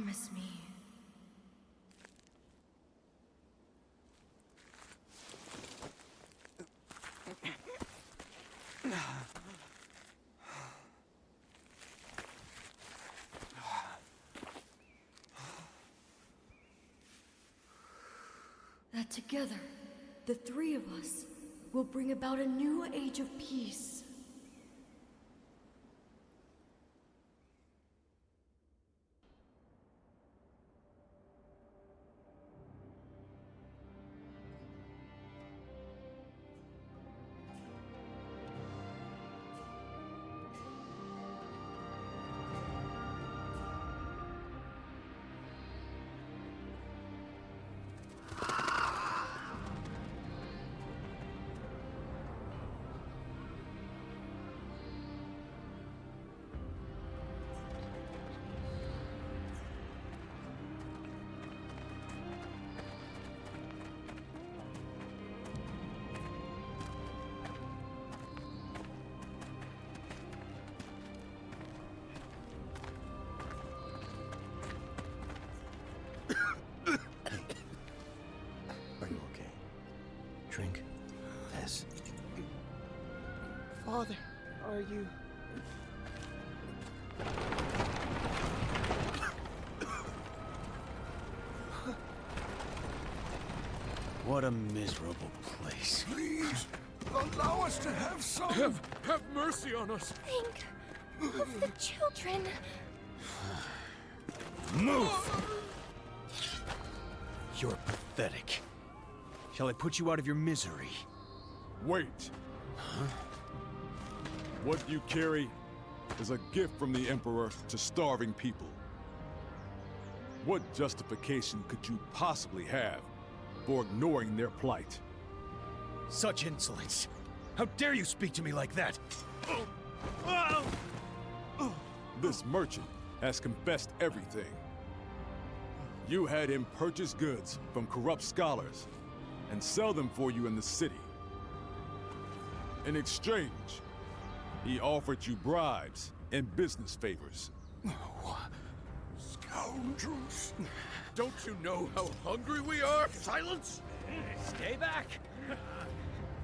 Promise me. That together, the three of us will bring about a new age of peace. Drink this. Father, are you... What a miserable place. Please, allow us to have some... Have mercy on us! Think of the children. Move! You're pathetic. Shall I put you out of your misery? Wait. Huh? What you carry is a gift from the Emperor to starving people. What justification could you possibly have for ignoring their plight? Such insolence! How dare you speak to me like that? This merchant has confessed everything. You had him purchase goods from corrupt scholars and sell them for you in the city. In exchange, he offered you bribes and business favors. Scoundrels! Don't you know how hungry we are? Silence! Stay back!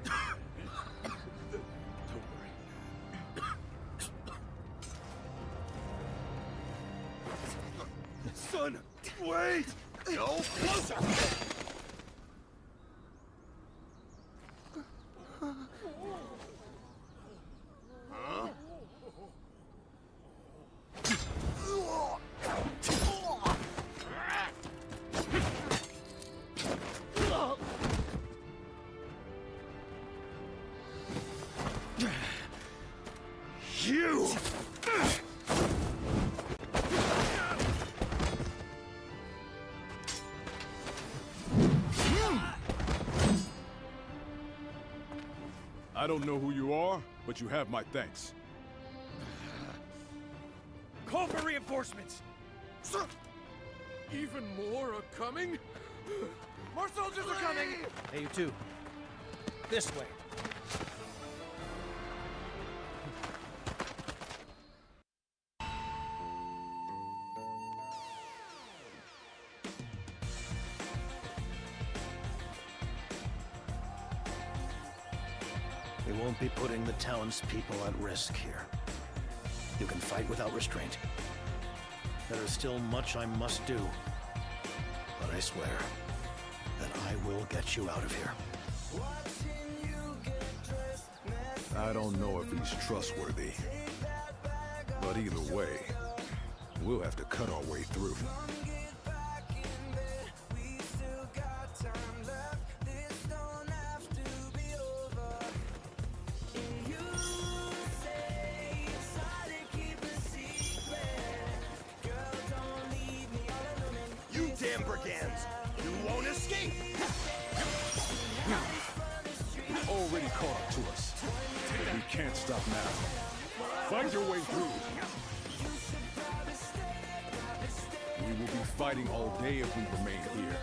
Don't worry. Son, wait! No closer! You! I don't know who you are, but you have my thanks. Call for reinforcements! Sir! Even more are coming? More soldiers are coming! Hey, you two. This way. We won't be putting the townspeople at risk here. You can fight without restraint. There is still much I must do. But I swear that I will get you out of here. I don't know if he's trustworthy. But either way, we'll have to cut our way through. Damn brigands! You won't escape! You've already caught up to us. But we can't stop now. Fight your way through. We will be fighting all day if we remain here.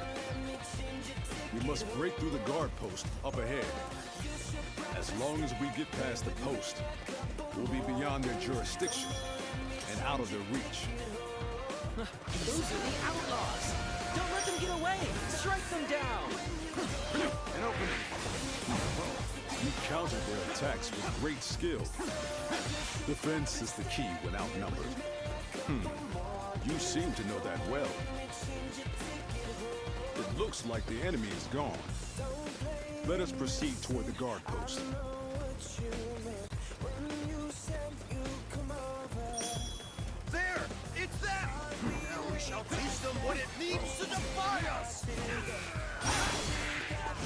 We must break through the guard post up ahead. As long as we get past the post, we'll be beyond their jurisdiction and out of their reach. Those are the outlaws! Don't let them get away! Strike them down! An opening! You countered their attacks with great skill. Defense is the key when outnumbered. You seem to know that well. It looks like the enemy is gone. Let us proceed toward the guard post. There! It's them! Now we shall teach them what it means to defy us!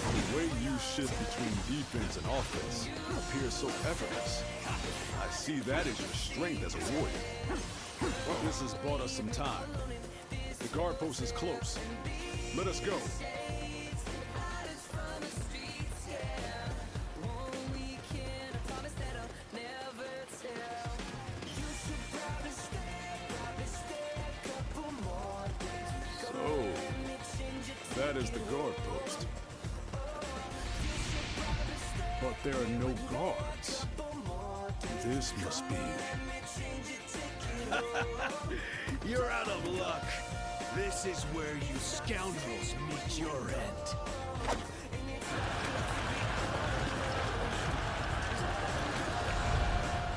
The way you shift between defense and offense appears so effortless. I see that as your strength as a warrior. This has bought us some time. The guard post is close. Let us go. So, that is the guard post. But there are no guards. This must be... You're out of luck. This is where you scoundrels meet your end.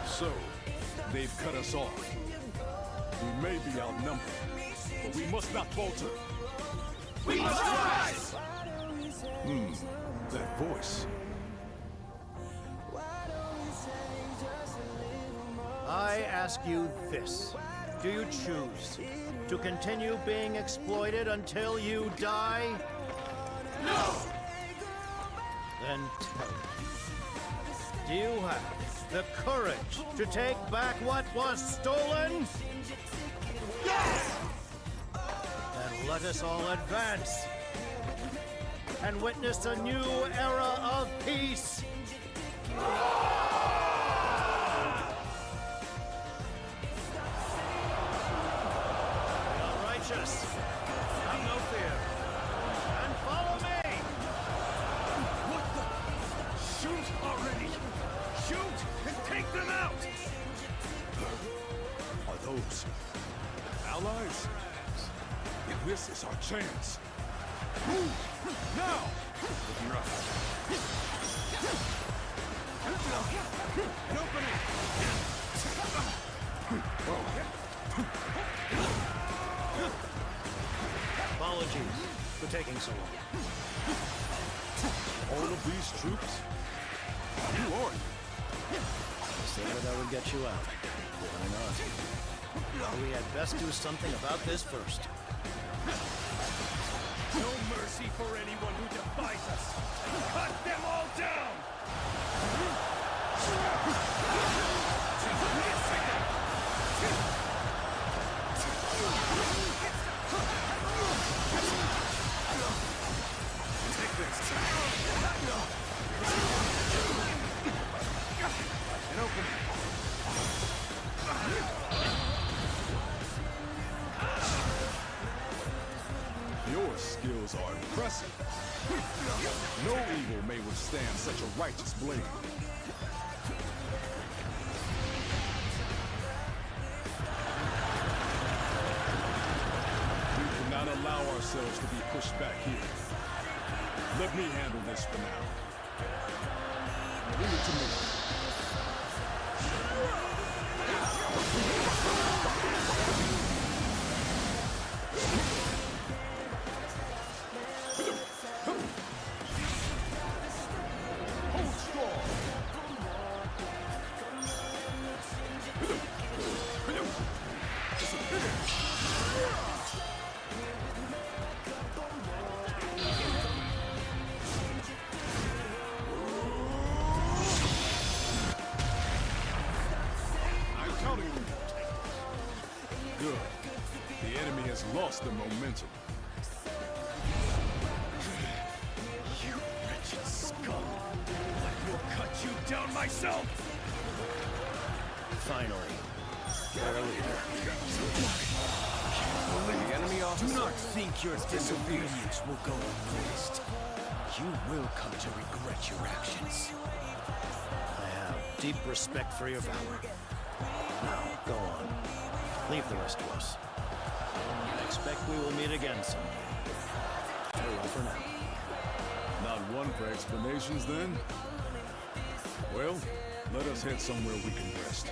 So, they've cut us off. We may be outnumbered, but we must not falter. We must rise! That voice. I ask you this. Do you choose to continue being exploited until you die? No! Then tell me. Do you have the courage to take back what was stolen? Yes! Then let us all advance and witness a new era of peace. Have no fear. And follow me! What the? Shoot already! Shoot and take them out! Are those allies? This is our chance. Move! Now! Looking rough. An opening! Apologies for taking so long. All of these troops? Who are you? I said that I would get you out. Why not? But we had best do something about this first. No mercy for anyone who defies us! Cut them all down! Take this! And open it! Your skills are impressive. No evil may withstand such a righteous blade. We cannot allow ourselves to be pushed back here. Let me handle this for now. Leave it to me. Hold strong. I'm counting on you. Good. The enemy has lost the momentum. You wretched scum! I will cut you down myself! Finally, you're a leader. The enemy officer. Do not think your disobedience will go unnoticed. You will come to regret your actions. I have deep respect for your valor. Now, go on. Leave the rest to us. expect we will meet again someday. Farewell for now. Not one for explanations, then? Well, let us head somewhere we can rest.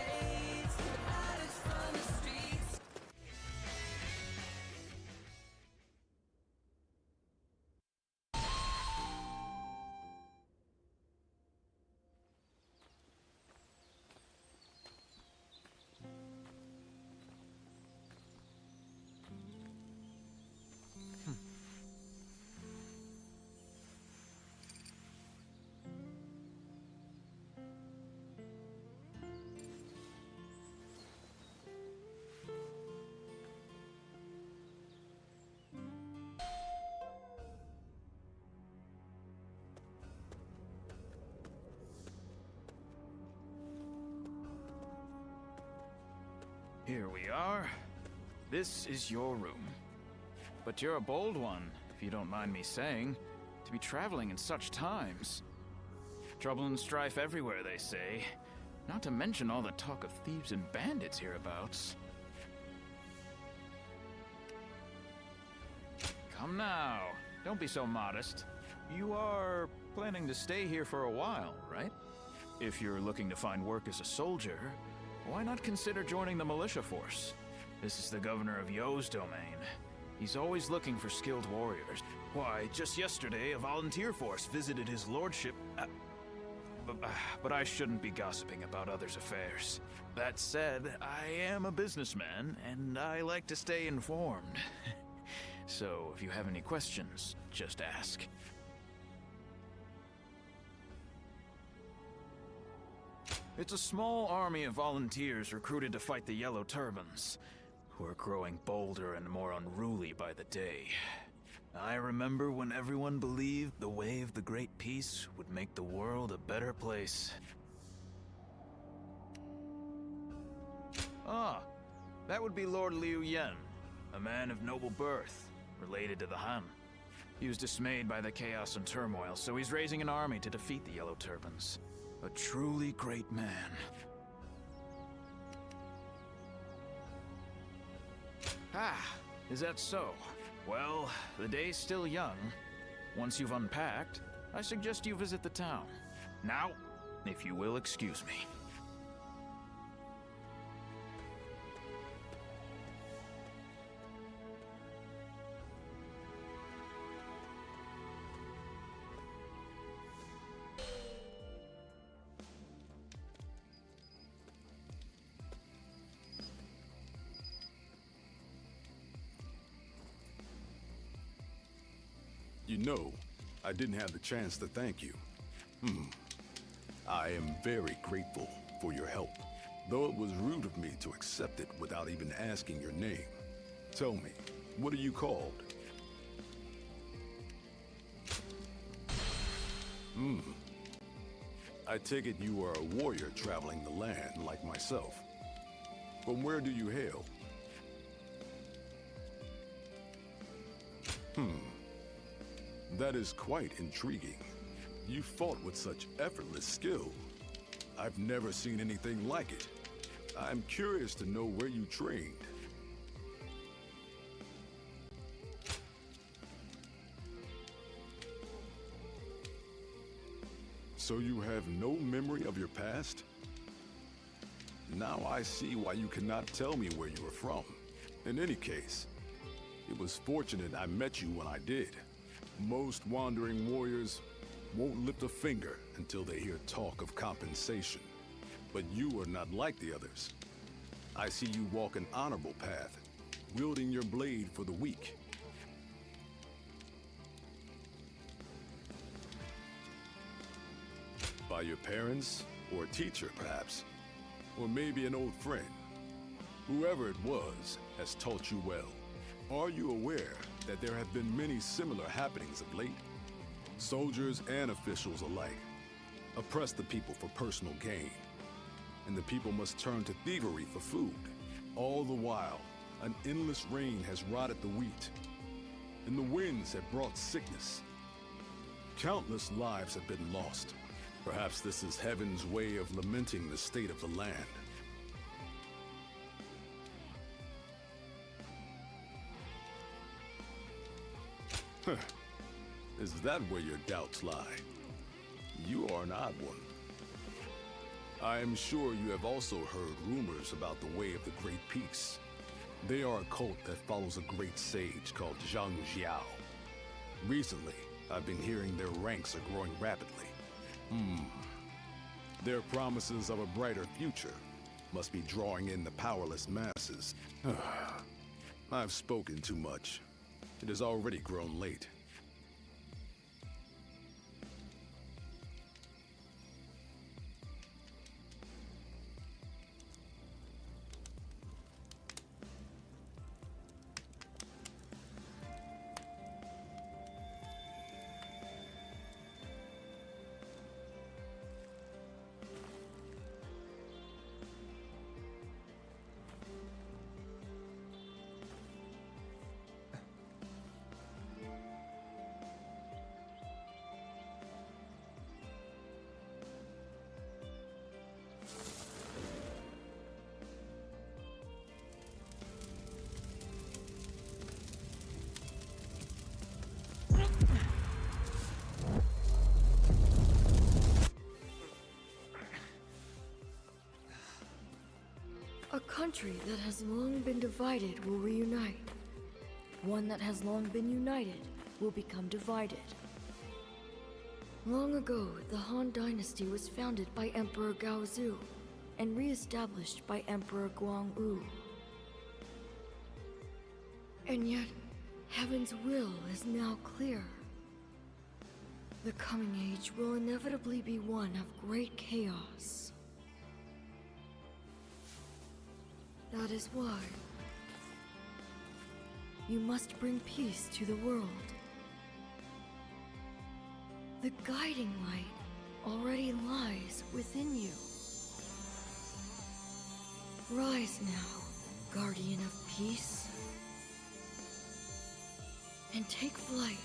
Here we are. This is your room. But you're a bold one, if you don't mind me saying, to be traveling in such times. Trouble and strife everywhere, they say. Not to mention all the talk of thieves and bandits hereabouts. Come now, don't be so modest. You are planning to stay here for a while, right? If you're looking to find work as a soldier, why not consider joining the militia force? This is the governor of Yo's domain. He's always looking for skilled warriors. Why, just yesterday, a volunteer force visited his lordship. But I shouldn't be gossiping about others' affairs. That said, I am a businessman, and I like to stay informed. So, if you have any questions, just ask. It's a small army of volunteers recruited to fight the Yellow Turbans, who are growing bolder and more unruly by the day. I remember when everyone believed the way of the Great Peace would make the world a better place. Ah, that would be Lord Liu Yen, a man of noble birth, related to the Han. He was dismayed by the chaos and turmoil, so he's raising an army to defeat the Yellow Turbans. A truly great man. Ah, is that so? Well, the day's still young. Once you've unpacked, I suggest you visit the town. Now, if you will excuse me. You know, I didn't have the chance to thank you. I am very grateful for your help, though it was rude of me to accept it without even asking your name. Tell me, what are you called? I take it you are a warrior traveling the land like myself. From where do you hail? That is quite intriguing. You fought with such effortless skill. I've never seen anything like it. I'm curious to know where you trained. So you have no memory of your past? Now I see why you cannot tell me where you are from. In any case, it was fortunate I met you when I did. Most wandering warriors won't lift a finger until they hear talk of compensation. But you are not like the others. I see you walk an honorable path, wielding your blade for the weak. By your parents, or a teacher, perhaps. Or maybe an old friend. Whoever it was has taught you well. Are you aware that there have been many similar happenings of late? Soldiers and officials alike oppress the people for personal gain, and the people must turn to thievery for food. All the while, an endless rain has rotted the wheat, and the winds have brought sickness. Countless lives have been lost. Perhaps this is heaven's way of lamenting the state of the land. Is that where your doubts lie? You are an odd one. I am sure you have also heard rumors about the Way of the Great Peace. They are a cult that follows a great sage called Zhang Jiao. Recently, I've been hearing their ranks are growing rapidly. Their promises of a brighter future must be drawing in the powerless masses. I've spoken too much. It has already grown late. A country that has long been divided will reunite. One that has long been united will become divided. Long ago, the Han Dynasty was founded by Emperor Gaozu and re-established by Emperor Guangwu. And yet, Heaven's will is now clear. The coming age will inevitably be one of great chaos. That is why you must bring peace to the world. The guiding light already lies within you. Rise now, guardian of peace, and take flight.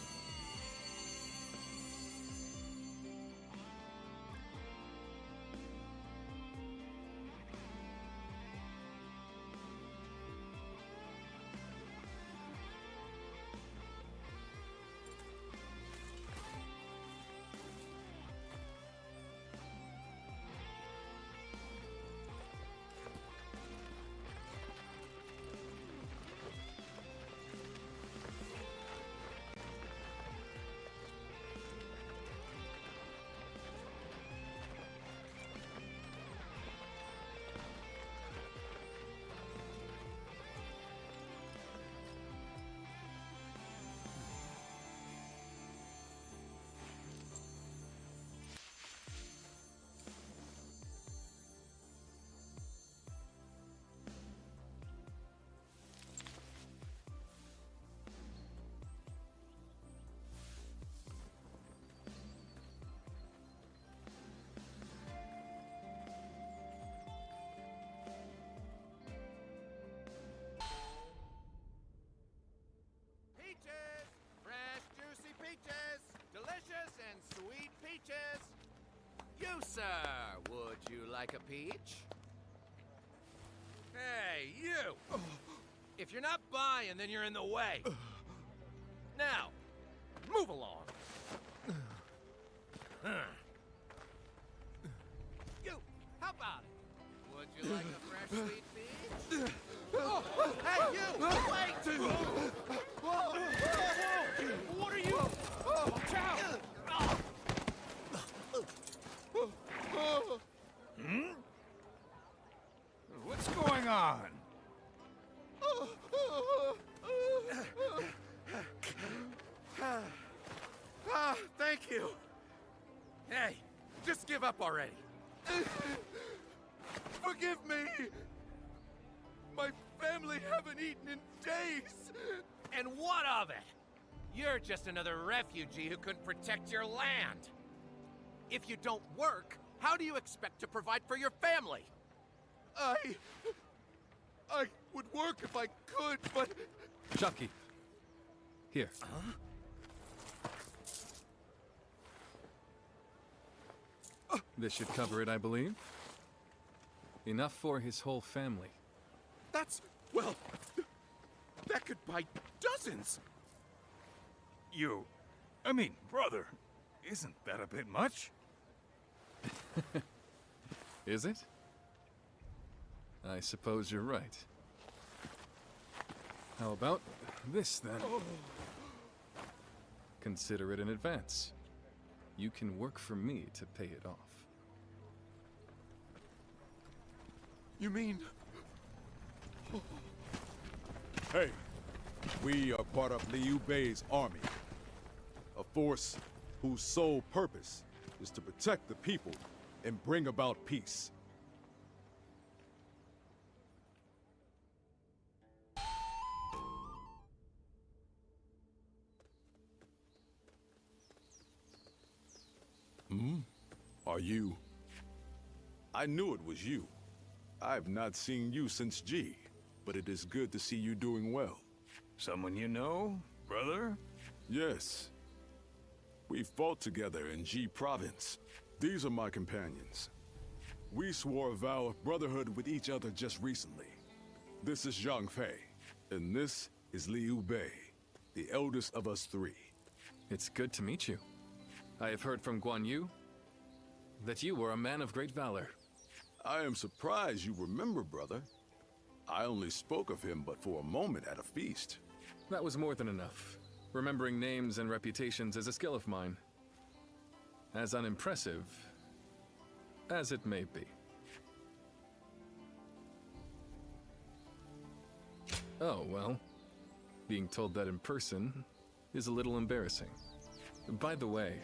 Peaches! Fresh, juicy peaches! Delicious and sweet peaches! You, sir, would you like a peach? Hey, you! If you're not buying, then you're in the way. Now, move along. You, how about it? Would you like a fresh sweet peach? Oh, hey, you! Wait! Whoa! What are you? Watch out! What's going on? Thank you. Hey, just give up already. Forgive me. My family haven't eaten in days. And what of it? You're just another refugee who couldn't protect your land. If you don't work, how do you expect to provide for your family? I would work if I could, but... Chucky. Here. This should cover it, I believe. Enough for his whole family. That's... well... that could buy dozens. you. I mean, brother, isn't that a bit much? Is it? I suppose you're right. How about this, then? Consider it in advance. You can work for me to pay it off. You mean... Hey, we are part of Liu Bei's army. A force whose sole purpose is to protect the people and bring about peace. Are you? I knew it was you. I've not seen you since G, but it is good to see you doing well. Someone you know, brother? Yes. We fought together in G Province. These are my companions. We swore a vow of brotherhood with each other just recently. This is Zhang Fei, and this is Liu Bei, the eldest of us three. It's good to meet you. I have heard from Guan Yu that you were a man of great valor. I am surprised you remember, brother. I only spoke of him but for a moment at a feast. That was more than enough. Remembering names and reputations is a skill of mine. As unimpressive as it may be. Oh, well. Being told that in person is a little embarrassing. By the way,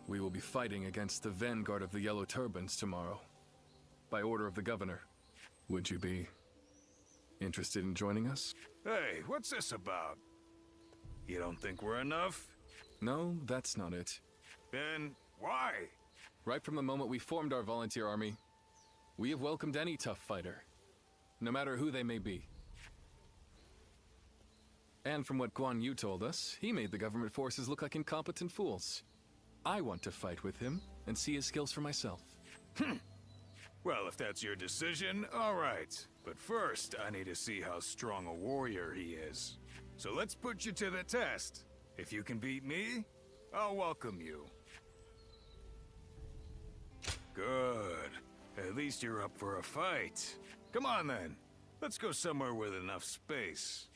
we will be fighting against the vanguard of the Yellow Turbans tomorrow, by order of the governor. Would you be interested in joining us? Hey, what's this about? You don't think we're enough? No, that's not it. Then why? Right from the moment we formed our volunteer army, we have welcomed any tough fighter, no matter who they may be. And from what Guan Yu told us, he made the government forces look like incompetent fools. I want to fight with him and see his skills for myself. Well, if that's your decision, all right. But first, I need to see how strong a warrior he is. So let's put you to the test. If you can beat me, I'll welcome you. Good. At least you're up for a fight. Come on then. Let's go somewhere with enough space.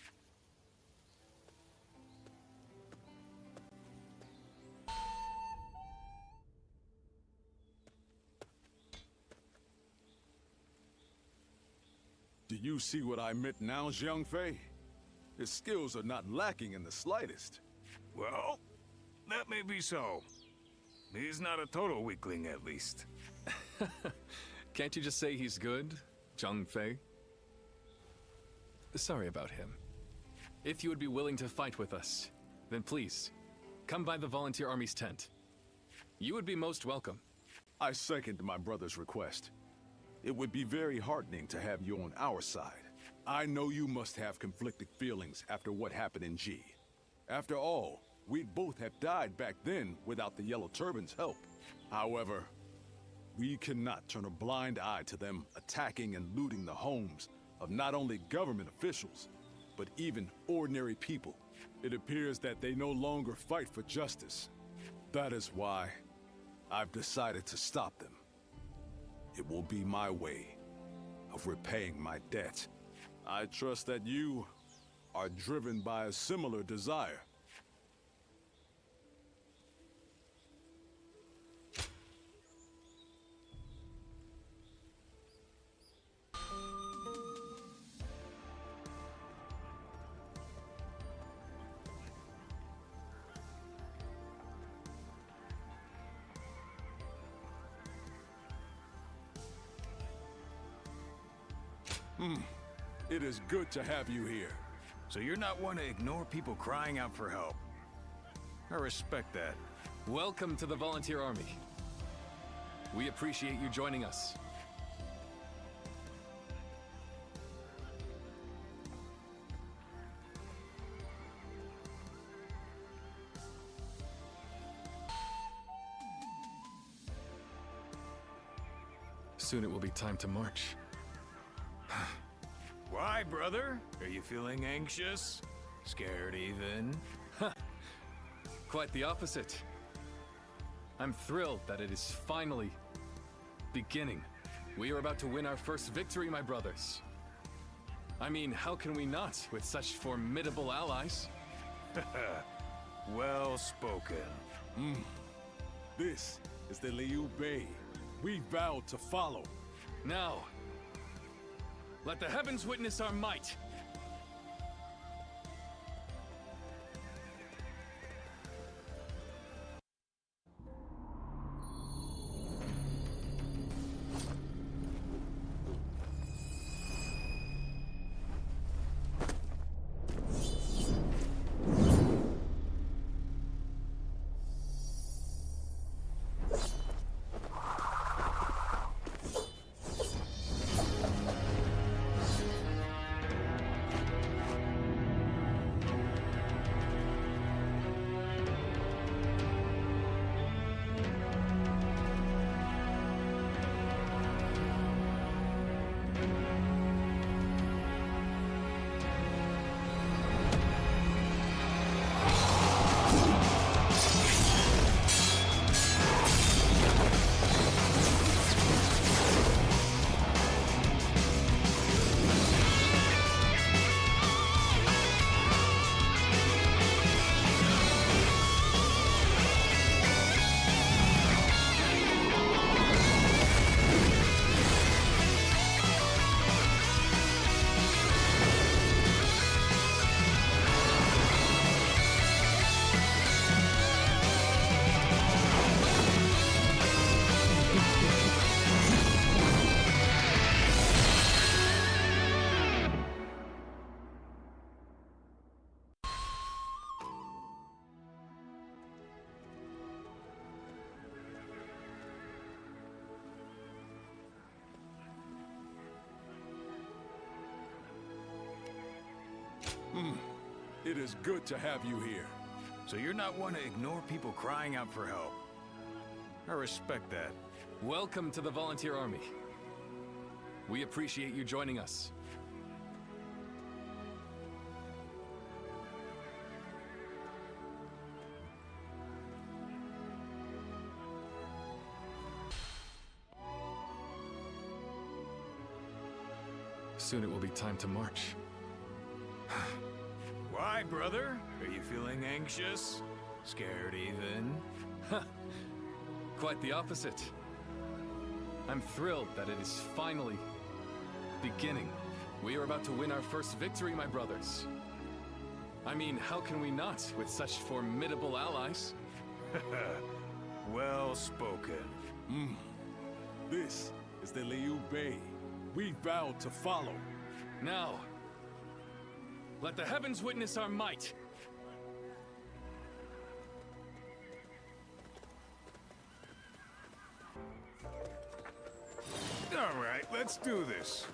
Do you see what I meant now, Zhang Fei? His skills are not lacking in the slightest. Well, that may be so. He's not a total weakling, at least. Can't you just say he's good, Zhang Fei? Sorry about him. If you would be willing to fight with us, then please, come by the Volunteer Army's tent. You would be most welcome. I second my brother's request. It would be very heartening to have you on our side. I know you must have conflicted feelings after what happened in G. After all, we'd both have died back then without the Yellow Turban's help. However, we cannot turn a blind eye to them attacking and looting the homes of not only government officials, but even ordinary people. It appears that they no longer fight for justice. That is why I've decided to stop them. It will be my way of repaying my debt. I trust that you are driven by a similar desire. It is good to have you here. So you're not one to ignore people crying out for help. I respect that. Welcome to the Volunteer Army. We appreciate you joining us. Soon it will be time to march. Why, brother? Are you feeling anxious? Scared even? Quite the opposite. I'm thrilled that it is finally beginning. We are about to win our first victory, my brothers. I mean, how can we not, with such formidable allies? Well spoken. This is the Liu Bei we vowed to follow. Now, let the heavens witness our might. It is good to have you here. So you're not one to ignore people crying out for help. I respect that. Welcome to the Volunteer Army. We appreciate you joining us. Soon it will be time to march. Why, brother? Are you feeling anxious? Scared even? Quite the opposite. I'm thrilled that it is finally beginning. We are about to win our first victory, my brothers. I mean, how can we not, with such formidable allies? Well spoken. This is the Liu Bei we vowed to follow. Now, let the heavens witness our might. All right, let's do this.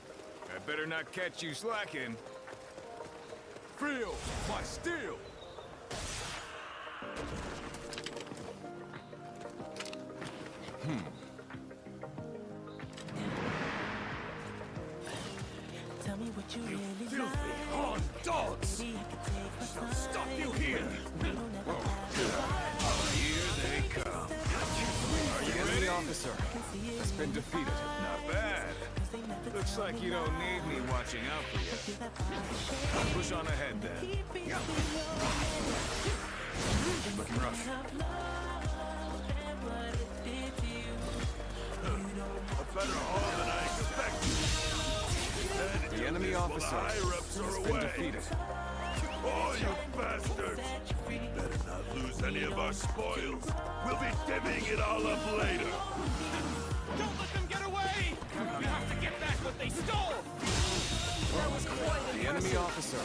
I better not catch you slacking. Feel my steel! Tell me what you really Filthy hard dogs! I'll stop you here! Here they come. Are you The ready? officer has been defeated. Not bad. Looks like you don't need me watching out for you. I'll push on ahead then. Looking rough. A better haul than I expected. The enemy officer has been defeated. Oh, you bastards! Better not lose any of our spoils. We'll be divvying it all up later. Don't let them get away! We have to get back what they stole! That was quite The enemy officer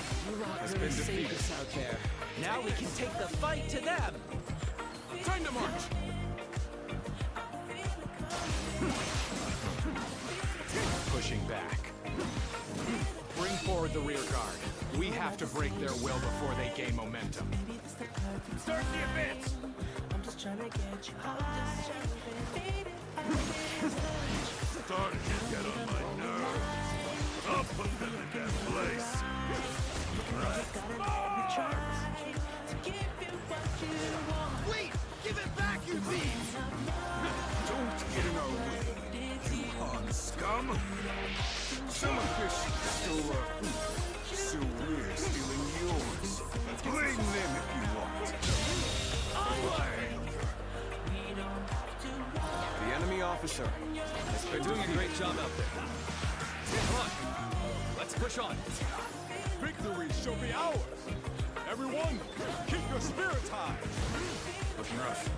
has been defeated. out there. Now we can take the fight to them. Time to march! Pushing back. Bring forward the rear guard. We have to break their will before they gain momentum. Start the advance! I'm just trying to get you Starting to get on my nerves. I'll put them in their place. to give you what you want. wish, so we're stealing yours. Blame them if you want. The enemy officer has been doing a great job out there. Come on, let's push on. Victory shall be ours! Everyone, keep your spirits high! Looking rough.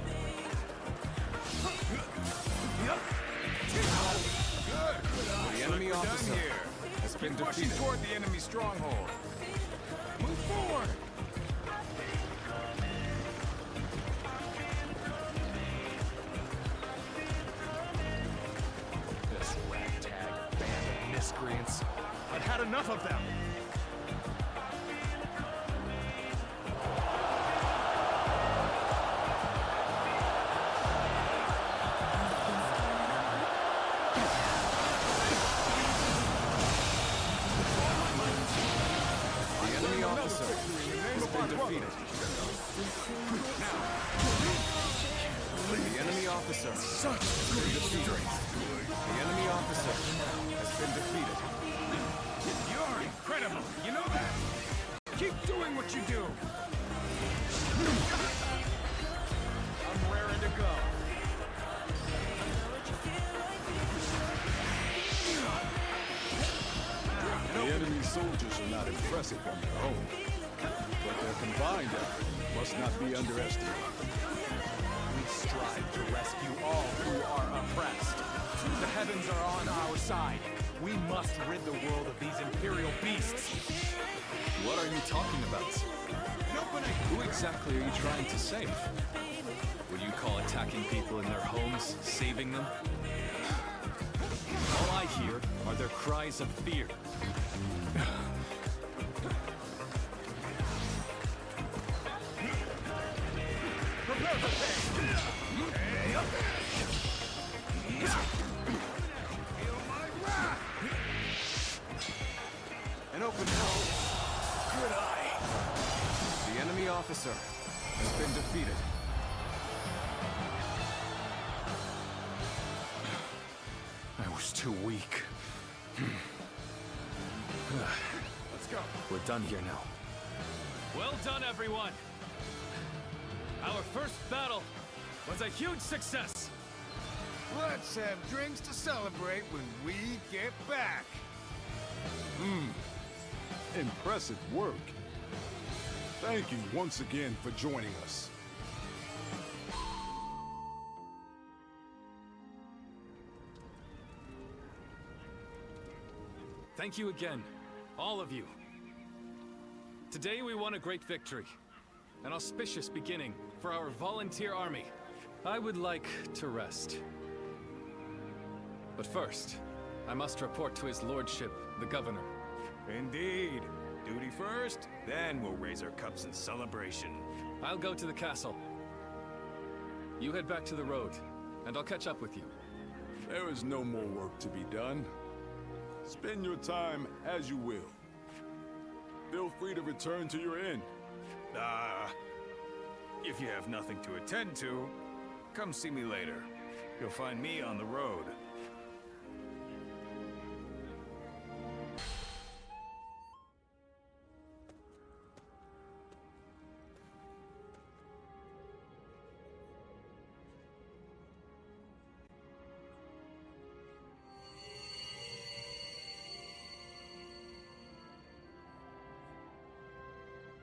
Good. The enemy We're done officer here. has been Keep pushing defeated. toward the enemy stronghold. Move forward. This ragtag band of miscreants. I've had enough of them. The enemy officer has been defeated. The enemy officer has been defeated. The enemy officer has been defeated. You're incredible. You know that? Keep doing what you do. I'm raring to go. The enemy soldiers are not impressive on their own, but their combined effort must not be underestimated. We strive to rescue all who are oppressed. The heavens are on our side. We must rid the world of these imperial beasts. What are you talking about? Who exactly are you trying to save? Would you call attacking people in their homes saving them? All I hear are their cries of fear. Prepare for pain. Feel my wrath. An open hell. Good eye. The enemy officer has been defeated. I was too weak. Let's go. We're done here now. Well done, everyone! Our first battle was a huge success! Let's have drinks to celebrate when we get back. Impressive work. Thank you once again for joining us. Thank you again, all of you. Today we won a great victory. An auspicious beginning for our volunteer army. I would like to rest. But first, I must report to his lordship, the governor. Indeed. Duty first, then we'll raise our cups in celebration. I'll go to the castle. You head back to the road, and I'll catch up with you. There is no more work to be done. Spend your time as you will. Feel free to return to your inn. If you have nothing to attend to, come see me later. You'll find me on the road.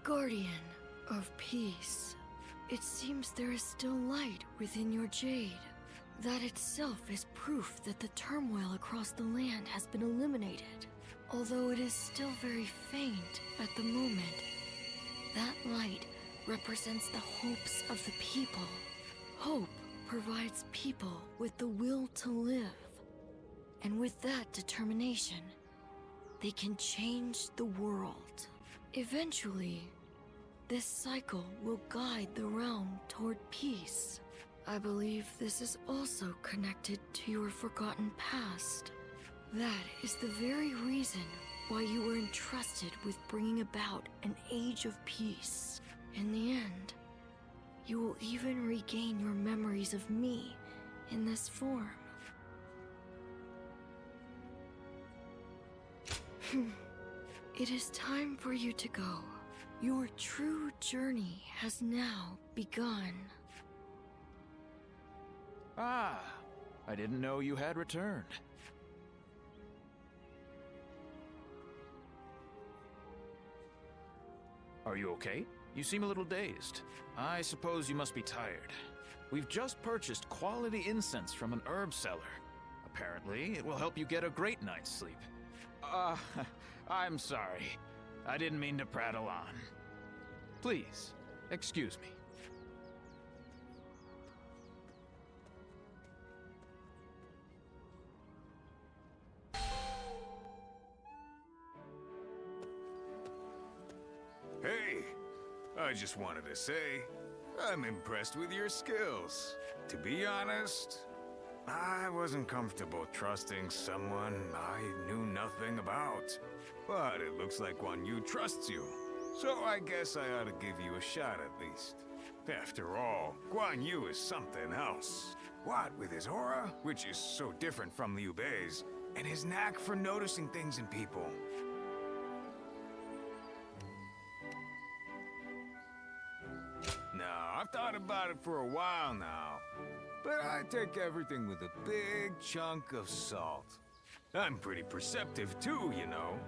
Guardian of peace. It seems there is still light within your jade. That itself is proof that the turmoil across the land has been eliminated. Although it is still very faint at the moment, that light represents the hopes of the people. Hope provides people with the will to live. And with that determination, they can change the world. Eventually, this cycle will guide the realm toward peace. I believe this is also connected to your forgotten past. That is the very reason why you were entrusted with bringing about an age of peace. In the end, you will even regain your memories of me in this form. It is time for you to go. Your true journey has now begun. Ah, I didn't know you had returned. Are you okay? You seem a little dazed. I suppose you must be tired. We've just purchased quality incense from an herb seller. Apparently, it will help you get a great night's sleep. I'm sorry. I didn't mean to prattle on. Please, excuse me. Hey, I just wanted to say, I'm impressed with your skills. To be honest, I wasn't comfortable trusting someone I knew nothing about. But it looks like Guan Yu trusts you. So I guess I ought to give you a shot at least. After all, Guan Yu is something else. What with his aura, which is so different from Liu Bei's, and his knack for noticing things in people. Now, I've thought about it for a while now, but I take everything with a big chunk of salt. I'm pretty perceptive too, you know.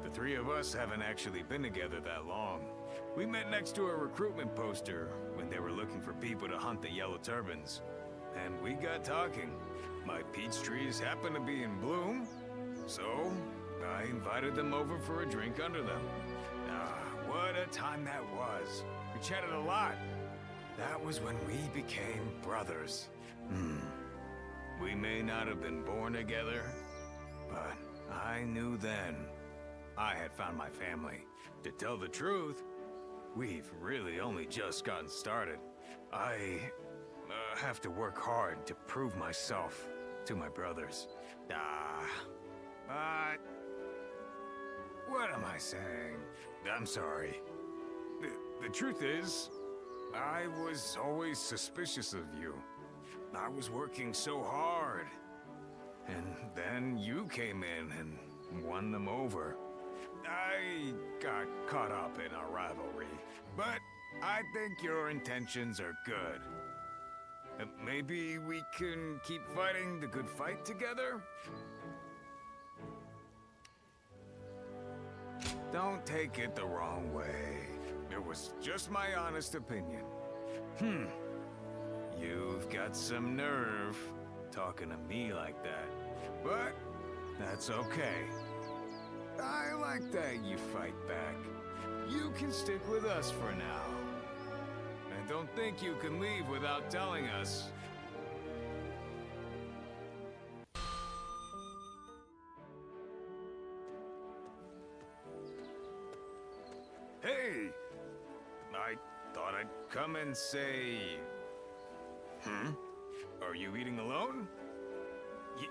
The three of us haven't actually been together that long. We met next to a recruitment poster when they were looking for people to hunt the yellow turbans. And we got talking. My peach trees happen to be in bloom, so I invited them over for a drink under them. Ah, what a time that was. We chatted a lot. That was when we became brothers. We may not have been born together, but I knew then I had found my family. To tell the truth, we've really only just gotten started. I have to work hard to prove myself to my brothers. But what am I saying? I'm sorry. The truth is, I was always suspicious of you. I was working so hard. And then you came in and won them over. I got caught up in our rivalry. But I think your intentions are good. Maybe we can keep fighting the good fight together? Don't take it the wrong way. It was just my honest opinion. You've got some nerve talking to me like that. But that's okay. I like that you fight back. You can stick with us for now. And don't think you can leave without telling us. Hey! I thought I'd come and say... Are you eating alone?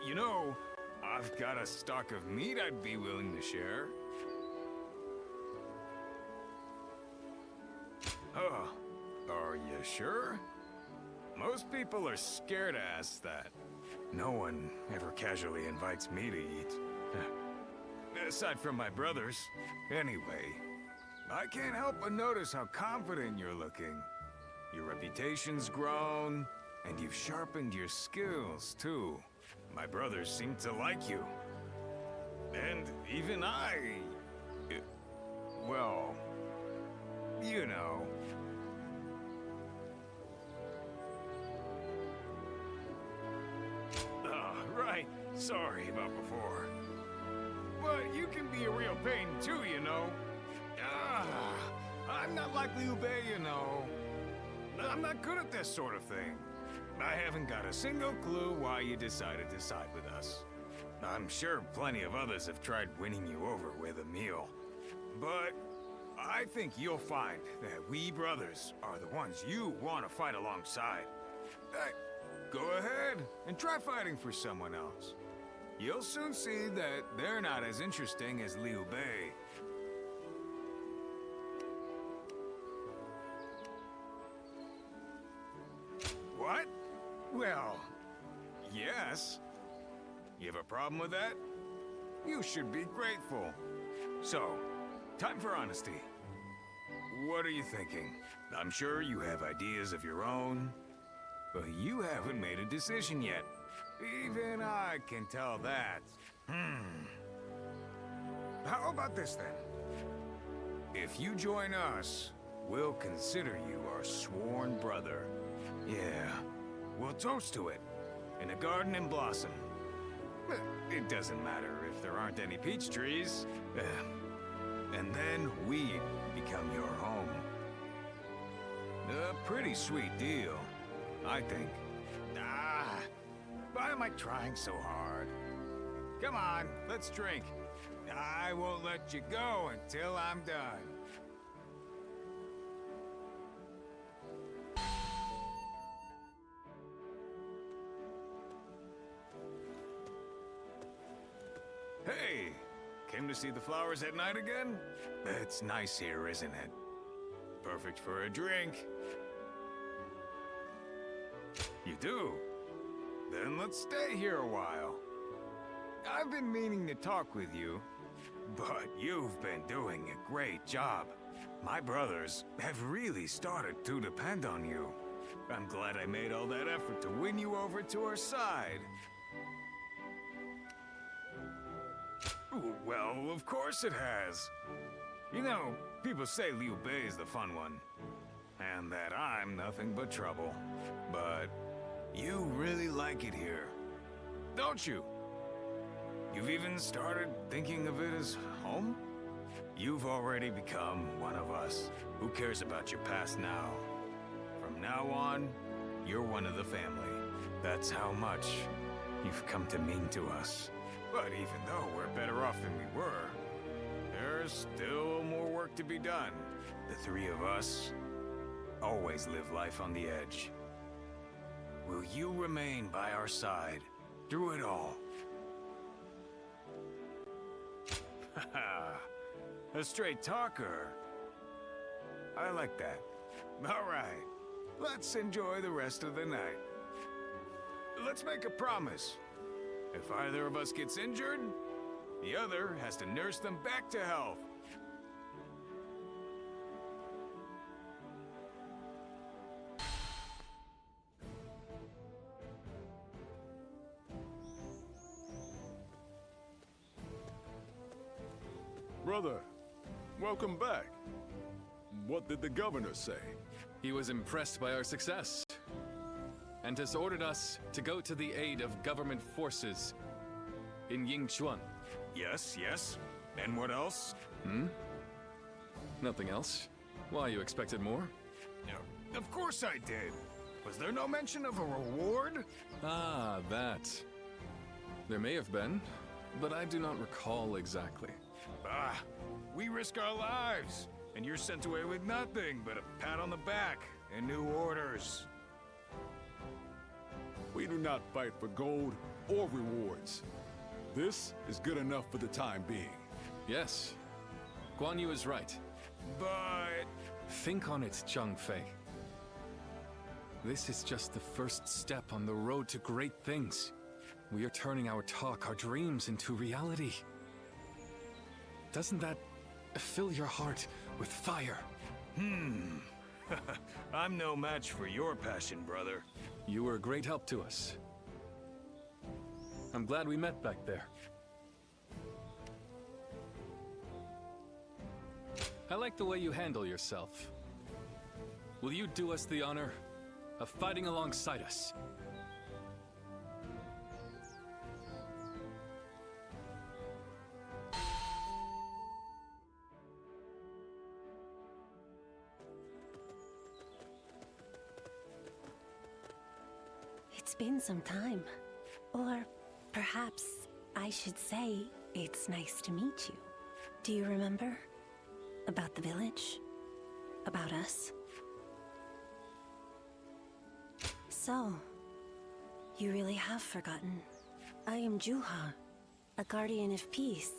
You know, I've got a stock of meat I'd be willing to share. Oh, are you sure? Most people are scared to ask that. No one ever casually invites me to eat. Aside from my brothers. Anyway, I can't help but notice how confident you're looking. Your reputation's grown, and you've sharpened your skills, too. My brothers seem to like you. And even I... well... you know... right. Sorry about before. But you can be a real pain, too, you know. I'm not like Liu Bei, you know. I'm not good at this sort of thing. I haven't got a single clue why you decided to side with us. I'm sure plenty of others have tried winning you over with a meal. But I think you'll find that we brothers are the ones you want to fight alongside. Go ahead and try fighting for someone else. You'll soon see that they're not as interesting as Liu Bei. What? Well, yes. You have a problem with that? You should be grateful. So, time for honesty. What are you thinking? I'm sure you have ideas of your own, but you haven't made a decision yet. Even I can tell that. How about this then? If you join us, we'll consider you our sworn brother. Yeah, we'll toast to it in a garden in blossom. It doesn't matter if there aren't any peach trees. And then we become your home. A pretty sweet deal, I think. Why am I trying so hard? Come on, let's drink. I won't let you go until I'm done. Hey, came to see the flowers at night again? It's nice here, isn't it? Perfect for a drink. You do? Then let's stay here a while. I've been meaning to talk with you, but you've been doing a great job. My brothers have really started to depend on you. I'm glad I made all that effort to win you over to our side. Well, of course it has. You know, people say Liu Bei is the fun one, and that I'm nothing but trouble. But you really like it here, don't you? You've even started thinking of it as home? You've already become one of us. Who cares about your past now? From now on, you're one of the family. That's how much you've come to mean to us. But even though we're better off than we were, there's still more work to be done. The three of us always live life on the edge. Will you remain by our side through it all? A straight talker. I like that. All right, let's enjoy the rest of the night. Let's make a promise. If either of us gets injured, the other has to nurse them back to health. Brother, welcome back. What did the governor say? He was impressed by our success, and has ordered us to go to the aid of government forces in Yingchuan. Yes, yes. And what else? Nothing else. Why, you expected more? No, of course I did. Was there no mention of a reward? Ah, that. There may have been, but I do not recall exactly. We risk our lives, and you're sent away with nothing but a pat on the back and new orders. We do not fight for gold or rewards. This is good enough for the time being. Yes, Guan Yu is right. But... Think on it, Zhang Fei. This is just the first step on the road to great things. We are turning our talk, our dreams into reality. Doesn't that fill your heart with fire? I'm no match for your passion, brother. You were a great help to us. I'm glad we met back there. I like the way you handle yourself. Will you do us the honor of fighting alongside us? It's been some time. Or perhaps I should say, it's nice to meet you. Do you remember? About the village? About us? So, you really have forgotten. I am Juha, a guardian of peace,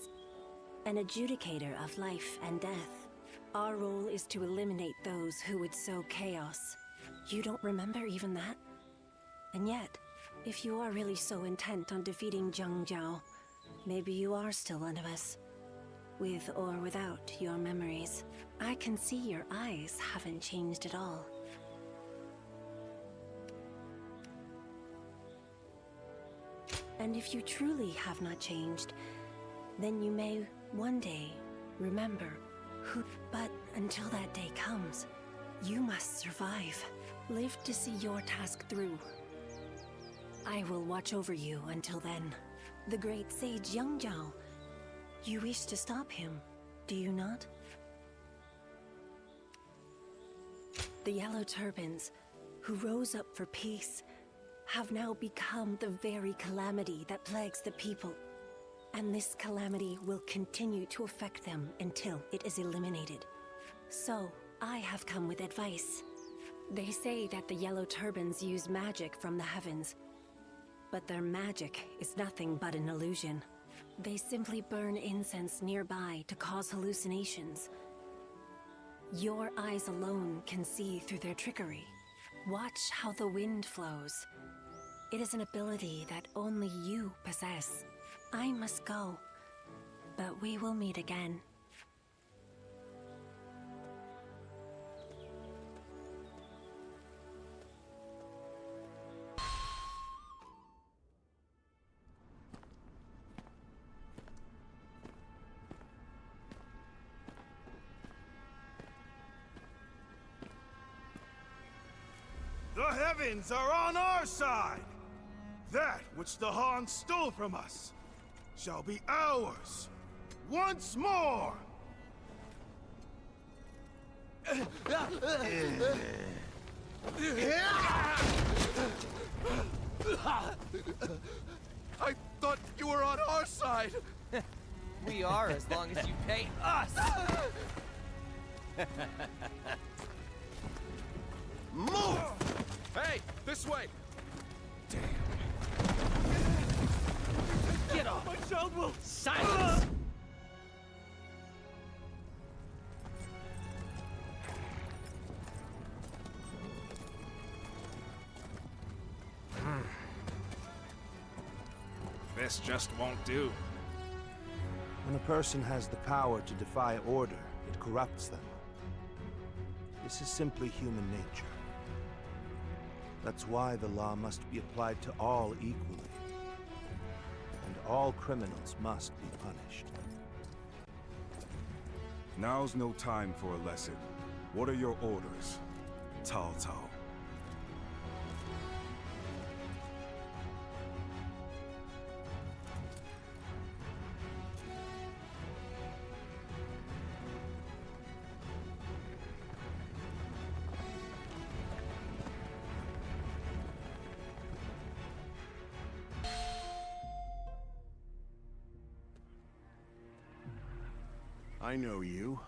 an adjudicator of life and death. Our role is to eliminate those who would sow chaos. You don't remember even that? And yet, if you are really so intent on defeating Zhang Jiao, Maybe you are still one of us. With or without your memories. I can see your eyes haven't changed at all. And if you truly have not changed, then you may one day remember who. But until that day comes, you must survive. Live to see your task through. I will watch over you until then. The great sage Yangzhao. You wish to stop him, do you not? The Yellow Turbans, who rose up for peace, have now become the very calamity that plagues the people. And this calamity will continue to affect them until it is eliminated. So, I have come with advice. They say that the Yellow Turbans use magic from the heavens. But their magic is nothing but an illusion. They simply burn incense nearby to cause hallucinations. Your eyes alone can see through their trickery. Watch how the wind flows. It is an ability that only you possess. I must go, but we will meet again. The heavens are on our side! That which the Han stole from us shall be ours once more! I thought you were on our side! We are, as long as you pay us! Move! Hey, this way! Get off! My child will... Silence! This just won't do. When a person has the power to defy order, it corrupts them. This is simply human nature. That's why the law must be applied to all equally. And all criminals must be punished. Now's no time for a lesson. What are your orders, Cao Cao? I know you.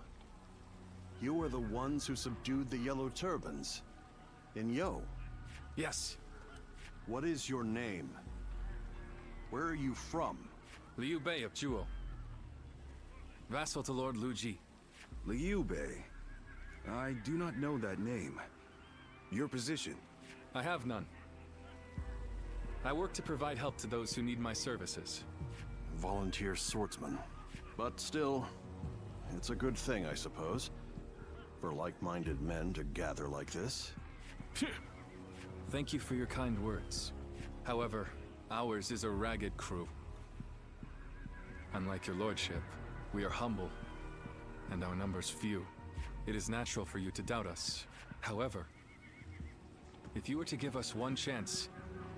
You were the ones who subdued the Yellow Turbans. In Yo. Yes. What is your name? Where are you from? Liu Bei of Zhuo. Vassal to Lord Lu Ji. Liu Bei. I do not know that name. Your position? I have none. I work to provide help to those who need my services. Volunteer swordsman. But still, it's a good thing, I suppose, for like-minded men to gather like this. Thank you for your kind words. However, ours is a ragged crew. Unlike your lordship, we are humble, and our numbers few. It is natural for you to doubt us. However, if you were to give us one chance,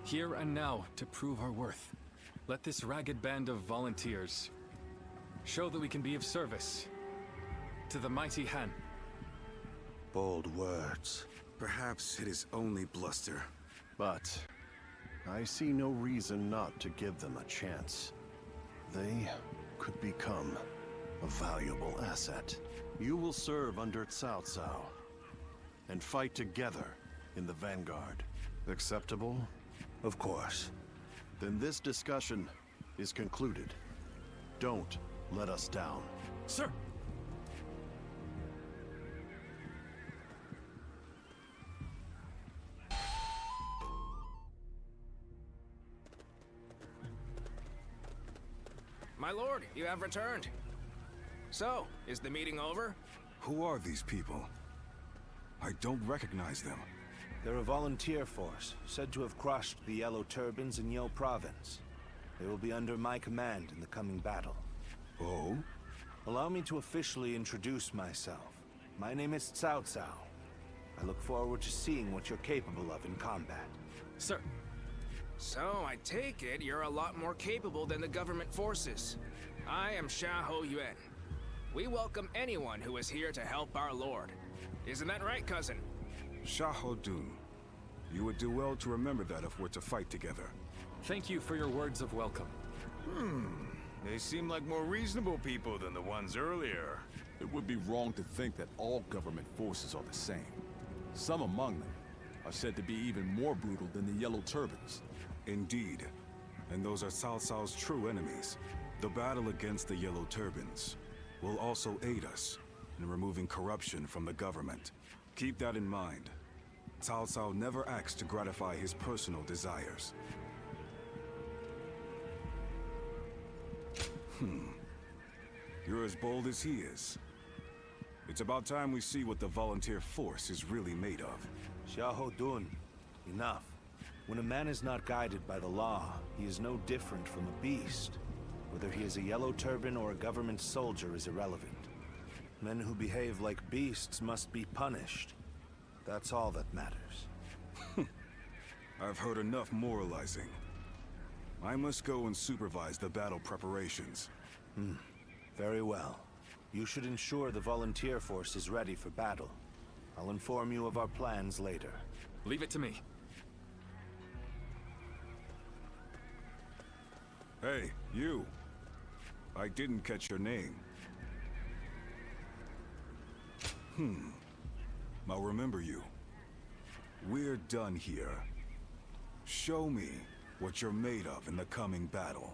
here and now, to prove our worth, let this ragged band of volunteers show that we can be of service to the mighty Han. Bold words. Perhaps it is only bluster. But I see no reason not to give them a chance. They could become a valuable asset. You will serve under Cao Cao and fight together in the vanguard. Acceptable? Of course. Then this discussion is concluded. Don't let us down. Sir! My lord, you have returned. So, is the meeting over? Who are these people? I don't recognize them. They're a volunteer force, said to have crushed the Yellow Turbans in Yo Province. They will be under my command in the coming battle. Oh? Allow me to officially introduce myself. My name is Cao Cao. I look forward to seeing what you're capable of in combat. Sir. So, I take it you're a lot more capable than the government forces. I am Xiahou Yuan. We welcome anyone who is here to help our lord. Isn't that right, cousin? Xiahou Dun. You would do well to remember that if we're to fight together. Thank you for your words of welcome. They seem like more reasonable people than the ones earlier. It would be wrong to think that all government forces are the same. Some among them are said to be even more brutal than the Yellow Turbans. Indeed. And those are Cao Cao's true enemies. The battle against the Yellow Turbans will also aid us in removing corruption from the government. Keep that in mind. Cao Cao never acts to gratify his personal desires. You're as bold as he is. It's about time we see what the volunteer force is really made of. Xiahou Dun, enough. When a man is not guided by the law, he is no different from a beast. Whether he is a Yellow Turban or a government soldier is irrelevant. Men who behave like beasts must be punished. That's all that matters. I've heard enough moralizing. I must go and supervise the battle preparations. Very well. You should ensure the volunteer force is ready for battle. I'll inform you of our plans later. Leave it to me. Hey, you. I didn't catch your name. I'll remember you. We're done here. Show me what you're made of in the coming battle.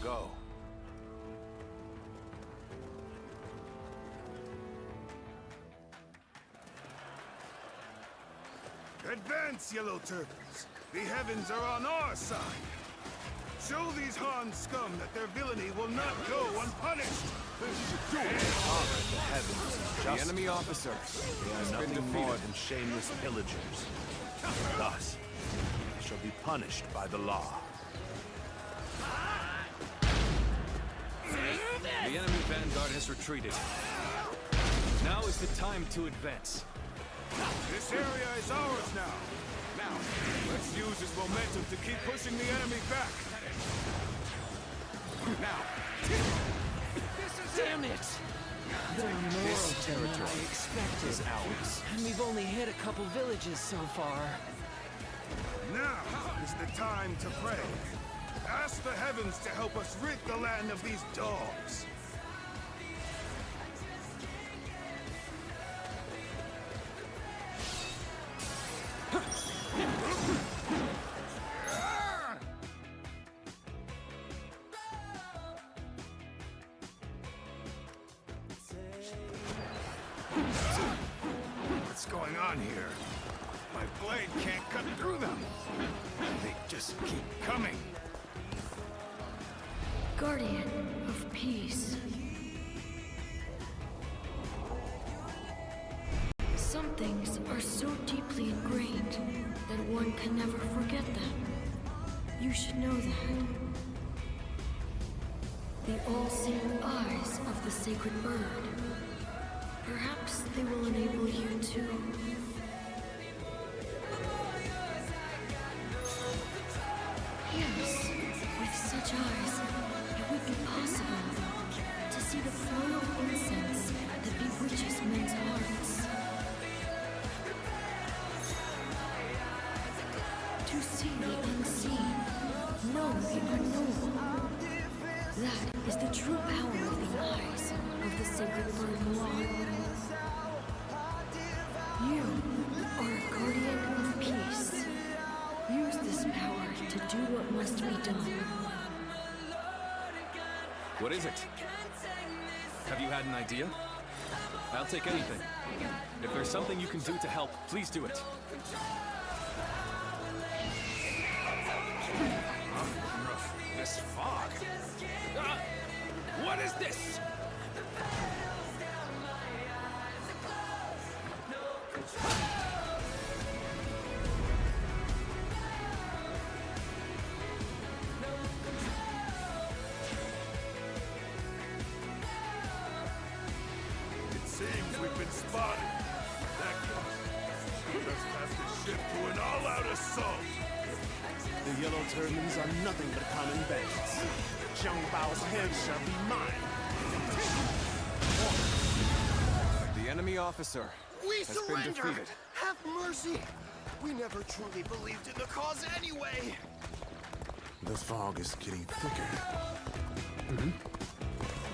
Go. Advance, Yellow Turbans! The heavens are on our side! Show these Han scum that their villainy will not go unpunished! The heavens is The just enemy officer They has are been nothing more defeated. than shameless pillagers. Thus, they shall be punished by the law. The enemy vanguard has retreated. Now is the time to advance. This area is ours now! Now, let's use this momentum to keep pushing the enemy back! Now! Damn it! There are more This of them than territory I expected. is ours. And we've only hit a couple villages so far. Now is the time to pray. Ask the heavens to help us rid the land of these dogs. What's going on here? My blade can't cut through them. They just keep coming. Guardian of peace. Some things are so deeply ingrained that one can never forget them. You should know that. The all-seeing eyes of the sacred bird. Perhaps they will enable you to... Yes, with such eyes, it would be possible to see the flow of incense that bewitches men's hearts. the true power of the eyes of the sacred bird Hwang. You are a guardian of peace. Use this power to do what must be done. What is it? Have you had an idea? I'll take anything. If there's something you can do to help, please do it. This fog. What is this? It seems we've been spotted. That goes. Let's pass this ship to an all-out assault. The Yellow Turbans are nothing but common bandits. Zhang Bao's head shall be mine. The enemy officer We has surrender! been defeated. Have mercy! We never truly believed in the cause anyway! The fog is getting thicker.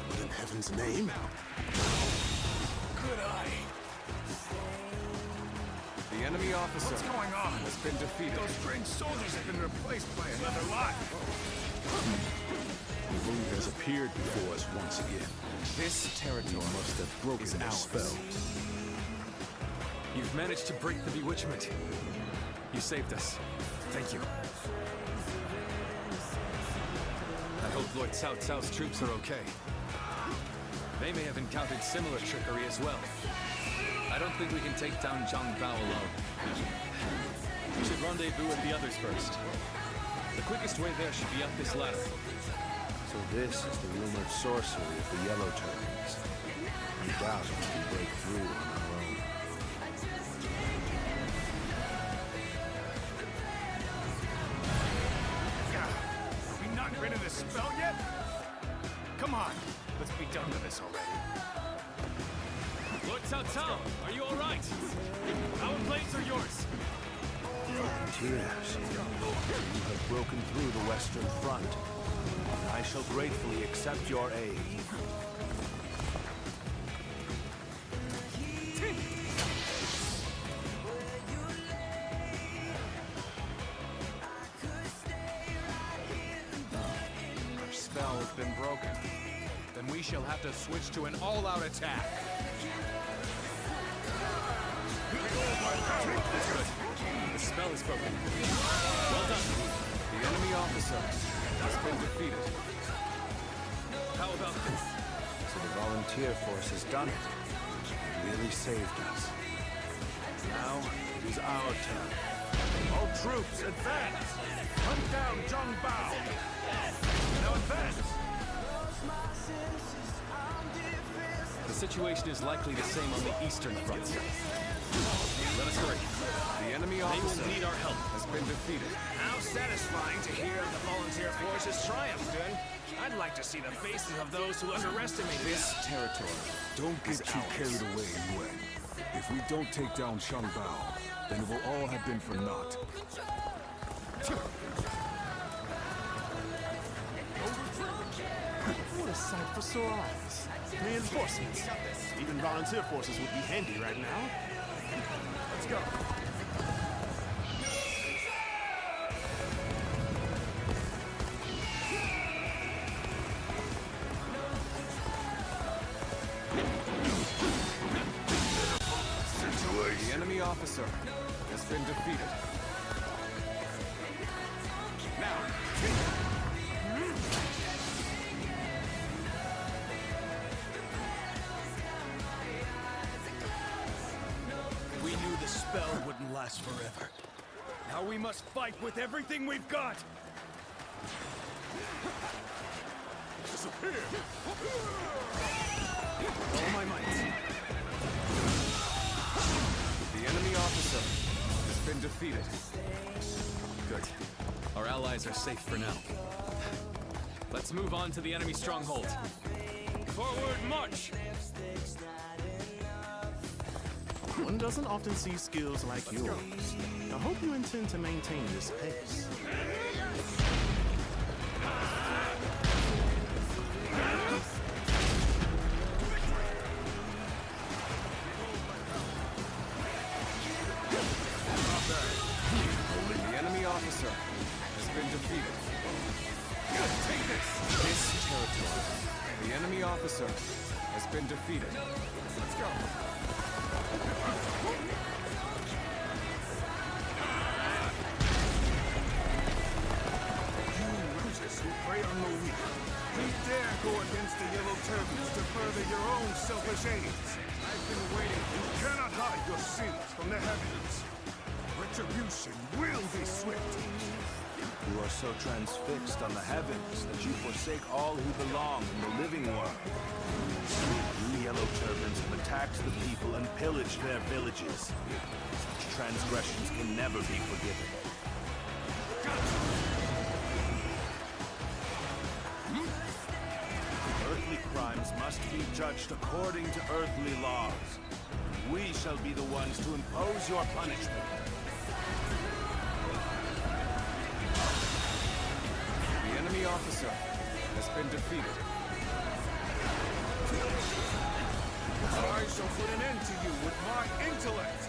What in heaven's name? Good eye. The enemy officer What's going on? has been defeated. Those strange soldiers have been replaced by another lot. The moon has appeared before us once again. This territory must have broken is their ours. spell. You've managed to break the bewitchment. You saved us. Thank you. I hope Lord Cao Cao's troops are okay. They may have encountered similar trickery as well. I don't think we can take down Zhang Bao alone. We should rendezvous with the others first. The quickest way there should be up this ladder. So this is the rumored sorcery of the Yellow Turbans. I doubt we can break through on our own. Are we not rid of this spell yet? Come on, let's be done with this already. Lord Cao Cao, are you all right? Our blades are yours. Volunteers, you have broken through the Western Front, and I shall gratefully accept your aid. Our spell has been broken. Then we shall have to switch to an all-out attack. Good. The spell is broken. Well done. The enemy officer has been defeated. How about this? So the volunteer force has done it. It really saved us. Now, it is our turn. All troops, advance! Hunt down Zhang Bao! Now advance! The situation is likely the same on the Eastern Front. Let us hurry. The enemy They officer will need our help. has been defeated. How satisfying to hear the volunteer forces triumph, Dun. I'd like to see the faces of those who underestimated This us. territory. Don't get too carried away, Yuen. If we don't take down Zhang Bao, then it will all have been for naught. What a sight for sore eyes. Reinforcements. Even volunteer forces would be handy right now. Let's go. The enemy officer has been defeated. Now, We knew the spell wouldn't last forever. Now we must fight with everything we've got! Disappear! All my might. the enemy officer has been defeated. Good. Our allies are safe for now. Let's move on to the enemy stronghold. Forward march! One doesn't often see skills like yours. I hope you intend to maintain this pace. defeated. Good, take this! This territory. The enemy officer has been defeated. Let's go. You losers who prey on the weak. You dare go against the Yellow Turbans to further your own selfish aims. I've been waiting. You cannot hide your sins from the heavens. Retribution will be swift. You are so transfixed on the heavens that you forsake all who belong in the living world. You Yellow Turbans have attacked the people and pillaged their villages. Such transgressions can never be forgiven. Earthly crimes must be judged according to earthly laws. We shall be the ones to impose your punishment. The enemy officer has been defeated. I shall put an end to you with my intellect.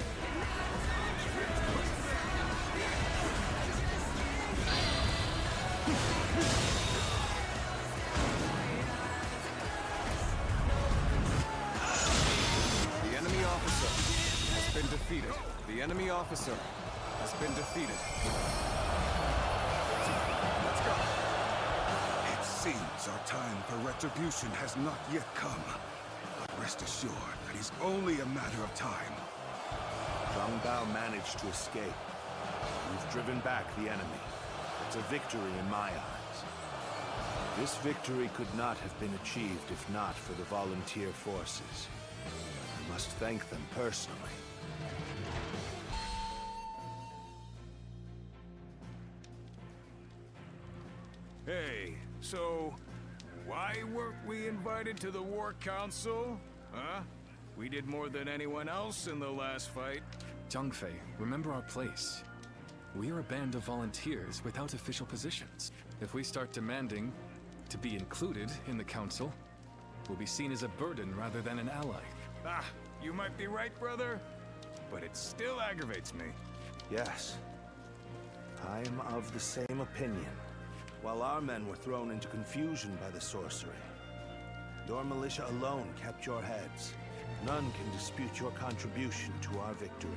The enemy officer has been defeated. The enemy officer has been defeated. Let's go. It seems our time for retribution has not yet come. But rest assured that it's only a matter of time. Zhang Bao managed to escape. We've driven back the enemy. It's a victory in my eyes. This victory could not have been achieved if not for the volunteer forces. I must thank them personally. Hey, so why weren't we invited to the War Council? Huh? We did more than anyone else in the last fight. Zhangfei, remember our place. We are a band of volunteers without official positions. If we start demanding to be included in the council, we'll be seen as a burden rather than an ally. Ah, you might be right, brother, but it still aggravates me. Yes. I am of the same opinion. While our men were thrown into confusion by the sorcery, your militia alone kept your heads. None can dispute your contribution to our victory.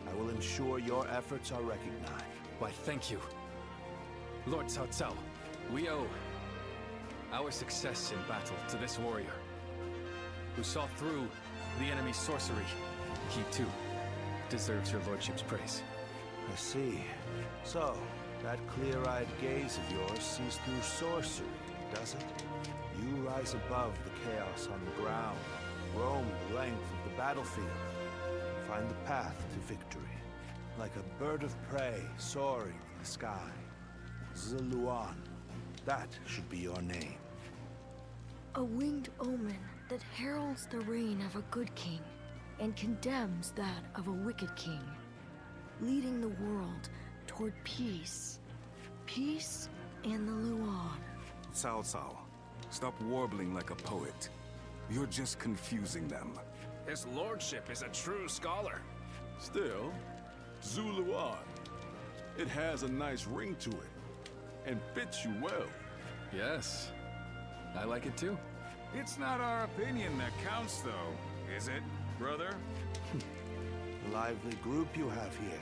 I will ensure your efforts are recognized. Why, thank you. Lord Cao Cao, we owe our success in battle to this warrior, who saw through the enemy's sorcery. He, too, deserves your lordship's praise. I see. So, that clear-eyed gaze of yours sees through sorcery, does it? You rise above the chaos on the ground, roam the length of the battlefield, find the path to victory. Like a bird of prey soaring in the sky. Ziluan, that should be your name. A winged omen that heralds the reign of a good king and condemns that of a wicked king, leading the world toward peace. Peace and the Luan. Cao Cao, stop warbling like a poet. You're just confusing them. His lordship is a true scholar. Still, Zuluan. It has a nice ring to it, and fits you well. Yes, I like it too. It's not our opinion that counts, though, is it, brother? Lively group you have here.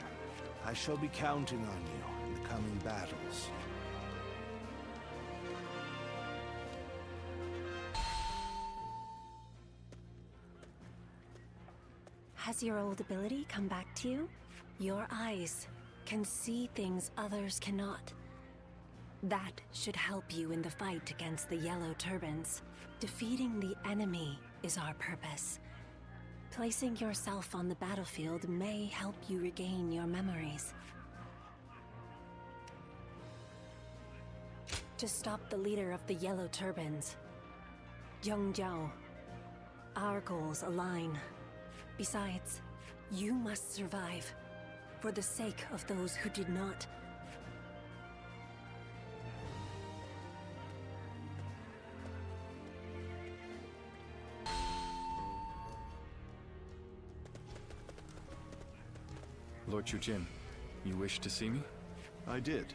I shall be counting on you in the coming battles. Has your old ability come back to you? Your eyes can see things others cannot. That should help you in the fight against the Yellow Turbans. Defeating the enemy is our purpose. Placing yourself on the battlefield may help you regain your memories. To stop the leader of the Yellow Turbans, Zheng Jiao, our goals align. Besides, you must survive, for the sake of those who did not. Lord Chujin, you wish to see me? I did.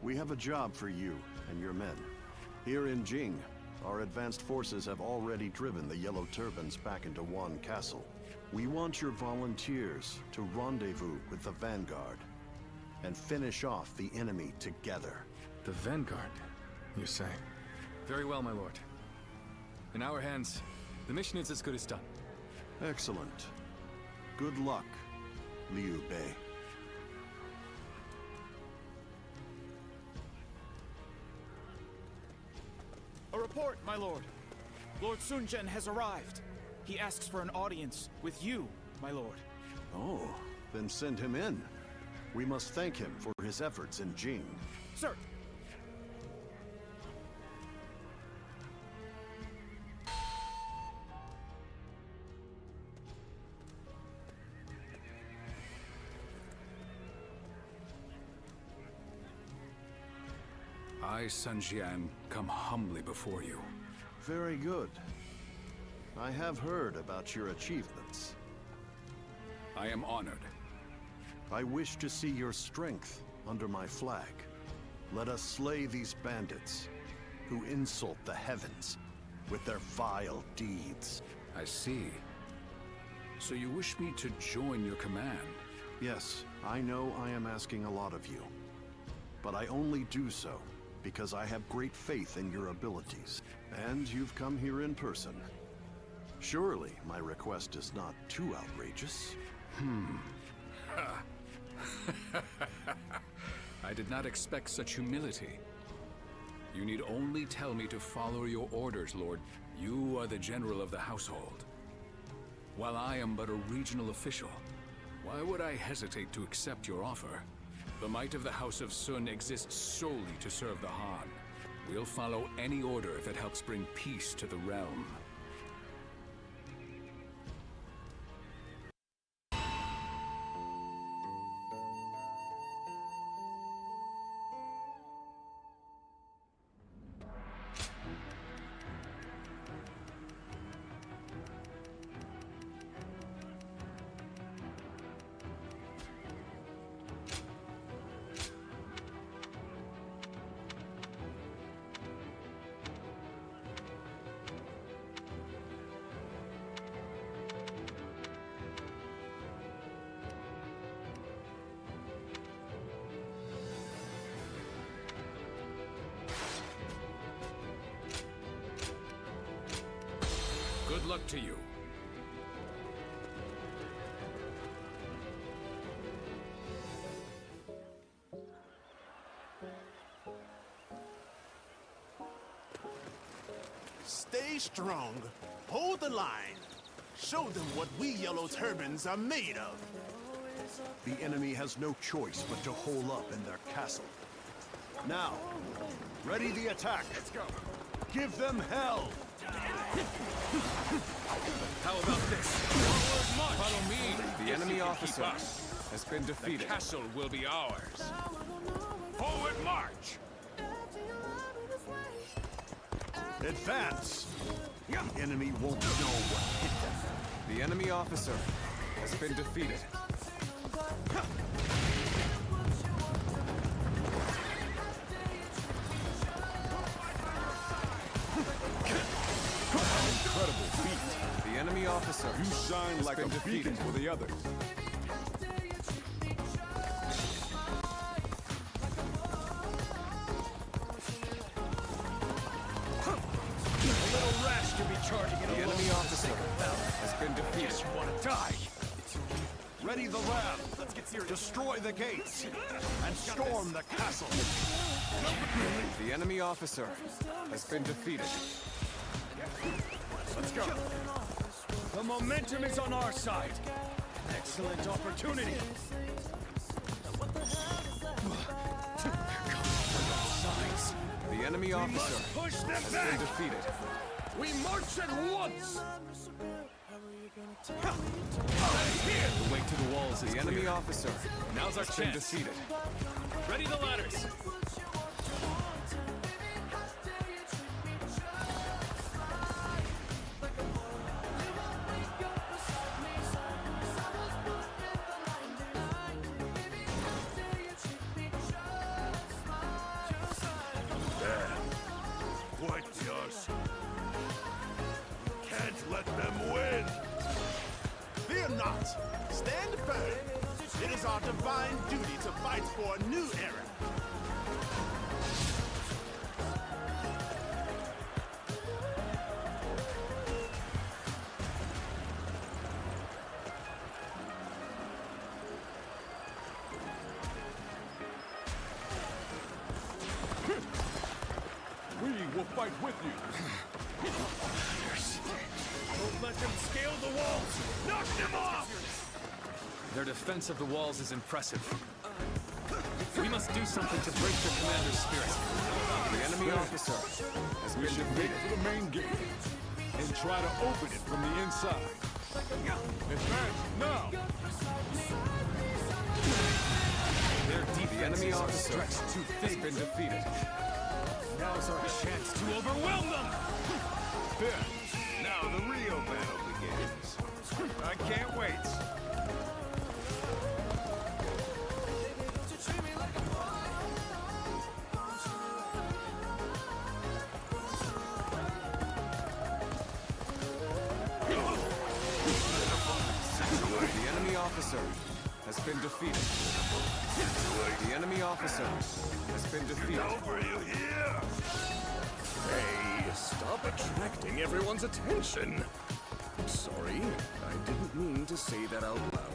We have a job for you and your men. Here in Jing, our advanced forces have already driven the Yellow Turbans back into Wan Castle. We want your volunteers to rendezvous with the Vanguard and finish off the enemy together. The Vanguard, you say? Very well, my lord. In our hands, the mission is as good as done. Excellent. Good luck, Liu Bei. A report, my lord. Lord Sun Jian has arrived. He asks for an audience with you, my lord. Oh, then send him in. We must thank him for his efforts in Jing. Sir. I, Sun Jian, come humbly before you. Very good. I have heard about your achievements. I am honored. I wish to see your strength under my flag. Let us slay these bandits who insult the heavens with their vile deeds. I see. So you wish me to join your command? Yes, I know I am asking a lot of you. But I only do so because I have great faith in your abilities. And you've come here in person. Surely my request is not too outrageous. I did not expect such humility. You need only tell me to follow your orders, Lord. You are the general of the household. While I am but a regional official, why would I hesitate to accept your offer? The might of the House of Sun exists solely to serve the Han. We'll follow any order that helps bring peace to the realm. Good luck to you. Stay strong. Hold the line. Show them what we Yellow Turbans are made of. The enemy has no choice but to hole up in their castle. Now, ready the attack. Let's go. Give them hell. How about this? Forward march! Follow me. The enemy officer has been defeated. The castle will be ours. Forward march! Advance! The enemy won't know what hit them. The enemy officer has been defeated. Incredible feat. The enemy officer. You shine like a beacon for the others. A little rash to be charging in The enemy officer has been defeated. Yes, you want to die? Ready the ram. Let's get serious. Destroy the gates and storm the castle. The enemy officer has been defeated. Let's go. The momentum is on our side. Excellent opportunity. The enemy officer Push them has back. been defeated. We march at once. The way to the walls is the enemy officer. Now's our has been chance. defeated. Ready the ladders. not. Stand firm. It is our divine duty to fight for a new era. We will fight with you. Don't let them scale the walls! Knock them off! Their defense of the walls is impressive. We must do something to break their commander's spirit. The enemy officer has been defeated. To the main gate and try to open it from the inside. Advance now! Their defense enemy are officer stretched too thin. Has been defeated. Now's our chance to overwhelm them! There. Now the real battle begins. I can't wait. The enemy officer has been defeated. The enemy officer has been defeated. Over you here! Hey, stop attracting everyone's attention. I'm sorry, I didn't mean to say that out loud.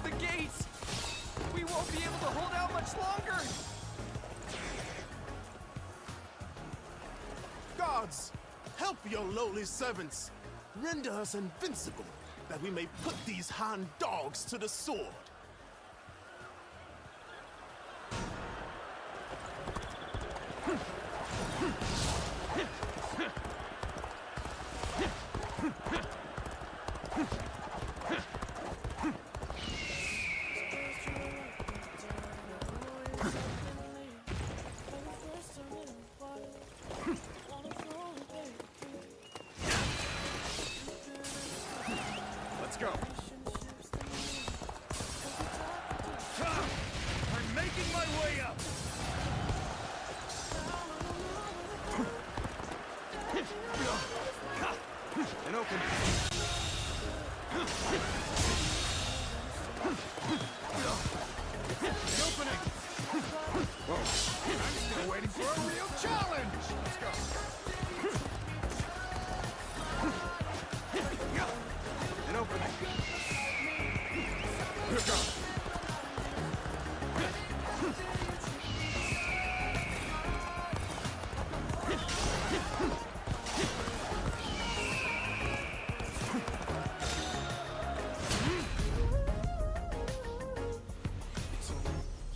The gates! We won't be able to hold out much longer! Gods, help your lowly servants. Render us invincible, that we may put these Han dogs to the sword. Let's go. I'm making my way up. And open. The opening. Whoa. I'm still waiting for a real challenge. Let's go. And open. Let's go.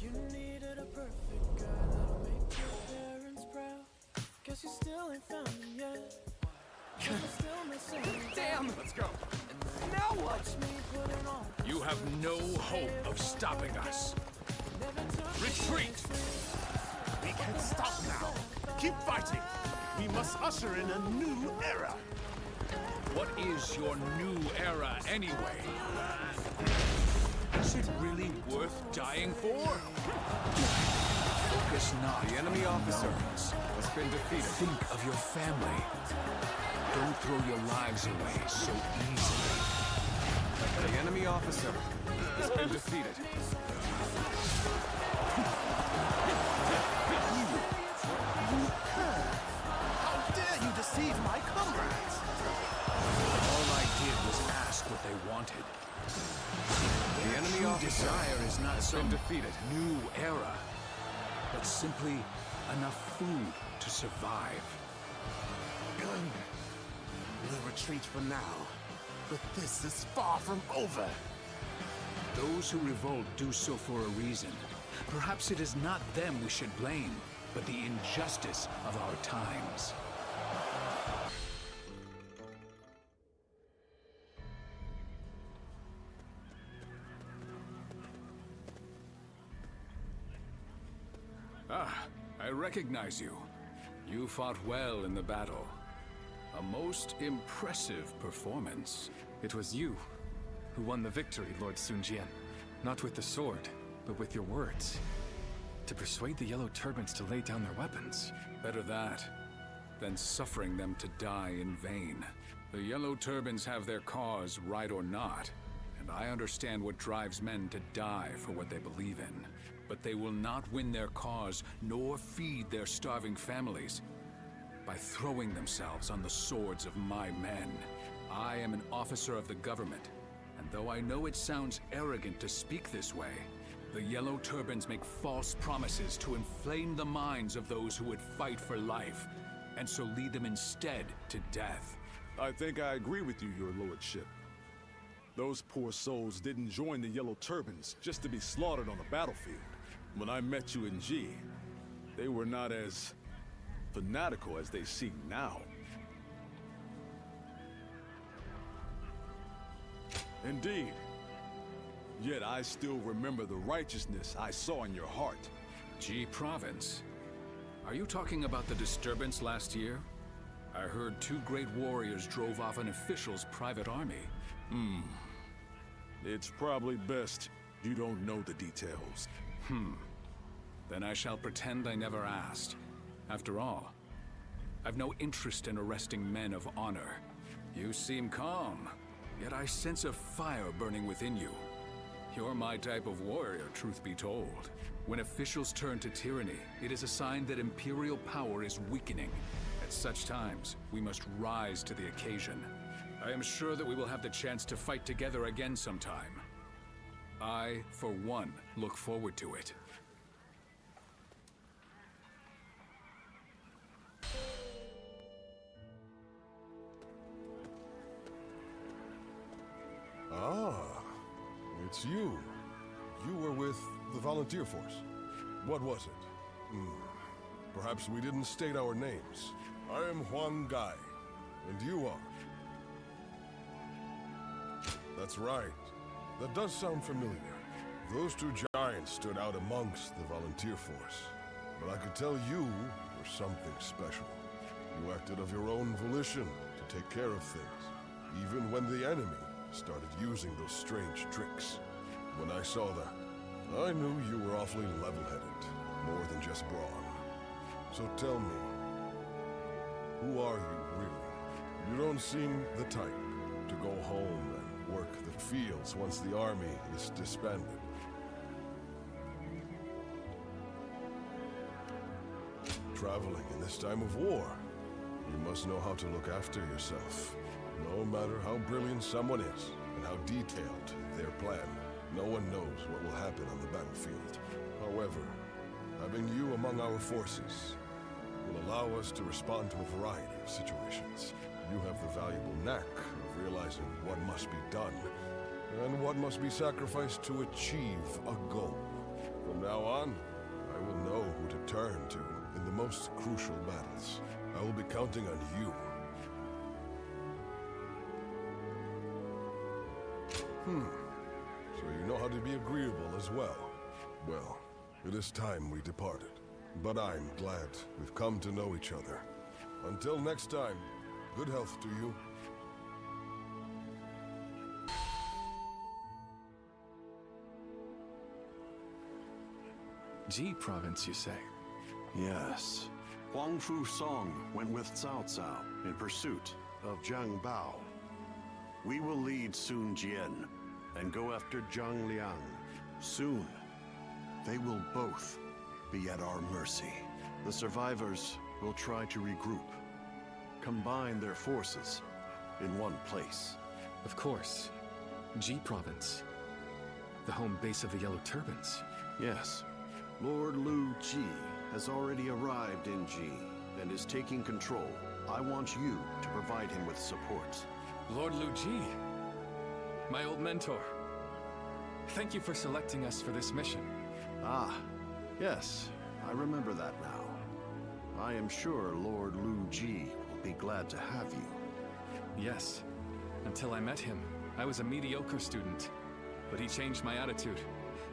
You needed a perfect guy that'll make your parents proud. Guess you still ain't found him yet. Damn! Let's go. Now what? You have no hope of stopping us. Retreat! We can't stop now. Keep fighting. We must usher in a new era. What is your new era anyway? Is it really worth dying for? Focus not. The enemy officer has been defeated. Think of your family. Don't throw your lives away so easily. The enemy officer has been defeated. How dare you deceive my comrades? All I did was ask what they wanted. The enemy officer Desire is not has some been defeated. new era, but simply enough food to survive. We'll retreat for now, but this is far from over. Those who revolt do so for a reason. Perhaps it is not them we should blame, but the injustice of our times. Ah, I recognize you. You fought well in the battle. A most impressive performance. It was you who won the victory, Lord Sun Jian. Not with the sword, but with your words. To persuade the Yellow Turbans to lay down their weapons. Better that than suffering them to die in vain. The Yellow Turbans have their cause, right or not, and I understand what drives men to die for what they believe in. But they will not win their cause, nor feed their starving families, by throwing themselves on the swords of my men. I am an officer of the government, and though I know it sounds arrogant to speak this way, the Yellow Turbans make false promises to inflame the minds of those who would fight for life, and so lead them instead to death. I think I agree with you, your lordship. Those poor souls didn't join the Yellow Turbans just to be slaughtered on the battlefield. When I met you in G, they were not as fanatical as they seem now. Indeed. Yet I still remember the righteousness I saw in your heart. G Province? Are you talking about the disturbance last year? I heard 2 great warriors drove off an official's private army. It's probably best you don't know the details. Then I shall pretend I never asked. After all, I've no interest in arresting men of honor. You seem calm, yet I sense a fire burning within you. You're my type of warrior, truth be told. When officials turn to tyranny, it is a sign that imperial power is weakening. At such times, we must rise to the occasion. I am sure that we will have the chance to fight together again sometime. I, for one, look forward to it. Ah, it's you. You were with the volunteer force. What was it? Perhaps we didn't state our names. I am Hwang, and you are? That's right. That does sound familiar. Those 2 giants stood out amongst the volunteer force. But I could tell you were something special. You acted of your own volition to take care of things, even when the enemy started using those strange tricks. When I saw that, I knew you were awfully level-headed, more than just brawn. So tell me, who are you really? You don't seem the type to go home and work the fields once the army is disbanded. Traveling in this time of war, you must know how to look after yourself. No matter how brilliant someone is, and how detailed their plan, no one knows what will happen on the battlefield. However, having you among our forces will allow us to respond to a variety of situations. You have the valuable knack of realizing what must be done, and what must be sacrificed to achieve a goal. From now on, I will know who to turn to in the most crucial battles. I will be counting on you. So you know how to be agreeable as well. Well, it is time we departed. But I'm glad we've come to know each other. Until next time, good health to you. G Province, you say? Yes. Huang Fu Song went with Cao Cao in pursuit of Zhang Bao. We will lead Sun Jian and go after Zhang Liang. Soon, they will both be at our mercy. The survivors will try to regroup, combine their forces in one place. Of course. G Province. The home base of the Yellow Turbans. Yes. Lord Lu Ji has already arrived in G and is taking control. I want you to provide him with support. Lord Lu Ji, my old mentor. Thank you for selecting us for this mission. Ah, yes, I remember that now. I am sure Lord Lu Ji will be glad to have you. Yes. Until I met him, I was a mediocre student. But he changed my attitude.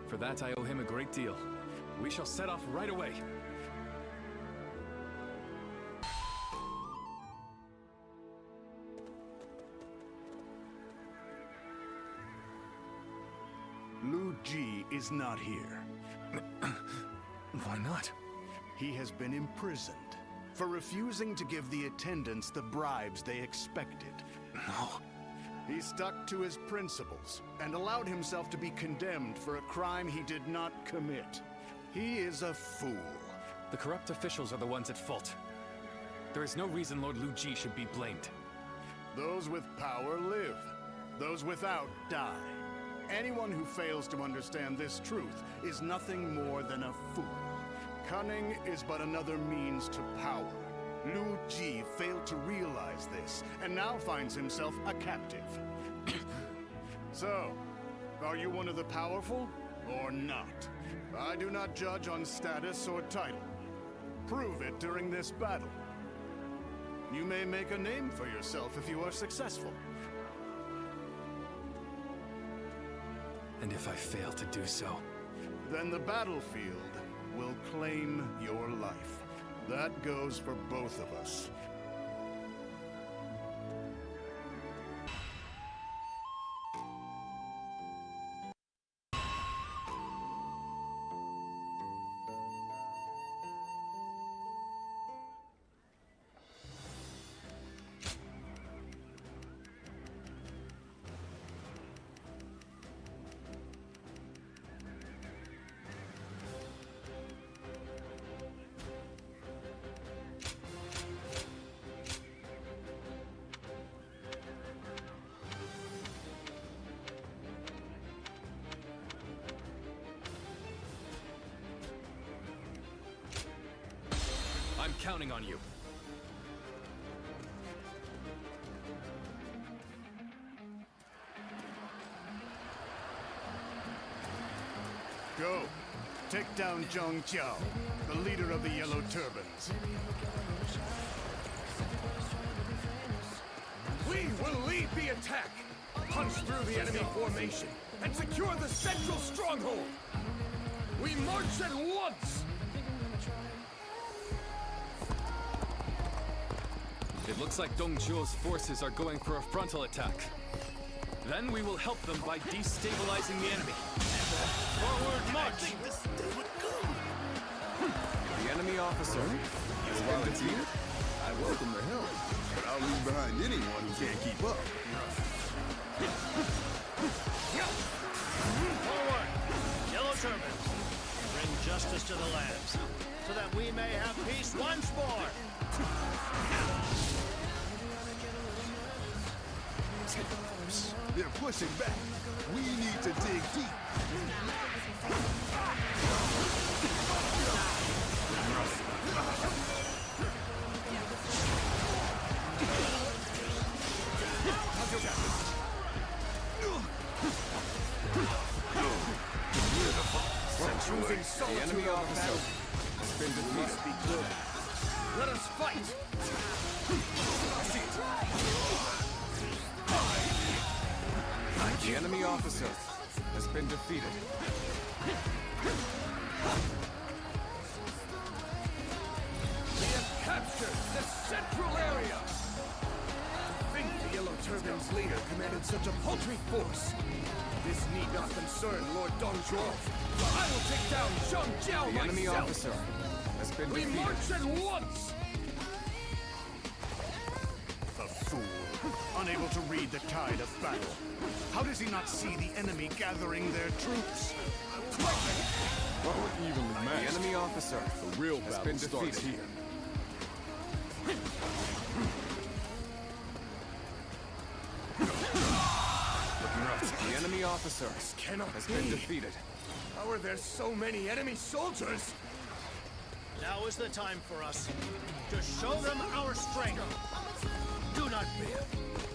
For that, I owe him a great deal. We shall set off right away. Lu Ji is not here. Why not? He has been imprisoned for refusing to give the attendants the bribes they expected. No. He stuck to his principles and allowed himself to be condemned for a crime he did not commit. He is a fool. The corrupt officials are the ones at fault. There is no reason Lord Lu Ji should be blamed. Those with power live. Those without die. Anyone who fails to understand this truth is nothing more than a fool. Cunning is but another means to power. Lu Ji failed to realize this, and now finds himself a captive. So, are you one of the powerful, or not? I do not judge on status or title. Prove it during this battle. You may make a name for yourself if you are successful. And if I fail to do so? Then the battlefield will claim your life. That goes for both of us. I'm counting on you. Go. Take down Zhang Jiao, the leader of the Yellow Turbans. We will lead the attack! Punch through the enemy formation and secure the central stronghold! We march at once! It looks like Dong Zhuo's forces are going for a frontal attack. Then we will help them by destabilizing the enemy. Forward march! The enemy officer has been defeated. I welcome the help, but I'll leave behind anyone who can't keep up. Forward! Yellow Turbans! Bring justice to the lands, so that we may have peace once more! They're pushing back. We need to dig deep. The enemy officer has been defeated. Let us fight! The enemy officer has been defeated. We have captured the central area! To think the Yellow Turban's leader commanded such a paltry force. This need not concern Lord Dong Zhuo. I will take down Zhang Jiao myself! The enemy officer has been defeated. We march at once! A fool. Unable to read the tide of battle. How does he not see the enemy gathering their troops? Well, we're evenly matched. The enemy officer The real has battle been starts defeated. here. The enemy officer has been defeated. How are there so many enemy soldiers? Now is the time for us to show them our strength. Do not fear.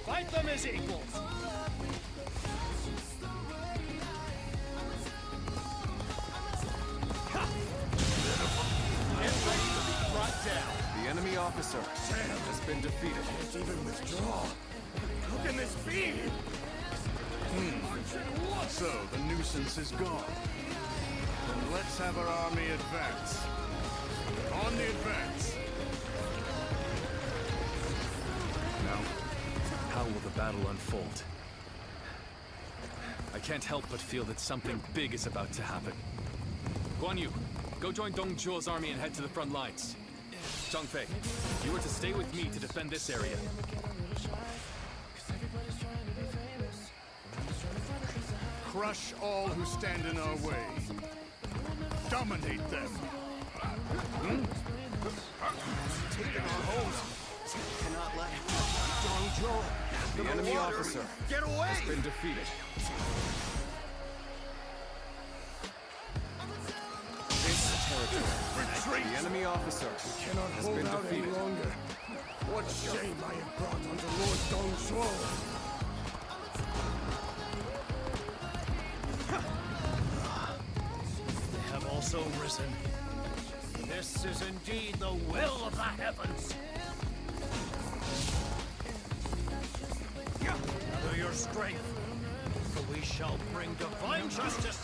Fight them as equals. Get ready to be brought down. The enemy officer has been defeated. Can't even withdraw. How can this be? So, the nuisance is gone. Then let's have our army advance. On the advance! Now, how will the battle unfold? I can't help but feel that something big is about to happen. Guan Yu, Go join Dong Zhuo's army and head to the front lines. Zhangfei, you are to stay with me to defend this area. Crush all who stand in our way. Dominate them. Taking our hold. Cannot let Dong Zhuo, The enemy water. officer Get away! has been defeated. This territory. Retreat! The enemy officer Cannot has hold been out any defeated. longer. What shame I have brought onto Lord Dong Zhuo. They have also risen. This is indeed the will of the heavens. Gather your strength, for we shall bring divine justice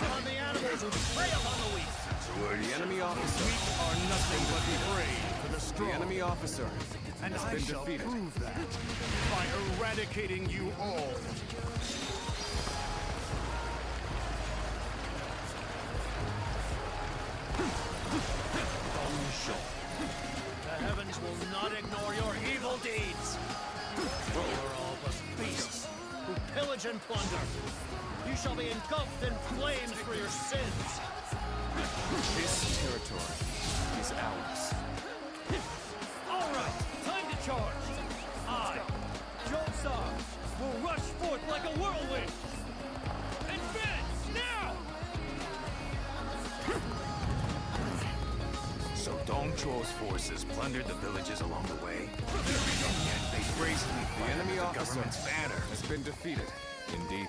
upon the animals who prey upon the weak. The enemy officer Are nothing but prey for the strong. The enemy officer And has I been shall defeated. prove that by eradicating you all. The heavens will not ignore your evil deeds. You are all but beasts who pillage and plunder. You shall be engulfed in flames for your sins. This territory is ours. All right, time to charge. I, Josa, will rush forth like a whirlwind. Advance now! So Dong Zhuo's forces plundered the villages along the way. And yet they brazenly The enemy the officer government's banner. has been defeated. Indeed.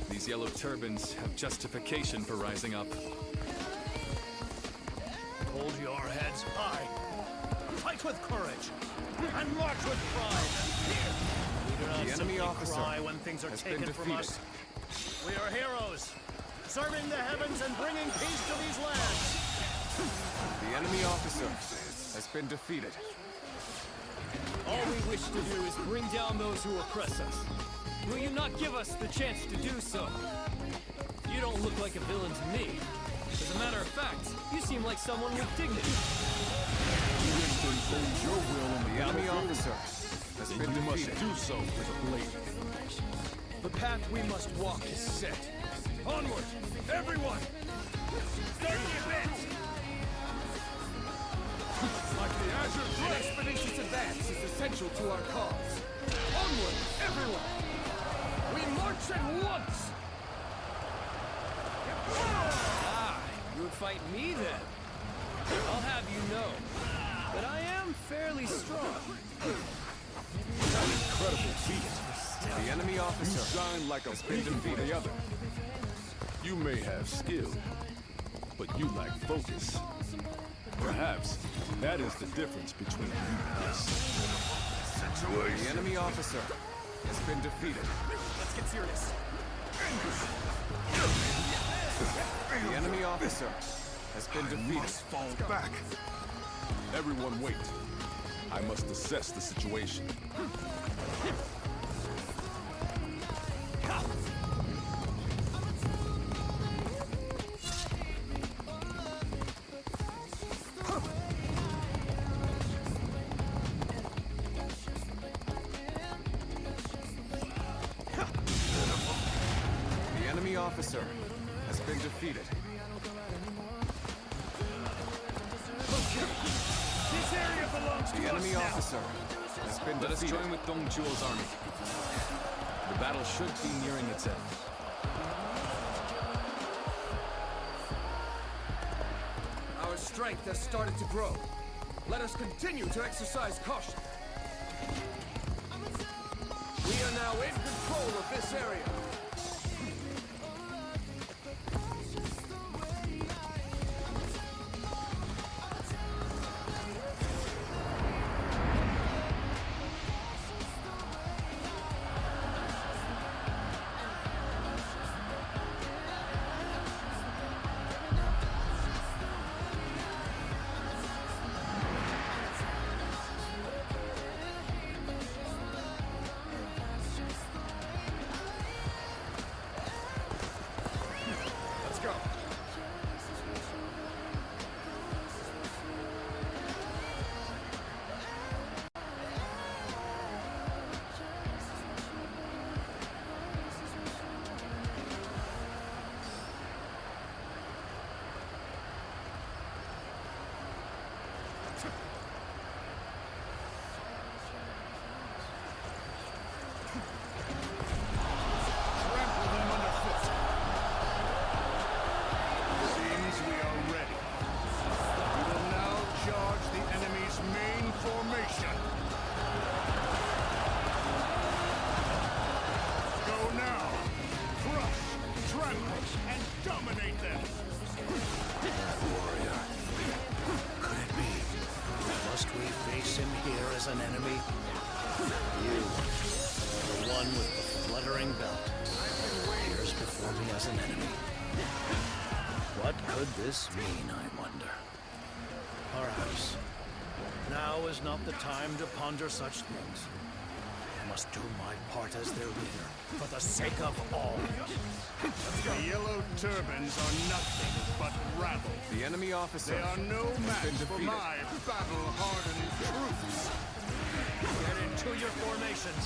These yellow turbans have justification for rising up. Hold your heads high. Fight with courage. And march with pride. We do not The enemy simply officer cry when things are has been taken from defeated. us. We are heroes, serving the heavens and bringing peace to these lands. The enemy officer has been defeated. All we wish to do is bring down those who oppress us. Will you not give us the chance to do so? You don't look like a villain to me. As a matter of fact, you seem like someone with dignity. You wish to impose your will on The enemy officer has been you must defeated. do so with a blade. The path we must walk is set. Onward, everyone! Start the advance! Like the Azure An expeditious advance is essential to our cause. Onward, everyone! We march at once! Ah, you would fight me then? I'll have you know that I am fairly strong. An incredible feat. The enemy You officer shine like a has been beacon for defeated. the other. You may have skill, but you lack focus. Perhaps that is the difference between you and us. The enemy officer has been defeated. Let's get serious. The enemy officer has been defeated. fall back. Everyone wait. I must assess the situation. The enemy officer has been defeated. This area belongs to The us enemy now. officer has been Let us defeated. join with Dong Zhuo's army. The battle should be nearing its end. Our strength has started to grow. Let us continue to exercise caution. We are now in control of this area. face him here as an enemy? You, the one with the fluttering belt, appears before me as an enemy. What could this mean, I wonder? Perhaps now is not the time to ponder such things. I must do my part as their leader, for the sake of all. The yellow turbans are nothing but rabble. The enemy officer They are no has match been for defeated. my battle-hardened troops. Get into your formations.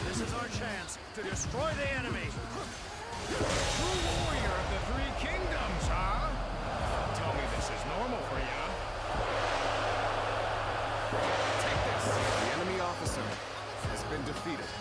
This is our chance to destroy the enemy. True warrior of the Three Kingdoms, huh? Tell me this is normal for you. Take this! The enemy officer has been defeated.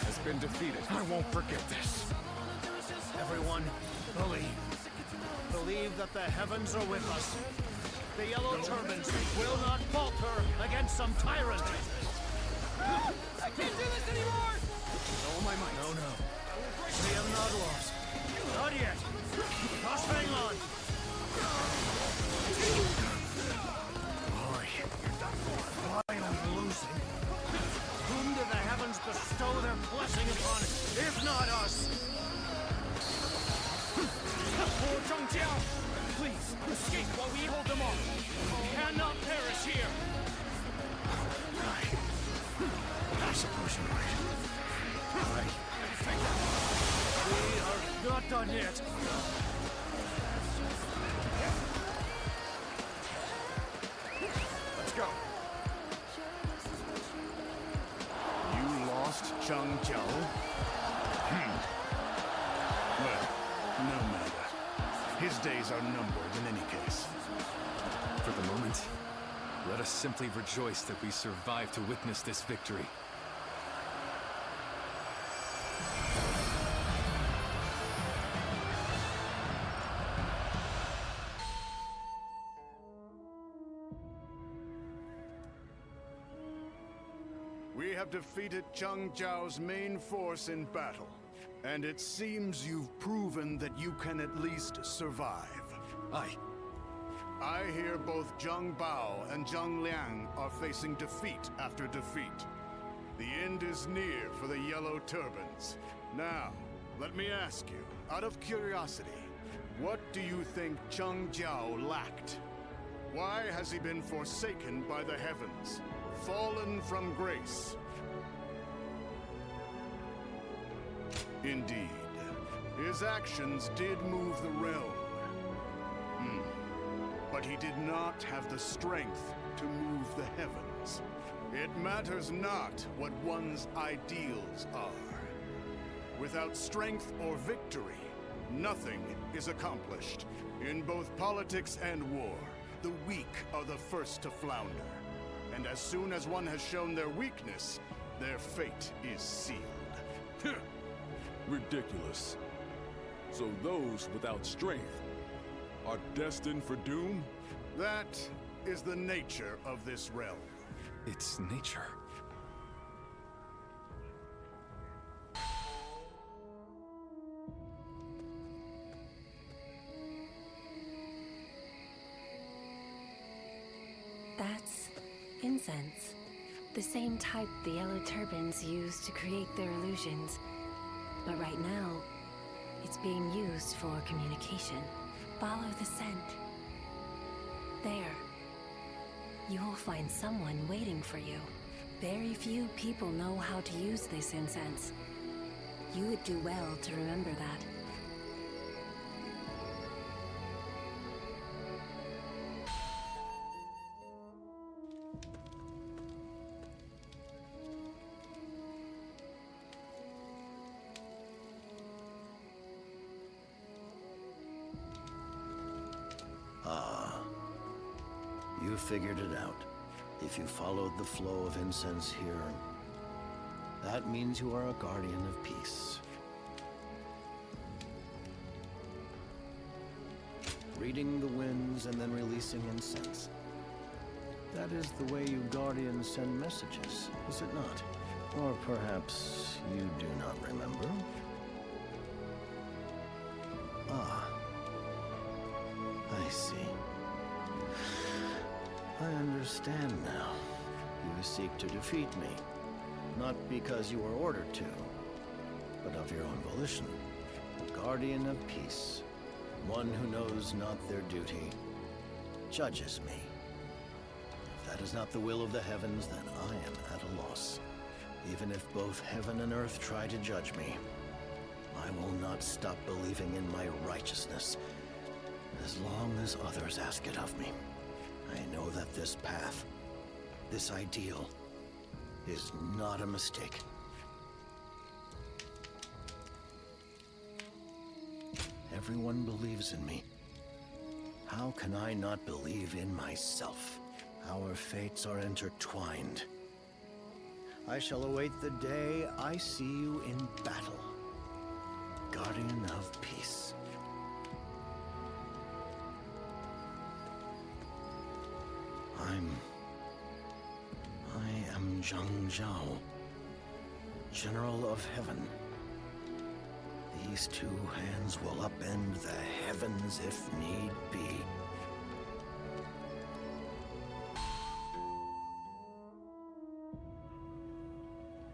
Has been defeated. I won't forget this. Everyone, believe. Believe that the heavens are with us. The yellow turbans will not falter against some tyrant. I can't do this anymore! All my might. No, no. We have not lost. Not yet. Just hang on. Boy, why are we losing? Whom do the heavens bestow their blessing upon, if not us? Oh, Zhang Jiao! Please, escape while we hold them off! You cannot perish here! I suppose you're right. We are not done yet. Let's go. You lost Zhang Jiao? Well, no matter. His days are numbered in any case. For the moment, let us simply rejoice that we survived to witness this victory. We have defeated Zhang Jiao's main force in battle, and it seems you've proven that you can at least survive. I hear both Zhang Bao and Zhang Liang are facing defeat after defeat. The end is near for the Yellow Turbans. Now, let me ask you, out of curiosity, what do you think Zhang Jiao lacked? Why has he been forsaken by the heavens? Fallen from grace. Indeed. His actions did move the realm. But he did not have the strength to move the heavens. It matters not what one's ideals are. Without strength or victory, nothing is accomplished. In both politics and war, the weak are the first to flounder. And as soon as one has shown their weakness, their fate is sealed. Ridiculous. So those without strength are destined for doom? That is the nature of this realm. It's nature. That's incense. The same type the Yellow Turbans use to create their illusions. But right now, it's being used for communication. Follow the scent. There. You'll find someone waiting for you. Very few people know how to use this incense. You would do well to remember that. You figured it out. If you followed the flow of incense here, That means you are a guardian of peace. Reading the winds and then releasing incense. That is the way you guardians send messages, is it not? Or perhaps you do not remember? Ah. I see. I understand now. You seek to defeat me. Not because you were ordered to, but of your own volition. A guardian of peace. One who knows not their duty, judges me. If that is not the will of the heavens, then I am at a loss. Even if both heaven and earth try to judge me, I will not stop believing in my righteousness, as long as others ask it of me. I know that this path, this ideal, is not a mistake. Everyone believes in me. How can I not believe in myself? Our fates are intertwined. I shall await the day I see you in battle. Guardian of peace. I am Zhang Zhao, General of Heaven. These two hands will upend the heavens if need be.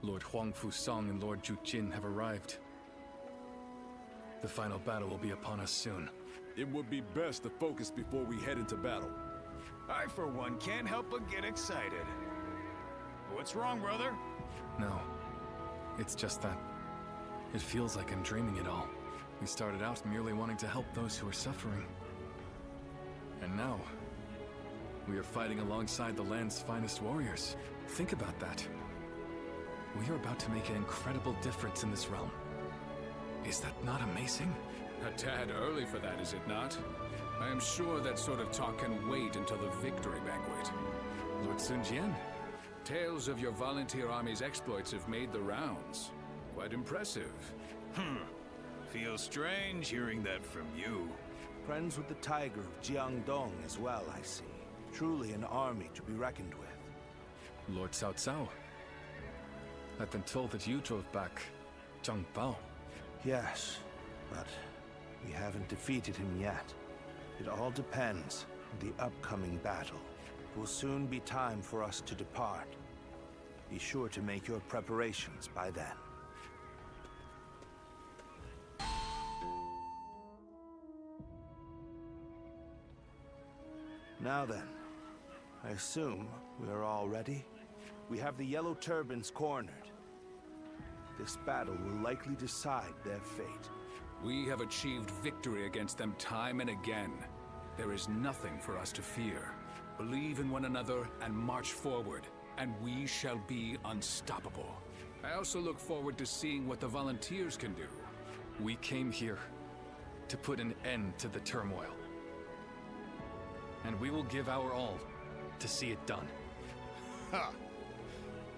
Lord Hwang Fu-song and Lord Ju-jin have arrived. The final battle will be upon us soon. It would be best to focus before we head into battle. I, for one, can't help but get excited. What's wrong, brother? No. It's just that it feels like I'm dreaming it all. We started out merely wanting to help those who are suffering. And now, we are fighting alongside the land's finest warriors. Think about that. We are about to make an incredible difference in this realm. Is that not amazing? A tad early for that, is it not? I am sure that sort of talk can wait until the victory banquet. Lord Sun Jian? Tales of your volunteer army's exploits have made the rounds. Quite impressive. Feels strange hearing that from you. Friends with the Tiger of Jiangdong as well, I see. Truly an army to be reckoned with. Lord Cao Cao. I've been told that you drove back Zhang Bao. Yes, but we haven't defeated him yet. It all depends on the upcoming battle. It will soon be time for us to depart. Be sure to make your preparations by then. Now then, I assume we are all ready? We have the Yellow Turbans cornered. This battle will likely decide their fate. We have achieved victory against them time and again. There is nothing for us to fear. Believe in one another and march forward, and we shall be unstoppable. I also look forward to seeing what the volunteers can do. We came here to put an end to the turmoil. And we will give our all to see it done. Ha!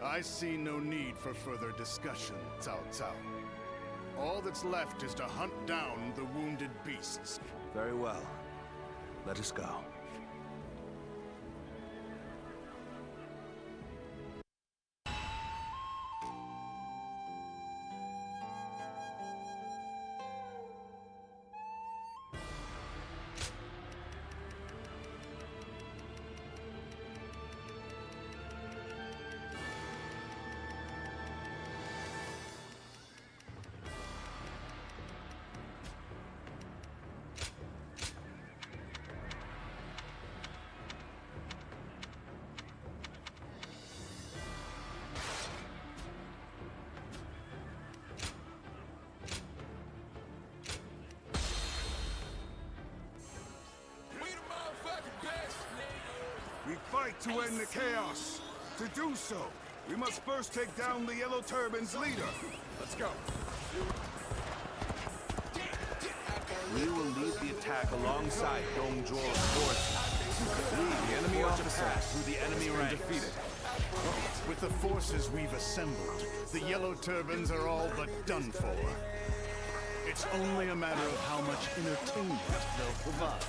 I see no need for further discussion, Cao Cao. All that's left is to hunt down the wounded beasts. Very well. Let us go. We fight to end the chaos. To do so, we must first take down the Yellow Turban's leader. Let's go. We will lead the attack alongside Dong Zhuo's forces. Lead the enemy officer through the enemy ranks. Defeated. With With the forces we've assembled, the Yellow Turbans are all but done for. It's only a matter of how much entertainment they'll provide.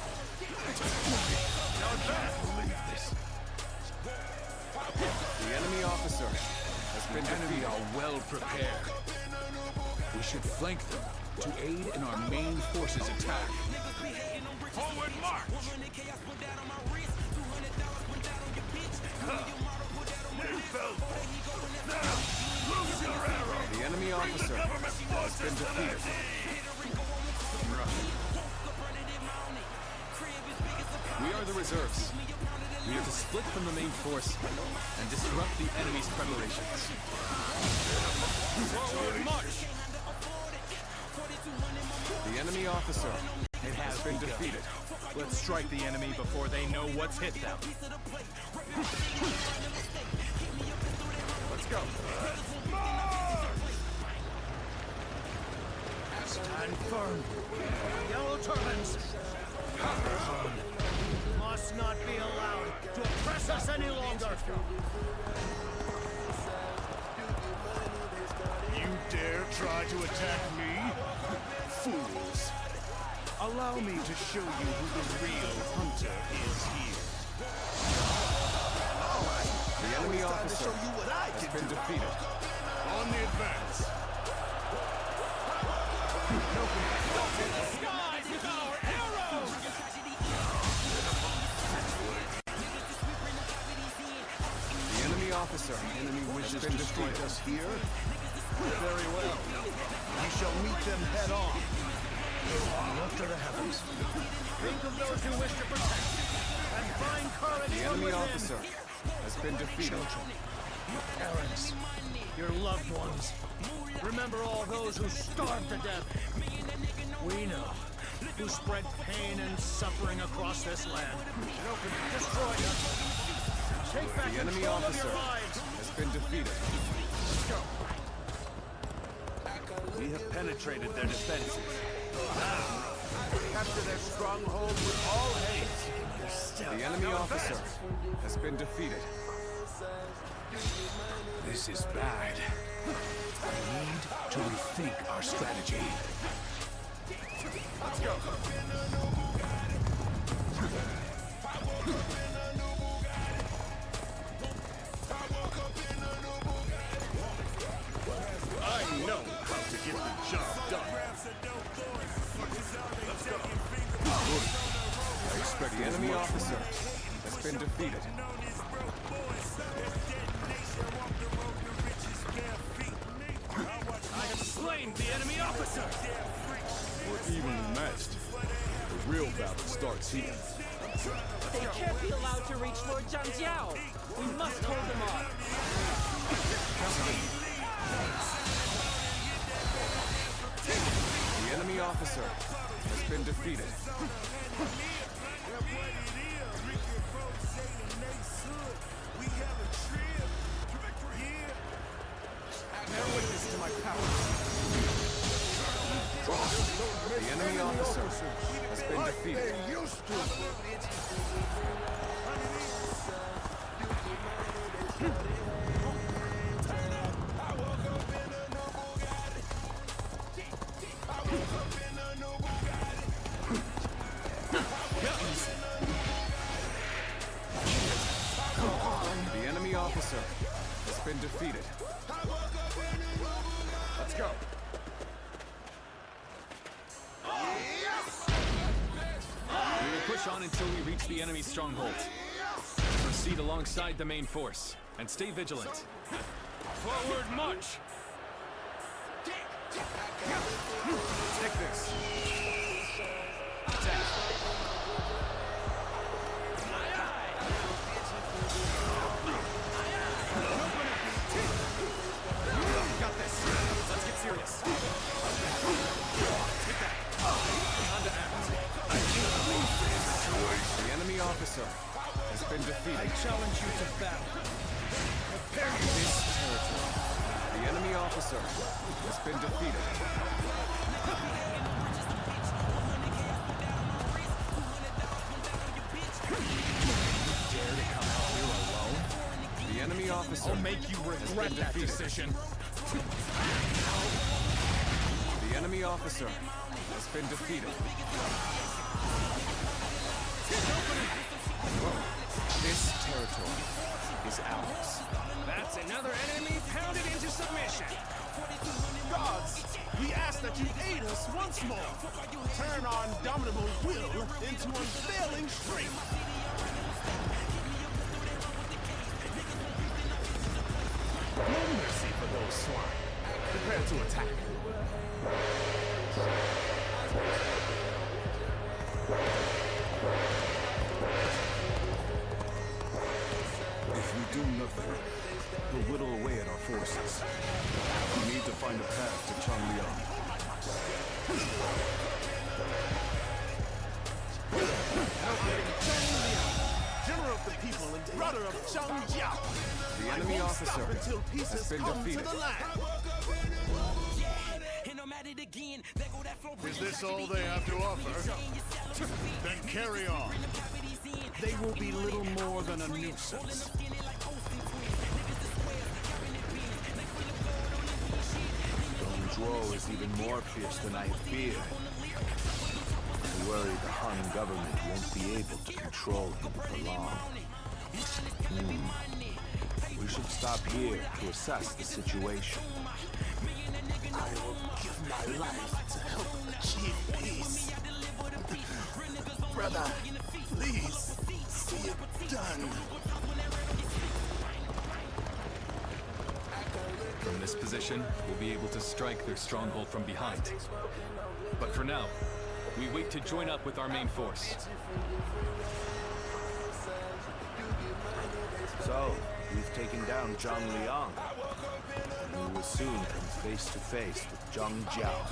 Now advance! The enemy officer has been defeated. Are well prepared. We should flank them to aid in our main forces' attack. Forward march! The enemy officer has been defeated. We are the reserves. We are to split from the main force and disrupt the enemy's preparations. Forward march! The enemy officer has been defeated. Let's strike the enemy before they know what's hit them. Let's go. Stand firm. Yellow Turbans! Must not be allowed to oppress us any longer. You dare try to attack me? Fools. Allow me to show you who the real hunter is here. The enemy officer has been defeated. On the advance. Skies with our arrows! The enemy officer Wishes has been to strike defeated. us here? Very well. We shall meet them head on. Look to the heavens. Think of those who wish to protect, and find courage The from enemy within. officer has been defeated. Parents, your loved ones. Remember all those who starved to death. We know who spread pain and suffering across this land. Destroy them. Take back The enemy control of officer your lives. has been defeated. We have penetrated their defenses. Now, capture their stronghold with all haste. The enemy officer has been defeated. This is bad. We need to rethink our strategy. Let's go. I know how to get the job done. I expect the enemy officer has been defeated. I have slain the enemy officer. We're evenly matched. The real battle starts here. They can't be allowed to reach Lord Zhangjiao. We must hold them off. The enemy officer has been defeated. Bear witness to my power. The enemy officer has been defeated. The enemy officer has been defeated. Let's go. We will push on until we reach the enemy's stronghold. Proceed alongside the main force, and stay vigilant. Forward march. Take this. Got this. Let's get serious. Take that. On to act. The enemy officer has been defeated. I challenge you to battle. Prepare This territory. The enemy officer has been defeated. Dare to come out here alone? The enemy officer. I'll make you regret that decision. The enemy officer has been defeated. This territory is ours. That's another enemy pounded into submission. Gods, we ask that you aid us once more. Turn our indomitable will into unfailing strength. No mercy for those swine. Prepare to attack. If we do nothing, we'll whittle away at our forces. We need to find a path to Changliang. General of the people and brother of Changjiao. The enemy officer until peace has been come defeated. to the land. Is this all they have to offer? Then carry on. They will be little more than a nuisance. Zhuo is even more fierce than I feared. I worry the Han government won't be able to control him for long. We should stop here to assess the situation. I will give my life to help achieve peace. Brother, please, see it done. From this position, we'll be able to strike their stronghold from behind. But for now, we wait to join up with our main force. So, we've taken down Zhangliang. We will soon come face to face with Zhang Jiao.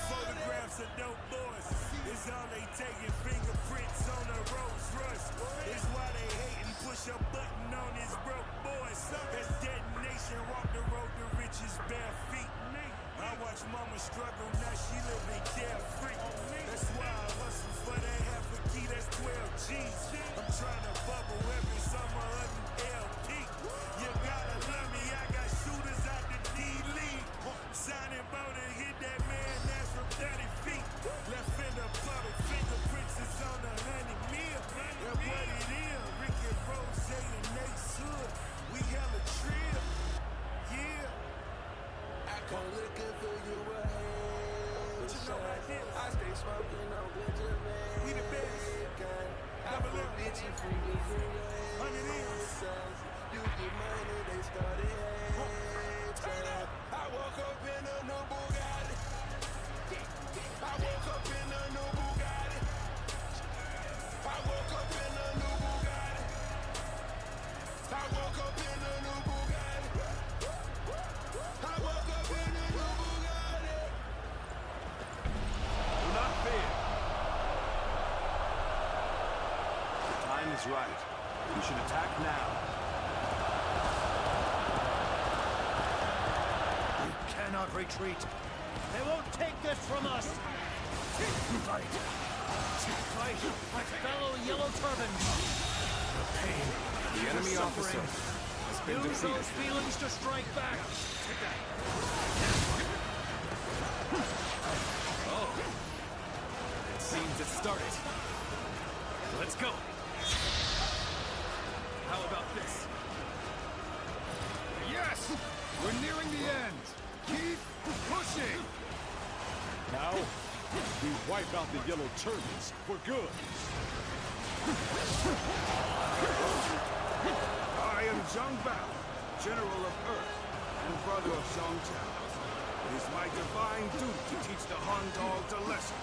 Photographs of dope boys. It's all they taking, fingerprints on a Rolls Royce. It's why they hate and push a button on his broke boys. That's detonation, walk the road to riches bare feet. I watch mama struggle, now she living carefree. That's why I hustle for that half a key, that's 12 G's. I'm trying to bubble every summer of an LP. You gotta love me, I got shooters out the D-League. Signing bout and hit that man, that's from 30 feet. Left in the puddle, fingerprints is on the 100 mil. That's what it is, Ricky Rose and Nate Hood. We hella trill, yeah. I come looking for you ahead. What you know about this? I stay smoking on Benjamin. We the best. Never let me get you free. 100 years. You get money, they started head. Turn up. I woke up in a new Bugatti. I woke up in a new Bugatti. I woke up in a new Bugatti. I woke up in a new Bugatti. I woke up in a new Bugatti. Do not fear. The time is right. We should attack now. We cannot retreat. They won't take this from us. Fight. Fight, my fellow Yellow Turbans. The pain. The enemy officer has been Use defeated. those feelings to strike back. Take that. Oh. It seems it started. Let's go. How about this? Yes! We're nearing the end. Keep pushing. Now, we wipe out the Yellow Turbans for good. I am Zhang Bao, General of Earth and brother of Zhang Jiao. It is my divine duty to teach the Han dogs a lesson.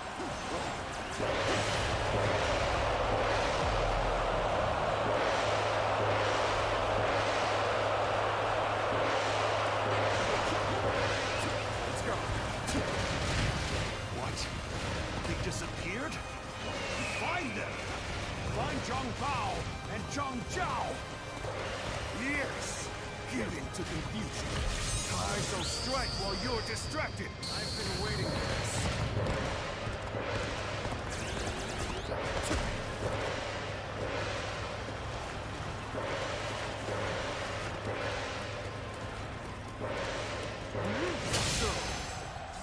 Let's go. What? They disappeared? Find them! Find Zhang Bao and Zhang Jiao! Yes! Give in to confusion. I shall strike while you're distracted. I've been waiting for this. So,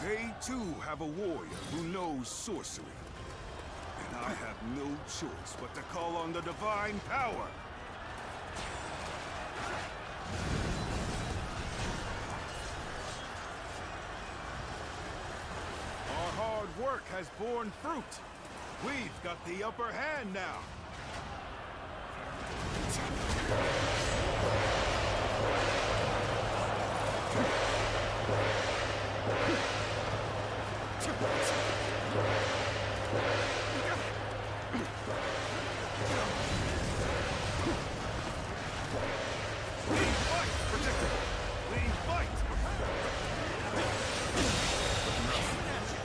they too have a warrior who knows sorcery. And I have no choice but to call on the divine power. Our hard work has borne fruit. We've got the upper hand now.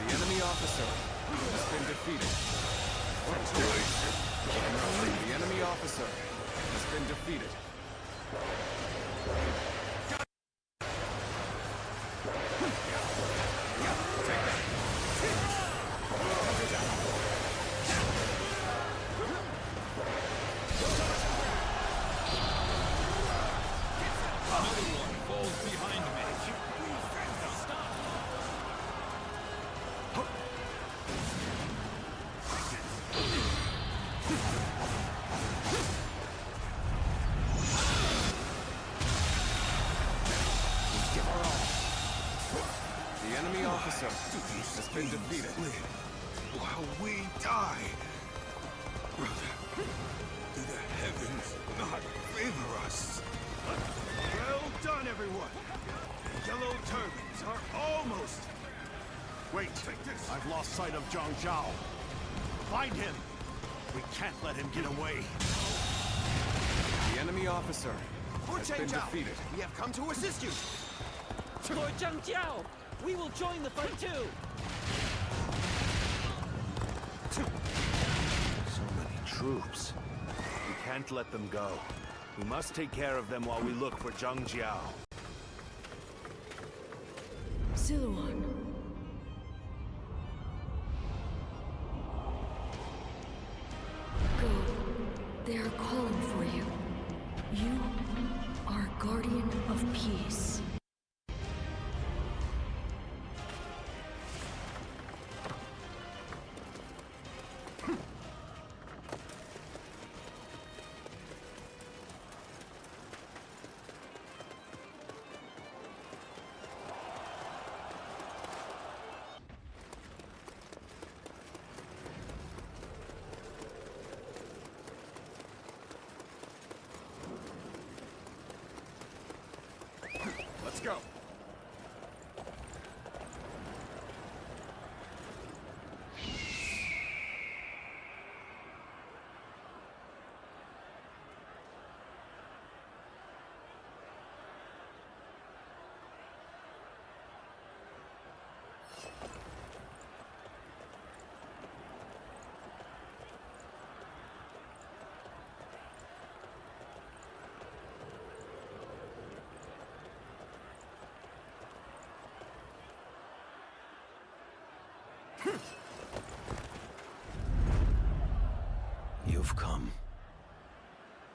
The enemy officer has been defeated. Has been defeated. While we die. Brother, do the heavens not favor us? Well done, everyone. The yellow turbans are almost... Wait, take this. I've lost sight of Zhang Zhao. Find him. We can't let him get away. The enemy officer has been defeated. We have come to assist you. Lord Zhang Jiao, we will join the fight too. So many troops. We can't let them go. We must take care of them while we look for Zhang Jiao. Siluan. Go. They are calling for you. You are guardian of peace. Let's go. You've come.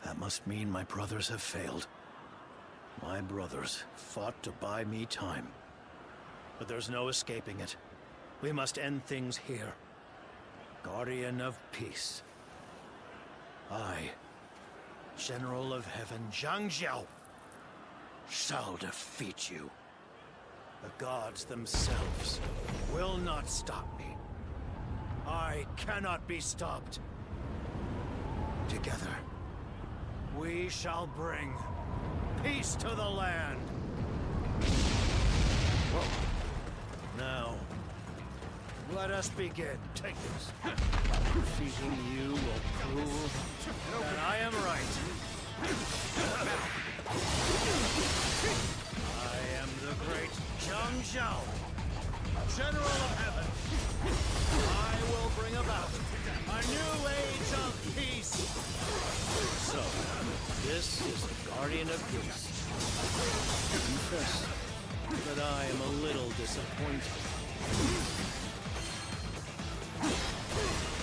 That must mean my brothers have failed. My brothers fought to buy me time. But there's no escaping it. We must end things here. Guardian of Peace. I, General of Heaven Zhang Jiao, shall defeat you. The gods themselves will not stop me. I cannot be stopped. Together, we shall bring peace to the land. Whoa. Now, let us begin. Take this. Defeating you will prove that I am right. I am the great Zhang Jiao, General of Heaven. I will bring about a new age of peace. So, this is the Guardian of Peace. Confess, but I am a little disappointed.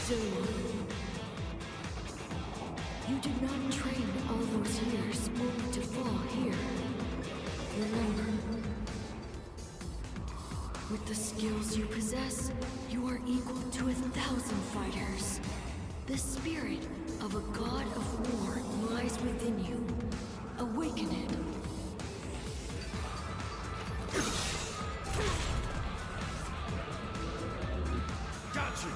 Seong, you did not train all those years only to fall here. Remember, with the skills you possess, you are equal to 1,000 fighters. The spirit of a god of war lies within you. Awaken it. Got you!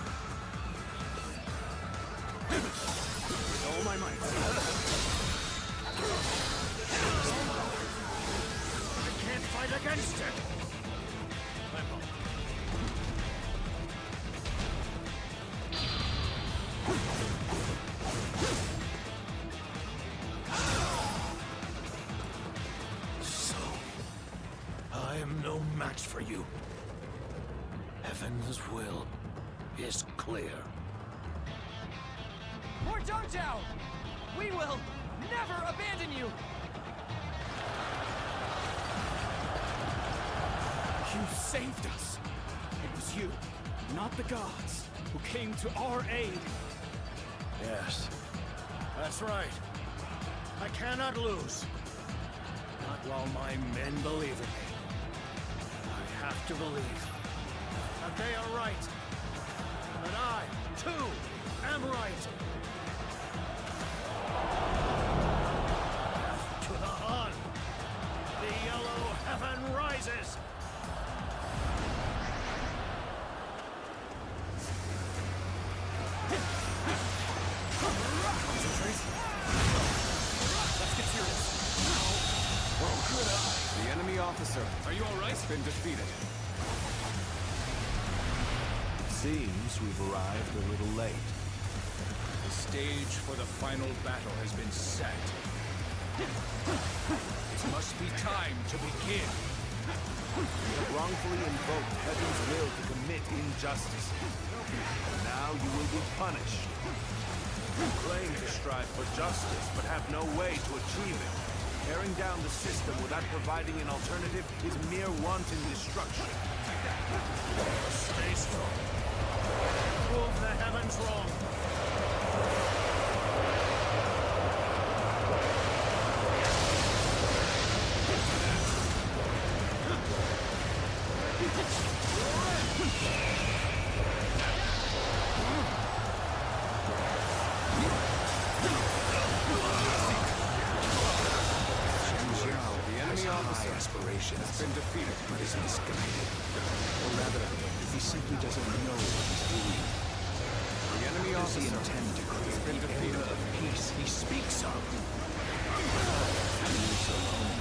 With all my might. I can't fight against it! So, I am no match for you. Heaven's will is clear. For Zhangjiao! We will never abandon you! You saved us. It was you, not the gods, who came to our aid. Yes, that's right. I cannot lose. Not while my men believe in me. I have to believe that they are right. And I, too, am right. Death to the Han! The yellow heaven rises! Let's get serious. Oh, good eye. The enemy officer. Are you all right? Been defeated. It seems we've arrived a little late. The stage for the final battle has been set. It must be time to begin. You have wrongfully invoked Heaven's will to commit injustice. Now you will be punished. You claim to strive for justice, but have no way to achieve it. Tearing down the system without providing an alternative is mere wanton destruction. Stay strong. Prove the heavens wrong. Aspiration has been defeated, but is misguided. Or rather, he simply doesn't know what he's doing. The enemy Does he officer intend to create been the defeated. era of peace he speaks of? He lives alone.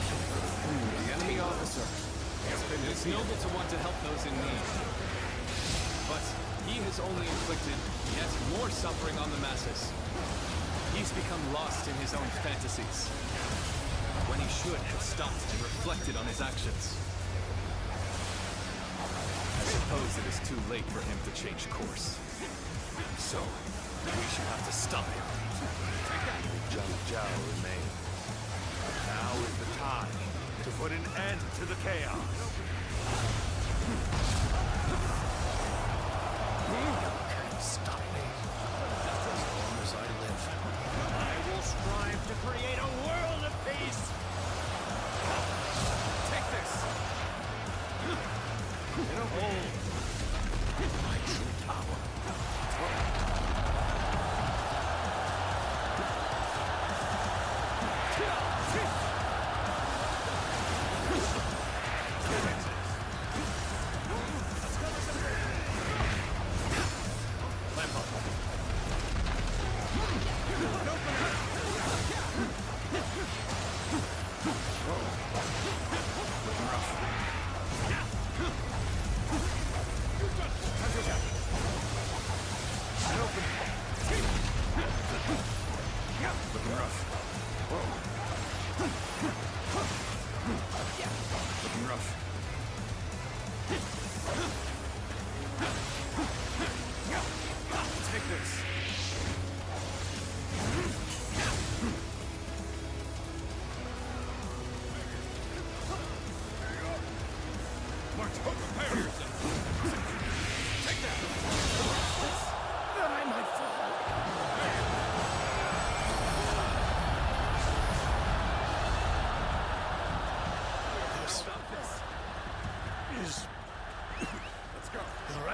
The enemy officer has been defeated. It's noble to want to help those in need. But he has only inflicted yet more suffering on the masses. He's become lost in his own fantasies, when he should have stopped and reflected on his actions. I suppose it is too late for him to change course. So, we should have to stop him. Zhangjiao remains. Now is the time to put an end to the chaos. You can't stop me. As long as I live, I will strive to create a world of peace. Take this! Behold my true power.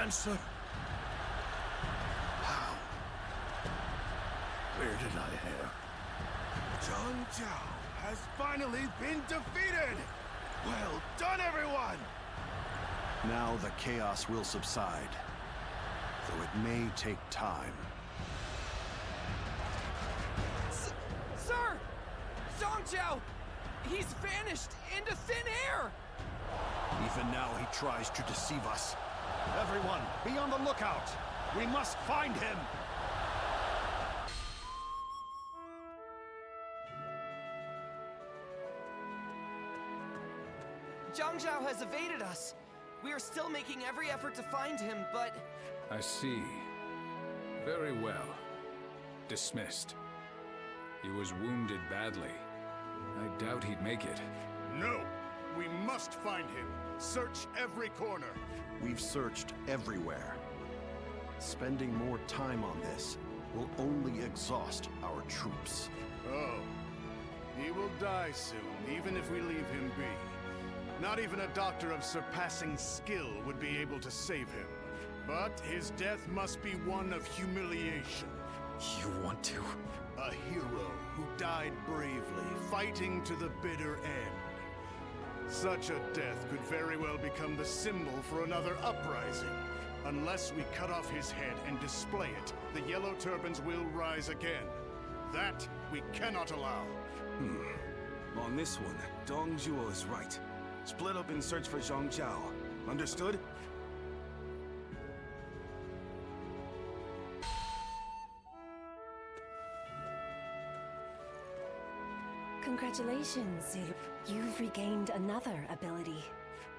answer? How? Where did I hear? Zhang Jiao has finally been defeated! Well done, everyone! Now the chaos will subside, though it may take time. Sir! Zhangjiao! He's vanished into thin air! Even now he tries to deceive us. Everyone, be on the lookout! We must find him! Zhangjiao has evaded us. We are still making every effort to find him, but... I see. Very well. Dismissed. He was wounded badly. I doubt he'd make it. No! We must find him. Search every corner. We've searched everywhere. Spending more time on this will only exhaust our troops. Oh. He will die soon, even if we leave him be. Not even a doctor of surpassing skill would be able to save him. But his death must be one of humiliation. You want to? A hero who died bravely, fighting to the bitter end. Such a death could very well become the symbol for another uprising. Unless we cut off his head and display it, the Yellow Turbans will rise again. That we cannot allow. On this one, Dong Zhuo is right. Split up and search for Zhang Jiao. Understood? Congratulations, you've regained another ability.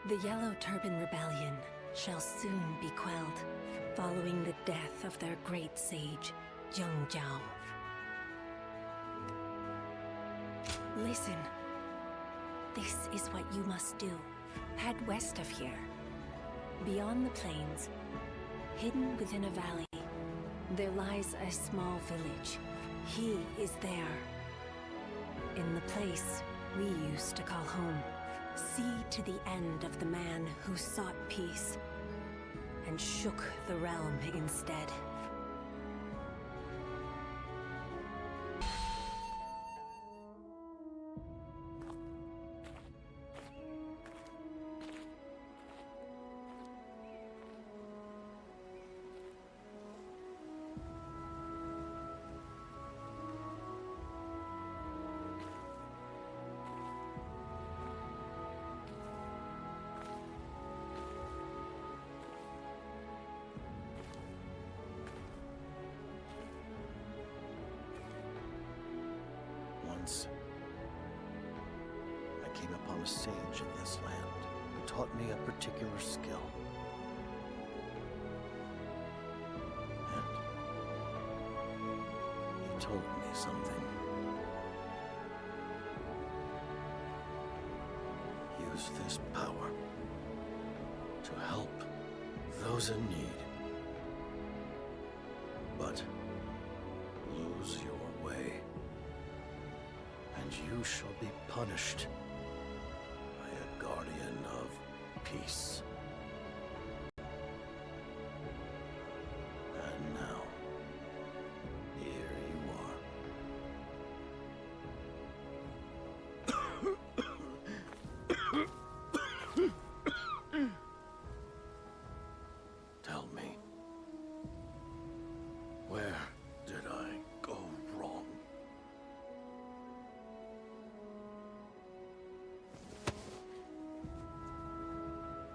The Yellow Turban Rebellion shall soon be quelled, following the death of their great sage, Zhang Jiao. Listen. This is what you must do. Head west of here. Beyond the plains, hidden within a valley, there lies a small village. He is there. In the place we used to call home. See to the end of the man who sought peace and shook the realm instead. Once, I came upon a sage in this land who taught me a particular skill. And he told me something. Use this power to help those in need. But lose your way, and you shall be punished by a guardian of peace. And now, here you are. Tell me, where did I go wrong?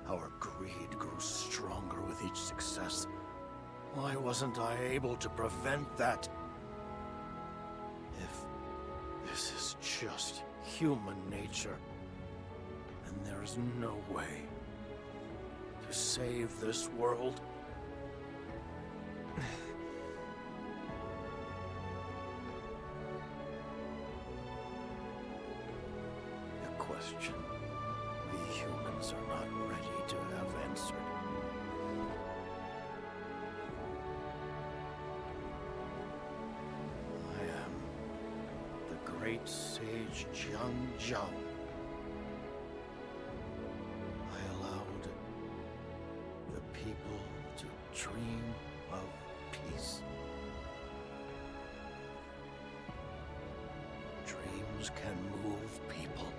Our greed grew stronger with each success. Why wasn't I able to prevent that? If this is just human nature, then there is no way to save this world. A question we humans are not ready to have answered. I am the great sage Zhang Jiao. I allowed the people to dream of peace. Dreams can move people.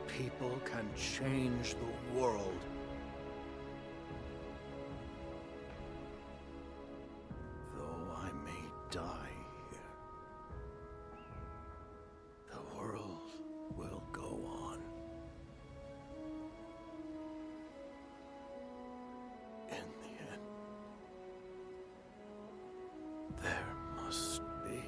People can change the world. Though I may die here, the world will go on. In the end, there must be.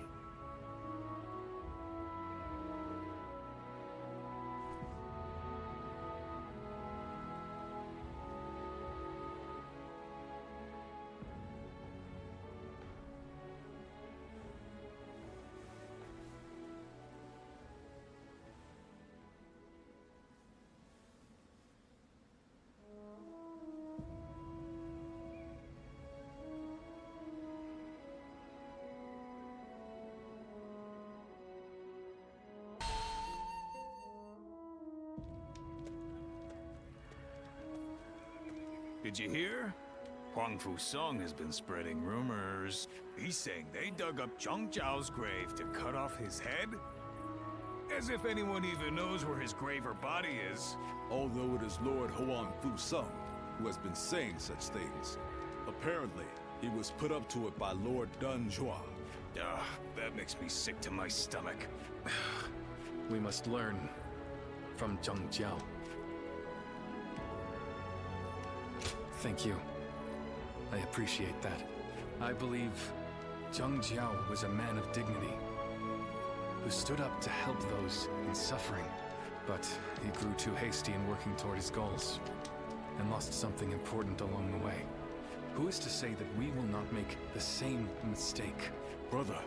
Did you hear? Hwang Seong has been spreading rumors. He's saying they dug up Zhang Jiao's grave to cut off his head? As if anyone even knows where his grave or body is. Although it is Lord Hwang Seong who has been saying such things. Apparently, he was put up to it by Lord Dunjua. That makes me sick to my stomach. We must learn from Zhang Jiao. Thank you. I appreciate that. I believe Zhang Jiao was a man of dignity, who stood up to help those in suffering. But he grew too hasty in working toward his goals, and lost something important along the way. Who is to say that we will not make the same mistake? Brother.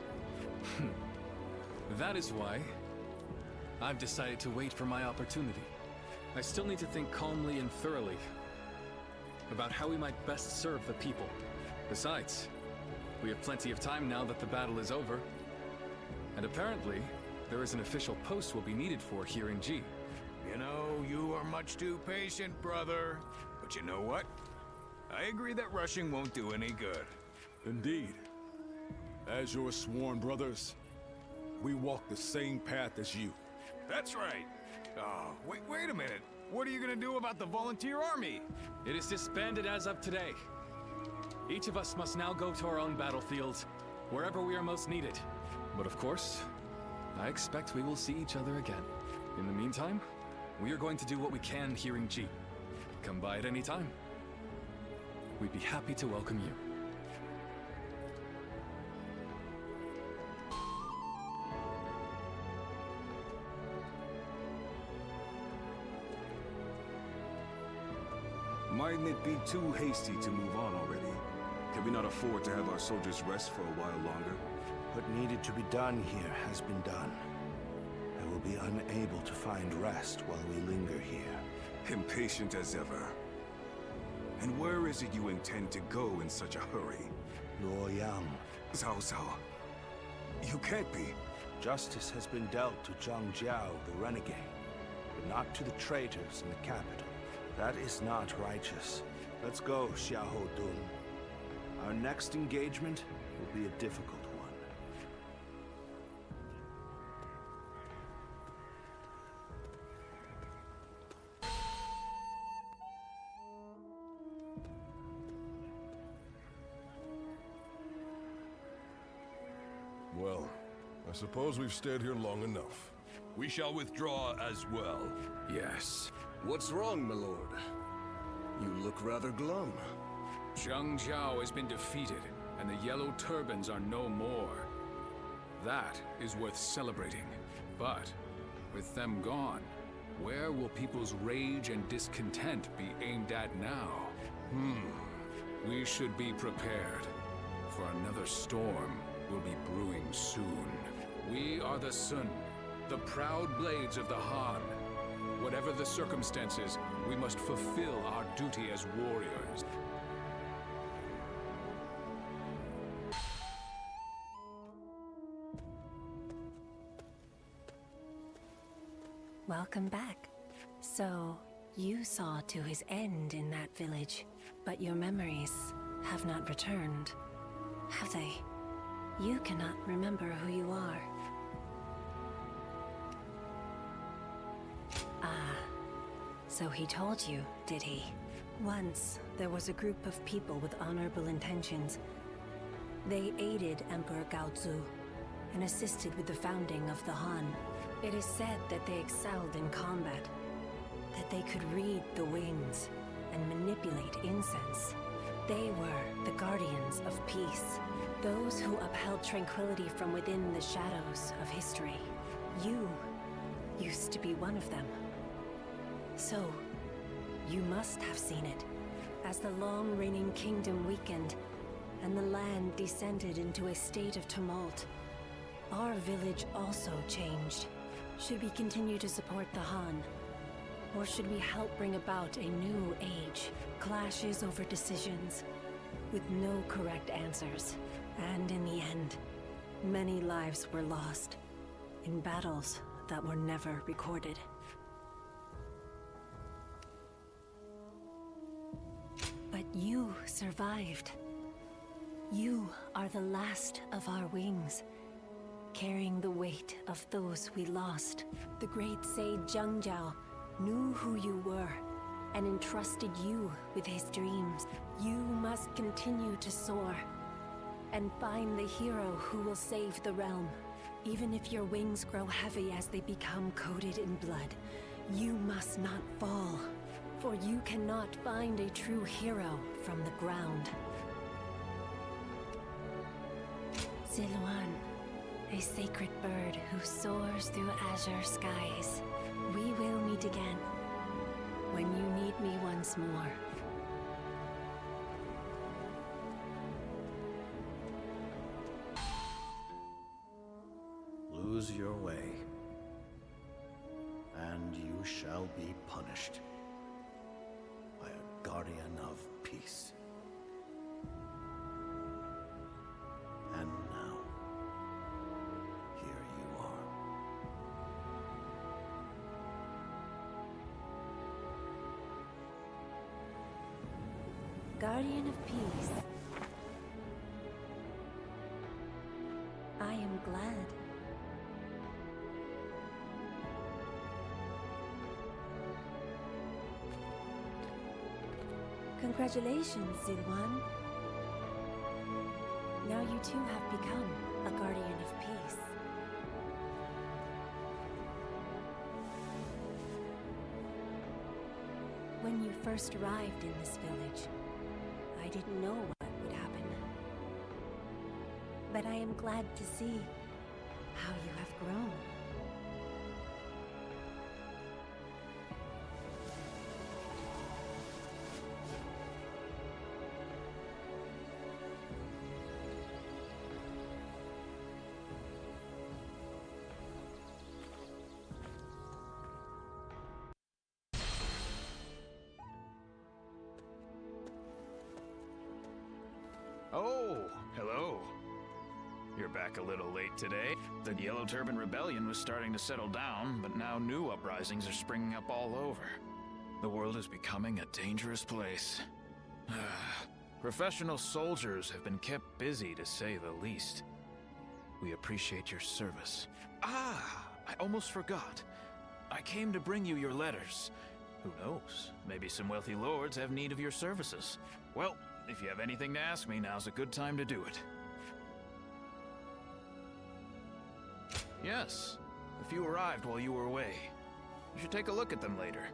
That is why I've decided to wait for my opportunity. I still need to think calmly and thoroughly about how we might best serve the people. Besides, we have plenty of time now that the battle is over. And apparently, there is an official post we'll be needed for here in G. You know, you are much too patient, brother. But you know what? I agree that rushing won't do any good. Indeed. As your sworn brothers, we walk the same path as you. That's right. Oh, wait a minute. What are you gonna do about the volunteer army? It is disbanded as of today. Each of us must now go to our own battlefields, wherever we are most needed. But of course, I expect we will see each other again. In the meantime, we are going to do what we can here in G. Come by at any time. We'd be happy to welcome you. Mightn't it be too hasty to move on already? Can we not afford to have our soldiers rest for a while longer? What needed to be done here has been done. I will be unable to find rest while we linger here. Impatient as ever. And where is it you intend to go in such a hurry? Luoyang. Cao. You can't be. Justice has been dealt to Zhang Jiao, the renegade, but not to the traitors in the capital. That is not righteous. Let's go, Xiahou Dun. Our next engagement will be a difficult one. Well, I suppose we've stayed here long enough. We shall withdraw as well. Yes. What's wrong, my lord? You look rather glum. Zhang Jiao has been defeated, and the Yellow Turbans are no more. That is worth celebrating. But, with them gone, where will people's rage and discontent be aimed at now? We should be prepared, for another storm will be brewing soon. We are the Sun, the proud blades of the Han. Whatever the circumstances, we must fulfill our duty as warriors. Welcome back. So, You saw to his end in that village, but your memories have not returned, have they? You cannot remember who you are. Ah, so he told you, did he? Once, there was a group of people with honorable intentions. They aided Emperor Gaozu and assisted with the founding of the Han. It is said that they excelled in combat, that they could read the winds and manipulate incense. They were the guardians of peace, those who upheld tranquility from within the shadows of history. You used to be one of them. So, you must have seen it, as the long-reigning kingdom weakened and the land descended into a state of tumult. Our village also changed. Should we continue to support the Han? Or should we help bring about a new age? Clashes over decisions, with no correct answers. And in the end, many lives were lost, in battles that were never recorded. But you survived. You are the last of our wings, carrying the weight of those we lost. The great sage Zhangjiao knew who you were and entrusted you with his dreams. You must continue to soar and find the hero who will save the realm. Even if your wings grow heavy as they become coated in blood, you must not fall, for you cannot find a true hero from the ground. Ziluan, a sacred bird who soars through azure skies. We will meet again, when you need me once more. Lose your way, and you shall be punished by a guardian of peace. And now, here you are. Guardian of peace. I am glad. Congratulations, Ziluan. Now you too have become a guardian of peace. When you first arrived in this village, I didn't know what would happen. But I am glad to see how you have grown. Oh, hello. You're back a little late today. The Yellow Turban Rebellion was starting to settle down, but now new uprisings are springing up all over. The world is becoming a dangerous place. Professional soldiers have been kept busy, to say the least. We appreciate your service. Ah, I almost forgot. I came to bring you your letters. Who knows? Maybe some wealthy lords have need of your services. Well, if you have anything to ask me, now's a good time to do it. Yes, a few arrived while you were away. You should take a look at them later.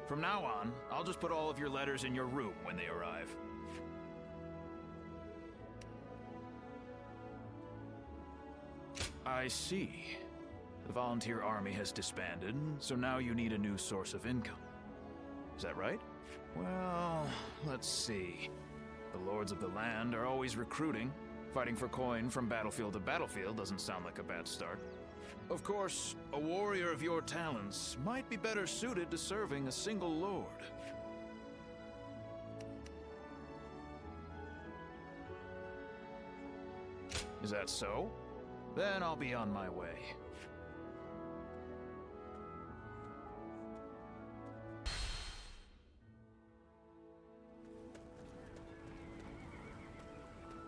From now on, I'll just put all of your letters in your room when they arrive. I see. The volunteer army has disbanded, so now you need a new source of income. Is that right? Well, let's see. The lords of the land are always recruiting. Fighting for coin from battlefield to battlefield doesn't sound like a bad start. Of course, a warrior of your talents might be better suited to serving a single lord. Is that so? Then I'll be on my way.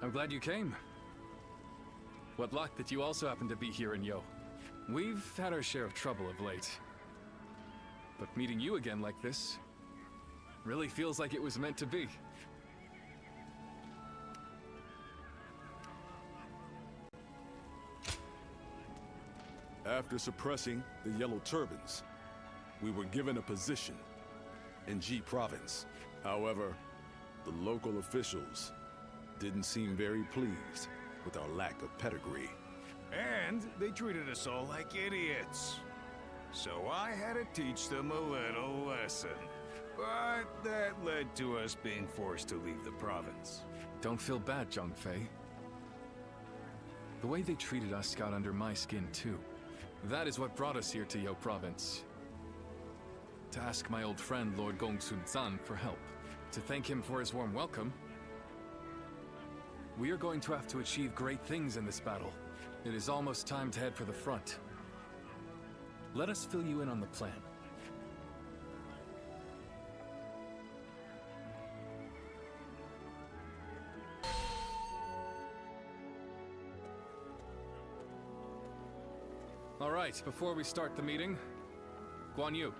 I'm glad you came. What luck that you also happen to be here in Yo. We've had our share of trouble of late. But meeting you again like this really feels like it was meant to be. After suppressing the Yellow Turbans, we were given a position in G Province. However, the local officials didn't seem very pleased with our lack of pedigree. And they treated us all like idiots. So I had to teach them a little lesson. But that led to us being forced to leave the province. Don't feel bad, Zhongfei. The way they treated us got under my skin too. That is what brought us here to Yo Province. To ask my old friend Lord Gongsun Zan for help. To thank him for his warm welcome. We are going to have to achieve great things in this battle. It is almost time to head for the front. Let us fill you in on the plan. All right, before we start the meeting, Guan Yu,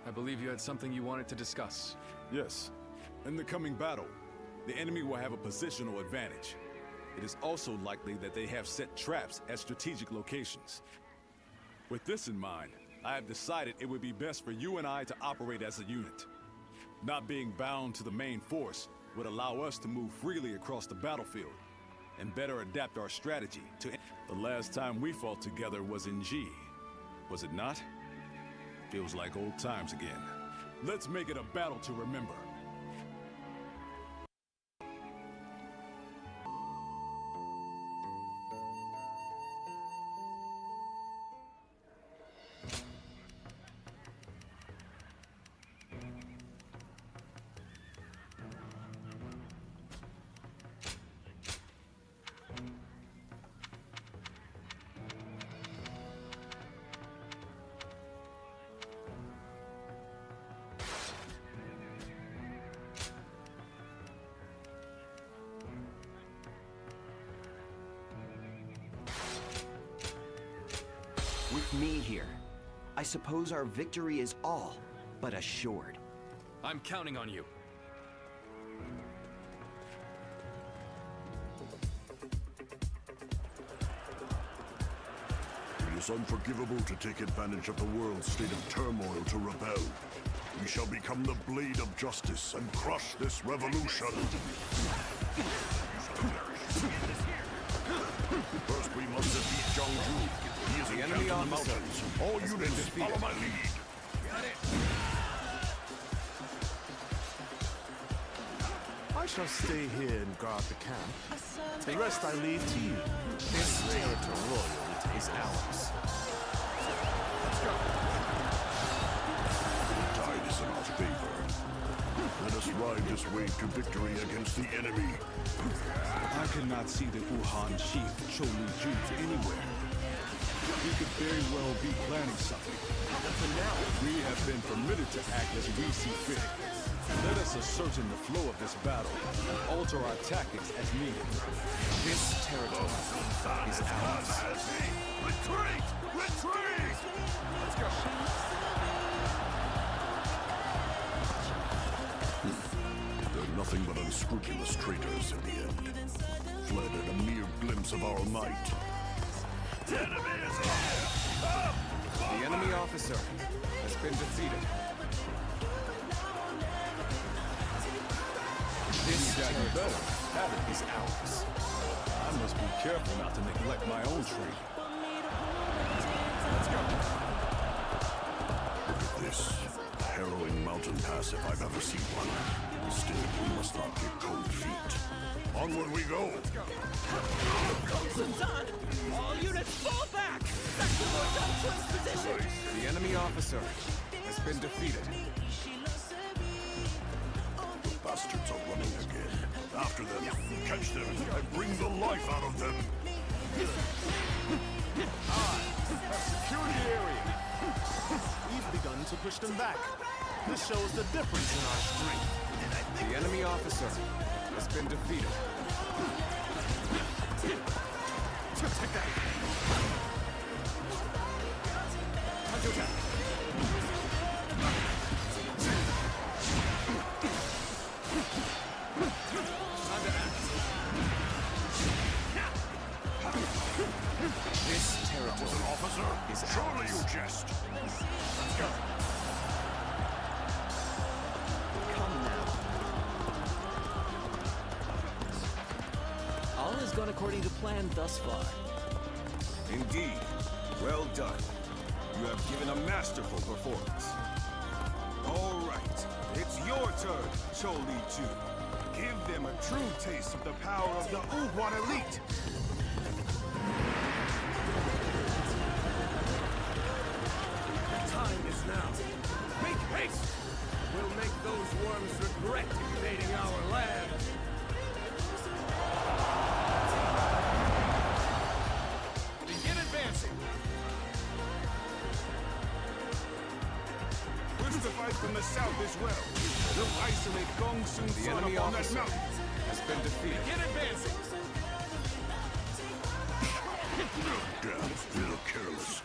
I believe you had something you wanted to discuss. Yes. In the coming battle, the enemy will have a positional advantage. It is also likely that they have set traps at strategic locations. With this in mind, I have decided it would be best for you and I to operate as a unit. Not being bound to the main force would allow us to move freely across the battlefield and better adapt our strategy to... The last time we fought together was in G, was it not? Feels like old times again. Let's make it a battle to remember. With me here, I suppose our victory is all but assured. I'm counting on you. It is unforgivable to take advantage of the world's state of turmoil to rebel. We shall become the blade of justice and crush this revolution. First, we must defeat Zhongju. He is the enemy on the mountains. All units, follow my lead. Got it. I shall stay here and guard the camp. The rest I leave to you. This territory is ours. Let's go. The tide is in our favor. Let us ride this wave to victory against the enemy. I cannot see the Wuhan chief Cho Lu-ju anywhere. He could very well be planning something. But for now, we have been permitted to act as we see fit. Let us ascertain the flow of this battle and alter our tactics as needed. This territory is ours. Retreat! Retreat! Let's go. They're nothing but unscrupulous traitors in the end. Fled at a mere glimpse of our might. The enemy is here! The enemy officer has been defeated. This better. Habit is ours. I must be careful not to neglect my own trade. Let's go. This harrowing mountain pass if I've ever seen one. Still, we must not get cold feet. Onward we go! Let's go. Gongsun-san! All units fall back! Back to Lord Dongchun's position! The enemy officer has been defeated. The bastards are running again. After them, catch them, and bring the life out of them! Secure the area. We've begun to push them back. This shows the difference in our strength. The enemy officer has been defeated. Take that. Counter attack. Time to act. This territory, officer, is surely ours. you jest. Let's go. Come now. All has gone according to plan thus far. Indeed. Well done. You have given a masterful performance. All right. It's your turn, Choli Chu. Give them a true taste of the power of the Wuhan elite. Time is now. Make haste! We'll make those worms regret invading our land. Begin advancing. We're to fight from the south as well. They'll isolate Gong Sun The enemy on that officer mountain. has been defeated. Begin advancing. Damn, still careless.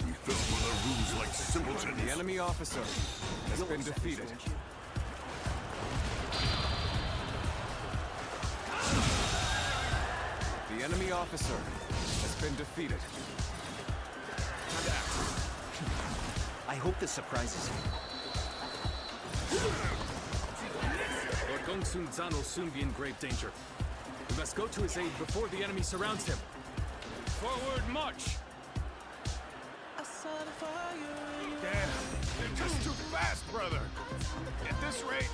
We fell for their rules like simpletons. The enemy officer has been defeated. The enemy officer has been defeated. Time to act. I hope this surprises you. Lord Gongsun Zan will soon be in grave danger. We must go to his aid before the enemy surrounds him. Forward march. Damn, they're just too fast, brother. At this rate,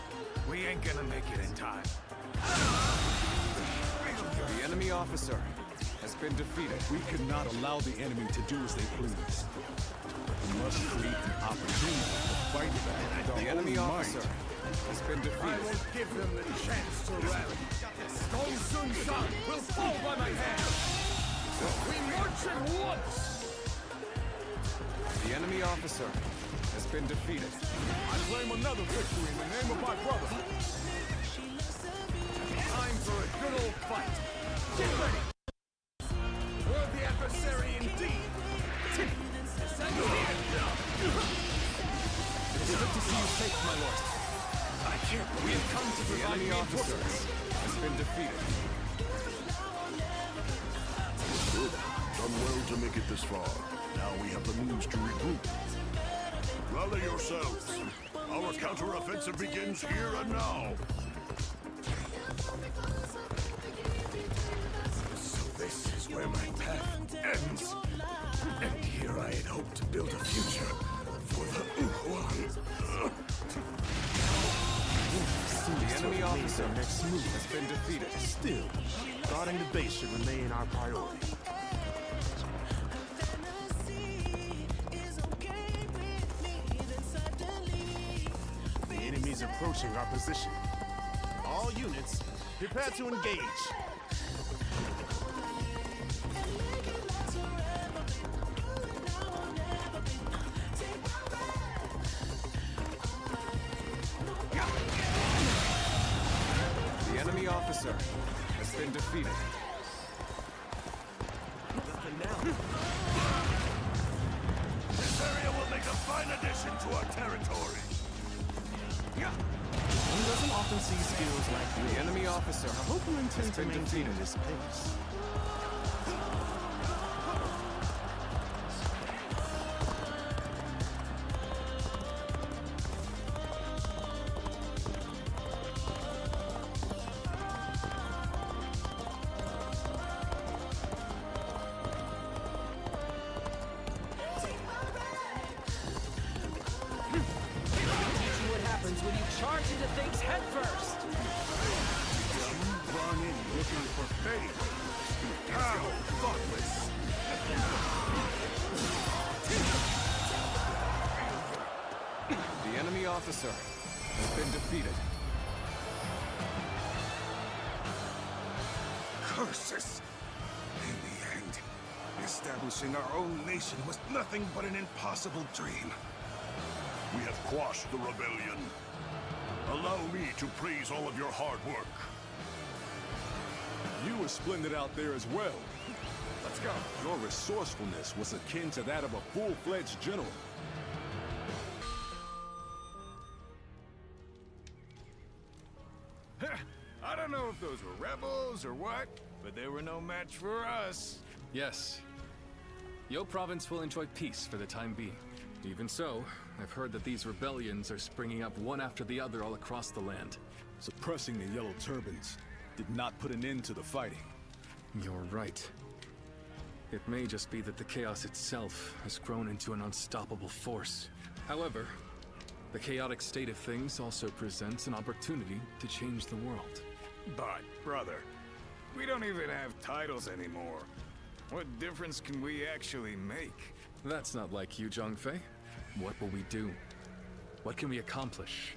we ain't gonna make it in time. The enemy officer has been defeated. We cannot allow the enemy to do as they please. We must create an opportunity to fight back with The our enemy own officer might. has been I defeated. won't give them the chance to rally. Gong Sun Zan will fall by my hand. We march at once. The enemy officer has been defeated. I claim another victory in the name of my brother. Time for a good old fight. Get ready. Worthy adversary indeed. It is good to see you safe, my lord. I can't We have come to The provide enemy officer reinforcements. has been defeated. Good. Done well to make it this far. Now we have the means to regroup. Rally yourselves. Our counteroffensive begins here and now. So this is where my path ends. And here I had hoped to build a future for the Hwang. The enemy officer has been defeated. Still, guarding the base should remain our priority. The enemy is approaching our position. All units, prepare to engage. The enemy officer has been defeated. This area will make a fine addition to our territory. One doesn't often see skills like yours. The enemy officer I hope you intend has to been maintain defeated. this pace. What happens when you charge into things head first? Run in looking for fame. How thoughtless. The enemy officer has been defeated. Curses! In the end, establishing our own nation was nothing but an impossible dream. We have quashed the rebellion. Allow me to praise all of your hard work. You were splendid out there as well. Let's go. Your resourcefulness was akin to that of a full-fledged general. I don't know if those were rebels or what, but they were no match for us. Yes. Yo province will enjoy peace for the time being. Even so, I've heard that these rebellions are springing up one after the other all across the land. Suppressing the Yellow Turbans did not put an end to the fighting. You're right. It may just be that the chaos itself has grown into an unstoppable force. However, the chaotic state of things also presents an opportunity to change the world. But, brother, we don't even have titles anymore. What difference can we actually make? That's not like you, Zhongfei. What will we do? What can we accomplish?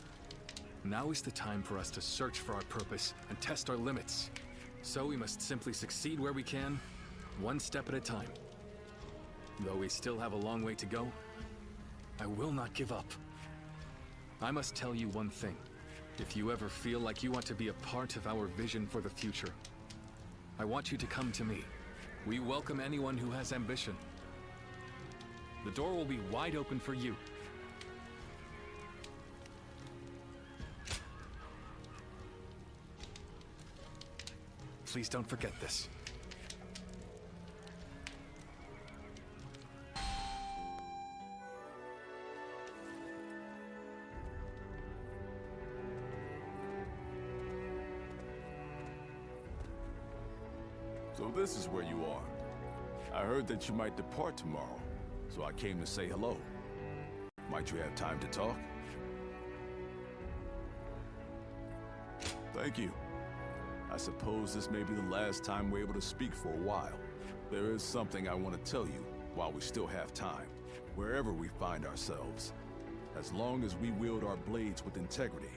Now is the time for us to search for our purpose and test our limits. So we must simply succeed where we can, one step at a time. Though we still have a long way to go, I will not give up. I must tell you one thing. If you ever feel like you want to be a part of our vision for the future, I want you to come to me. We welcome anyone who has ambition. The door will be wide open for you. Please don't forget this. So this is where you are. I heard that you might depart tomorrow, so I came to say hello. Might you have time to talk? Thank you. I suppose this may be the last time we're able to speak for a while. There is something I want to tell you while we still have time, wherever we find ourselves. As long as we wield our blades with integrity,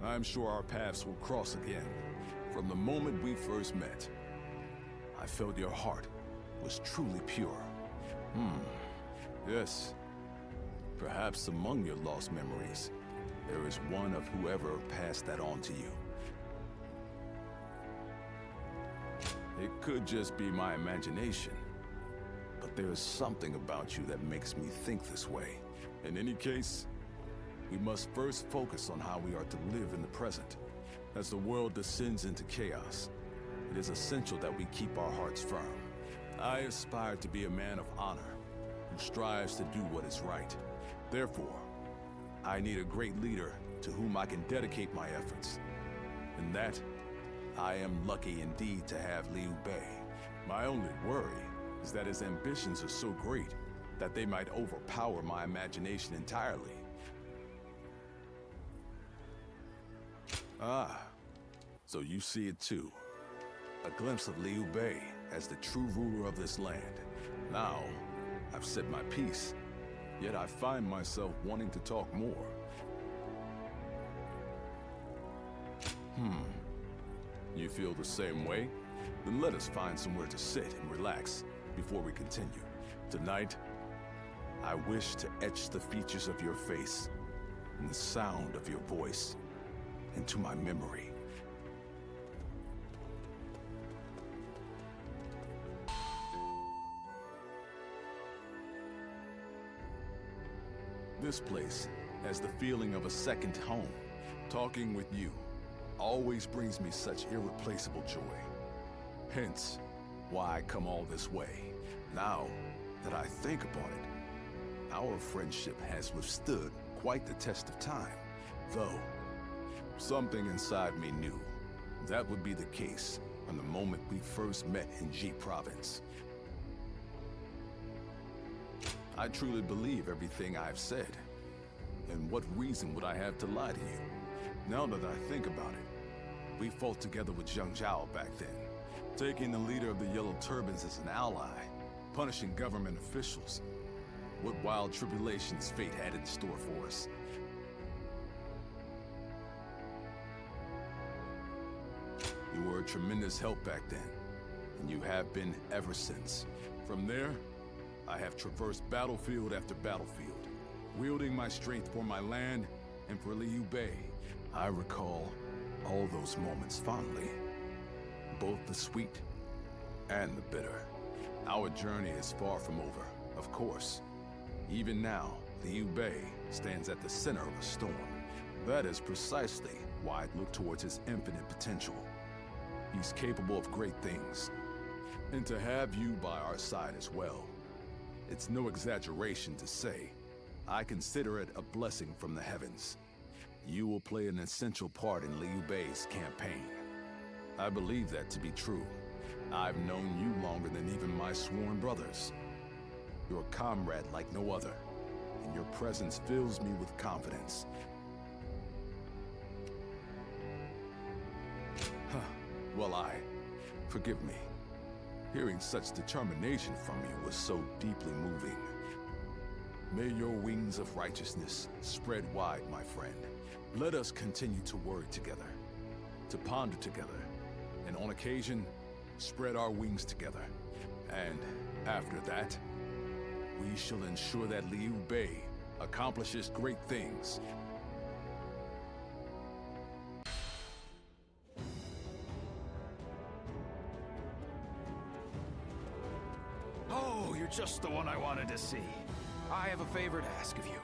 I'm sure our paths will cross again. From the moment we first met, I felt your heart was truly pure. Yes. Perhaps among your lost memories, there is one of whoever passed that on to you. It could just be my imagination, but there is something about you that makes me think this way. In any case, we must first focus on how we are to live in the present. As the world descends into chaos, it is essential that we keep our hearts firm. I aspire to be a man of honor who strives to do what is right. Therefore, I need a great leader to whom I can dedicate my efforts. In that, I am lucky indeed to have Liu Bei. My only worry is that his ambitions are so great that they might overpower my imagination entirely. Ah, so you see it too. A glimpse of Liu Bei as the true ruler of this land. Now, I've said my piece, yet I find myself wanting to talk more. You feel the same way? Then let us find somewhere to sit and relax before we continue. Tonight, I wish to etch the features of your face and the sound of your voice into my memory. This place has the feeling of a second home. Talking with you always brings me such irreplaceable joy. Hence, why I come all this way. Now that I think about it, our friendship has withstood quite the test of time. Though, something inside me knew that would be the case from the moment we first met in Ji Province. I truly believe everything I've said. And what reason would I have to lie to you? Now that I think about it, we fought together with Zhang Zhao back then, taking the leader of the Yellow Turbans as an ally, punishing government officials. What wild tribulations fate had in store for us. You were a tremendous help back then, and you have been ever since. From there, I have traversed battlefield after battlefield, wielding my strength for my land and for Liu Bei. I recall all those moments fondly. both the sweet and the bitter. Our journey is far from over, of course. Even now, Liu Bei stands at the center of a storm. That is precisely why I look towards his infinite potential. He's capable of great things. And to have you by our side as well, it's no exaggeration to say, I consider it a blessing from the heavens. You will play an essential part in Liu Bei's campaign. I believe that to be true. I've known you longer than even my sworn brothers. You're a comrade like no other, and your presence fills me with confidence. Well, forgive me. Hearing such determination from you was so deeply moving. May your wings of righteousness spread wide, my friend. Let us continue to worry together, to ponder together, and on occasion, spread our wings together. And after that, we shall ensure that Liu Bei accomplishes great things. Oh, you're just the one I wanted to see. I have a favor to ask of you.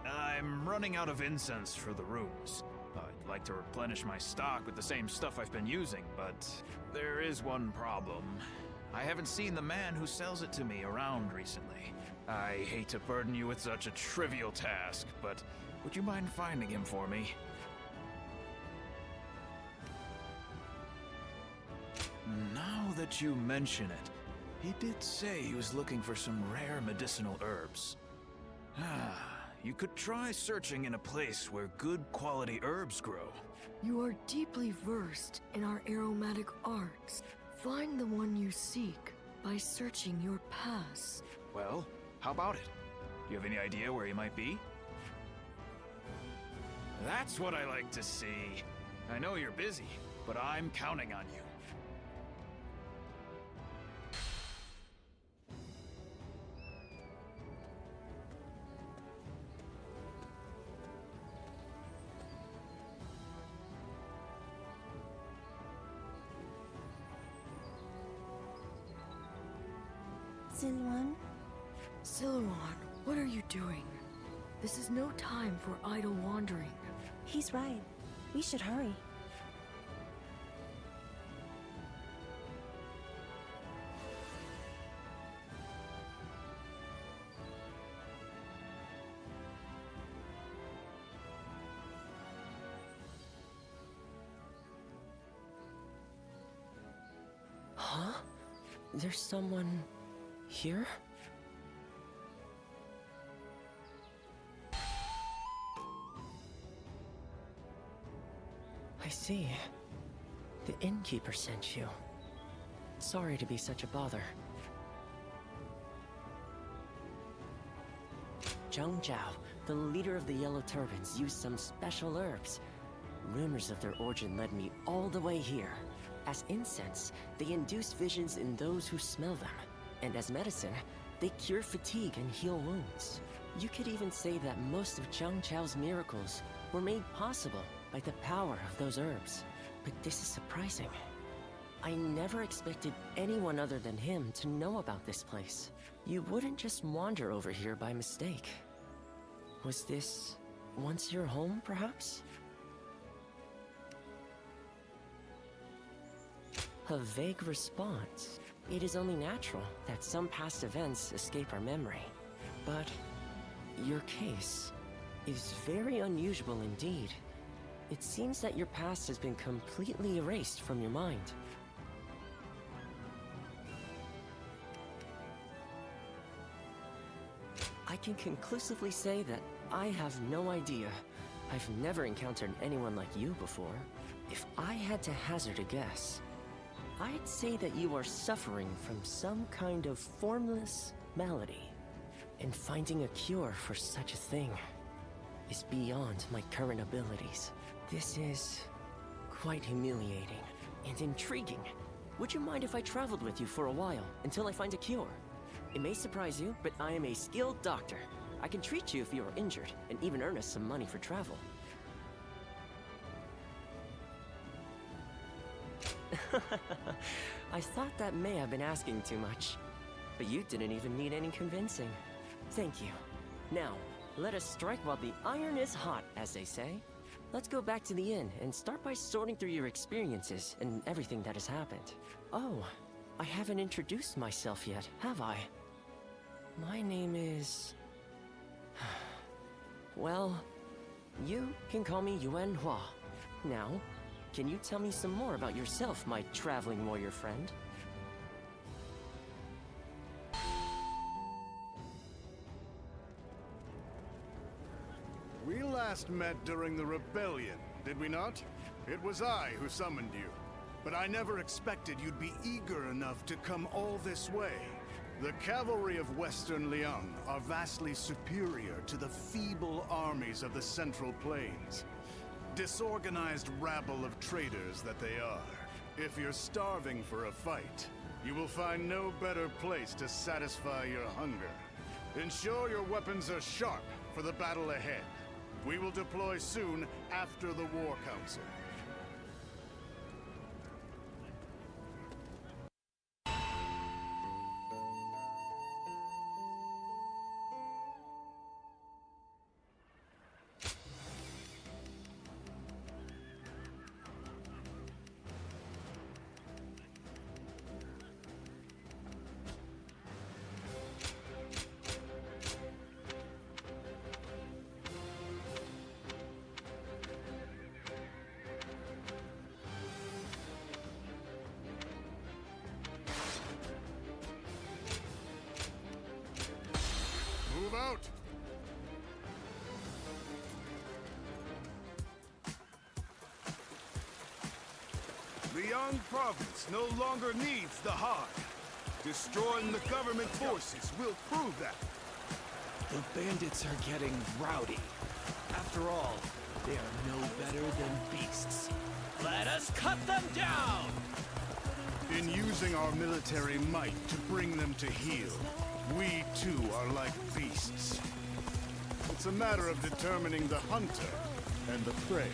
I'm running out of incense for the rooms. I'd like to replenish my stock with the same stuff I've been using, but there is one problem. I haven't seen the man who sells it to me around recently. I hate to burden you with such a trivial task, but would you mind finding him for me? Now that you mention it, he did say he was looking for some rare medicinal herbs. You could try searching in a place where good quality herbs grow. You are deeply versed in our aromatic arts. Find the one you seek by searching your past. Well, how about it? Do you have any idea where he might be? That's what I like to see. I know you're busy, but I'm counting on you. Silwan? Silwan, what are you doing? This is no time for idle wandering. He's right. We should hurry. Huh? There's someone here? I see. The innkeeper sent you. Sorry to be such a bother. Zhang Zhao, the leader of the Yellow Turbans, used some special herbs. Rumors of their origin led me all the way here. As incense, they induce visions in those who smell them. And as medicine, they cure fatigue and heal wounds. You could even say that most of Zhang Zhao's miracles were made possible by the power of those herbs. But this is surprising. I never expected anyone other than him to know about this place. You wouldn't just wander over here by mistake. Was this once your home, perhaps? A vague response. It is only natural that some past events escape our memory. But your case is very unusual indeed. It seems that your past has been completely erased from your mind. I can conclusively say that I have no idea. I've never encountered anyone like you before. If I had to hazard a guess, I'd say that you are suffering from some kind of formless malady. And finding a cure for such a thing is beyond my current abilities. This is quite humiliating and intriguing. Would you mind if I traveled with you for a while until I find a cure? It may surprise you, but I am a skilled doctor. I can treat you if you are injured and even earn us some money for travel. I thought that may have been asking too much. But you didn't even need any convincing. Thank you. Now, let us strike while the iron is hot, as they say. Let's go back to the inn and start by sorting through your experiences and everything that has happened. Oh, I haven't introduced myself yet, have I? My name is... Well, you can call me Yuen Hua. Now, can you tell me some more about yourself, my traveling warrior friend? We last met during the rebellion, did we not? It was I who summoned you. But I never expected you'd be eager enough to come all this way. The cavalry of Western Liang are vastly superior to the feeble armies of the Central Plains. Disorganized rabble of traitors that they are. If you're starving for a fight, you will find no better place to satisfy your hunger. Ensure your weapons are sharp for the battle ahead. We will deploy soon after the War Council. Move out! Liang Province no longer needs the Hard. Destroying the government forces will prove that. The bandits are getting rowdy. After all, they are no better than beasts. Let us cut them down! In using our military might to bring them to heel, we too are like beasts. It's a matter of determining the hunter and the prey.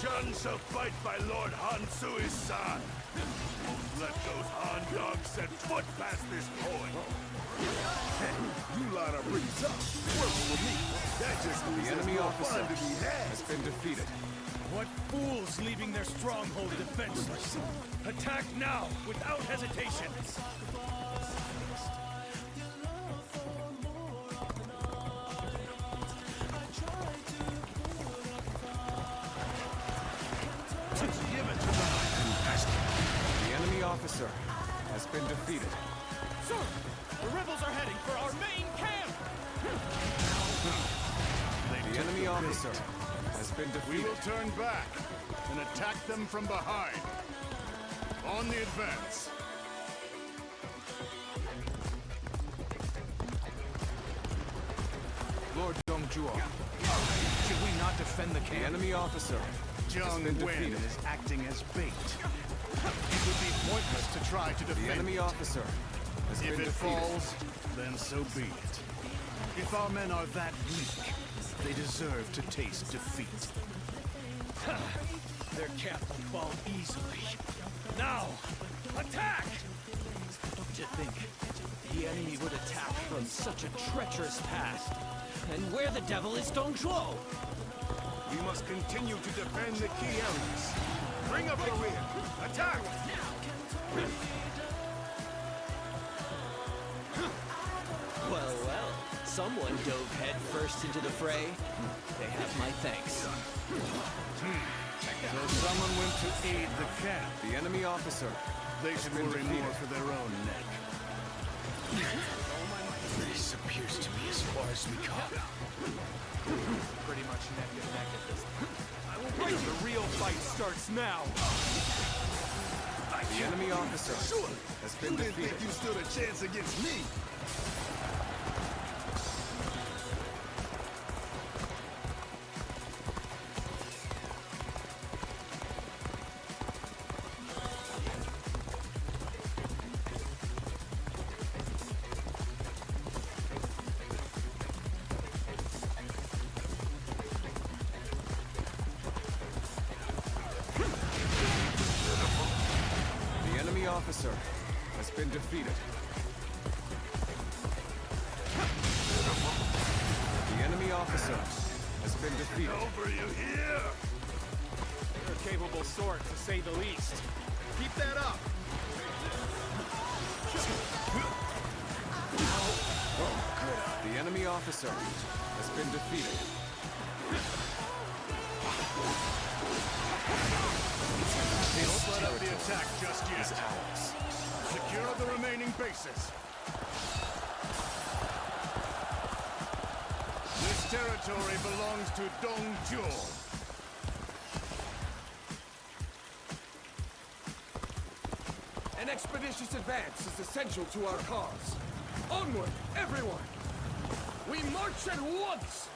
Chun shall fight by Lord Han Sui's side. Won't let those Han dogs set foot past this point. You lot are pretty tough. Working with me. That just means the enemy there's more officer fun to be had. has been defeated. What fools leaving their stronghold defenseless! Attack now, without hesitation! The enemy officer has been defeated. Sir, the rebels are heading for our main camp! The enemy officer has been defeated. We will turn back and attack them from behind. On the advance. Lord Dongjua, should we not defend the camp? The enemy officer has been defeated. Is acting as bait. It would be pointless to try to defend The enemy officer has been defeated. If it falls, then so be it. If our men are that weak, they deserve to taste defeat. Their camp will fall easily. Now, attack! To think, the enemy would attack from such a treacherous past. And where the devil is Dongzhuo? We must continue to defend the key elements. Bring up the rear. Attack! Well, well. Someone dove head first into the fray. They have my thanks. So someone went to aid the camp. The enemy officer. They should worry more for their own neck. This appears to be as far as we come. Pretty much neck and neck at this point. I will break the real fight starts now. The enemy officer has been defeated. You didn't think you stood a chance against me. officer has been defeated. The enemy officer has been defeated. Over you here! You're a capable sort, to say the least. Keep that up! The enemy officer has been defeated. Don't let out the attack just yet. Secure the remaining bases. This territory belongs to Dongjuo. An expeditious advance is essential to our cause. Onward, everyone! We march at once!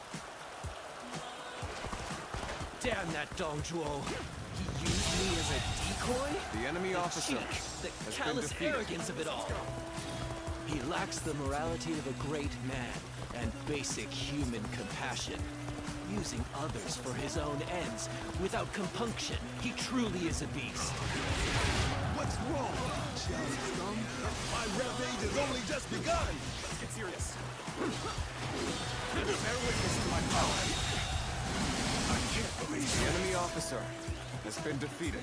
Damn that Dongjuo! He used me as a decoy? The enemy officer The has been callous defeated. arrogance of it all. He lacks the morality of a great man and basic human compassion. Using others for his own ends without compunction. He truly is a beast. What's wrong? My rampage has only just begun! Let's get serious. Bear witness to my power. I can't believe The enemy officer has been defeated.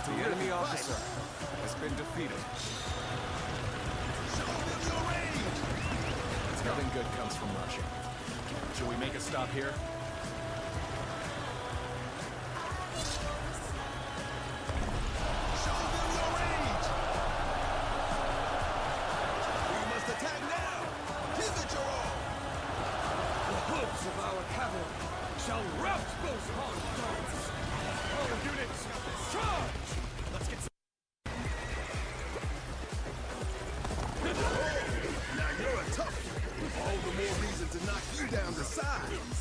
The enemy officer has been defeated. Nothing good comes from rushing. Should we make a stop here? We must attack now! Give it your all! The hooves of our cavalry shall rout those hard dogs! All units, charge! Let's get Now you're a tough one. All the more reason to knock you down to size.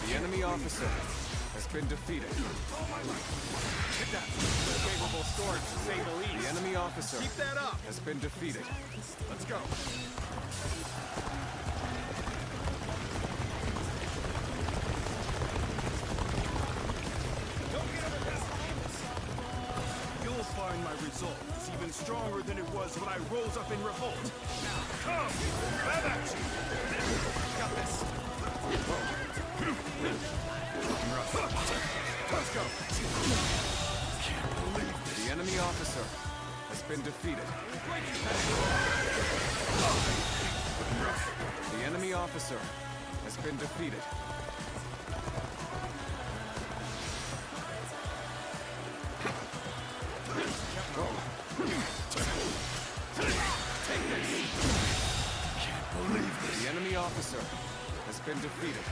The enemy officer has been defeated. Get that. Capable sword, to say the least. The enemy officer Keep that up. has been defeated. Let's go. You'll find my resolve is even stronger than it was when I rose up in revolt. Now come! Have at you! Got this. Let's go! The enemy officer has been defeated. The enemy officer has been defeated. The enemy officer has been defeated.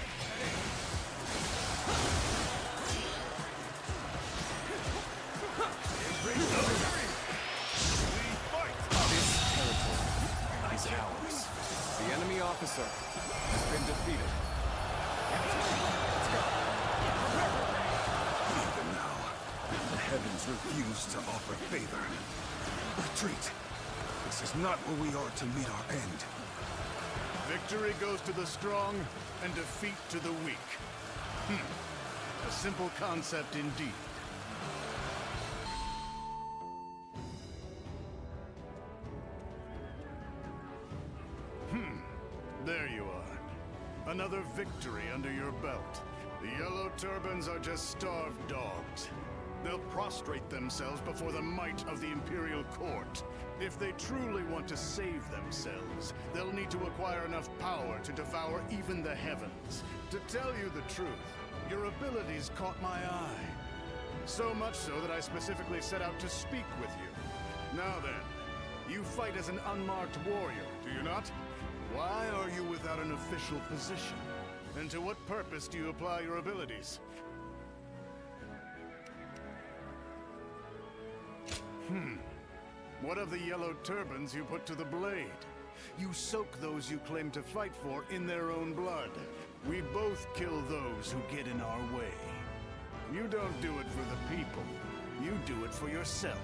This territory is ours. The enemy officer has been defeated. Even now, the heavens refuse to offer favor. Retreat. This is not where we are to meet our end. Victory goes to the strong, and defeat to the weak. A simple concept indeed. There you are. Another victory under your belt. The Yellow Turbans are just starved dogs. They'll prostrate themselves before the might of the Imperial Court. If they truly want to save themselves, they'll need to acquire enough power to devour even the heavens. To tell you the truth, your abilities caught my eye. So much so that I specifically set out to speak with you. Now then, you fight as an unmarked warrior, do you not? Why are you without an official position? And to what purpose do you apply your abilities? What of the Yellow Turbans you put to the blade? You soak those you claim to fight for in their own blood. We both kill those who get in our way. You don't do it for the people. You do it for yourself.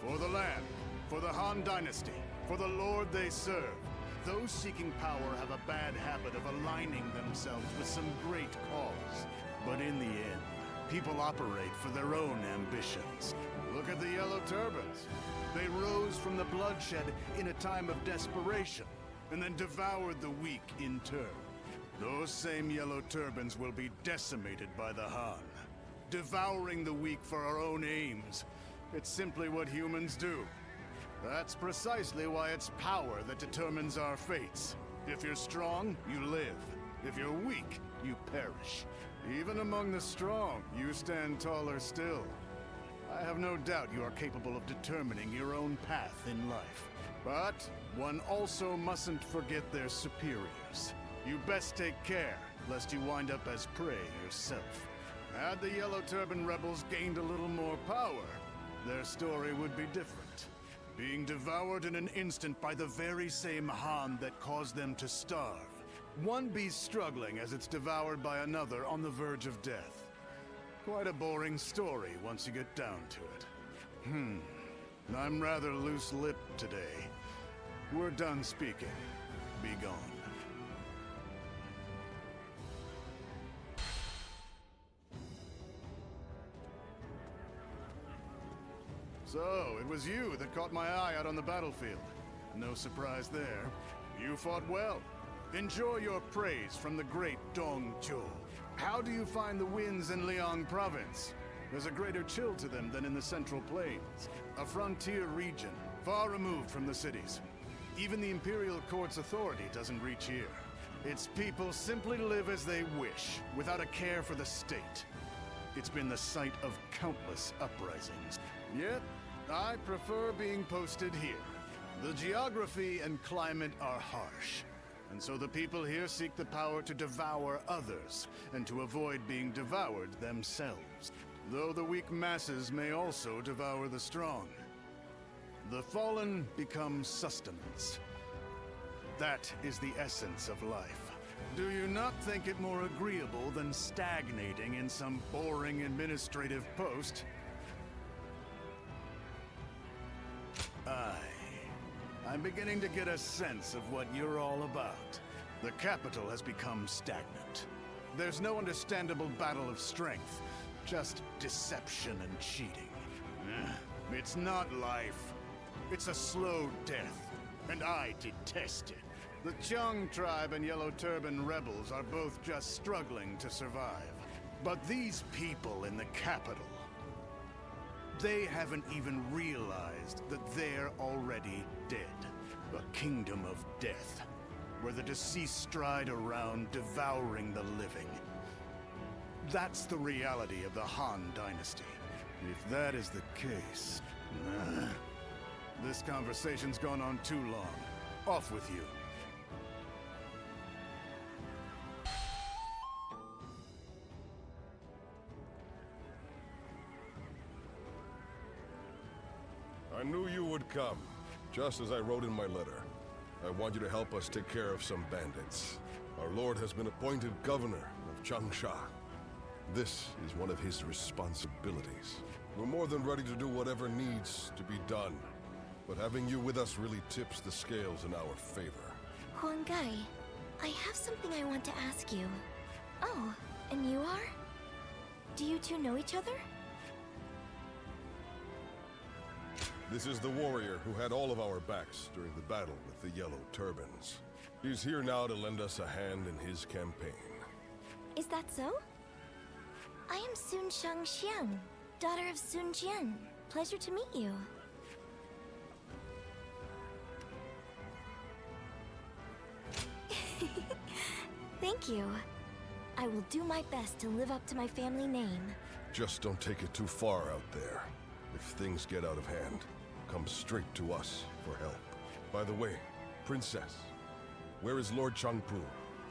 For the land, for the Han Dynasty, for the Lord they serve. Those seeking power have a bad habit of aligning themselves with some great cause. But in the end, people operate for their own ambitions. Look at the Yellow Turbans. They rose from the bloodshed in a time of desperation, and then devoured the weak in turn. Those same Yellow Turbans will be decimated by the Han. Devouring the weak for our own aims. It's simply what humans do. That's precisely why it's power that determines our fates. If you're strong, you live. If you're weak, you perish. Even among the strong, you stand taller still. I have no doubt you are capable of determining your own path in life. But one also mustn't forget their superiors. You best take care, lest you wind up as prey yourself. Had the Yellow Turban rebels gained a little more power, their story would be different. Being devoured in an instant by the very same Han that caused them to starve. One beast struggling as it's devoured by another on the verge of death. Quite a boring story once you get down to it. I'm rather loose-lipped today. We're done speaking. Be gone. So, it was you that caught my eye out on the battlefield. No surprise there. You fought well. Enjoy your praise from the great Dong Zhuo. How do you find the winds in Liang province? There's a greater chill to them than in the Central Plains. A frontier region, far removed from the cities. Even the Imperial Court's authority doesn't reach here. Its people simply live as they wish, without a care for the state. It's been the site of countless uprisings. Yet, I prefer being posted here. The geography and climate are harsh. And so the people here seek the power to devour others, and to avoid being devoured themselves. Though the weak masses may also devour the strong. The fallen become sustenance. That is the essence of life. Do you not think it more agreeable than stagnating in some boring administrative post? I'm beginning to get a sense of what you're all about. The capital has become stagnant. There's no understandable battle of strength, just deception and cheating. It's not life. It's a slow death, and I detest it. The Chung tribe and Yellow Turban rebels are both just struggling to survive. But these people in the capital, they haven't even realized that they're already dead. A kingdom of death, where the deceased stride around, devouring the living. That's the reality of the Han Dynasty. If that is the case... this conversation's gone on too long. Off with you. I knew you would come, just as I wrote in my letter. I want you to help us take care of some bandits. Our lord has been appointed governor of Changsha. This is one of his responsibilities. We're more than ready to do whatever needs to be done. But having you with us really tips the scales in our favor. Hwang, I have something I want to ask you. Oh, and you are? Do you two know each other? This is the warrior who had all of our backs during the battle with the Yellow Turbans. He's here now to lend us a hand in his campaign. Is that so? I am Sun Shangxiang, daughter of Sun Jian. Pleasure to meet you. Thank you. I will do my best to live up to my family name. Just don't take it too far out there. If things get out of hand, come straight to us for help. By the way, Princess, where is Lord Changpu?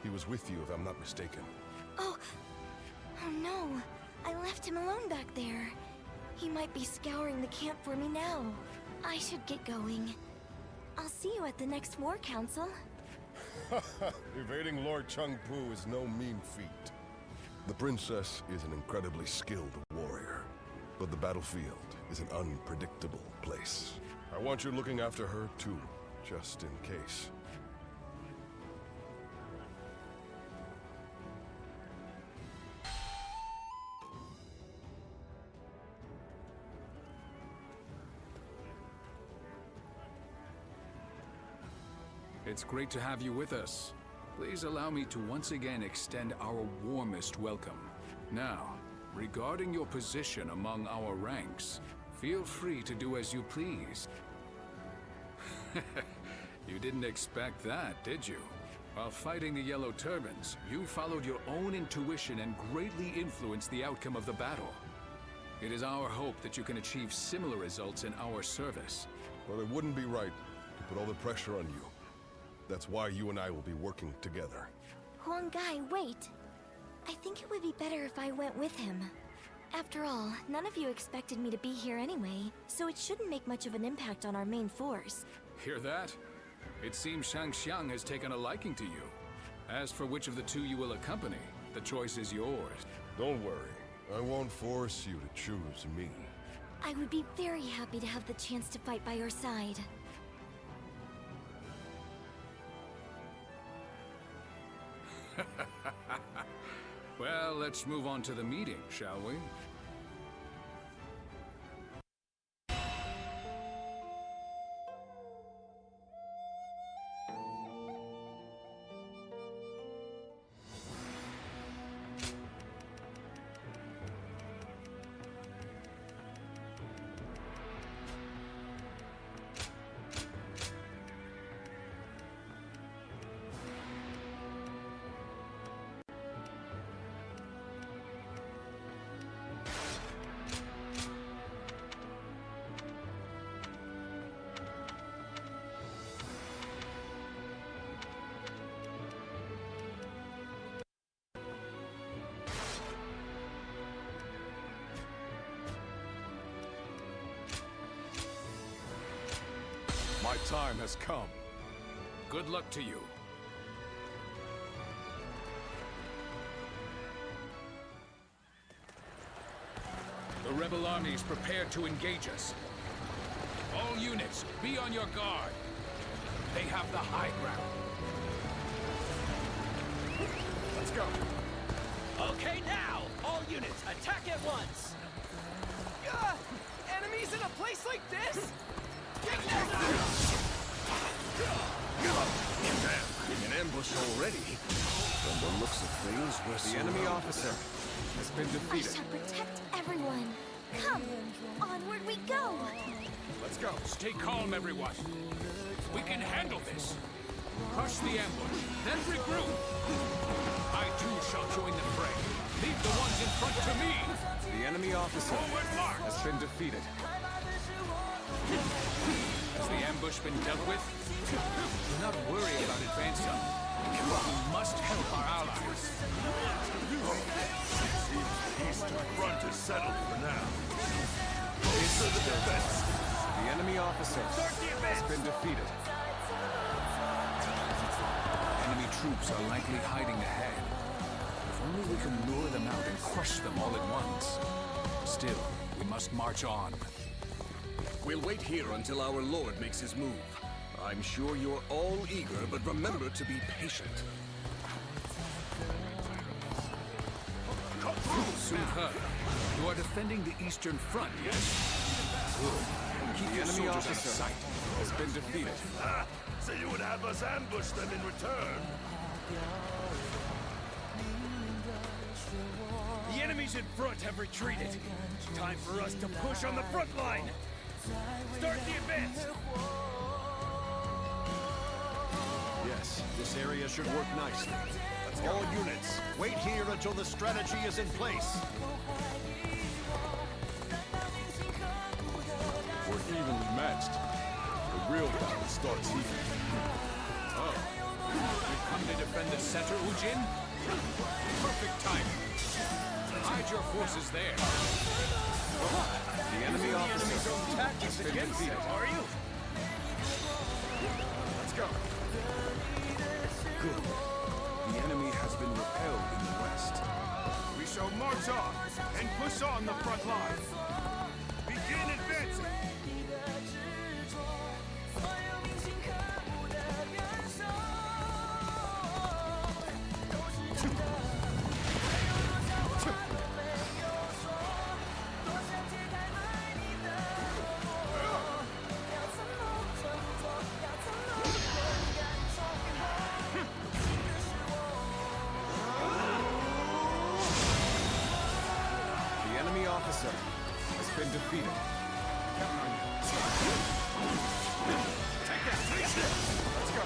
He was with you, if I'm not mistaken. Oh no. I left him alone back there. He might be scouring the camp for me now. I should get going. I'll see you at the next War Council. Evading Lord Changpu is no mean feat. The princess is an incredibly skilled warrior. But the battlefield is an unpredictable place. I want you looking after her too, just in case. It's great to have you with us. Please allow me to once again extend our warmest welcome. Now, regarding your position among our ranks, feel free to do as you please. You didn't expect that, did you? While fighting the Yellow Turbans, you followed your own intuition and greatly influenced the outcome of the battle. It is our hope that you can achieve similar results in our service. But it wouldn't be right to put all the pressure on you. That's why you and I will be working together. Hwang guy, wait. I think it would be better if I went with him. After all, none of you expected me to be here anyway, so it shouldn't make much of an impact on our main force. Hear that? It seems Shangxiang has taken a liking to you. As for which of the two you will accompany, the choice is yours. Don't worry. I won't force you to choose me. I would be very happy to have the chance to fight by your side. Well, let's move on to the meeting, shall we? My time has come. Good luck to you. The rebel army is prepared to engage us. All units, be on your guard. They have the high ground. Let's go. Okay, now! All units, attack at once! Enemies in a place like this? Damn, an ambush already. From the looks of things, we're The enemy officer has been I defeated. shall protect everyone. Come, onward we go! Let's go. Stay calm, everyone. We can handle this. Crush the ambush, then regroup. I too shall join the fray. Leave the ones in front to me. The enemy officer has been defeated. Has the ambush been dealt with? Do not worry about advancing. We must help our allies. Eastern front is settled for now. Into the defense. The enemy officer has been defeated. Enemy troops are likely hiding ahead. If only we can lure them out and crush them all at once. Still, we must march on. We'll wait here until our lord makes his move. I'm sure you're all eager, but remember to be patient. Soon heard. You are defending the Eastern Front, yes? Good. Keep The your enemy soldiers out of officer sight. has been defeated. So you would have us ambush them in return? The enemies in front have retreated. Time for us to push on the front line. Start the advance. Yes, this area should work nicely. All units, wait here until the strategy is in place. We're evenly matched. The real battle starts here. Oh. You've come to defend the center, Ujin? Perfect timing. Hide your forces there. The enemy officer Enemy's own tactics has been against defeated. them, are you? Let's go. Good. The enemy has been repelled in the west. We shall march on and push on the front line. officer has been defeated. Take that! Let's go!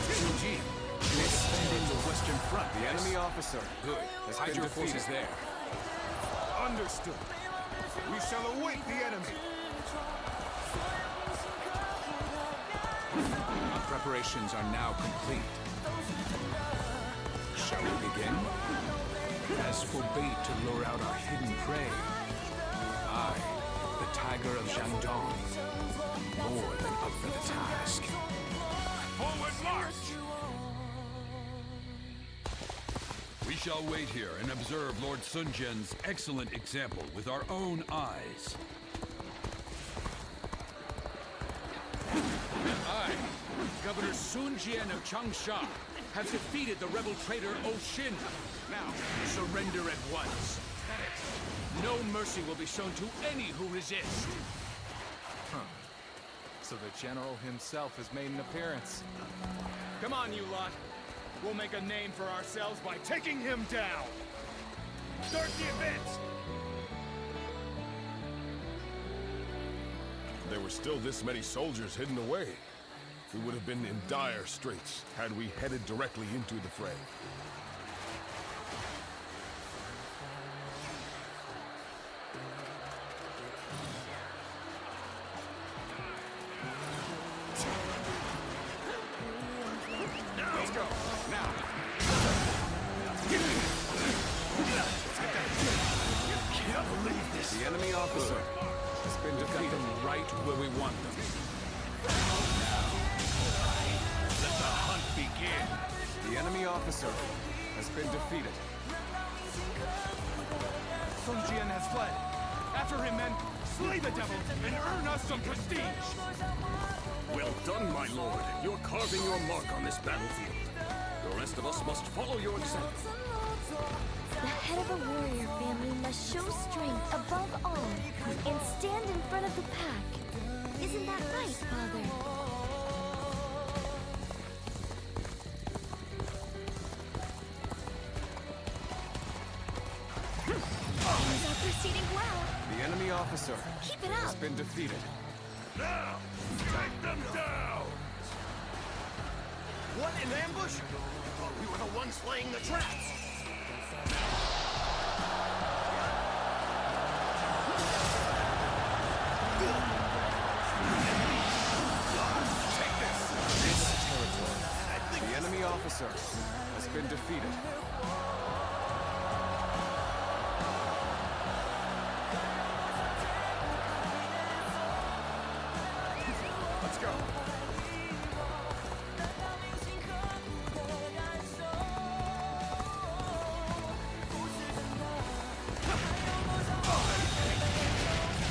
Shuji, you're defending the Western Front. The enemy officer Good. has Hide been your defeated. forces there. Understood. We shall await the enemy. Our preparations are now complete. Shall we begin? As for bait to lure out our hidden prey, I, the Tiger of Shandong, more than up for the task. Forward march! We shall wait here and observe Lord Sun Jian's excellent example with our own eyes. I, Governor Sun Jian of Changsha, have defeated the rebel traitor Oshin. Now, surrender at once. No mercy will be shown to any who resist. Huh. So the General himself has made an appearance. Come on, you lot. We'll make a name for ourselves by taking him down! Start the events! There were still this many soldiers hidden away. We would have been in dire straits had we headed directly into the fray. Let's go. Now. Can't believe this. The enemy officer has been defeated. Right where we want them. Now, let the hunt begin. The enemy officer has been defeated. Sun Jian has fled. After him, men! Slay the devil and earn us some prestige! Well done, my lord. You're carving your mark on this battlefield. The rest of us must follow your example. The head of a warrior family must show strength above all and stand in front of the pack. Isn't that right, Father? Things are proceeding well. The enemy officer Keep it has up. been defeated. Now, take them down! What, an ambush? I thought we were the ones laying the traps! Take this! This territory. The enemy officer has been defeated. Let's go.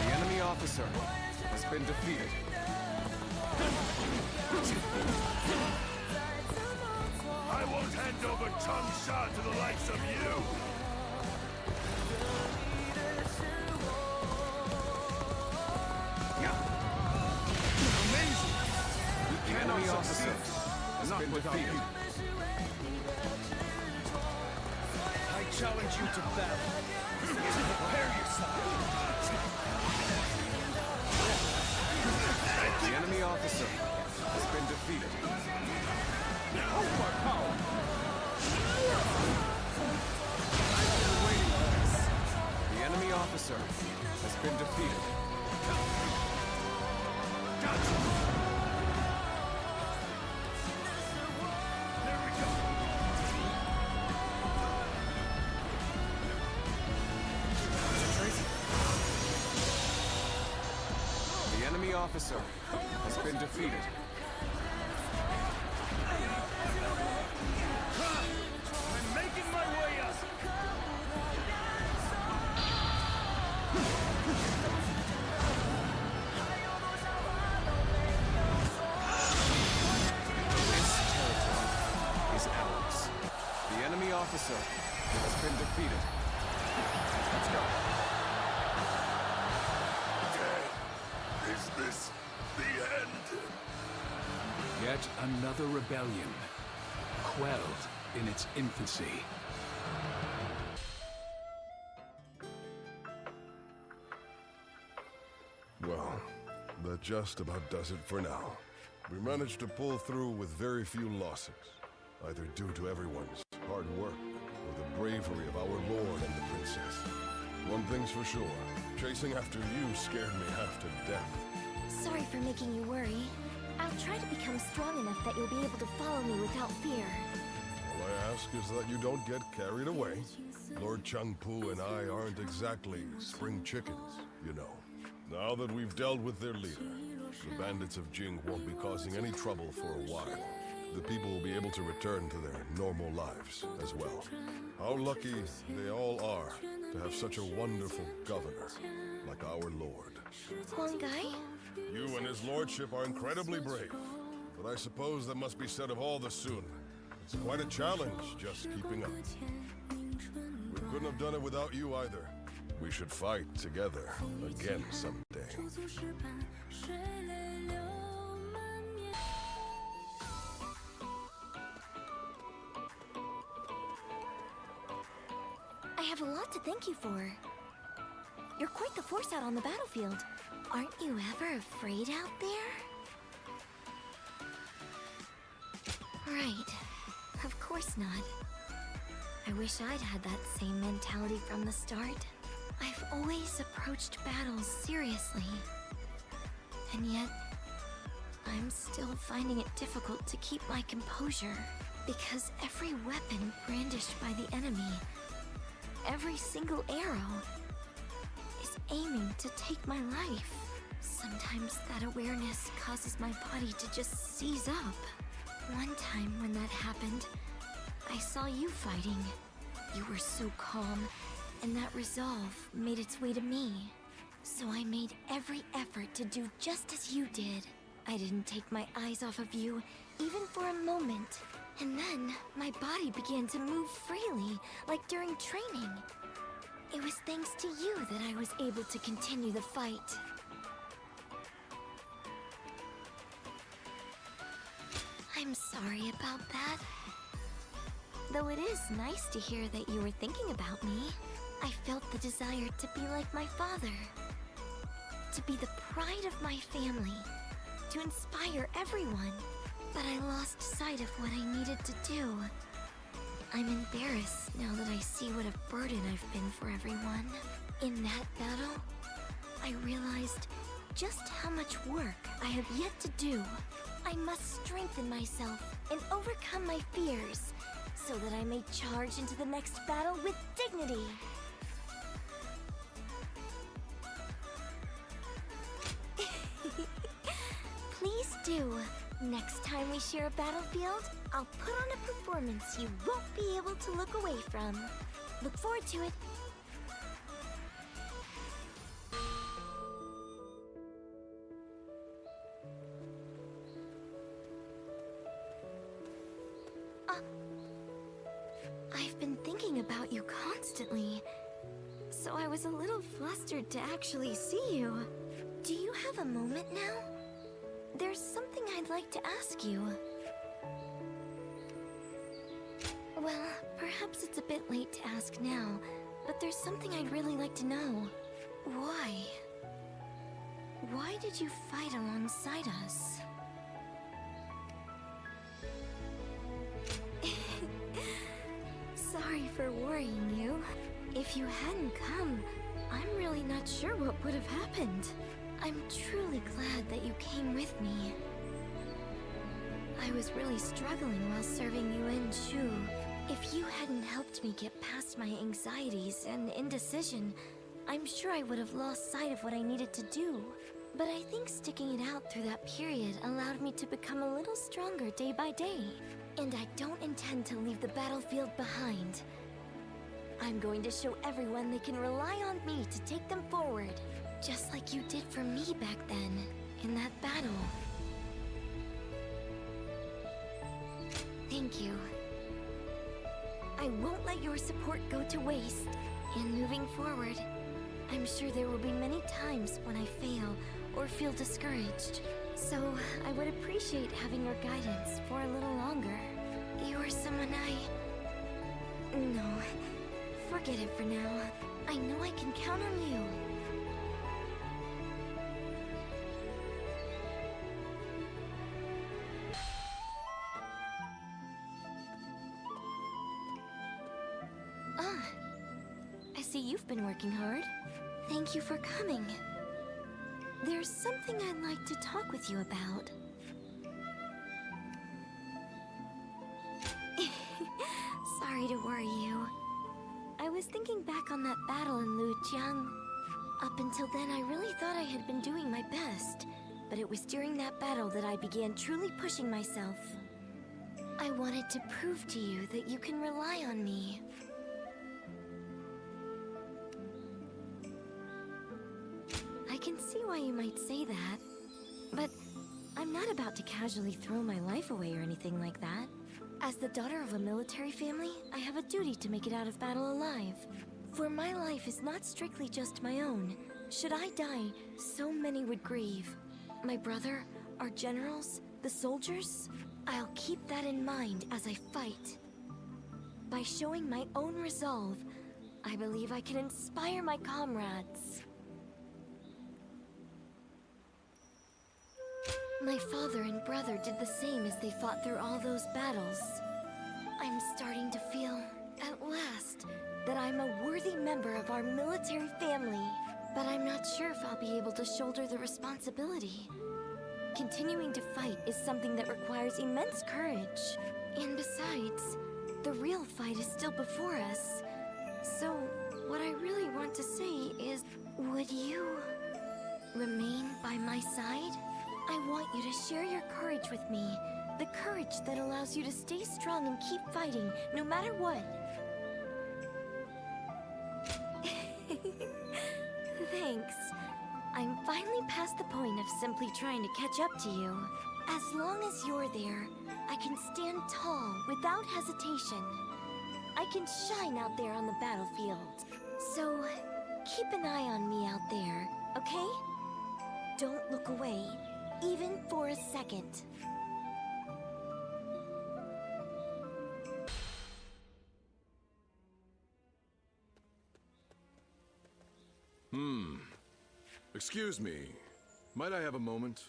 The enemy officer has been defeated. I won't hand over Changsha to the likes of you! Amazing! The enemy officer has been defeated. I challenge you to battle. Prepare yourself! The enemy officer has been defeated. Overpower! The enemy officer has been defeated. The enemy officer has been defeated. I'm making my way up! This territory is ours. The enemy officer has been defeated. Let's go. Is this the end? Yet another rebellion, quelled in its infancy. that just about does it for now. We managed to pull through with very few losses, either due to everyone's hard work or the bravery of our lord and the princess. One thing's for sure, chasing after you scared me half to death. Sorry for making you worry. I'll try to become strong enough that you'll be able to follow me without fear. All I ask is that you don't get carried away. Lord Changpu and I aren't exactly spring chickens, you know. Now that we've dealt with their leader, the bandits of Jing won't be causing any trouble for a while. The people will be able to return to their normal lives as well. How lucky they all are to have such a wonderful governor like our lord. Hwang guy? You and his lordship are incredibly brave, but I suppose that must be said of all the Sun. It's quite a challenge just keeping up. We couldn't have done it without you either. We should fight together again someday. I have a lot to thank you for. You're quite the force out on the battlefield. Aren't you ever afraid out there? Right. Of course not. I wish I'd had that same mentality from the start. I've always approached battles seriously. And yet, I'm still finding it difficult to keep my composure. Because every weapon brandished by the enemy, every single arrow, is aiming to take my life. Sometimes that awareness causes my body to just seize up. One time when that happened, I saw you fighting. You were so calm, and that resolve made its way to me. So I made every effort to do just as you did. I didn't take my eyes off of you, even for a moment. And then, my body began to move freely, like during training. It was thanks to you that I was able to continue the fight. I'm sorry about that. Though it is nice to hear that you were thinking about me, I felt the desire to be like my father. To be the pride of my family. To inspire everyone. But I lost sight of what I needed to do. I'm embarrassed now that I see what a burden I've been for everyone. In that battle, I realized just how much work I have yet to do. I must strengthen myself and overcome my fears, so that I may charge into the next battle with dignity. Please do. Next time we share a battlefield, I'll put on a performance you won't be able to look away from. Look forward to it. I've been thinking about you constantly, so I was a little flustered to actually see you. Do you have a moment now? There's something I'd like to ask you. Well, perhaps it's a bit late to ask now, but there's something I'd really like to know. Why? Why did you fight alongside us? Sorry for worrying you. If you hadn't come, I'm really not sure what would have happened. I'm truly glad that you came with me. I was really struggling while serving you in Shu. If you hadn't helped me get past my anxieties and indecision, I'm sure I would have lost sight of what I needed to do. But I think sticking it out through that period allowed me to become a little stronger day by day. And I don't intend to leave the battlefield behind. I'm going to show everyone they can rely on me to take them forward. Just like you did for me back then, in that battle. Thank you. I won't let your support go to waste. And moving forward, I'm sure there will be many times when I fail or feel discouraged. So I would appreciate having your guidance for a little longer. You are someone No, forget it for now. I know I can count on you. Ah, I see you've been working hard. Thank you for coming. There's something I'd like to talk with you about. Sorry to worry you. I was thinking back on that battle in Lujiang. Up until then, I really thought I had been doing my best. But it was during that battle that I began truly pushing myself. I wanted to prove to you that you can rely on me. I can see why you might say that. But I'm not about to casually throw my life away or anything like that. As the daughter of a military family, I have a duty to make it out of battle alive. For my life is not strictly just my own. Should I die, so many would grieve. My brother, our generals, the soldiers, I'll keep that in mind as I fight. By showing my own resolve, I believe I can inspire my comrades. My father and brother did the same as they fought through all those battles. I'm starting to feel, at last, that I'm a worthy member of our military family. But I'm not sure if I'll be able to shoulder the responsibility. Continuing to fight is something that requires immense courage. And besides, the real fight is still before us. So, what I really want to say is, would you remain by my side? I want you to share your courage with me. The courage that allows you to stay strong and keep fighting, no matter what. Thanks. I'm finally past the point of simply trying to catch up to you. As long as you're there, I can stand tall without hesitation. I can shine out there on the battlefield. So, keep an eye on me out there, okay? Don't look away, even for a second. Excuse me. Might I have a moment?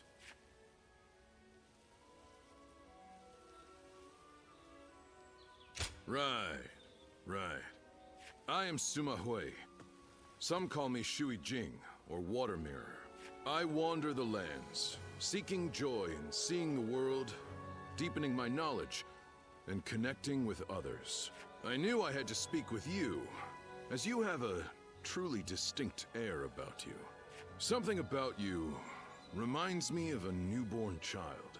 Right. I am Sima Hui. Some call me Shui Jing, or Water Mirror. I wander the lands, seeking joy in seeing the world, deepening my knowledge, and connecting with others. I knew I had to speak with you, as you have a truly distinct air about you. Something about you reminds me of a newborn child.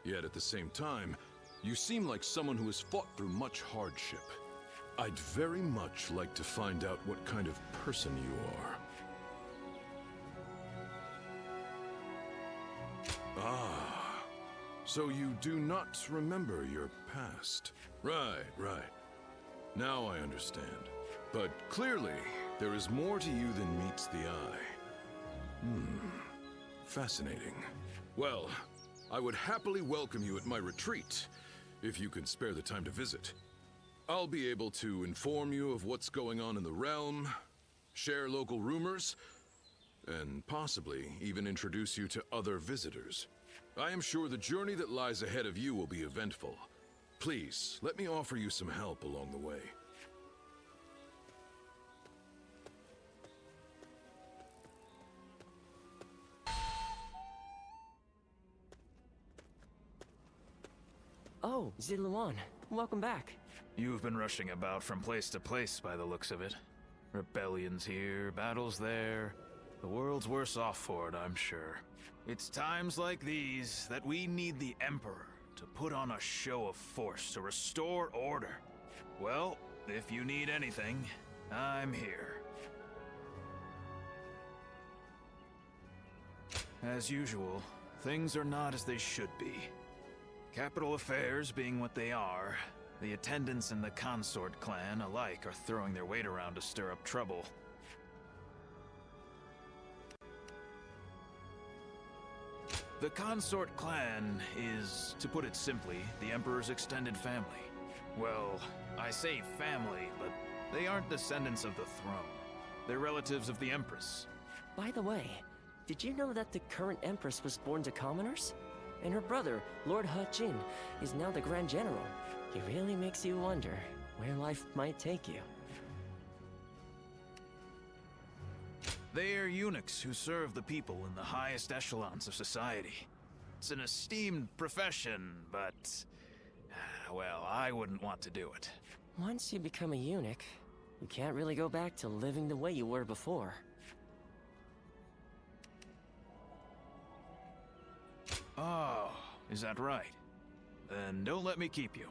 Yet at the same time, you seem like someone who has fought through much hardship. I'd very much like to find out what kind of person you are. Ah, so you do not remember your past. Right. Now I understand. But clearly, there is more to you than meets the eye. Fascinating. Well, I would happily welcome you at my retreat, if you can spare the time to visit. I'll be able to inform you of what's going on in the realm, share local rumors, and possibly even introduce you to other visitors. I am sure the journey that lies ahead of you will be eventful. Please, let me offer you some help along the way. Oh, Ziluan, welcome back. You've been rushing about from place to place by the looks of it. Rebellions here, battles there. The world's worse off for it, I'm sure. It's times like these that we need the Emperor to put on a show of force to restore order. Well, if you need anything, I'm here. As usual, things are not as they should be. Capital affairs being what they are, the attendants and the consort clan alike are throwing their weight around to stir up trouble. The consort clan is, to put it simply, the Emperor's extended family. Well, I say family, but they aren't descendants of the throne. They're relatives of the Empress. By the way, did you know that the current Empress was born to commoners? And her brother, Lord He Jin, is now the Grand General. It really makes you wonder. where life might take you. They are eunuchs who serve the people in the highest echelons of society. It's an esteemed profession, but... well, I wouldn't want to do it. Once you become a eunuch, you can't really go back to living the way you were before. Oh, is that right? Then don't let me keep you.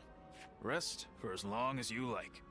Rest for as long as you like.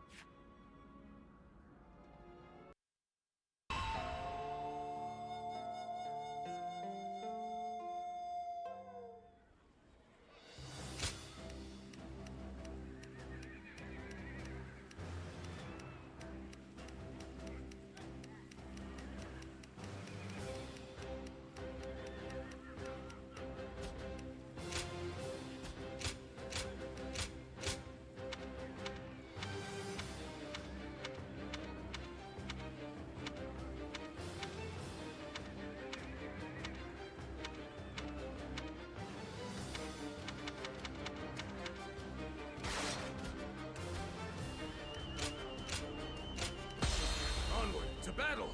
To battle!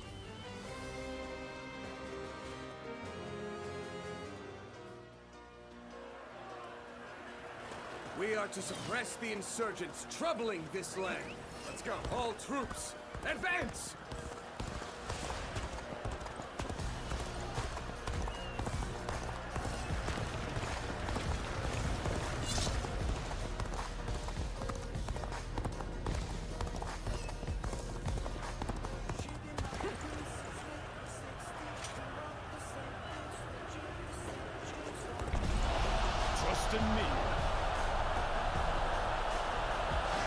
We are to suppress the insurgents troubling this land. Let's go. All troops, advance! Trust in me.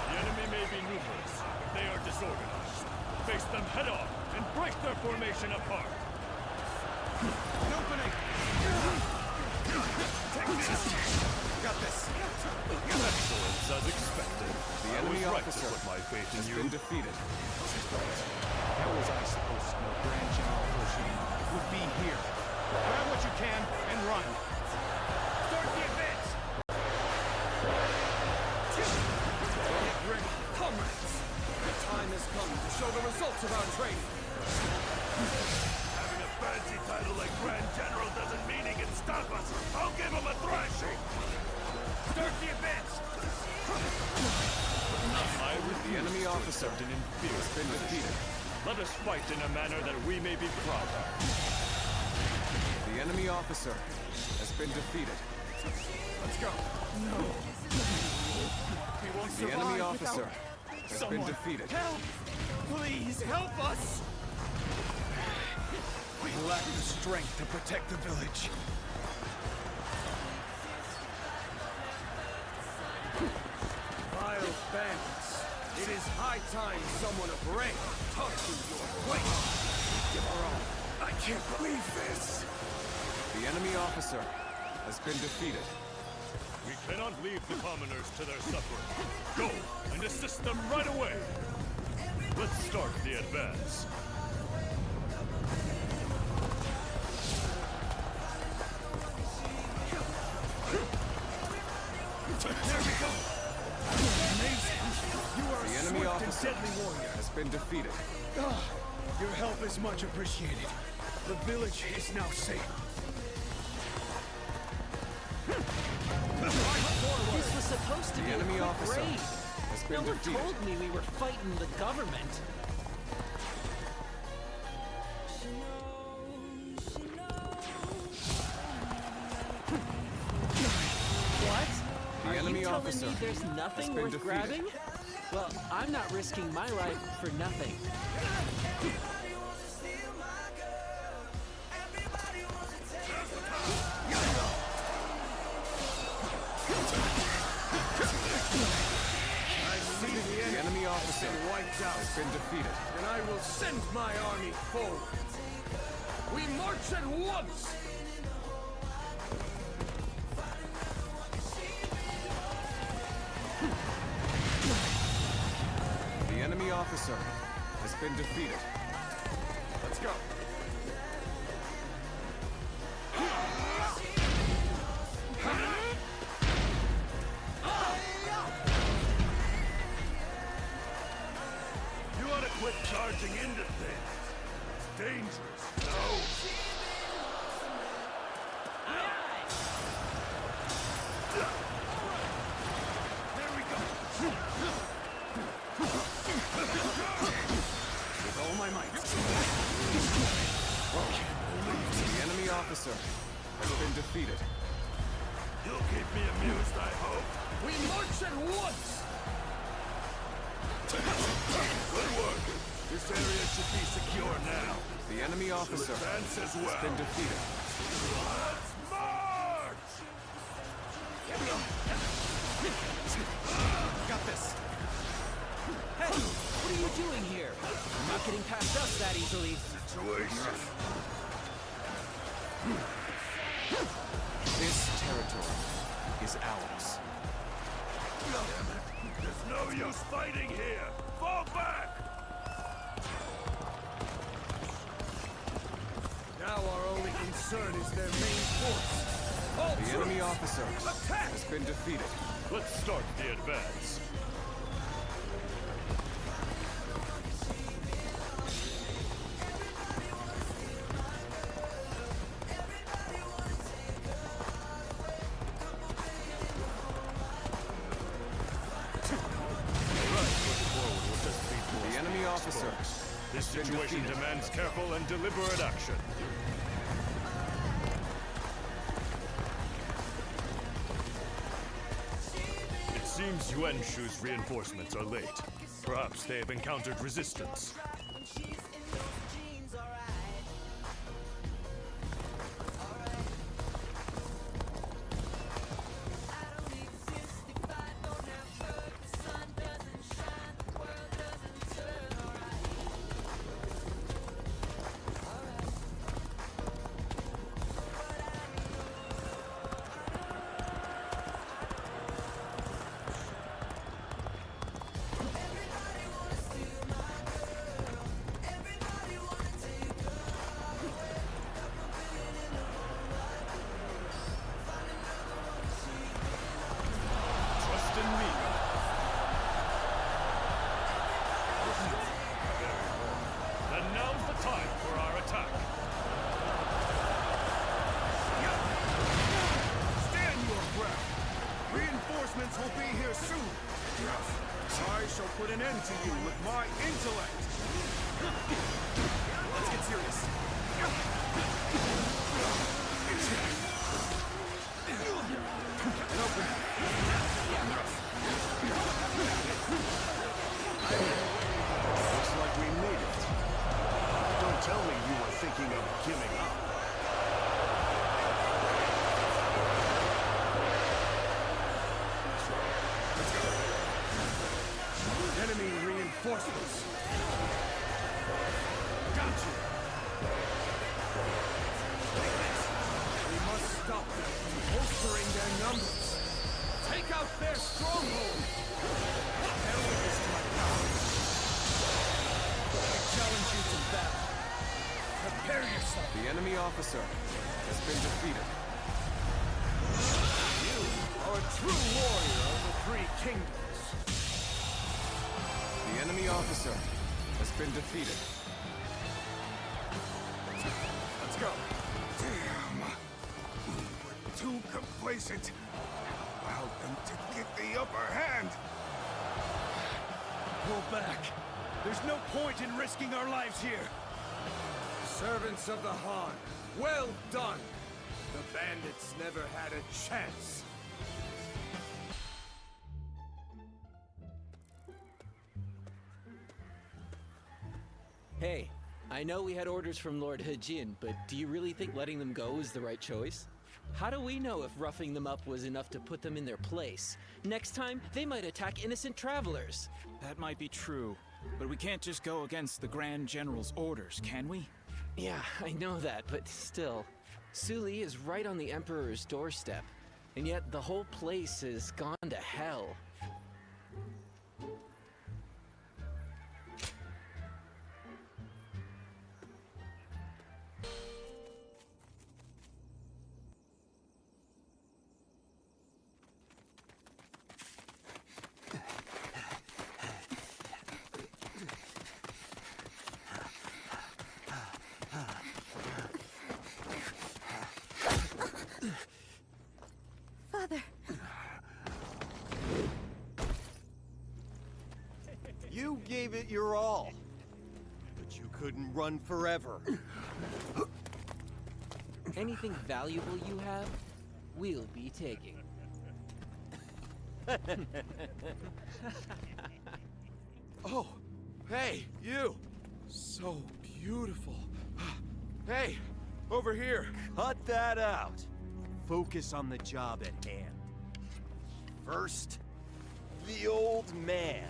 The enemy may be numerous, but they are disorganized. Face them head on and break their formation apart. An opening! Take this! Got this! Excellence as expected. The enemy officer Put my faith in has you. been defeated. How was I supposed to know Grand General Regime would be here? Grab what you can and run. Start the advance! Get ready, comrades! The time has come to show the results of our training. Having a fancy title like Grand General doesn't mean he can stop us. I'll give him a thrashing! Start the advance! The enemy officer has been defeated. Let us fight in a manner that we may be proud of. The enemy officer has been defeated. Let's go. No. We won't The survive enemy officer without has someone. been defeated. Help! Please help us! We lack the strength to protect the village. Vile bandits! It is high time someone of rank taught you your way. Give her all. I can't believe this. The enemy officer has been defeated. We cannot leave the commoners to their suffering. Go and assist them right away. Let's start the advance. There we go. Amazing. You are The a enemy swift and officer deadly warrior. has been defeated. Ah, your help is much appreciated. The village is now safe. This was supposed to The be a enemy quick officer raid. has No been one defeated. told me we were fighting the government. What? The Are enemy you telling officer me there's nothing been worth defeated. grabbing? Well, I'm not risking my life for nothing. I see The enemy officer been wiped out. has been defeated. And I will send my army forward. We march at once! The enemy officer has been defeated. Let's go. quit charging into things. It's dangerous, no? There we go. With all my might. The enemy officer has been defeated. You'll keep me amused, I hope. We march at once! Good work. This area should be secure now. The enemy officer Advance as well. has been defeated. Let's march! Got this. Hey, what are you doing here? You're not getting past us that easily. Situation. This territory is ours. Damn it. There's no use fighting here. Fall back! Now our only concern is their main force. All The enemy troops, officer attack! has been defeated. Let's start the advance. The enemy officer. This situation demands careful and deliberate action. It seems Yuanshu's reinforcements are late. Perhaps they have encountered resistance. will be here soon. I shall put an end to you with my intellect. Let's get serious. And open. Looks like we made it. Don't tell me you were thinking of giving up. Enemy reinforcements. Got you. We must stop them from bolstering their numbers. Take out their stronghold. Bear witness to my power. I challenge you to battle. Prepare yourself. The enemy officer has been defeated. You are a true warrior of the Three Kingdoms. The enemy officer has been defeated. Let's go. Damn. We're too complacent. Allowed them to get the upper hand. Pull back. There's no point in risking our lives here. Servants of the Han, well done. The bandits never had a chance. Hey, I know we had orders from Lord Hejin, but do you really think letting them go is the right choice? How do we know if roughing them up was enough to put them in their place? Next time, they might attack innocent travelers. That might be true, but we can't just go against the Grand General's orders, can we? Yeah, I know that, but still. Suli is right on the Emperor's doorstep, and yet the whole place has gone to hell. gave it your all. But you couldn't run forever. Anything valuable you have, we'll be taking. Oh, hey, you! So beautiful. Hey, over here. Cut that out. Focus on the job at hand. First, the old man.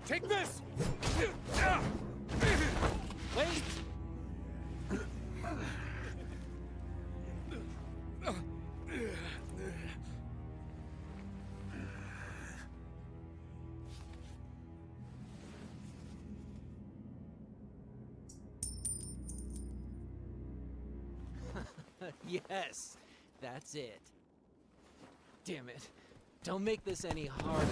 Take this! Wait! Yes, that's it. Damn it. Don't make this any harder.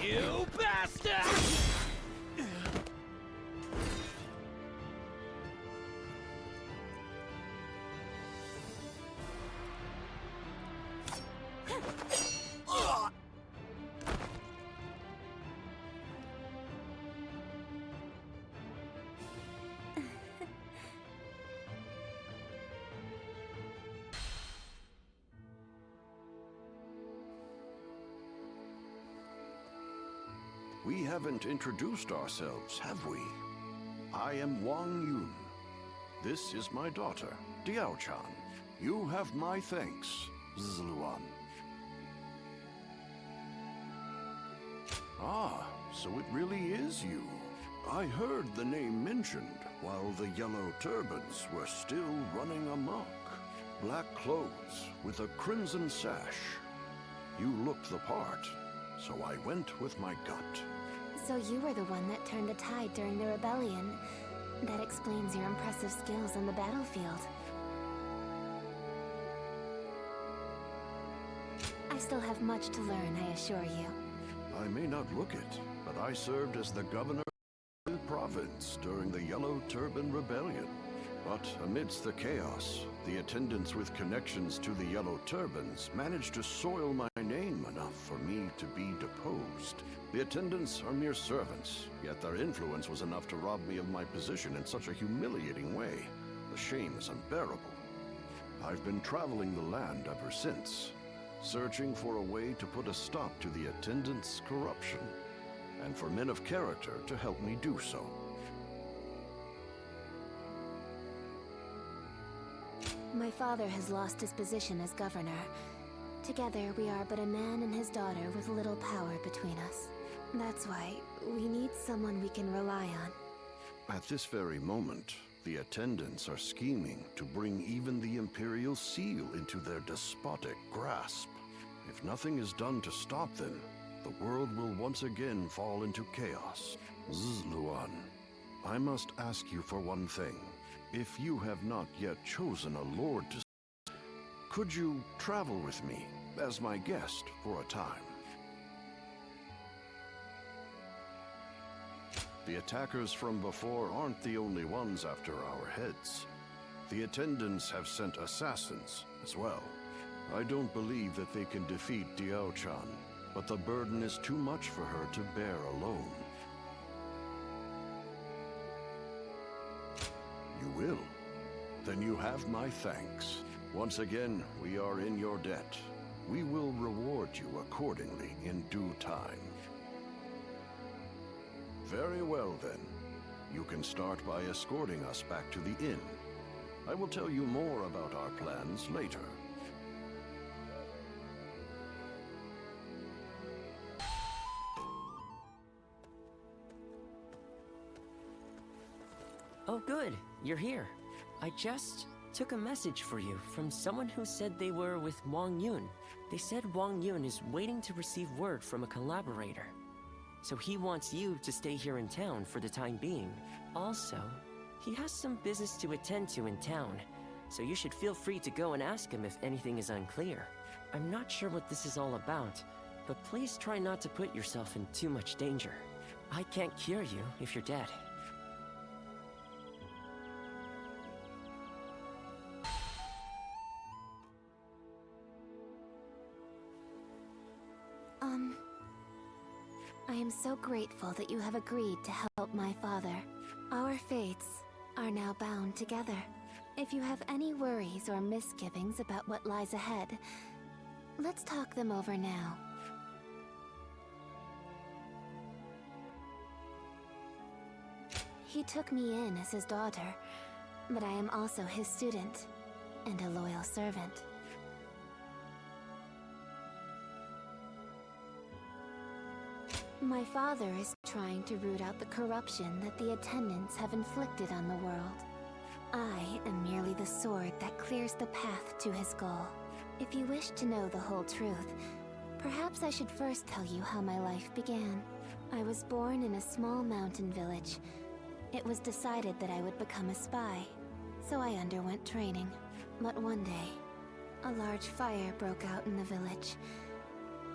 You bastard! We haven't introduced ourselves, have we? I am Hwang Yun. This is my daughter, Diao-chan. You have my thanks, Zluan. Ah, so it really is you. I heard the name mentioned while the Yellow Turbans were still running amok. Black clothes with a crimson sash. You looked the part, so I went with my gut. So you were the one that turned the tide during the rebellion. That explains your impressive skills on the battlefield. I still have much to learn, I assure you. I may not look it, but I served as the governor of the province during the Yellow Turban Rebellion. But amidst the chaos, the attendants with connections to the Yellow Turbans managed to soil my name enough for me to be deposed. The attendants are mere servants, yet their influence was enough to rob me of my position in such a humiliating way. The shame is unbearable. I've been traveling the land ever since, searching for a way to put a stop to the attendants' corruption, and for men of character to help me do so. My father has lost his position as governor. Together, we are but a man and his daughter with little power between us. That's why we need someone we can rely on. At this very moment, the attendants are scheming to bring even the Imperial Seal into their despotic grasp. If nothing is done to stop them, the world will once again fall into chaos. Zluan, I must ask you for one thing. If you have not yet chosen a lord to... Could you travel with me as my guest for a time? The attackers from before aren't the only ones after our heads. The attendants have sent assassins as well. I don't believe that they can defeat Diao-chan, but the burden is too much for her to bear alone. You will? Then you have my thanks. Once again, we are in your debt. We will reward you accordingly in due time. Very well, then. You can start by escorting us back to the inn. I will tell you more about our plans later. Oh good, you're here. I just took a message for you from someone who said they were with Hwang Yun. They said Hwang Yun is waiting to receive word from a collaborator. So he wants you to stay here in town for the time being. Also, he has some business to attend to in town, so you should feel free to go and ask him if anything is unclear. I'm not sure what this is all about, but please try not to put yourself in too much danger. I can't cure you if you're dead. I am so grateful that you have agreed to help my father. Our fates are now bound together. If you have any worries or misgivings about what lies ahead, let's talk them over now. He took me in as his daughter, but I am also his student and a loyal servant. My father is trying to root out the corruption that the attendants have inflicted on the world. I am merely the sword that clears the path to his goal. If you wish to know the whole truth, perhaps I should first tell you how my life began. I was born in a small mountain village. It was decided that I would become a spy, so I underwent training. But one day, a large fire broke out in the village.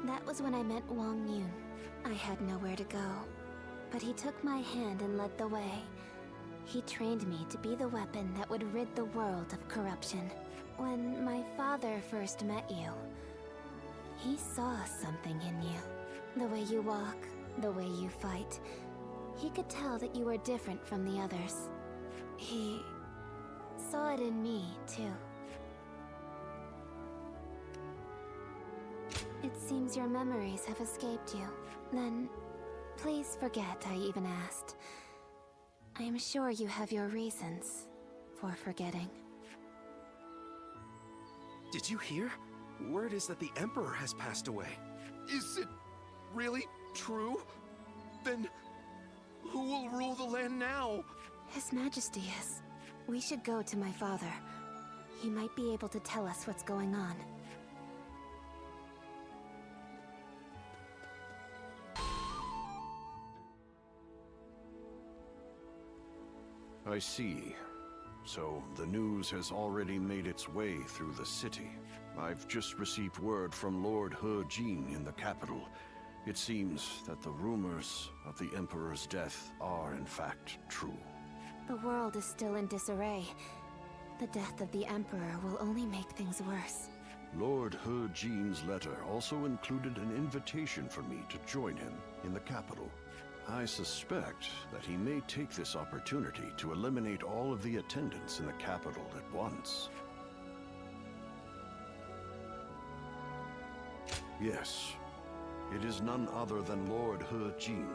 That was when I met Hwang. I had nowhere to go, but he took my hand and led the way. He trained me to be the weapon that would rid the world of corruption. When my father first met you, he saw something in you. The way you walk, the way you fight. He could tell that you were different from the others. He saw it in me, too. It seems your memories have escaped you. Then, please forget I even asked. I am sure you have your reasons for forgetting. Did you hear? Word is that the Emperor has passed away. Is it really true? Then who will rule the land now? His Majesty is. We should go to my father. He might be able to tell us what's going on. I see. So the news has already made its way through the city. I've just received word from Lord Hwang in the capital. It seems that the rumors of the Emperor's death are in fact true. The world is still in disarray. The death of the Emperor will only make things worse. Lord Hwang's letter also included an invitation for me to join him in the capital. I suspect that he may take this opportunity to eliminate all of the attendants in the capital at once. Yes, it is none other than Lord Hwang,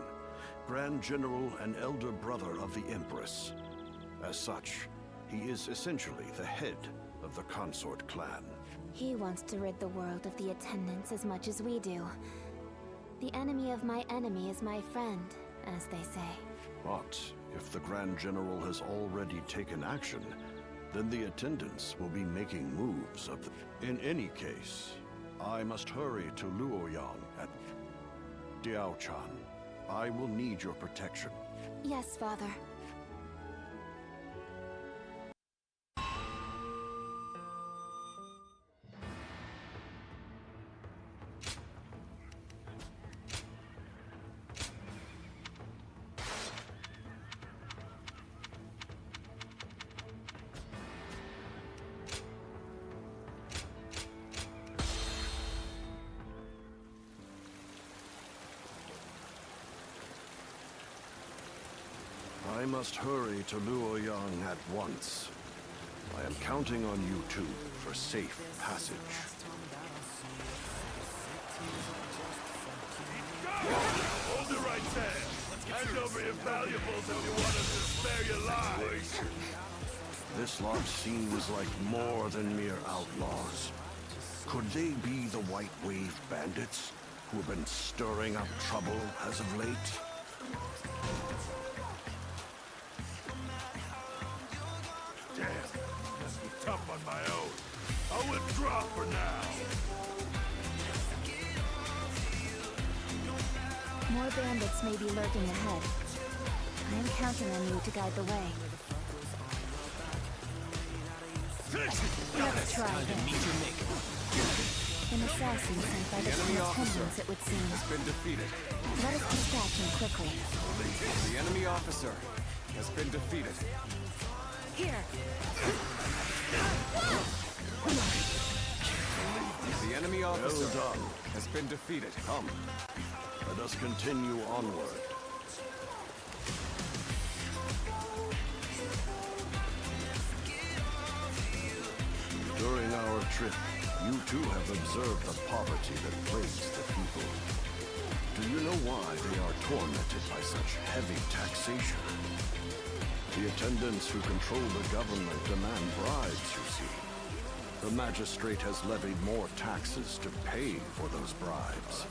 Grand General and elder brother of the Empress. As such, he is essentially the head of the consort clan. He wants to rid the world of the attendants as much as we do. The enemy of my enemy is my friend, as they say. But if the Grand General has already taken action, then the attendants will be making moves of the... In any case, I must hurry to Luoyang at Diaochan. I will need your protection. Yes, Father. I must hurry to Luoyang at once. I am counting on you two for safe passage. Hold it right there. Hand over your valuables if you want us to spare your lives. This lot seems like more than mere outlaws. Could they be the White Wave bandits who have been stirring up trouble as of late? Damn, must be tough on my own. I'll withdraw for now. More bandits may be lurking ahead. I am counting on you to guide the way. Let's try this. An assassin sent by the enemy officer attendants, it would seem. has been defeated. Let us dispatch him quickly. The enemy officer has been defeated. Here. The enemy officer Well done. has been defeated. Come, let us continue onward. During our trip, you too have observed the poverty that plagues the people. Do you know why they are tormented by such heavy taxation? The attendants who control the government demand bribes, you see. The magistrate has levied more taxes to pay for those bribes.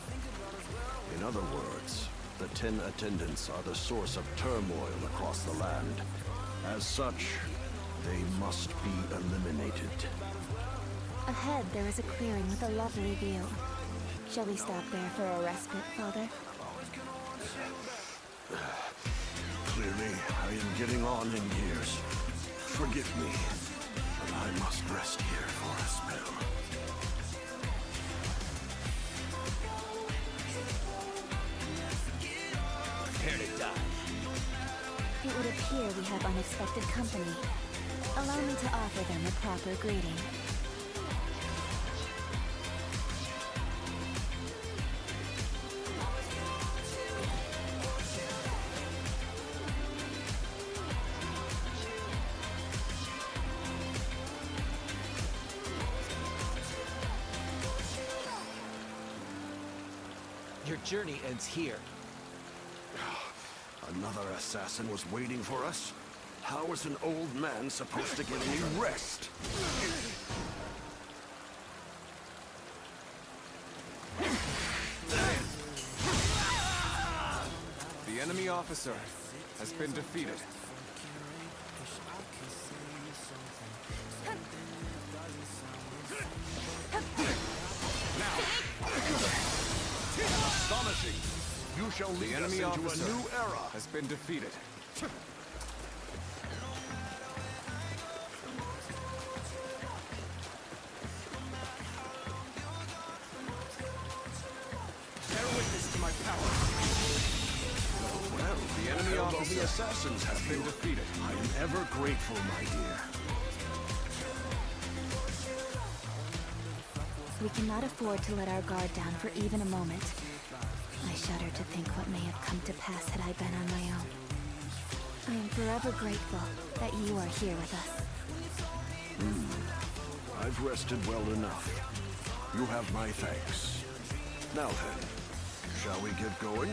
In other words, the 10 attendants are the source of turmoil across the land. As such, they must be eliminated. Ahead, there is a clearing with a lovely view. Shall we stop there for a respite, Father? Clearly, I am getting on in years. Forgive me, but I must rest here for a spell. Prepare to die. It would appear we have unexpected company. Allow me to offer them a proper greeting. Your journey ends here. Another assassin was waiting for us? How is an old man supposed to get any rest? The enemy officer has been defeated. Astonishing! You shall lead us into a new era! Has been defeated. Bear witness to my power. Well, The enemy although officer the assassins has have been you, defeated. I am ever grateful, my dear. We cannot afford to let our guard down for even a moment. I shudder to think what may have come to pass had I been on my own. I am forever grateful that you are here with us. I've rested well enough. You have my thanks. Now then, shall we get going?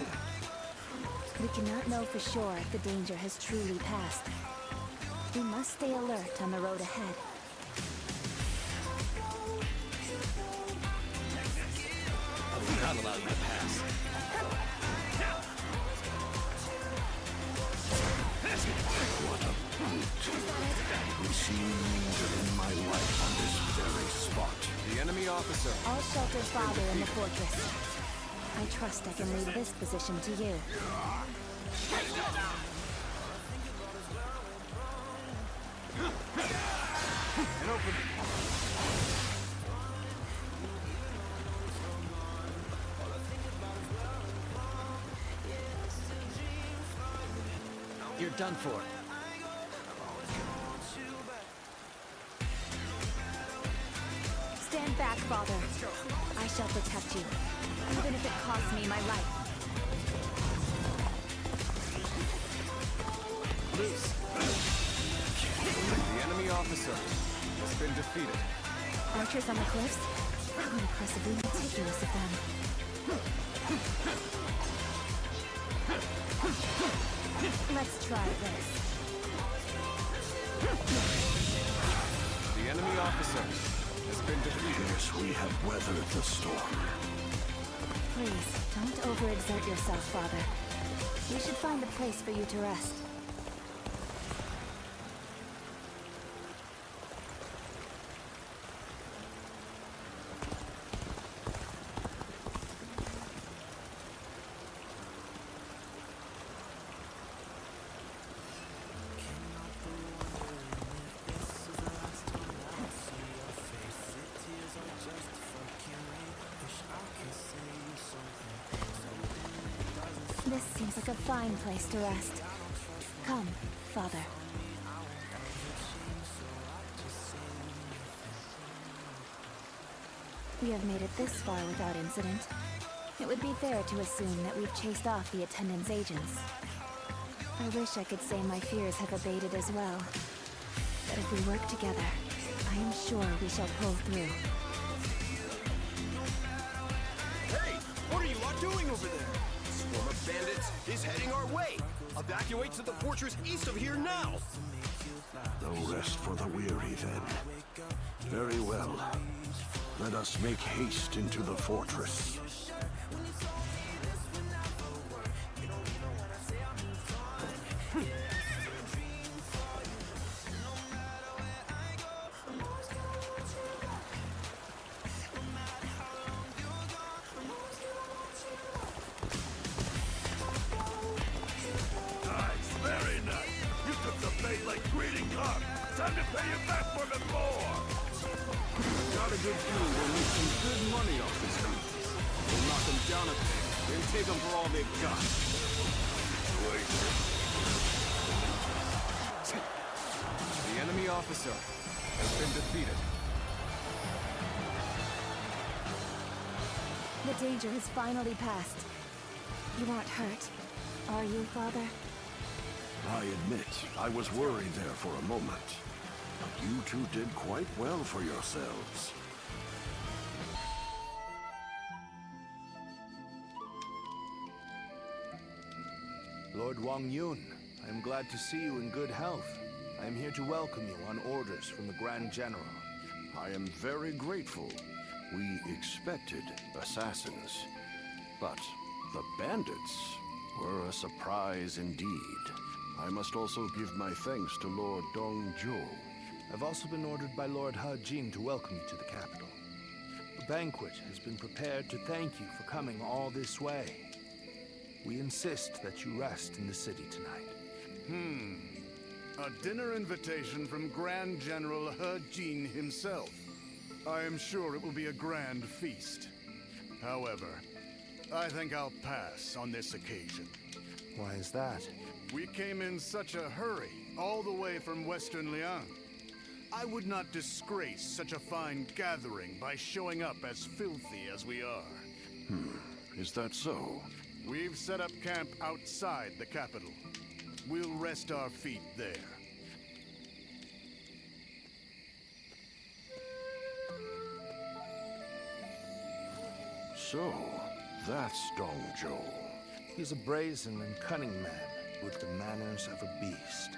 We cannot know for sure if the danger has truly passed. We must stay alert on the road ahead. I will not allow you to pass. What a brute. Who seemed in my life on this very spot. The enemy officer. All sheltered Father in the fortress. I trust I can leave this position to you. And open. You're done for. Stand back, Father. I shall protect you, even if it costs me my life. Loose. The enemy officer has been defeated. Archers on the cliffs? How impressively meticulous of them. Let's try this. The enemy officer has been defeated. Yes, we have weathered the storm. Please, don't overexert yourself, Father. We should find a place for you to rest. This seems like a fine place to rest. Come, Father. We have made it this far without incident. It would be fair to assume that we've chased off the attendant's agents. I wish I could say my fears have abated as well. But if we work together, I am sure we shall pull through. Hey! What are you lot doing over there? A swarm of bandits is heading our way! Evacuate to the fortress east of here now! No rest for the weary, then. Very well. Let us make haste into the fortress. Officer has been defeated. The danger has finally passed. You aren't hurt, are you, Father? I admit, I was worried there for a moment. But you two did quite well for yourselves. Lord Hwang Yun, I am glad to see you in good health. I am here to welcome you on orders from the Grand General. I am very grateful. We expected assassins, but the bandits were a surprise indeed. I must also give my thanks to Lord Dongzhou. I've also been ordered by Lord He Jin to welcome you to the capital. A banquet has been prepared to thank you for coming all this way. We insist that you rest in the city tonight. A dinner invitation from Grand General He Jin himself. I am sure it will be a grand feast. However, I think I'll pass on this occasion. Why is that? We came in such a hurry, all the way from Western Liang. I would not disgrace such a fine gathering by showing up as filthy as we are. Is that so? We've set up camp outside the capital. We'll rest our feet there. So, that's Dongzhou. He's a brazen and cunning man with the manners of a beast,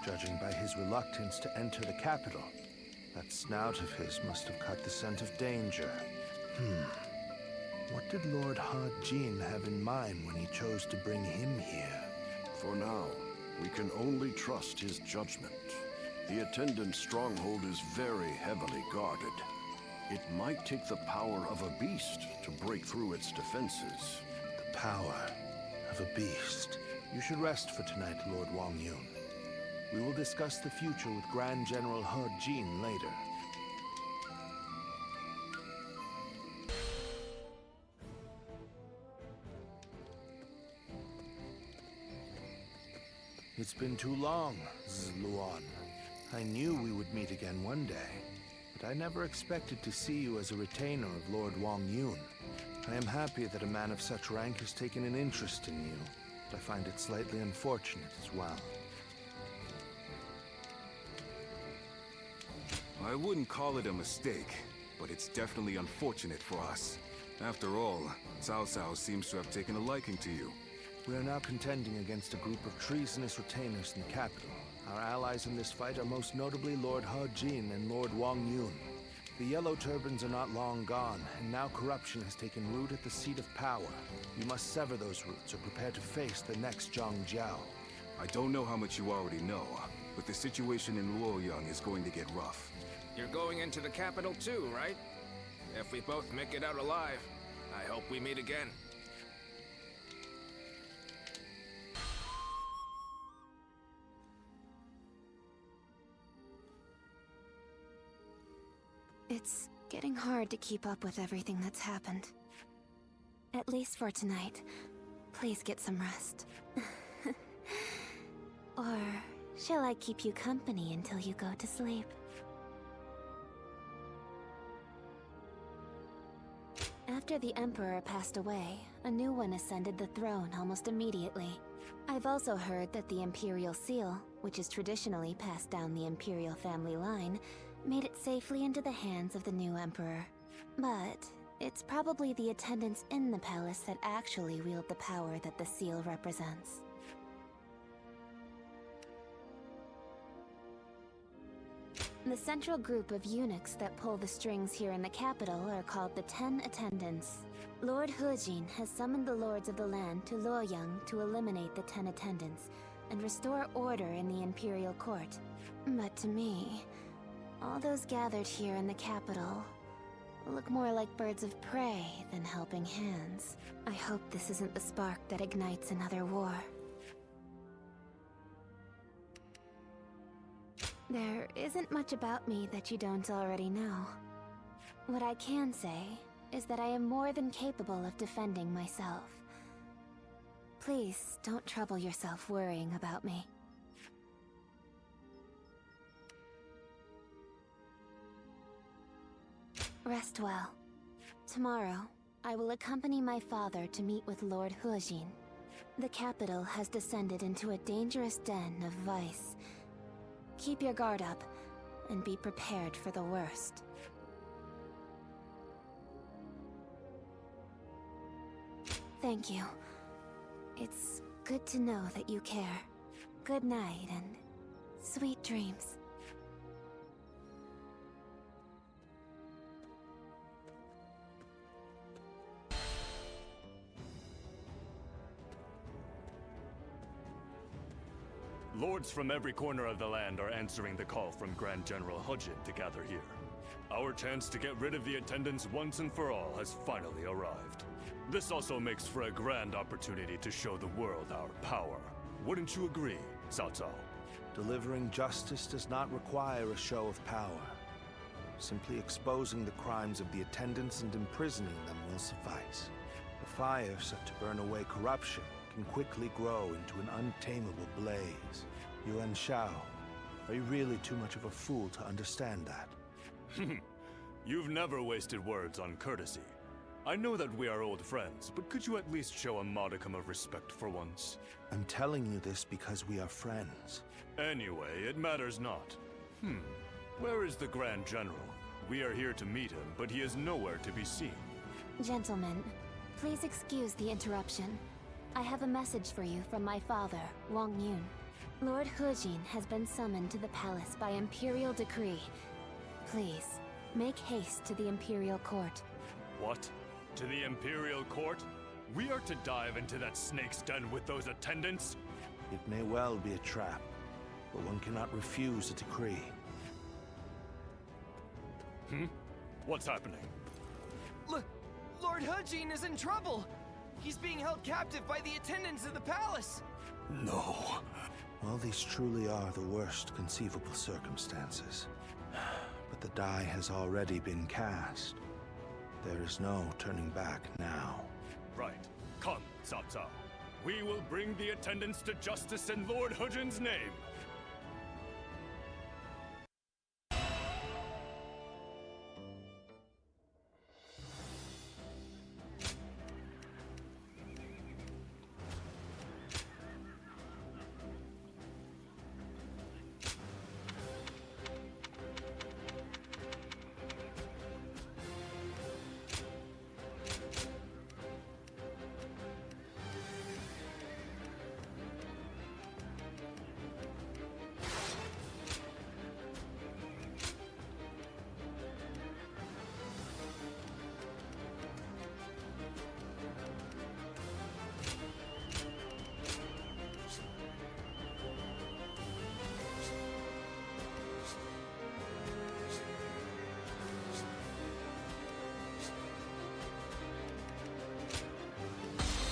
judging by his reluctance to enter the capital. That snout of his must have caught the scent of danger. What did Lord He Jin have in mind when he chose to bring him here? For now, we can only trust his judgment. The attendant stronghold is very heavily guarded. It might take the power of a beast to break through its defenses. The power of a beast. You should rest for tonight, Lord Hwang Yun. We will discuss the future with Grand General He Jin later. It's been too long, Zluan. I knew we would meet again one day, but I never expected to see you as a retainer of Lord Hwang Yun. I am happy that a man of such rank has taken an interest in you, but I find it slightly unfortunate as well. I wouldn't call it a mistake, but it's definitely unfortunate for us. After all, Cao Cao seems to have taken a liking to you. We are now contending against a group of treasonous retainers in the capital. Our allies in this fight are most notably Lord He Jin and Lord Hwang Yun. The Yellow Turbans are not long gone, and now corruption has taken root at the seat of power. We must sever those roots or prepare to face the next Zhang Jiao. I don't know how much you already know, but the situation in Luoyang is going to get rough. You're going into the capital too, right? If we both make it out alive, I hope we meet again. It's getting hard to keep up with everything that's happened. At least for tonight. Please get some rest. Or shall I keep you company until you go to sleep? After the Emperor passed away, a new one ascended the throne almost immediately. I've also heard that the Imperial Seal, which is traditionally passed down the Imperial family line, made it safely into the hands of the new Emperor. But it's probably the attendants in the palace that actually wield the power that the seal represents. The central group of eunuchs that pull the strings here in the capital are called the 10 Attendants. Lord Hwang has summoned the lords of the land to Luoyang to eliminate the 10 Attendants and restore order in the Imperial Court. But to me, all those gathered here in the capital look more like birds of prey than helping hands. I hope this isn't the spark that ignites another war. There isn't much about me that you don't already know. What I can say is that I am more than capable of defending myself. Please don't trouble yourself worrying about me. Rest well. Tomorrow, I will accompany my father to meet with Lord Hwang. The capital has descended into a dangerous den of vice. Keep your guard up, and be prepared for the worst. Thank you. It's good to know that you care. Good night, and sweet dreams. Lords from every corner of the land are answering the call from Grand General Hwang to gather here. Our chance to get rid of the attendants once and for all has finally arrived. This also makes for a grand opportunity to show the world our power. Wouldn't you agree, Cao Cao? Delivering justice does not require a show of power. Simply exposing the crimes of the attendants and imprisoning them will suffice. The fire set to burn away corruption can quickly grow into an untamable blaze. Yuan Shao, are you really too much of a fool to understand that? You've never wasted words on courtesy. I know that we are old friends, but could you at least show a modicum of respect for once? I'm telling you this because we are friends. Anyway, it matters not. Where is the Grand General? We are here to meet him, but he is nowhere to be seen. Gentlemen, please excuse the interruption. I have a message for you from my father, Wang Yun. Lord Hwang has been summoned to the palace by Imperial decree. Please, make haste to the Imperial Court. What? To the Imperial Court? We are to dive into that snake's den with those attendants? It may well be a trap, but one cannot refuse a decree. What's happening? Lord Hwang is in trouble! He's being held captive by the attendants of the palace! No. Well, these truly are the worst conceivable circumstances. But the die has already been cast. There is no turning back now. Right. Come, Cao Cao. We will bring the attendants to justice in Lord Hwang's name.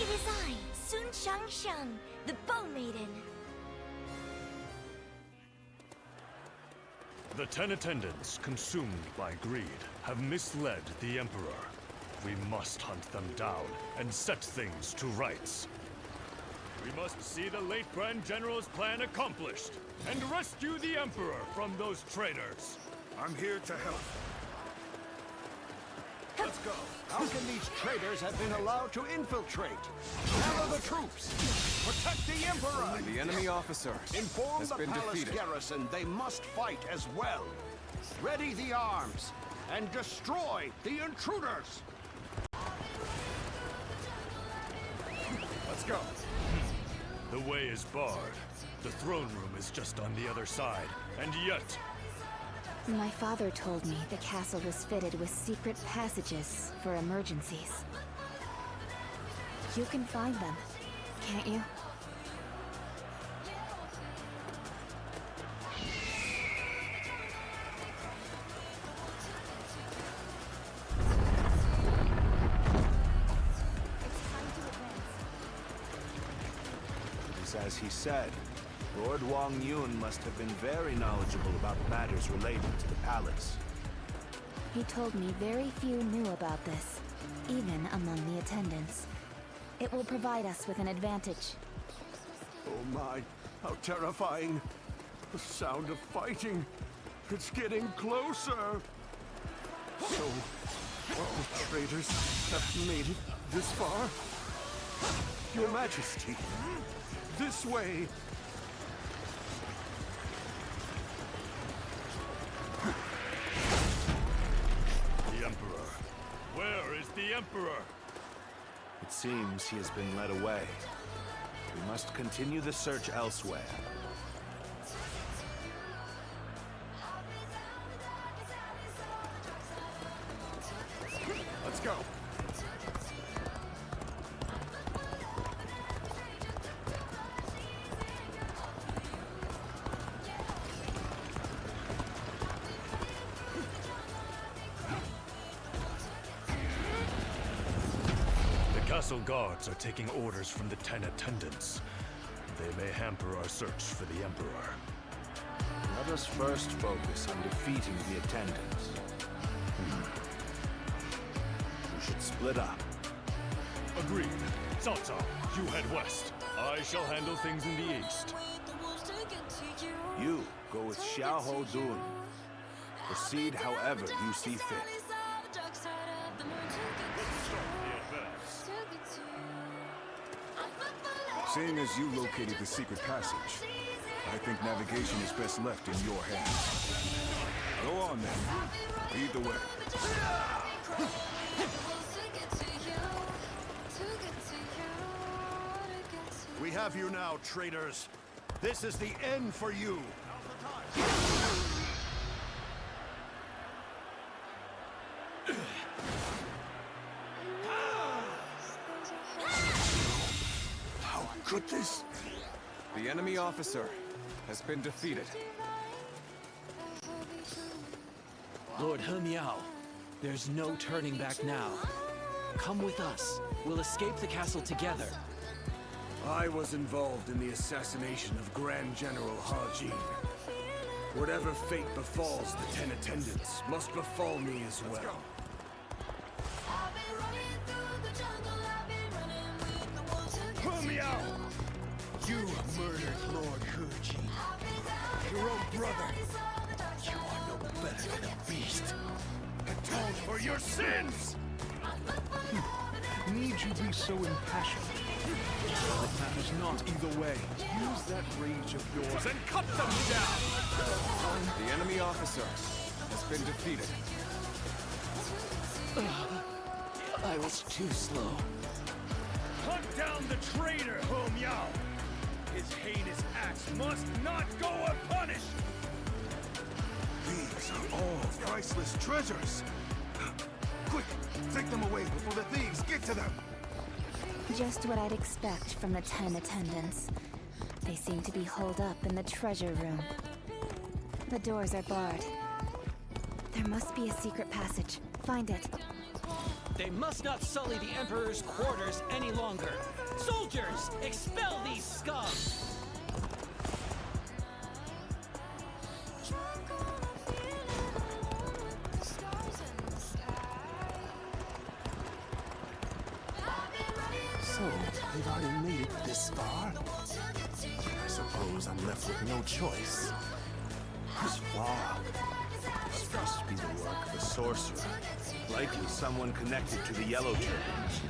It is I, Sun Shangxiang, the Bow Maiden. The 10 attendants, consumed by greed, have misled the Emperor. We must hunt them down and set things to rights. We must see the late Grand General's plan accomplished, and rescue the Emperor from those traitors. I'm here to help. Let's go. How can these traitors have been allowed to infiltrate? Gather the troops. Protect the Emperor. The enemy officer Inform has the been palace defeated. garrison they must fight as well. Ready the arms and destroy the intruders. Let's go. The way is barred. The throne room is just on the other side, and yet... My father told me the castle was fitted with secret passages for emergencies. You can find them, can't you? It is as he said. Lord Hwang must have been very knowledgeable about matters related to the palace. He told me very few knew about this, even among the attendants. It will provide us with an advantage. Oh my, how terrifying. The sound of fighting. It's getting closer. So, the traitors have made it this far? Your Majesty, this way. The Emperor. Where is the Emperor? It seems he has been led away. We must continue the search elsewhere. Let's go. The castle guards are taking orders from the 10 attendants. They may hamper our search for the Emperor. Let us first focus on defeating the attendants. We should split up. Agreed. Cao Cao, you head west. I shall handle things in the east. You go with Xiao Dun. Proceed however you see fit. Seeing as you located the secret passage, I think navigation is best left in your hands. Go on then. Lead the way. We have you now, traitors. This is the end for you. How could this? The enemy officer has been defeated. Lord Hwang, there's no turning back now. Come with us. We'll escape the castle together. I was involved in the assassination of Grand General Hwang. Whatever fate befalls the 10 attendants must befall me as well. Hwang! You murdered Lord Hwang. Your own brother. You are no better than a beast. Atone for your sins! Need you be so impassioned? It matters not either way. Use that rage of yours and cut them down! The enemy officer has been defeated. I was too slow. Hunt down the traitor, Hwang! His heinous acts must not go unpunished! These are all priceless treasures. Quick, take them away before the thieves get to them. Just what I'd expect from the 10 attendants. They seem to be holed up in the treasure room. The doors are barred. There must be a secret passage. Find it. They must not sully the Emperor's quarters any longer. Soldiers, expel these scum! So, they've I made it this far. I suppose I'm left with no choice. This fog must be the work of a sorcerer, likely someone connected to the Yellow Turbans.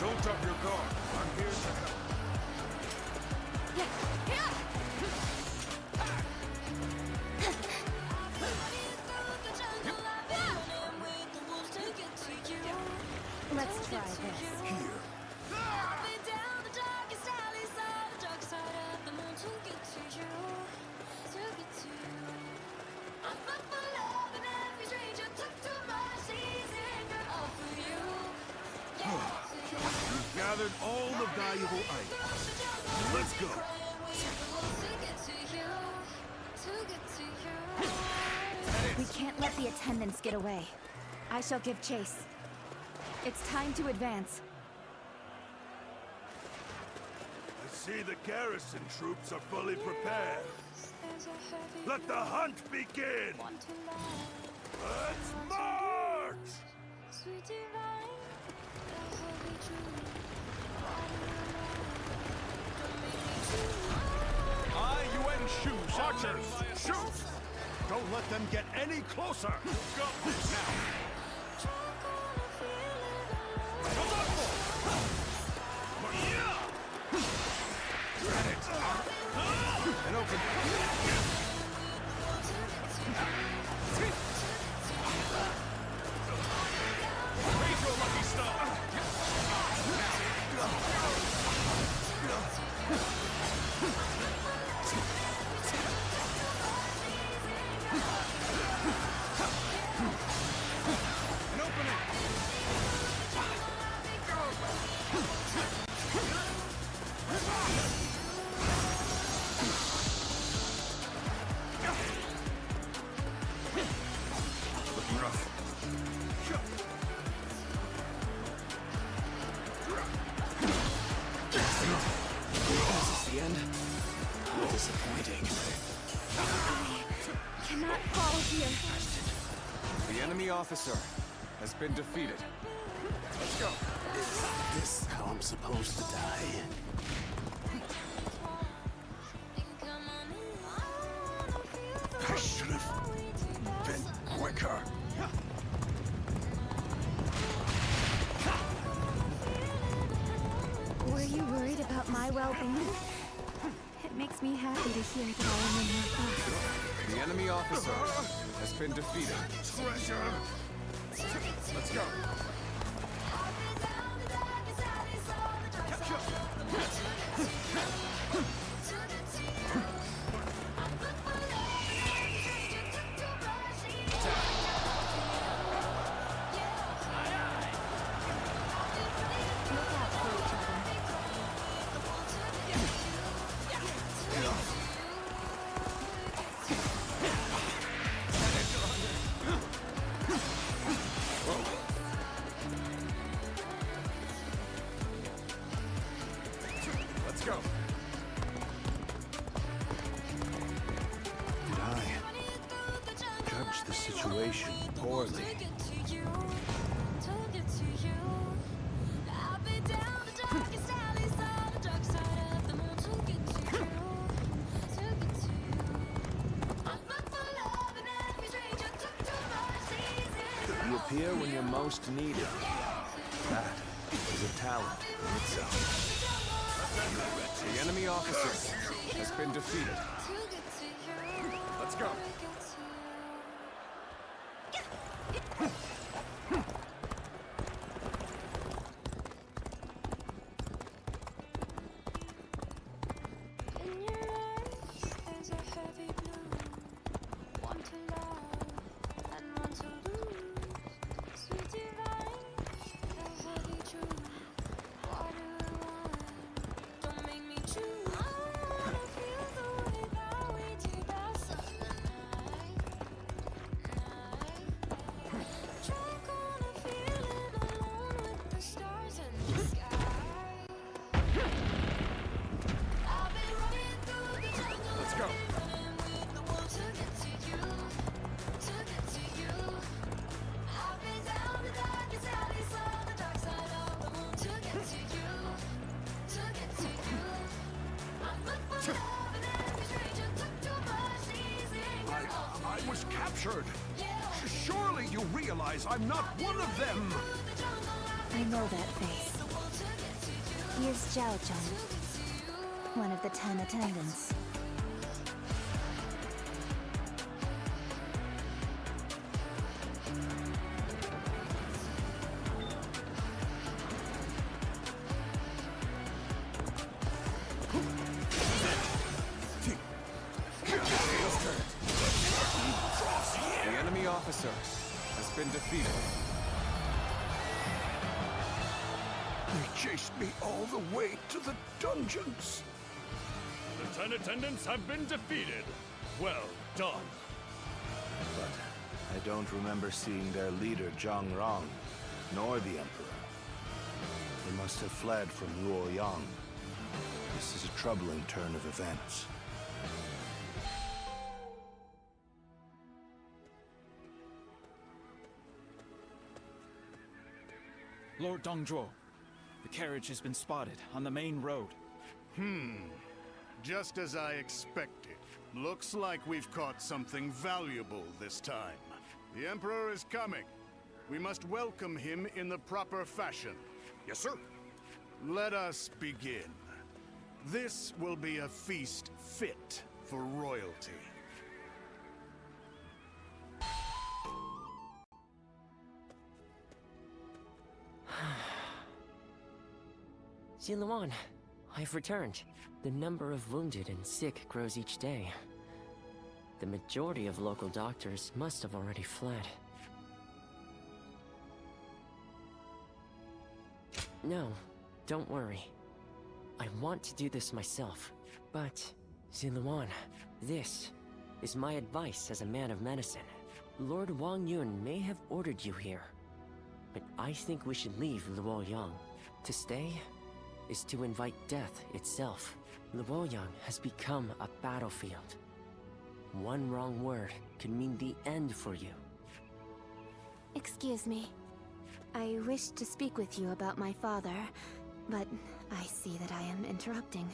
Don't drop your guard. I'm here to help. Let's try this. Here. We've gathered all the valuable items. Let's go. We can't let the attendants get away. I shall give chase. It's time to advance. I see the garrison troops are fully prepared. Let the hunt begin! Let's march! Archers, shoot! Don't let them get any closer! Go now! And open. Raise your lucky star! An opening! Looking rough. Is this the end? Disappointing. I cannot fall here. The enemy officer has been defeated. Let's go. Is this how I'm supposed to die? I should have been quicker. Were you worried about my well-being? It makes me happy to hear that I am in your thoughts. The enemy officer has been defeated. Treasure! Let's go. Let's go. Did I judge the situation poorly? You appear when you're most needed. That is a talent in itself. The enemy officer has been defeated. Let's go. captured. Surely you realize I'm not one of them! I know that face. He is Zhao Zhang, one of the 10 attendants. The enemy officer has been defeated. They chased me all the way to the dungeons. The 10 attendants have been defeated. Well done. But I don't remember seeing their leader Zhang Rong, nor the Emperor. They must have fled from Luoyang. This is a troubling turn of events. Lord Dongzhuo, the carriage has been spotted on the main road. Just as I expected. Looks like we've caught something valuable this time. The Emperor is coming. We must welcome him in the proper fashion. Yes, sir. Let us begin. This will be a feast fit for royalty. Ziluan, I've returned. The number of wounded and sick grows each day. The majority of local doctors must have already fled. No, don't worry. I want to do this myself. But, Ziluan, this is my advice as a man of medicine. Lord Hwang Yun may have ordered you here, but I think we should leave Luoyang. To stay is to invite death itself. Luoyang has become a battlefield. One wrong word could mean the end for you. Excuse me. I wish to speak with you about my father, but I see that I am interrupting.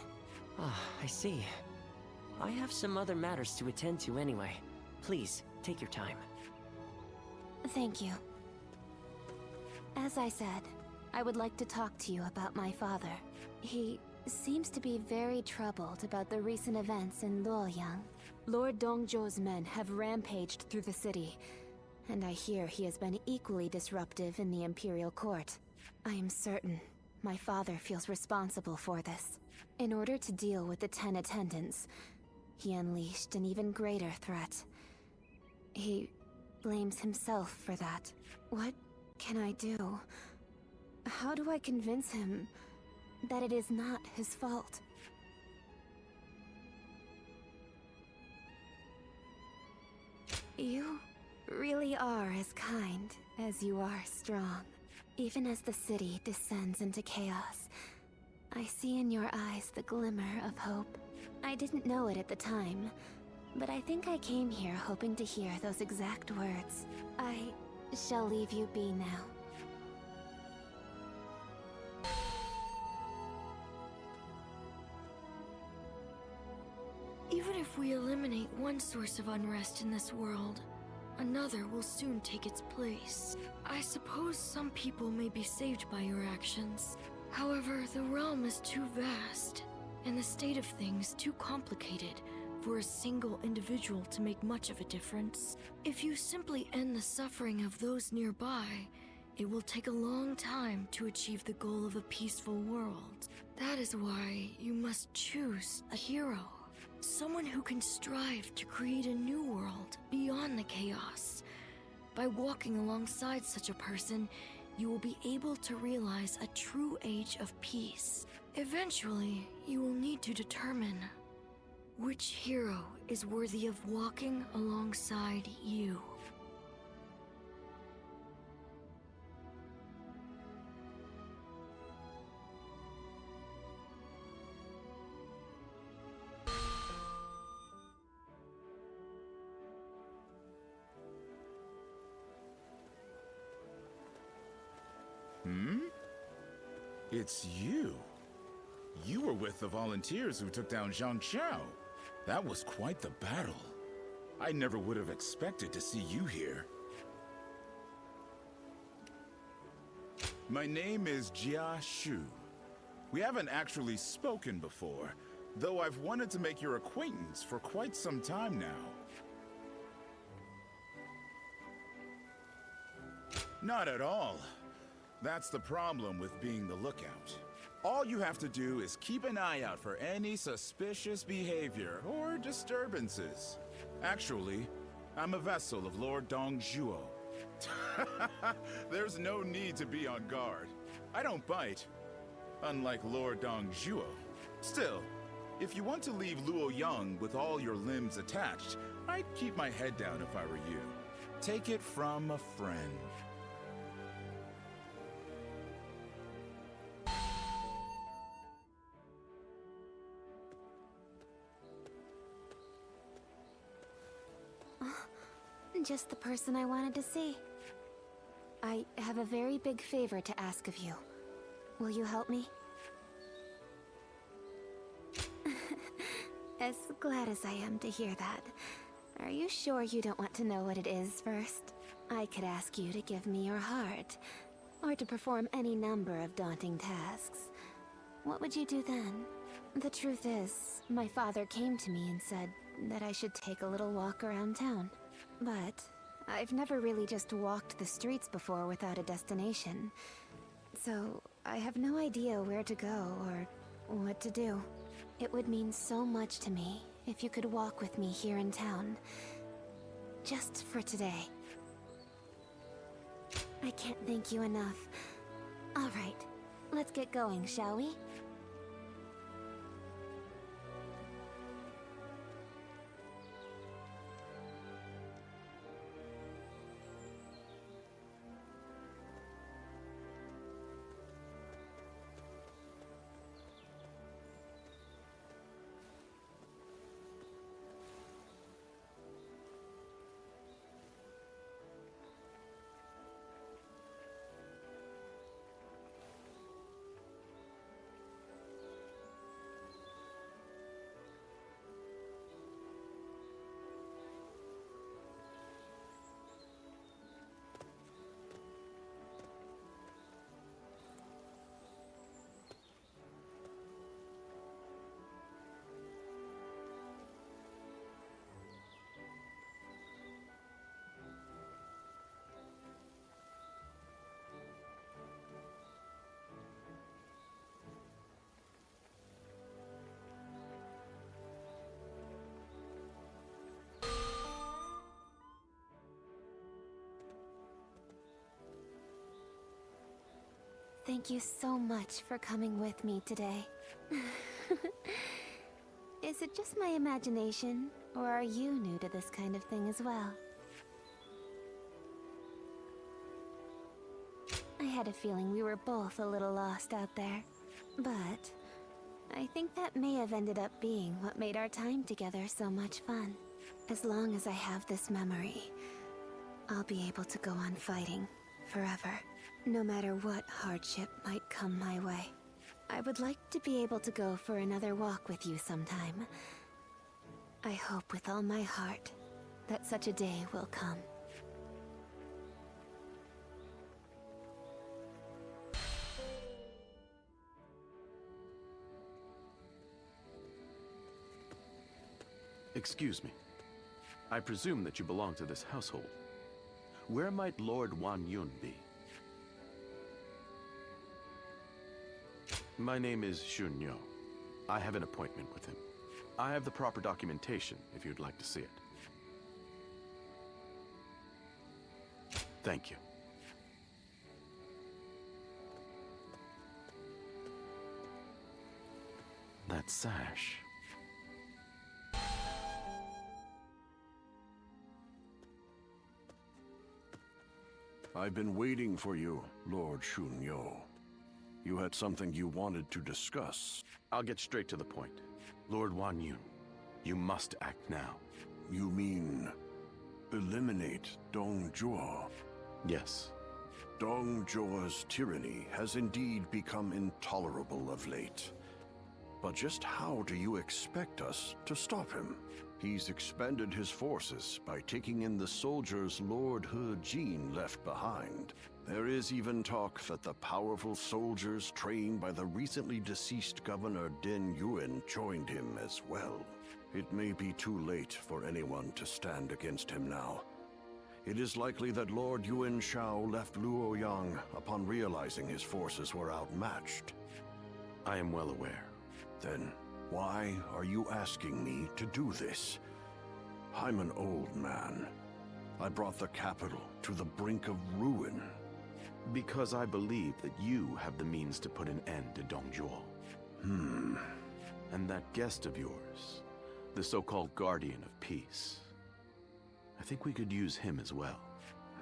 Ah, I see. I have some other matters to attend to anyway. Please, take your time. Thank you. As I said, I would like to talk to you about my father. He seems to be very troubled about the recent events in Luoyang. Lord Dongzhuo's men have rampaged through the city, and I hear he has been equally disruptive in the Imperial Court. I am certain my father feels responsible for this. In order to deal with the 10 attendants, he unleashed an even greater threat. He blames himself for that. What can I do? How do I convince him that it is not his fault? You really are as kind as you are strong. Even as the city descends into chaos, I see in your eyes the glimmer of hope. I didn't know it at the time, but I think I came here hoping to hear those exact words. I shall leave you be now. Even if we eliminate one source of unrest in this world, another will soon take its place. I suppose some people may be saved by your actions. However, the realm is too vast, and the state of things too complicated for a single individual to make much of a difference. If you simply end the suffering of those nearby, it will take a long time to achieve the goal of a peaceful world. That is why you must choose a hero. Someone who can strive to create a new world beyond the chaos. By walking alongside such a person, you will be able to realize a true age of peace. Eventually, you will need to determine which hero is worthy of walking alongside you. It's you. You were with the volunteers who took down Zhang Xiao. That was quite the battle. I never would have expected to see you here. My name is Jia Shu. We haven't actually spoken before, though I've wanted to make your acquaintance for quite some time now. Not at all. That's the problem with being the lookout. All you have to do is keep an eye out for any suspicious behavior or disturbances. Actually, I'm a vessel of Lord Dongzhuo. There's no need to be on guard. I don't bite, unlike Lord Dongzhuo. Still, if you want to leave Luoyang with all your limbs attached, I'd keep my head down if I were you. Take it from a friend. Just the person I wanted to see. I have a very big favor to ask of you. Will you help me? As glad as I am to hear that. Are you sure you don't want to know what it is first? I could ask you to give me your heart, or to perform any number of daunting tasks. What would you do then? The truth is, my father came to me and said that I should take a little walk around town. But I've never really just walked the streets before without a destination. So I have no idea where to go or what to do. It would mean so much to me if you could walk with me here in town. Just for today. I can't thank you enough. All right, let's get going, shall we? Thank you so much for coming with me today. Is it just my imagination, or are you new to this kind of thing as well? I had a feeling we were both a little lost out there, but I think that may have ended up being what made our time together so much fun. As long as I have this memory, I'll be able to go on fighting forever. No matter what hardship might come my way. I would like to be able to go for another walk with you sometime. I hope with all my heart that such a day will come. Excuse me. I presume that you belong to this household. Where might Lord Wang Yun be? My name is Shunyo. I have an appointment with him. I have the proper documentation if you'd like to see it. Thank you. That sash. I've been waiting for you, Lord Shunyo. You had something you wanted to discuss. I'll get straight to the point. Lord Wang Yun, you must act now. You mean eliminate Dongzhuo? Yes. Dongzhuo's tyranny has indeed become intolerable of late. But just how do you expect us to stop him? He's expanded his forces by taking in the soldiers Lord He left behind. There is even talk that the powerful soldiers trained by the recently deceased Governor Din Yuan joined him as well. It may be too late for anyone to stand against him now. It is likely that Lord Yuan Shao left Luoyang upon realizing his forces were outmatched. I am well aware. Then, why are you asking me to do this? I'm an old man. I brought the capital to the brink of ruin. Because I believe that you have the means to put an end to Dongzhuo. And that guest of yours, the so-called Guardian of Peace. I think we could use him as well.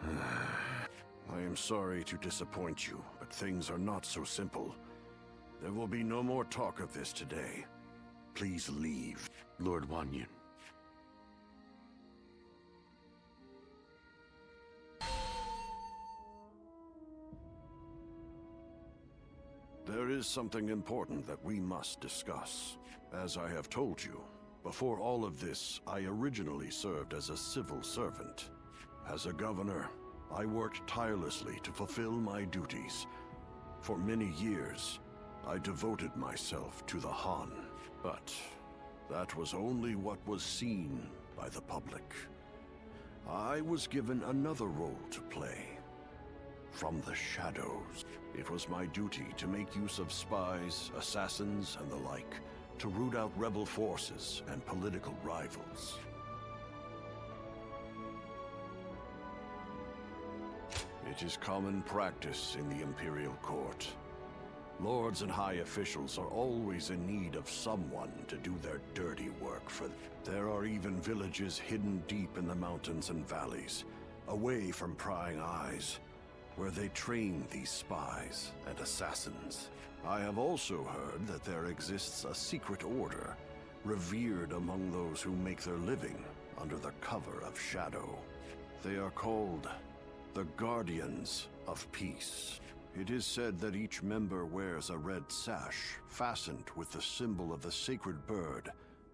I am sorry to disappoint you, but things are not so simple. There will be no more talk of this today. Please leave. Lord Wang Yun. There is something important that we must discuss. As I have told you, before all of this, I originally served as a civil servant. As a governor, I worked tirelessly to fulfill my duties. For many years, I devoted myself to the Han, but that was only what was seen by the public. I was given another role to play. From the shadows, it was my duty to make use of spies, assassins, and the like, to root out rebel forces and political rivals. It is common practice in the Imperial Court. Lords and high officials are always in need of someone to do their dirty work for them. There are even villages hidden deep in the mountains and valleys, away from prying eyes, where they train these spies and assassins. I have also heard that there exists a secret order, revered among those who make their living under the cover of shadow. They are called the Guardians of Peace. It is said that each member wears a red sash fastened with the symbol of the sacred bird,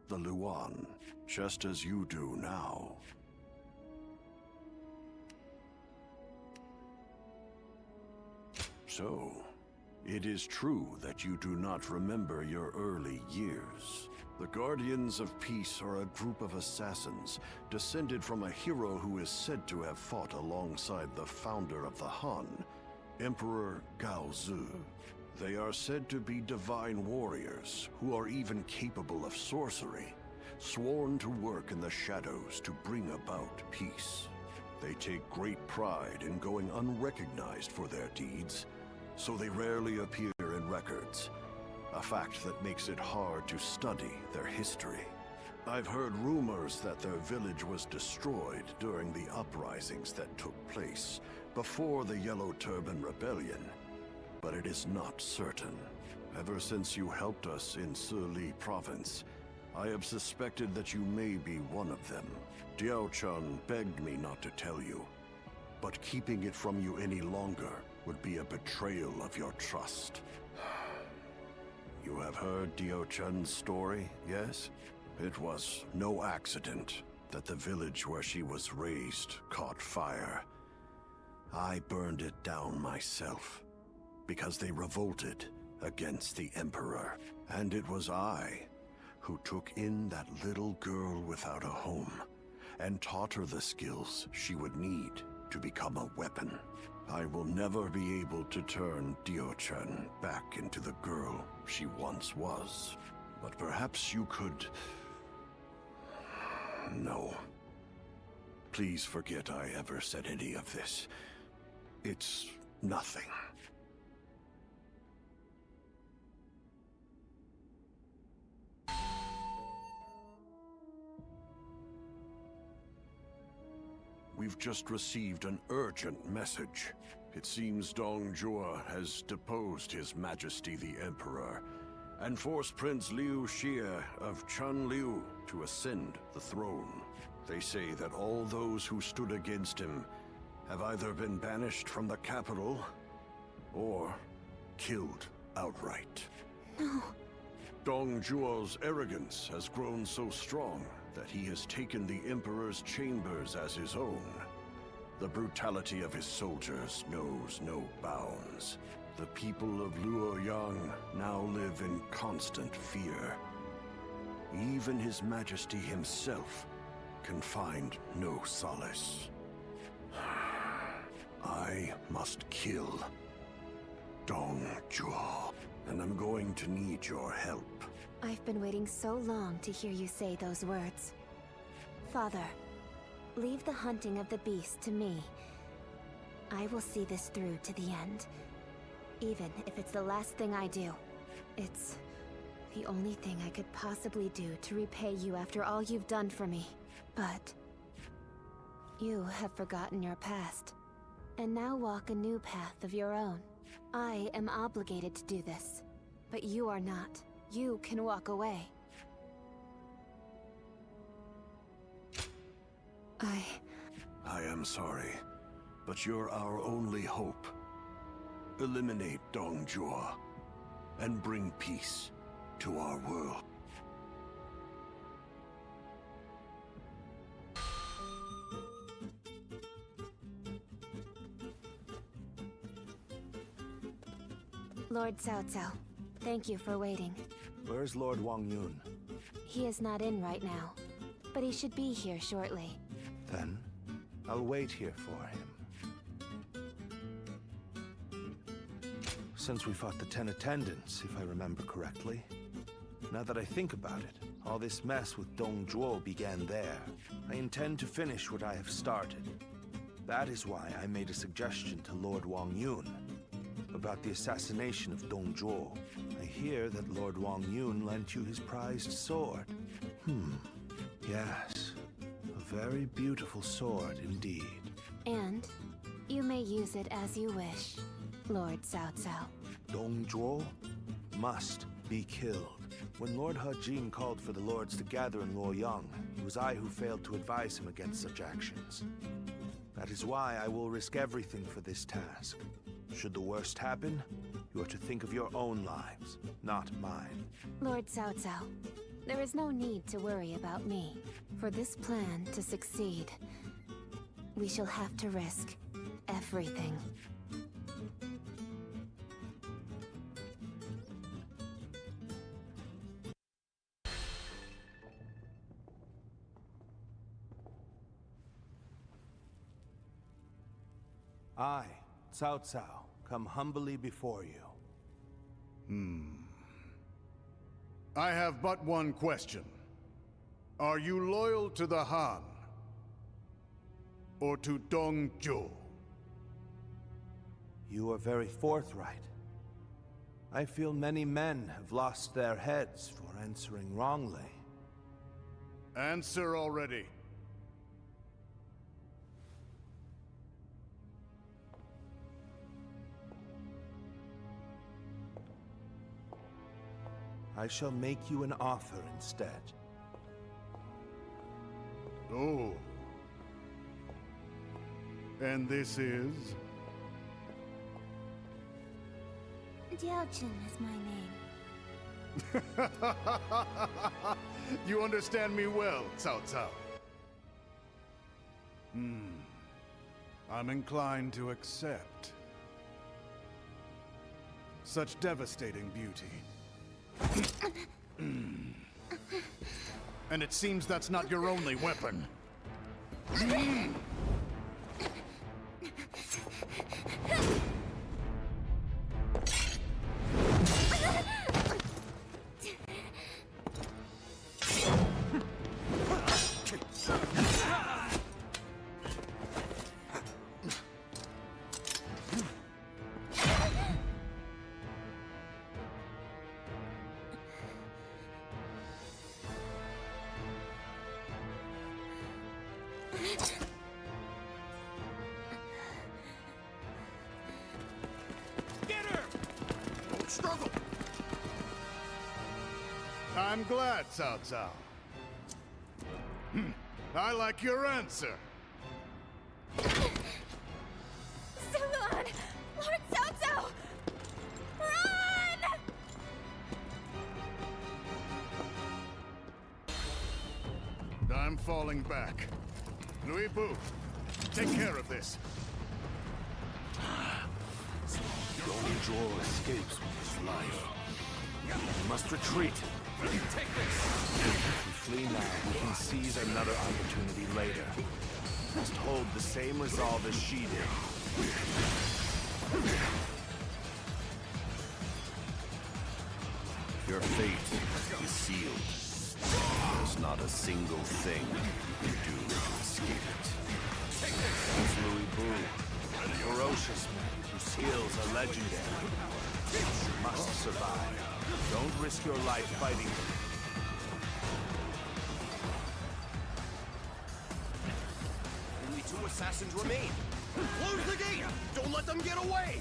the Luan, just as you do now. So, it is true that you do not remember your early years. The Guardians of Peace are a group of assassins descended from a hero who is said to have fought alongside the founder of the Han, Emperor Gaozu. They are said to be divine warriors who are even capable of sorcery, sworn to work in the shadows to bring about peace. They take great pride in going unrecognized for their deeds, so they rarely appear in records, a fact that makes it hard to study their history. I've heard rumors that their village was destroyed during the uprisings that took place before the Yellow Turban Rebellion, but it is not certain. Ever since you helped us in Sili Province, I have suspected that you may be one of them. Diao-chan begged me not to tell you, but keeping it from you any longer would be a betrayal of your trust. You have heard Diao-chan's story, yes? It was no accident that the village where she was raised caught fire. I burned it down myself, because they revolted against the Emperor. And it was I who took in that little girl without a home, and taught her the skills she would need to become a weapon. I will never be able to turn Diao-chan back into the girl she once was. But perhaps you could... No. Please forget I ever said any of this. It's nothing. We've just received an urgent message. It seems Dongzhuo has deposed His Majesty the Emperor and forced Prince Liu Xie of Chunliu to ascend the throne. They say that all those who stood against him have either been banished from the capital or killed outright. No. Dongzhuo's arrogance has grown so strong that he has taken the Emperor's chambers as his own. The brutality of his soldiers knows no bounds. The people of Luoyang now live in constant fear. Even His Majesty himself can find no solace. I must kill Dongzhuo, and I'm going to need your help. I've been waiting so long to hear you say those words. Father, leave the hunting of the beast to me. I will see this through to the end. Even if it's the last thing I do. It's the only thing I could possibly do to repay you after all you've done for me. But you have forgotten your past, and now walk a new path of your own. I am obligated to do this, but you are not. You can walk away. I am sorry, but you're our only hope. Eliminate Dongzhuo, and bring peace to our world. Lord Cao Cao, thank you for waiting. Where's Lord Wang Yun? He is not in right now, but he should be here shortly. Then, I'll wait here for him. Since we fought the 10 attendants, if I remember correctly. Now that I think about it, all this mess with Dongzhuo began there. I intend to finish what I have started. That is why I made a suggestion to Lord Wang Yun about the assassination of Dongzhuo. I hear that Lord Wang Yun lent you his prized sword. Yes, a very beautiful sword indeed. And you may use it as you wish, Lord Cao Cao. Dongzhuo must be killed. When Lord He called for the lords to gather in Luoyang, it was I who failed to advise him against such actions. That is why I will risk everything for this task. Should the worst happen, you are to think of your own lives, not mine. Lord Cao Cao, there is no need to worry about me. For this plan to succeed, we shall have to risk everything. I, Cao Cao, come humbly before you. I have but one question. Are you loyal to the Han? Or to Dongzhuo? You are very forthright. I feel many men have lost their heads for answering wrongly. Answer already. I shall make you an offer instead. Oh. And this is? Diaojin is my name. You understand me well, Cao Cao. I'm inclined to accept. Such devastating beauty. And it seems that's not your only weapon. Struggle! I'm glad, Cao Cao. I like your answer. Zuluan! Lord Cao Cao! Run! falling back. Louis Bu, take care of this. Dongjuo escapes with his life. We must retreat. Take this! If we flee now, we can seize another opportunity later. We must hold the same resolve as she did. Your fate is sealed. There's not a single thing you can do to escape it. It's Louis Bu, a ferocious man whose skills are legendary. You must survive. Don't risk your life fighting him. Only 2 assassins remain. Close the gate! Don't let them get away!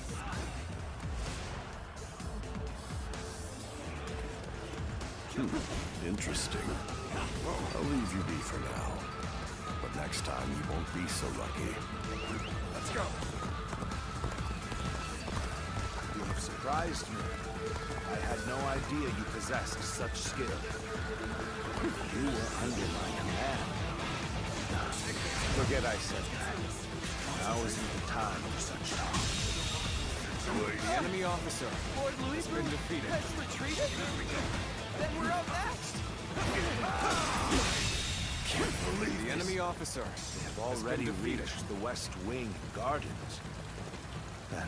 Interesting. I'll leave you be for now. But next time you won't be so lucky. Let's go! You have surprised me. I had no idea you possessed such skill. You were under my command. Forget I said that. Now isn't the time for such talk. The enemy officer Lord Louis has been defeated. has retreated? Then we're up next! Can't believe The enemy officer They have already reached the West Wing Gardens. Then,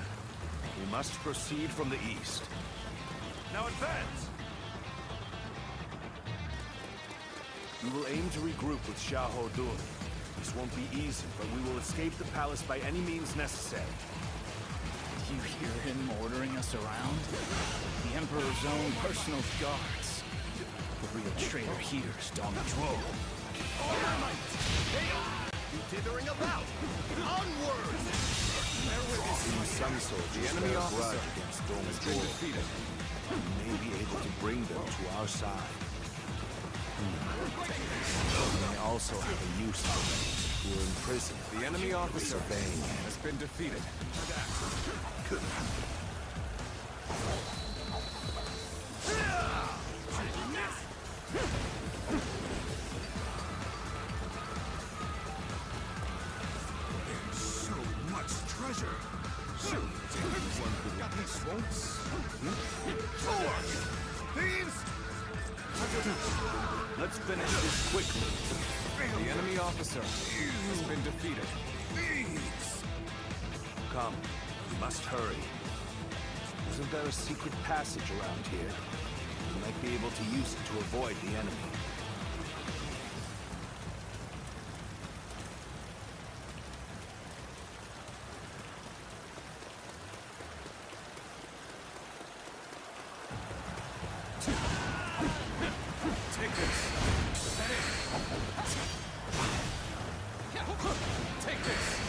we must proceed from the east. Now advance! We will aim to regroup with Xiahou Dun. This won't be easy, but we will escape the palace by any means necessary. You hear him ordering us around? The Emperor's own personal guards. The real traitor here is Dongjuo. All your might! You dithering about! Onward! Some soldiers The enemy bear a officer grudge against has been Dongjuo. defeated. We may be able to bring them to our side. We may also have a use for those who are in prison. The enemy officer Disobeying. has been defeated. So much treasure! Shoot! Got these ropes? Thieves! Let's finish this quickly. The enemy officer has been defeated. Thieves! Come, we must hurry. Isn't there a secret passage around here? We might be able to use it to avoid the enemy. Take this. Take this.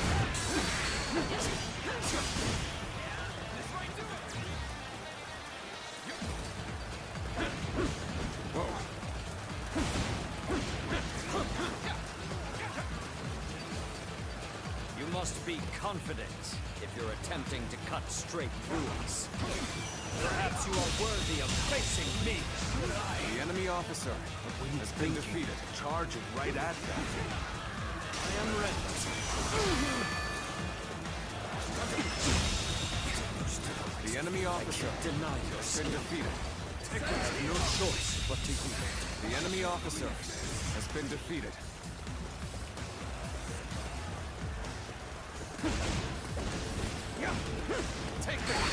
You must be confident if you're attempting to cut straight through us. Perhaps you are worthy of facing me. The enemy officer has been defeated. Charging right at them. I am ready. The enemy officer Deny has been defeated. I have no choice but to yield. The enemy officer has been defeated. Take that!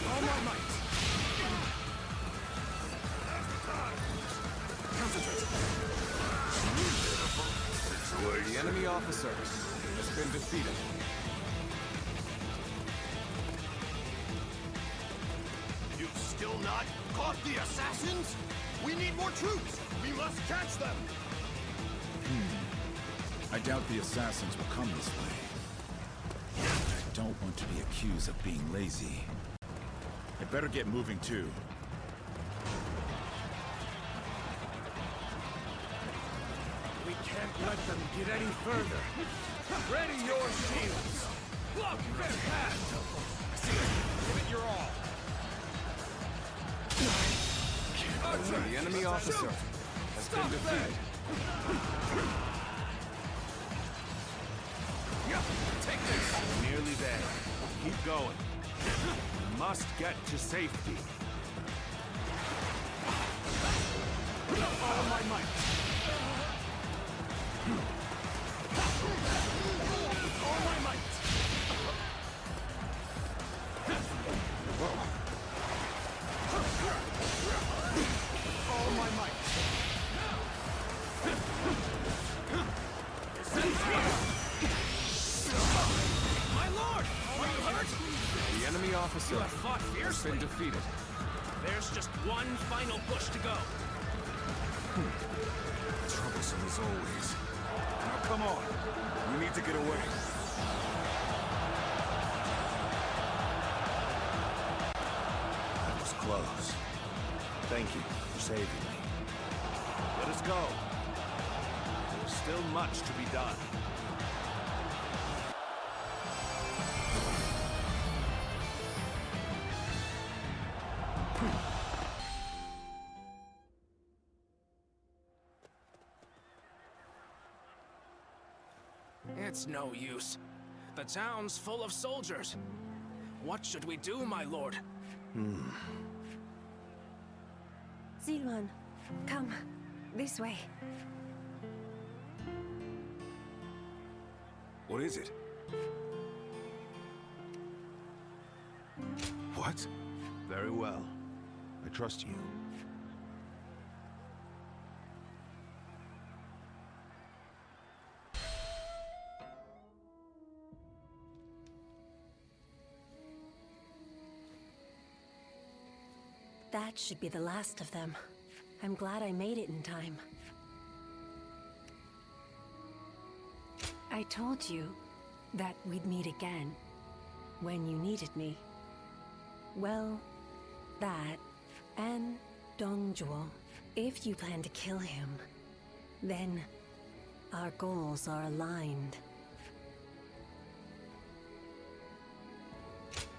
All my might! The enemy officer has been defeated. You've still not caught the assassins? We need more troops! We must catch them! I doubt the assassins will come this way. I don't want to be accused of being lazy. I better get moving too. We can't let them get any further. Ready your shields! Block their path! Give it your all! The enemy officer has been defeated. Take this! Nearly there. Keep going. We must get to safety. All my might. All my might. All my might. My lord! Are you hurt? The enemy officer You have fought has fiercely. been defeated. There's just one final push to go. Troublesome as always. Now come on. We need to get away. That was close. Thank you for saving me. Let us go. There's still much to be done. It's no use. The town's full of soldiers. What should we do, my lord? Zilwan, come. This way. What is it? What? Very well. I trust you. That should be the last of them. I'm glad I made it in time. I told you that we'd meet again when you needed me. Well, that and Dongjuo. If you plan to kill him, then our goals are aligned.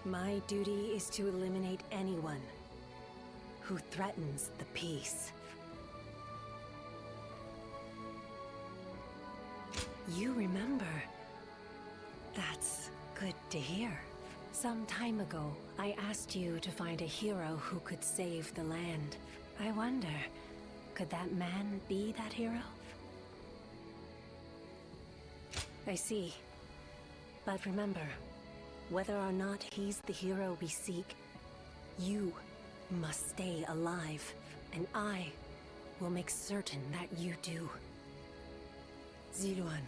My duty is to eliminate anyone who threatens the peace. You remember. That's good to hear. Some time ago, I asked you to find a hero who could save the land. I wonder, could that man be that hero? I see. But remember, whether or not he's the hero we seek, you must stay alive, and I will make certain that you do. Zilwan.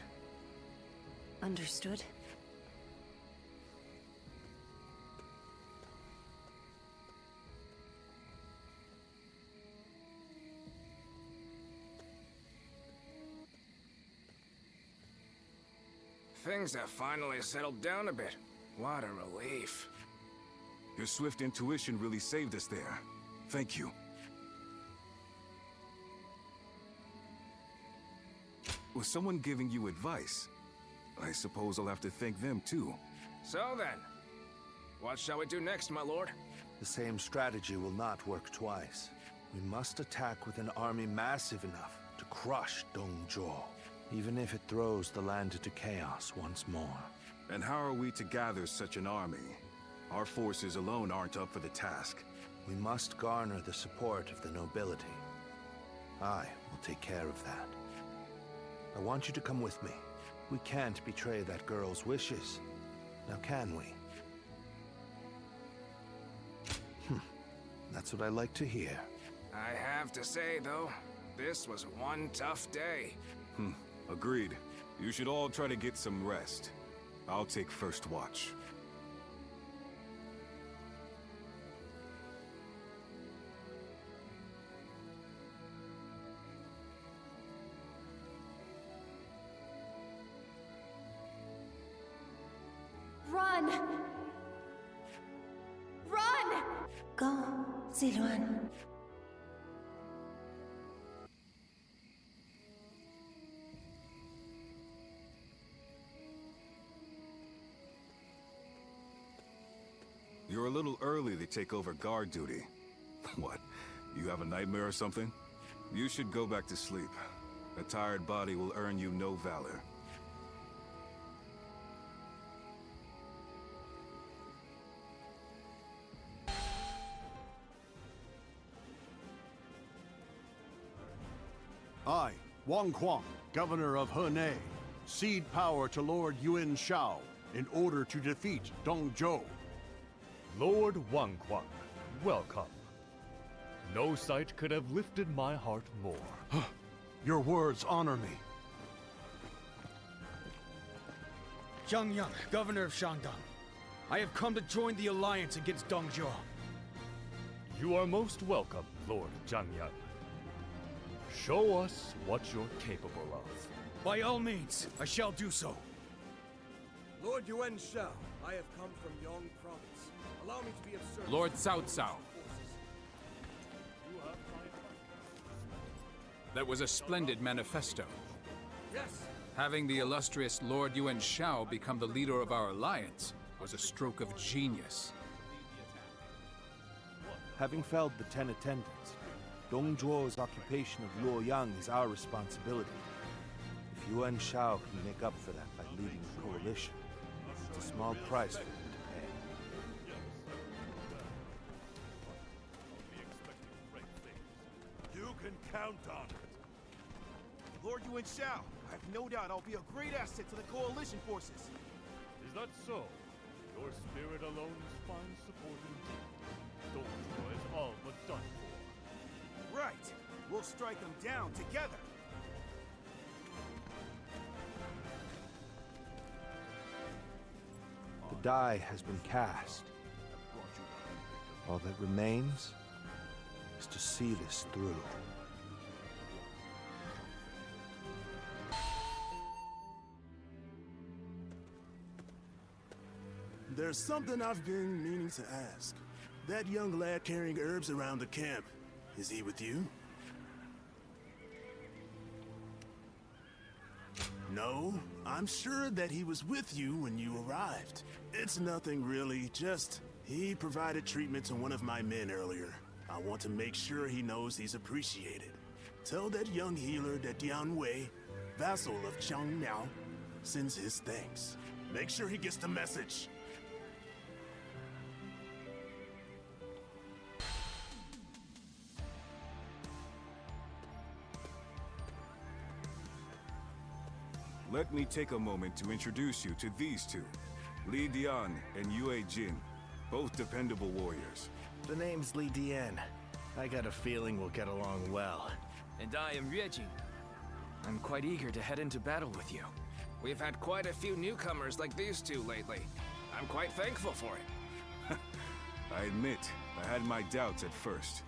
Understood? Things have finally settled down a bit. What a relief. Your swift intuition really saved us there. Thank you. Was someone giving you advice? I suppose I'll have to thank them too. So then, what shall we do next, my lord? The same strategy will not work twice. We must attack with an army massive enough to crush Dongjuo, even if it throws the land into chaos once more. And how are we to gather such an army? Our forces alone aren't up for the task. We must garner the support of the nobility. I will take care of that. I want you to come with me. We can't betray that girl's wishes. Now can we? That's what I like to hear. I have to say, though, this was one tough day. Agreed. You should all try to get some rest. I'll take first watch. Run! Run! Go, Zilwan. You're a little early to take over guard duty. What? You have a nightmare or something? You should go back to sleep. A tired body will earn you no valor. I, Wang Hwang, Governor of Hwang, cede power to Lord Yuan Shao in order to defeat Dong Zhuo. Lord Wang Hwang, welcome. No sight could have lifted my heart more. Your words honor me. Zhang Yang, Governor of Shandong. I have come to join the alliance against Dong Zhuo. You are most welcome, Lord Zhang Yang. Show us what you're capable of. By all means, I shall do so. Lord Yuan Shao, I have come from Yong Province. Allow me to be of service. Lord Cao Cao. That was a splendid manifesto. Yes. Having the illustrious Lord Yuan Shao become the leader of our alliance was a stroke of genius. Having felled the 10 attendants, Dong Zhuo's occupation of Luoyang is our responsibility. If Yuan Shao can make up for that by leading the coalition, it's a small price for him to pay. You can count on it. Lord Yuan Shao, I have no doubt I'll be a great asset to the coalition forces. Is that so? Your spirit alone is fine support indeed. Dong Zhuo is all but done for. Right. We'll strike them down together. The die has been cast. All that remains is to see this through. There's something I've been meaning to ask. That young lad carrying herbs around the camp, is he with you? No, I'm sure that he was with you when you arrived. It's nothing really, just he provided treatment to one of my men earlier. I want to make sure he knows he's appreciated. Tell that young healer that Dian Wei, vassal of Chang Miao, sends his thanks. Make sure he gets the message. Let me take a moment to introduce you to these two. Li Dian and Yue Jin, both dependable warriors. The name's Li Dian. I got a feeling we'll get along well. And I am Yue Jin. I'm quite eager to head into battle with you. We've had quite a few newcomers like these two lately. I'm quite thankful for it. I admit, I had my doubts at first.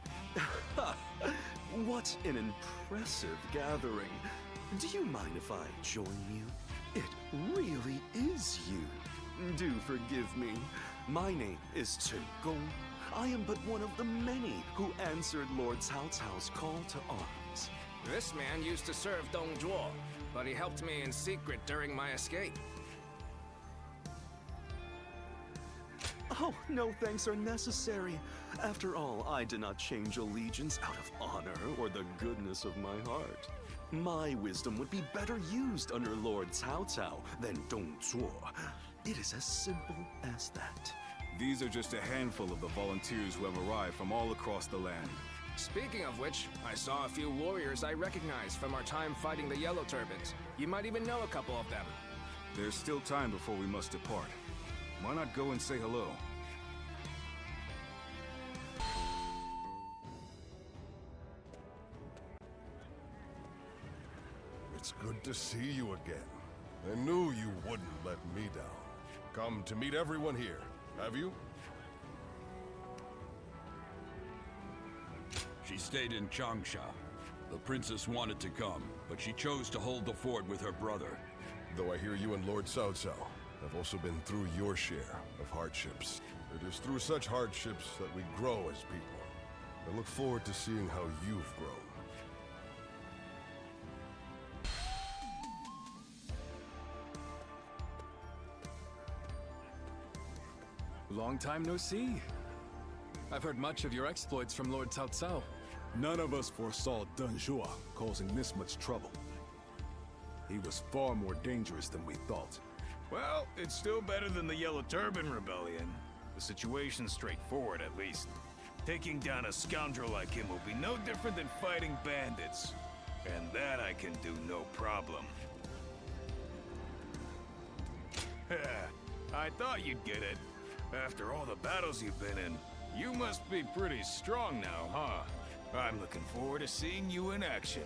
What an impressive gathering. Do you mind if I join you? It really is you. Do forgive me. My name is Gong. I am but one of the many who answered Lord Cao Cao's call to arms. This man used to serve Dong Zhuo, but he helped me in secret during my escape. Oh, no thanks are necessary. After all, I did not change allegiance out of honor or the goodness of my heart. My wisdom would be better used under Lord Cao Cao than Dong Zhuo. It is as simple as that. These are just a handful of the volunteers who have arrived from all across the land. Speaking of which, I saw a few warriors I recognized from our time fighting the Yellow Turbans. You might even know a couple of them. There's still time before we must depart. Why not go and say hello? It's good to see you again. I knew you wouldn't let me down. Come to meet everyone here, have you? She stayed in Changsha. The princess wanted to come, but she chose to hold the fort with her brother. Though I hear you and Lord Cao Cao have also been through your share of hardships. It is through such hardships that we grow as people. I look forward to seeing how you've grown. Long time no see. I've heard much of your exploits from Lord Cao Cao. None of us foresaw Dunjua causing this much trouble. He was far more dangerous than we thought. Well, it's still better than the Yellow Turban Rebellion. The situation's straightforward, at least. Taking down a scoundrel like him will be no different than fighting bandits. And that I can do no problem. I thought you'd get it. After all the battles you've been in, you must be pretty strong now, huh? I'm looking forward to seeing you in action.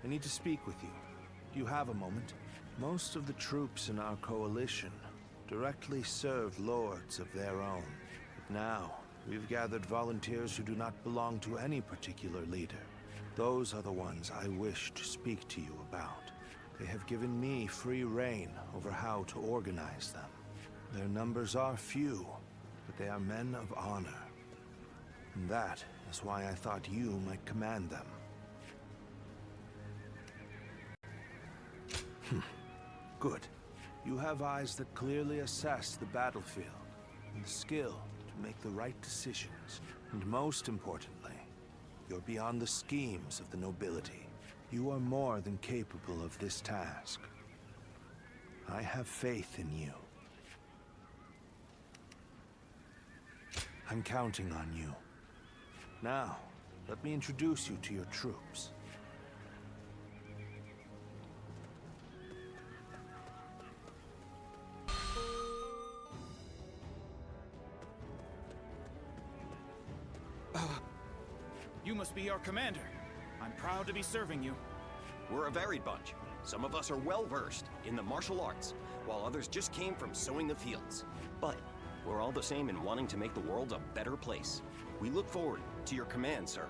I need to speak with you. Do you have a moment? Most of the troops in our coalition directly serve lords of their own. But now, we've gathered volunteers who do not belong to any particular leader. Those are the ones I wish to speak to you about. They have given me free rein over how to organize them. Their numbers are few, but they are men of honor. And that is why I thought you might command them. Good. You have eyes that clearly assess the battlefield, and the skill to make the right decisions. And most importantly, you're beyond the schemes of the nobility. You are more than capable of this task. I have faith in you. I'm counting on you. Now, let me introduce you to your troops. You must be our commander. I'm proud to be serving you. We're a varied bunch. Some of us are well-versed in the martial arts, while others just came from sowing the fields. But we're all the same in wanting to make the world a better place. We look forward to your command, sir.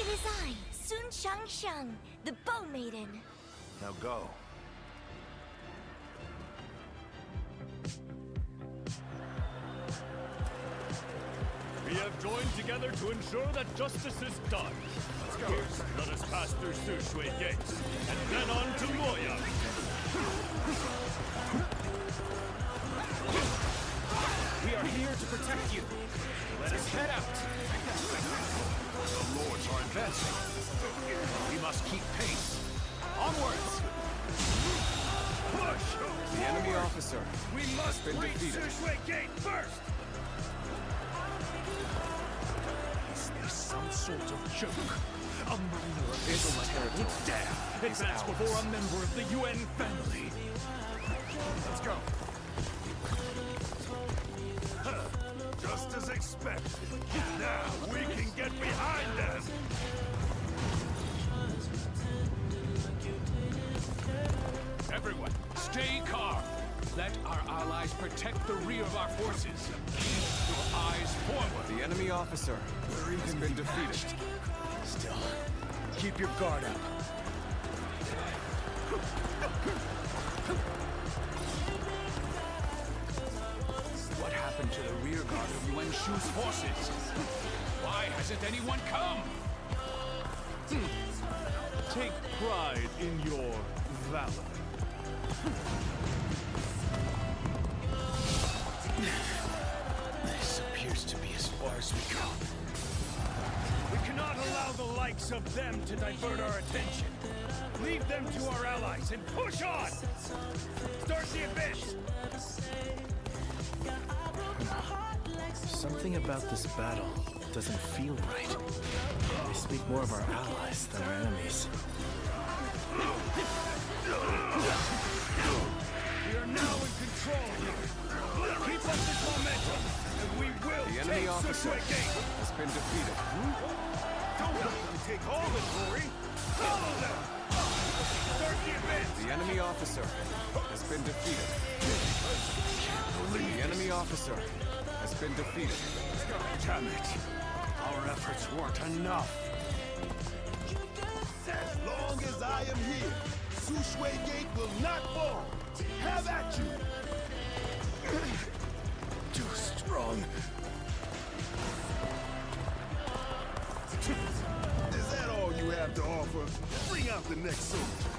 It is I, Sun Shang, the Bow Maiden. Now go. We have joined together to ensure that justice is done. Let's go. First, let us pass through Sushui gates, and then on to Moya. We are here to protect you. Let us head out. The lords are advancing. We must keep pace. Onwards! Push! The enemy officer We has must been reach defeated. Sushui Gate first! Is this some sort of joke? A minor official like that would dare advance before a member of the UN family. Let's go. Just as expected. Now we can get behind them. Everyone, stay calm. Let our allies protect the rear of our forces. Keep your eyes forward. The enemy officer has been defeated. Still, keep your guard up. What happened to the rear guard of Yuan Shu's forces? Why hasn't anyone come? Take pride in your valor. This appears to be as far as we go. We cannot allow the likes of them to divert our attention. Leave them to our allies and push on! Start the advance! Something about this battle doesn't feel right. They speak more of our allies than our enemies. We are now in control. Keep up this momentum, and we will The enemy take officer Shenmue Gate. has been defeated. Don't let them take all the glory. Follow them. Start the advance. The enemy officer has been defeated. The enemy officer has been defeated. Damn it! Our efforts weren't enough. As long as I am here, Shenmue Gate will not fall. Have at you. Too strong. Is that all you have to offer? Bring out the next soldier.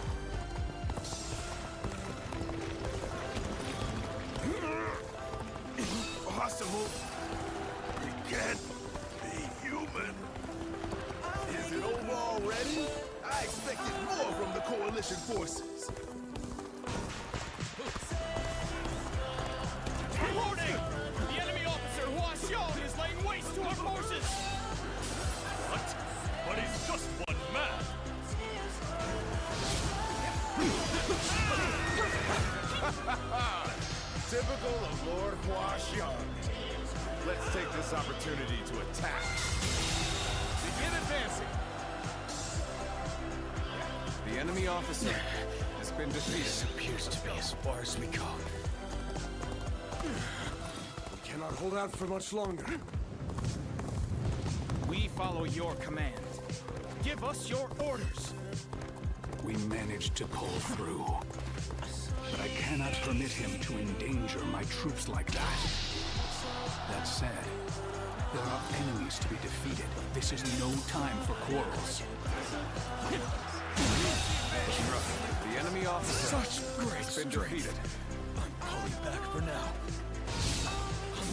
Possible. You can't be human. Is it over already? I expected more from the Coalition forces. Warning! The enemy officer Hwang is laying waste to our forces! What? But he's just one man! Typical of Lord Hwang. Let's take this opportunity to attack. Begin advancing! The enemy officer has been defeated. This appears to be as far as we go. We cannot hold out for much longer. We follow your command. Give us your orders. We managed to pull through. But I cannot permit him to endanger my troops like that. That said, there are enemies to be defeated. This is no time for quarrels. The enemy officer Such great has been strength. defeated. I'm pulling back for now.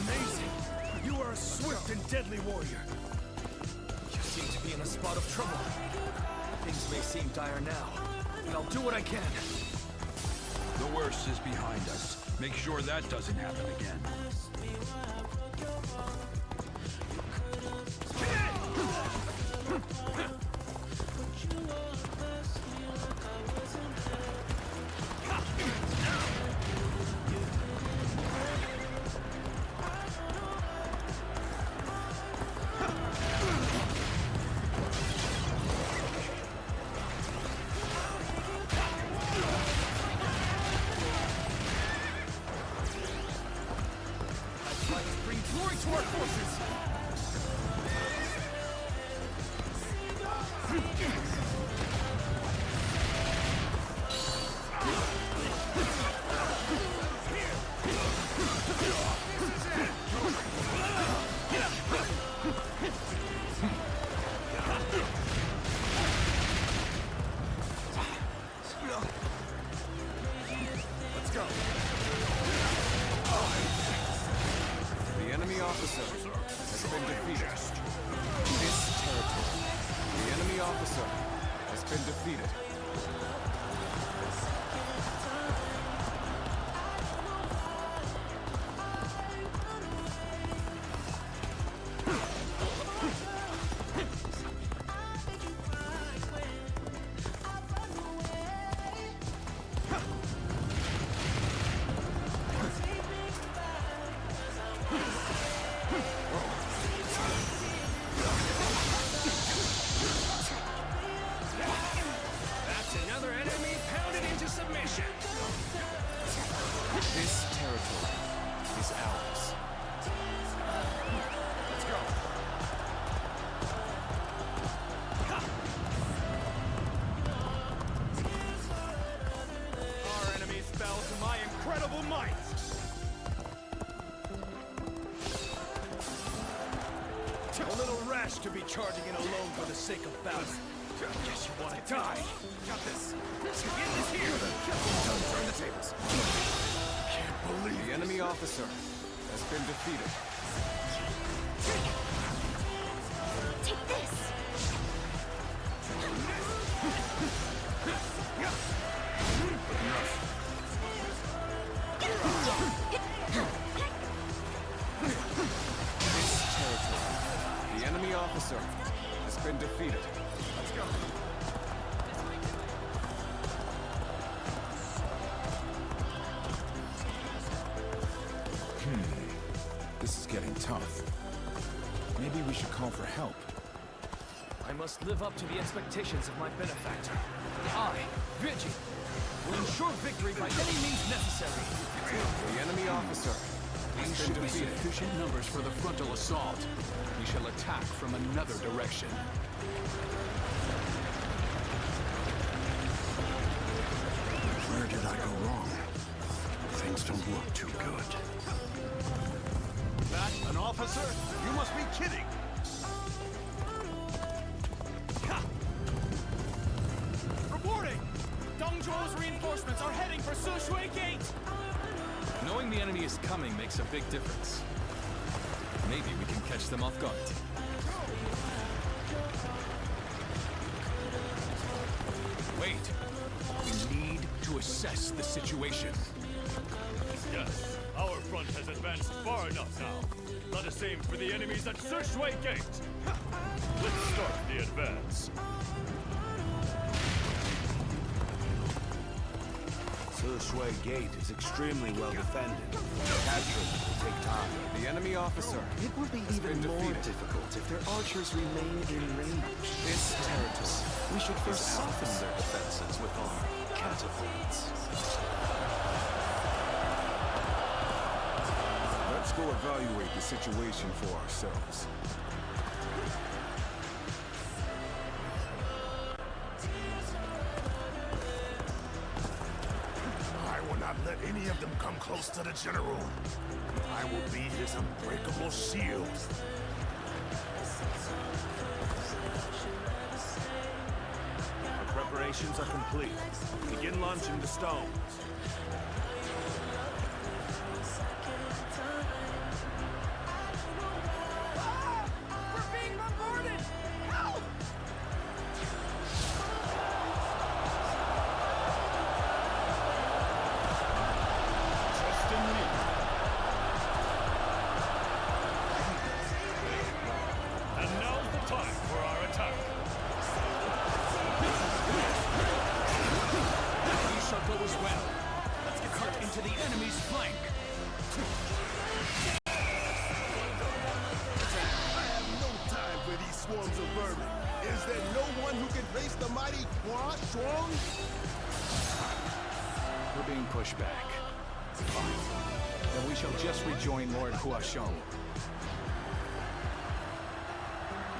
Amazing! You are a swift and deadly warrior. You seem to be in a spot of trouble. Things may seem dire now, but I'll do what I can. The worst is behind us. Make sure that doesn't happen again. Bring glory to our forces! Let's go. The enemy officer has been defeated. This territory. The enemy officer has been defeated. That's another enemy pounded into submission. This territory is ours. Let's go! Our enemies fell to my incredible might! A little rash to be charging in alone for the sake of battle. Guess you want to die. Got this. The end is here. Turn the tables. Can't believe The enemy officer has been defeated. Take this! The enemy officer has been defeated. Let's go. This is getting tough. Maybe we should call for help. I must live up to the expectations of my benefactor. I, Vigi, will ensure victory by any means necessary. The enemy officer has These been should be defeated. sufficient numbers for the frontal assault. We shall attack from another direction. Where did I go wrong? Things don't look too good. That an officer? You must be kidding! Reporting! Dongzhuo's reinforcements are heading for Sushui Gate! Knowing the enemy is coming makes a big difference. Maybe we can catch them off guard. Wait. We need to assess the situation. Yes, our front has advanced far enough now. Let us aim for the enemies at Sushui Gate. Let's start the advance. Sushui Gate is extremely well defended. Capturing it will take time. The enemy officer It will be has even been more defeated. difficult if their archers remain in range. This territory, we should first soften their defenses with our catapults. Let's go evaluate the situation for ourselves. I will not let any of them come close to the General. I will be his unbreakable shield. Our preparations are complete. Begin launching the stones. We're being bombarded! Help! Trust in me. And now's the time for our attack. We shall go as well. Let's get cut into the enemy's flank. I have no time for these swarms of vermin. Is there no one who can face the mighty Hwang? We're being pushed back. Fine. Then we shall just rejoin Lord Huashong.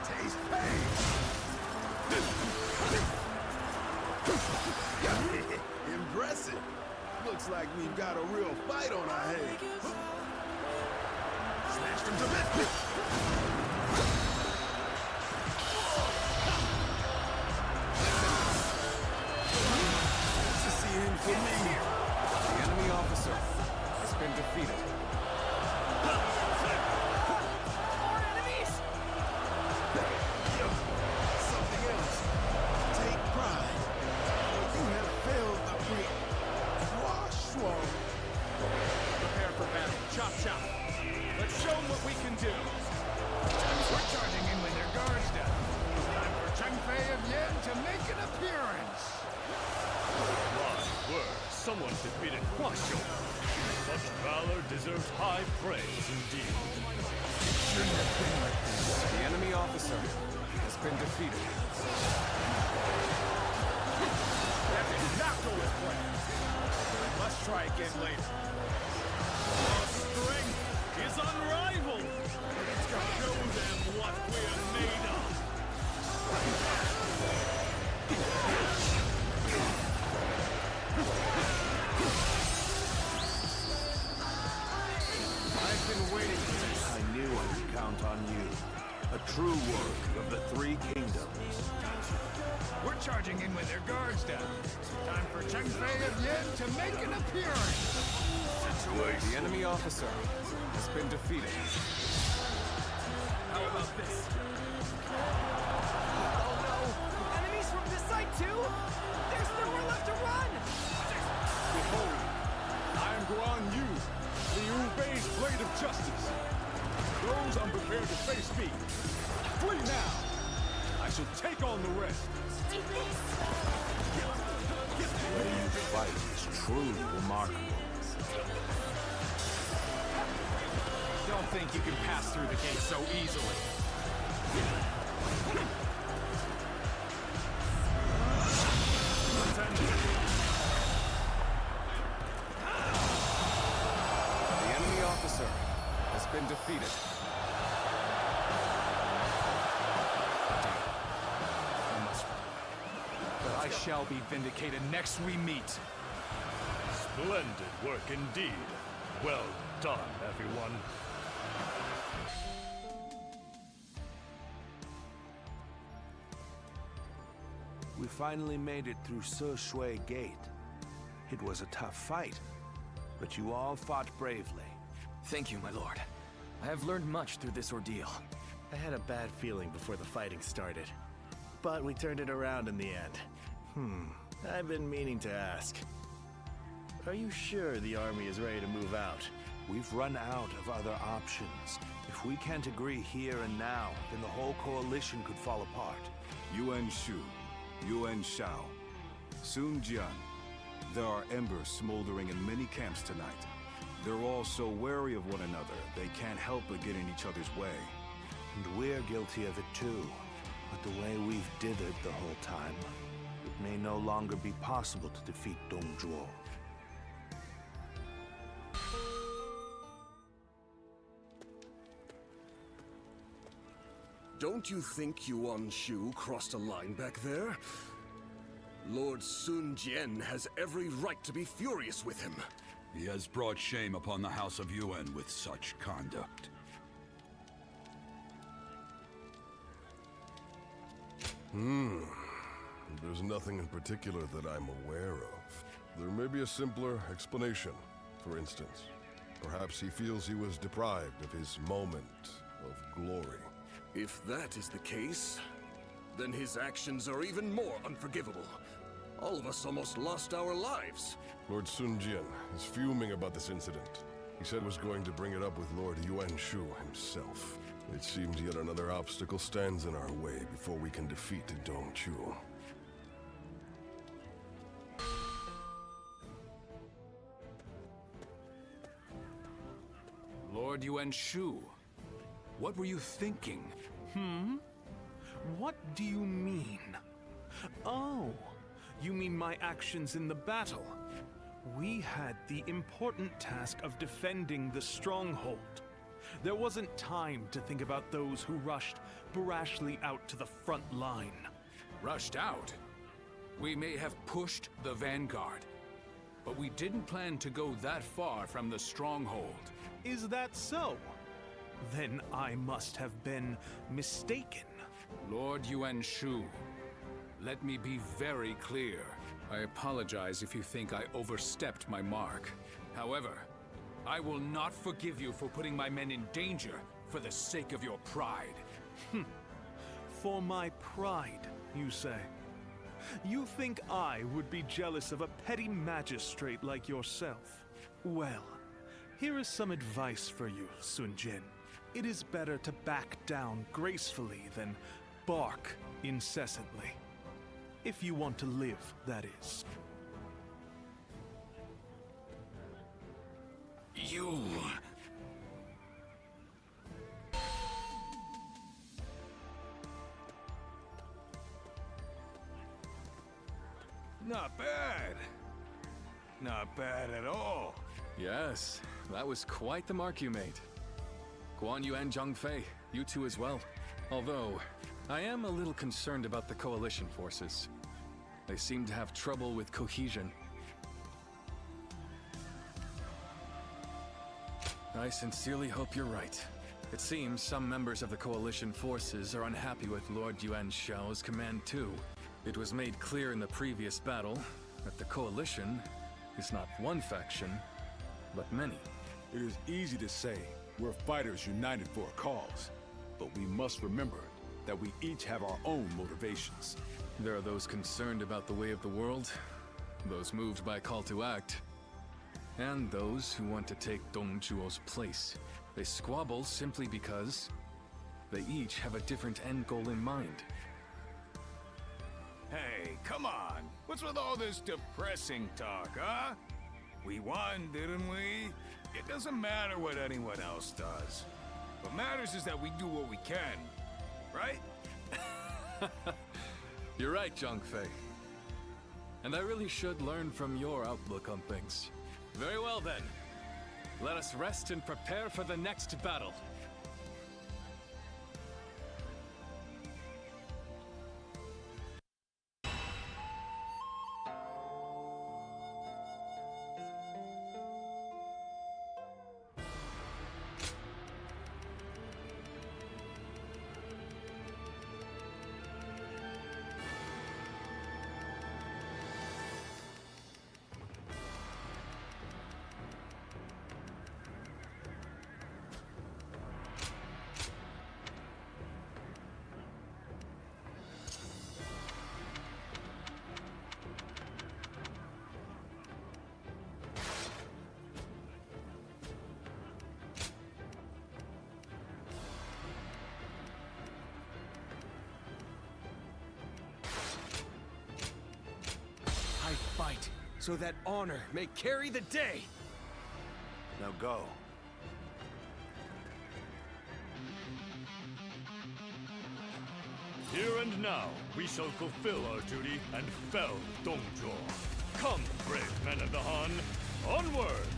Taste pain. Impressive. Looks like we've got a real fight on our hands. Smashed him to bits. To see him for me. The enemy officer has been defeated. More enemies! Something else. Take pride. For you have failed the great Hwang. Prepare for battle. Chop chop. Let's show them what we can do. We're charging in with their guards down. Time for Chengfei of Yen to make an appearance. My word, someone defeated Huasho. Such valor deserves high praise indeed. Shouldn't have been like this. The enemy officer has been defeated. That did not go as planned. I must try again later. Our strength is unrivaled. Let's go show them what we're made of. I've been waiting for this. I knew I could count on you. A true warrior of the Three Kingdoms. We're charging in with their guards down. Time for Chengfei of Yen to make an appearance. The enemy officer has been defeated. How about this? Oh no! Enemies from this side too? There's nowhere left to run! Behold, I am Guan Yu, the Ubei's blade of justice. Those unprepared to face me, shall take on the rest. Take this! The way you fight is truly remarkable. Don't think you can pass through the gate so easily. The enemy officer has been defeated. I must. But I shall be vindicated next we meet. Splendid work indeed. Well done, everyone. We finally made it through Se Shui Gate. It was a tough fight, but you all fought bravely. Thank you, my lord. I have learned much through this ordeal. I had a bad feeling before the fighting started, but we turned it around in the end. I've been meaning to ask. Are you sure the army is ready to move out? We've run out of other options. If we can't agree here and now, then the whole coalition could fall apart. Yuan Shu, Yuan Shao, Sun Jian. There are embers smoldering in many camps tonight. They're all so wary of one another, they can't help but get in each other's way. And we're guilty of it too. But the way we've dithered the whole time, it may no longer be possible to defeat Dongzhuo. Don't you think Yuan Shu crossed a line back there? Lord Sun Jian has every right to be furious with him. He has brought shame upon the House of Yuan with such conduct. There's nothing in particular that I'm aware of. There may be a simpler explanation. For instance, perhaps he feels he was deprived of his moment of glory. If that is the case, then his actions are even more unforgivable. All of us almost lost our lives. Lord Sun Jian is fuming about this incident. He said was going to bring it up with Lord Yuan Shu himself. It seems yet another obstacle stands in our way before we can defeat Dongzhuo. Lord Yuan Shu, what were you thinking? What do you mean? Oh, you mean my actions in the battle? We had the important task of defending the stronghold. There wasn't time to think about those who rushed brashly out to the front line. Rushed out? We may have pushed the vanguard, but we didn't plan to go that far from the stronghold. Is that so? Then I must have been mistaken. Lord Yuan Shu, let me be very clear. I apologize if you think I overstepped my mark. However, I will not forgive you for putting my men in danger for the sake of your pride. For my pride, you say? You think I would be jealous of a petty magistrate like yourself? Well, here is some advice for you, Sun Jian. It is better to back down gracefully than bark incessantly. If you want to live, that is. You... Not bad. Not bad at all. Yes, that was quite the mark you made. Guan Yu and Zhang Fei, you two as well. Although, I am a little concerned about the coalition forces. They seem to have trouble with cohesion. I sincerely hope you're right. It seems some members of the coalition forces are unhappy with Lord Yuan Shao's command too. It was made clear in the previous battle that the coalition is not one faction, but many. It is easy to say we're fighters united for a cause, but we must remember that we each have our own motivations. There are those concerned about the way of the world, those moved by call to act, and those who want to take Dongzhuo's place. They squabble simply because they each have a different end goal in mind. Hey, come on. What's with all this depressing talk, huh? We won, didn't we? It doesn't matter what anyone else does. What matters is that we do what we can, right? You're right, Zhongfei. And I really should learn from your outlook on things. Very well then. Let us rest and prepare for the next battle. I fight so that honor may carry the day. Now go. Here and now, we shall fulfill our duty and fell Dongzhuo. Come, brave men of the Han, onward!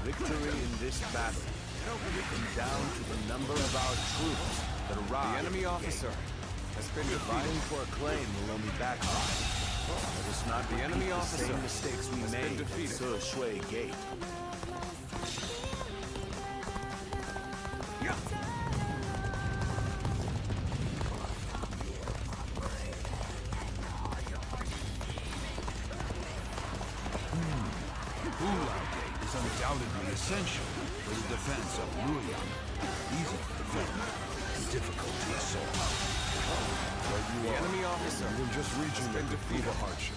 Victory in this battle will come down to the number of our troops that arrive. The enemy officer has been Vying for acclaim will only backfire. Let us not The enemy repeat officer the same mistakes we has been made at defeated. Se Shui Gate. Wonderland is undoubtedly essential for the defense of Luoyang. Easy to defend and difficult to assault. The enemy officer We're just reaching has been the defeated. Cobra hardship.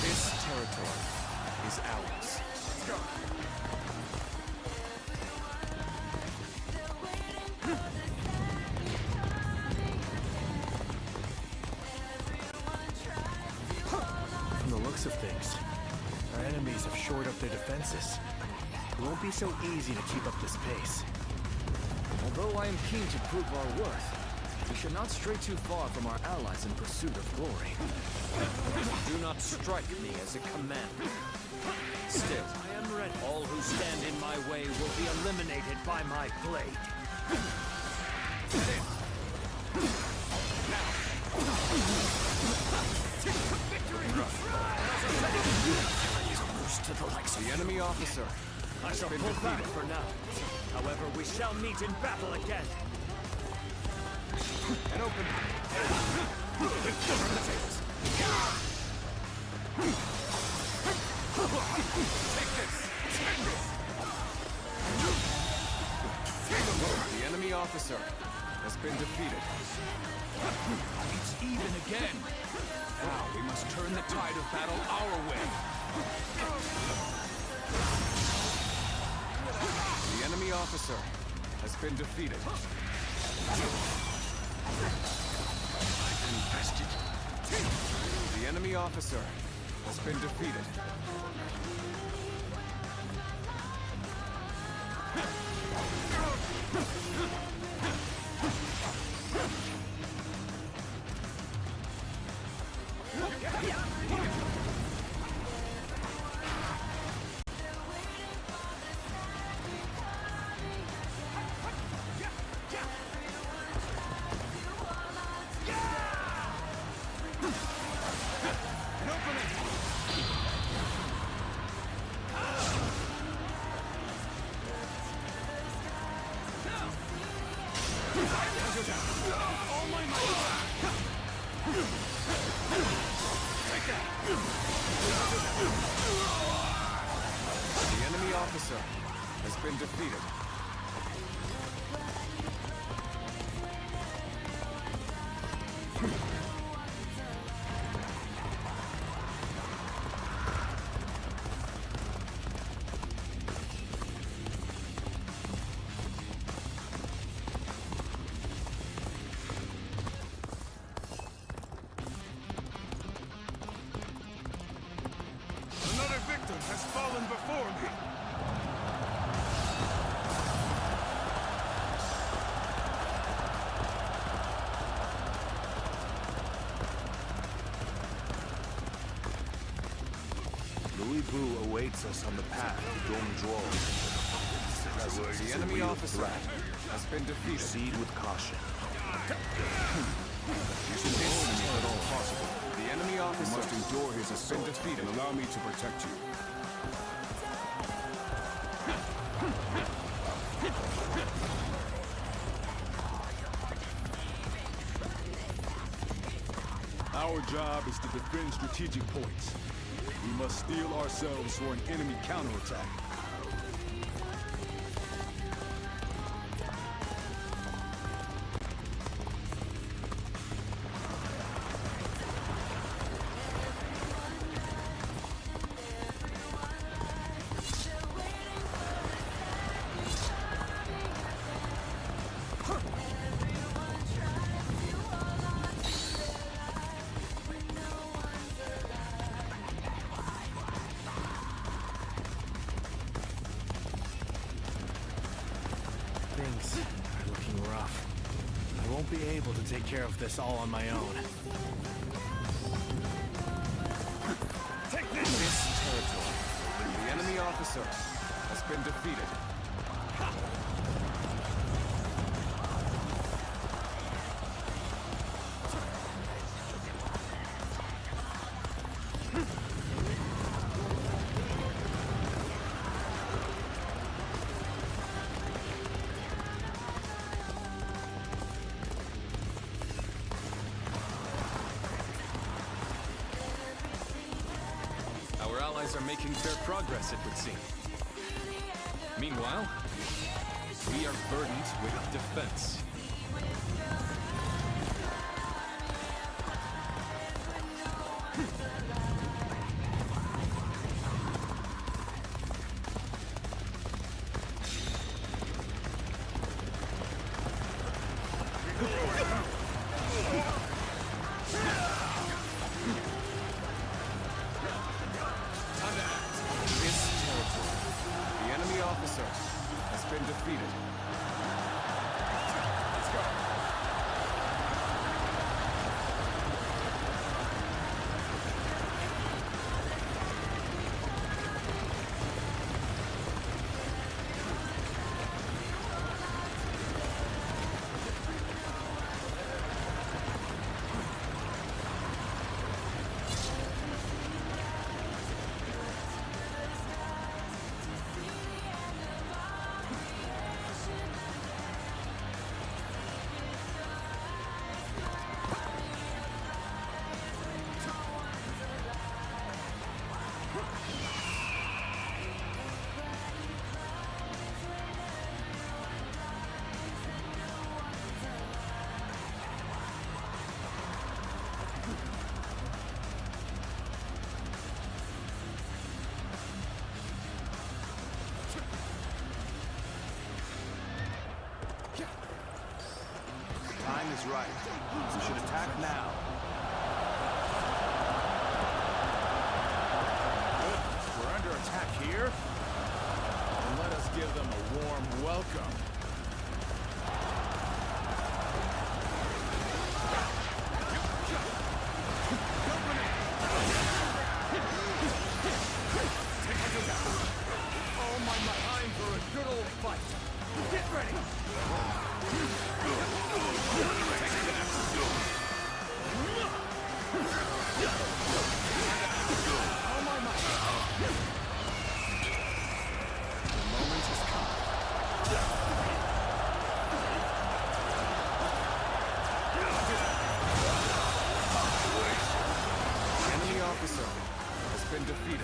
This territory is ours. Let's go. From the looks of things, our enemies have shored up their defenses. It won't be so easy to keep up this pace. Although I am keen to prove our worth, we should not stray too far from our allies in pursuit of glory. Do not strike me as a command. Still, I am ready. All who stand in my way will be eliminated by my blade. The enemy officer I has shall been pull back defeated. for now. However, we shall meet in battle again. An open. The enemy officer has been defeated. It's even again. Now we must turn the tide of battle our way. The enemy officer has been defeated. The enemy officer has been defeated. The enemy officer has been defeated. us on the path to Dongzhuo. The enemy officer has been defeated. Proceed with caution. You should avoid him if at all possible. The enemy officer must endure his assault defeated. and allow me to protect you. Our job is to defend strategic points. We must steel ourselves for an enemy counterattack. Things are looking rough. I won't be able to take care of this all on my own. Take this territory. The enemy officer has been defeated. Our allies are making fair progress, it would seem. Meanwhile, we are burdened with defense. Time is right. We should attack now. Good. We're under attack here. And let us give them a warm welcome. Oh my, time for a good old fight. Get ready. Defeated.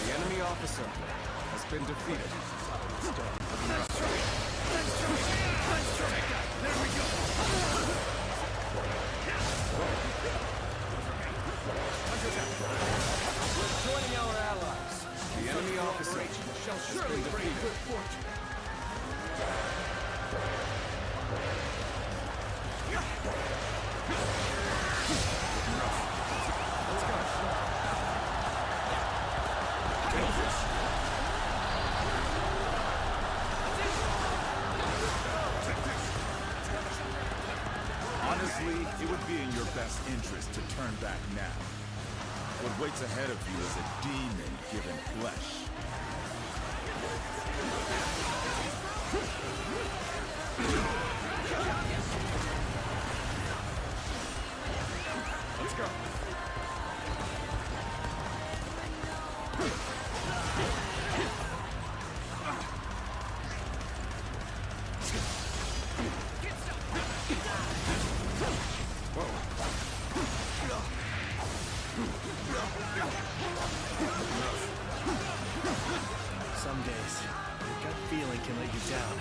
The enemy officer has been defeated. There we go. We're joining our allies. The enemy officer shall surely bring good fortune. It would be in your best interest to turn back now. What waits ahead of you is a demon given flesh. Let's go. Some days, your gut feeling can let you down.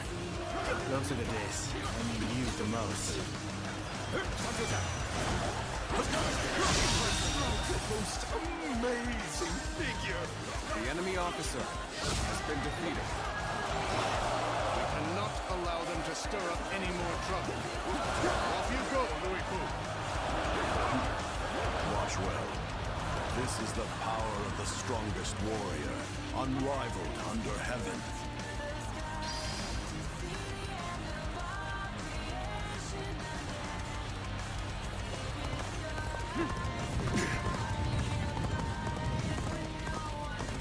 Those are the days I need you the most. Most amazing figure. The enemy officer has been defeated. We cannot allow them to stir up any more trouble. Off you go, Louis Fu. Watch well. This is the power of the strongest warrior, unrivaled under heaven.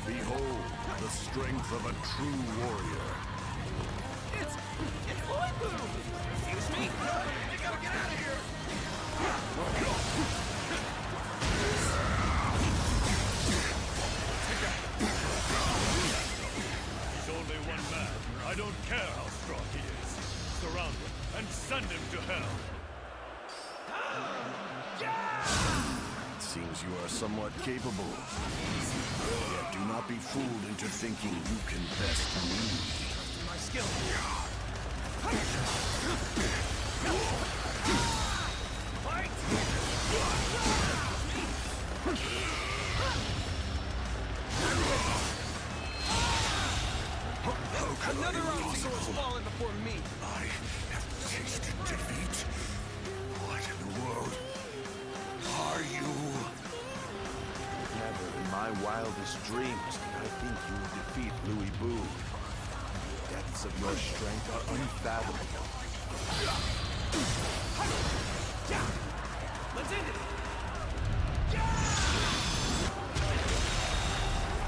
Behold the strength of a true warrior. It's Calibur! Excuse me? You gotta get out of here! He's only one man. I don't care how strong he is. Surround him and send him to hell. It seems you are somewhat capable. Yet do not be fooled into thinking you can best me. My skill. Fight! Another obstacle has fallen before me. I have tasted defeat. What in the world are you? Never in my wildest dreams did I think you would defeat Louis Boo. The depths of your strength are unfathomable. Let's end it.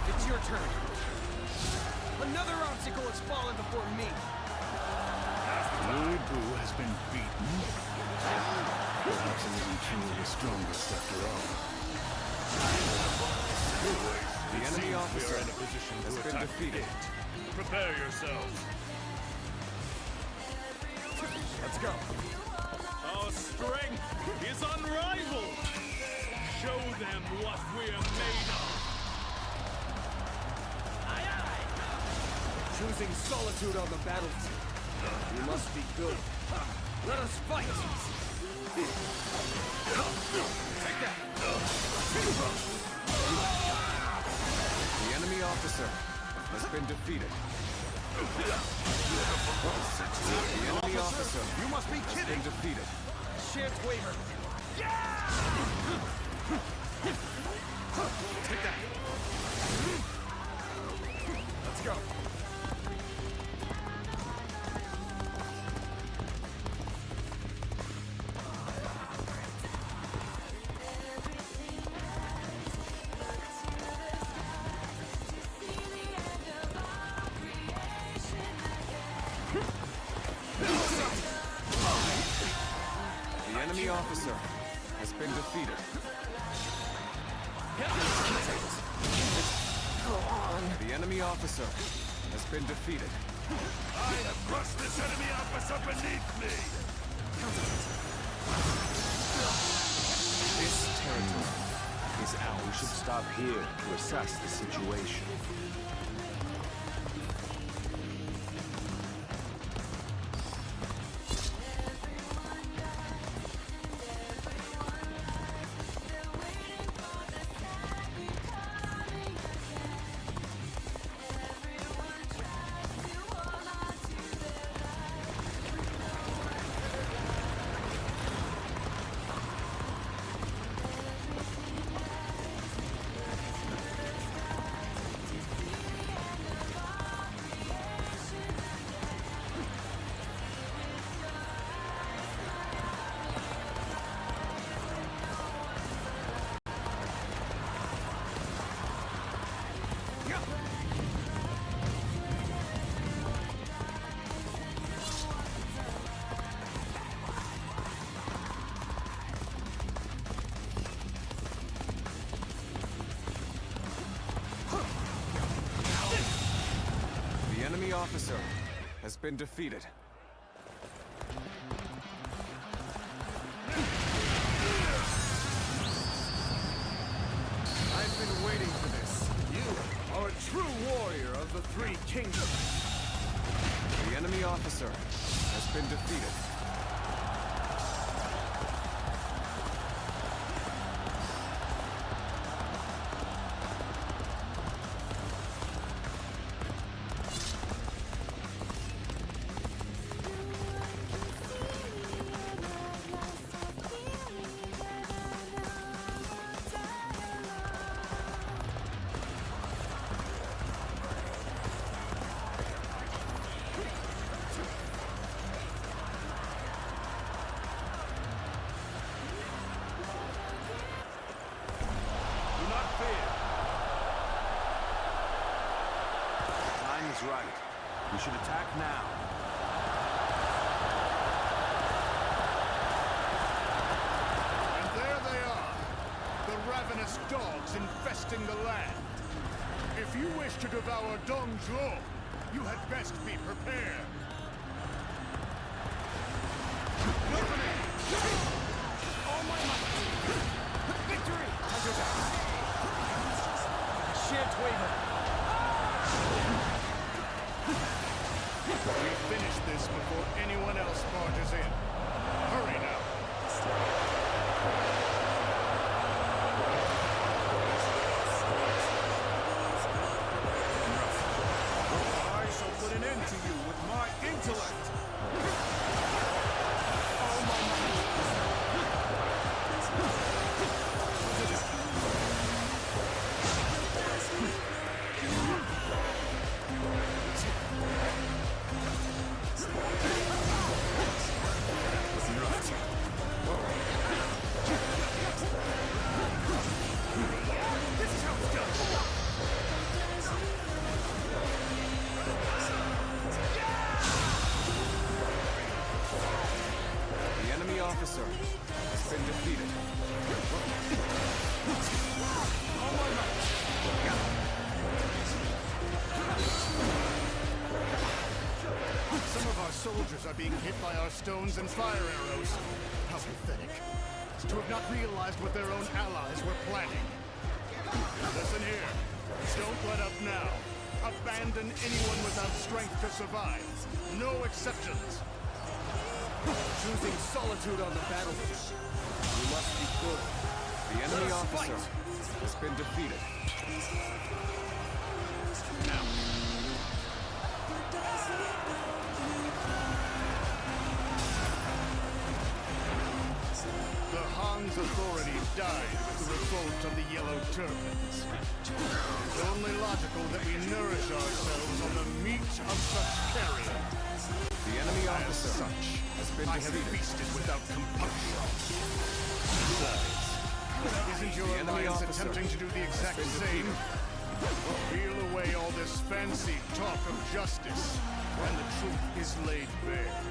It's your turn. Another obstacle has fallen before me. Louis Boo has been beaten. Perhaps he isn't truly the strongest after all. The enemy officer has been defeated. Prepare yourselves. Let's go. Our strength is unrivaled. Show them what we're made of. Choosing solitude on the battlefield. You must be good. Let us fight! Take that! The enemy officer has been defeated. The enemy officer You must be has kidding! been defeated. Shan't waver. Take that! Let's go! The enemy officer has been defeated. The enemy officer has been defeated. I have crushed this enemy officer beneath me. This territory is ours. We should stop here to assess the situation. officer has been defeated. I've been waiting for this. You are a true warrior of the Three Kingdoms. The enemy officer has been defeated. Right. We should attack now. And there they are, the ravenous dogs infesting the land. If you wish to devour Dongzhuo, you had best be prepared. All my might! Victory! I shan't waver. We finish this before anyone else barges in. Hurry now. I shall put an end to you with my intellect. All my might. Officer has been defeated. Some of our soldiers are being hit by our stones and fire arrows. How pathetic. To have not realized what their own allies were planning. Listen here. Don't let up now. Abandon anyone without strength to survive. No exceptions. Choosing solitude on the battlefield. You must be good. The enemy officer has been defeated. Now. The Han's authority died with the revolt of the Yellow Turbans. It's only logical that we nourish ourselves on the meat of such carrion. The enemy officer has been defeated. I have feasted without compunction. Isn't your alliance attempting to do the exact same? Peel away all this fancy talk of justice, and the truth is laid bare.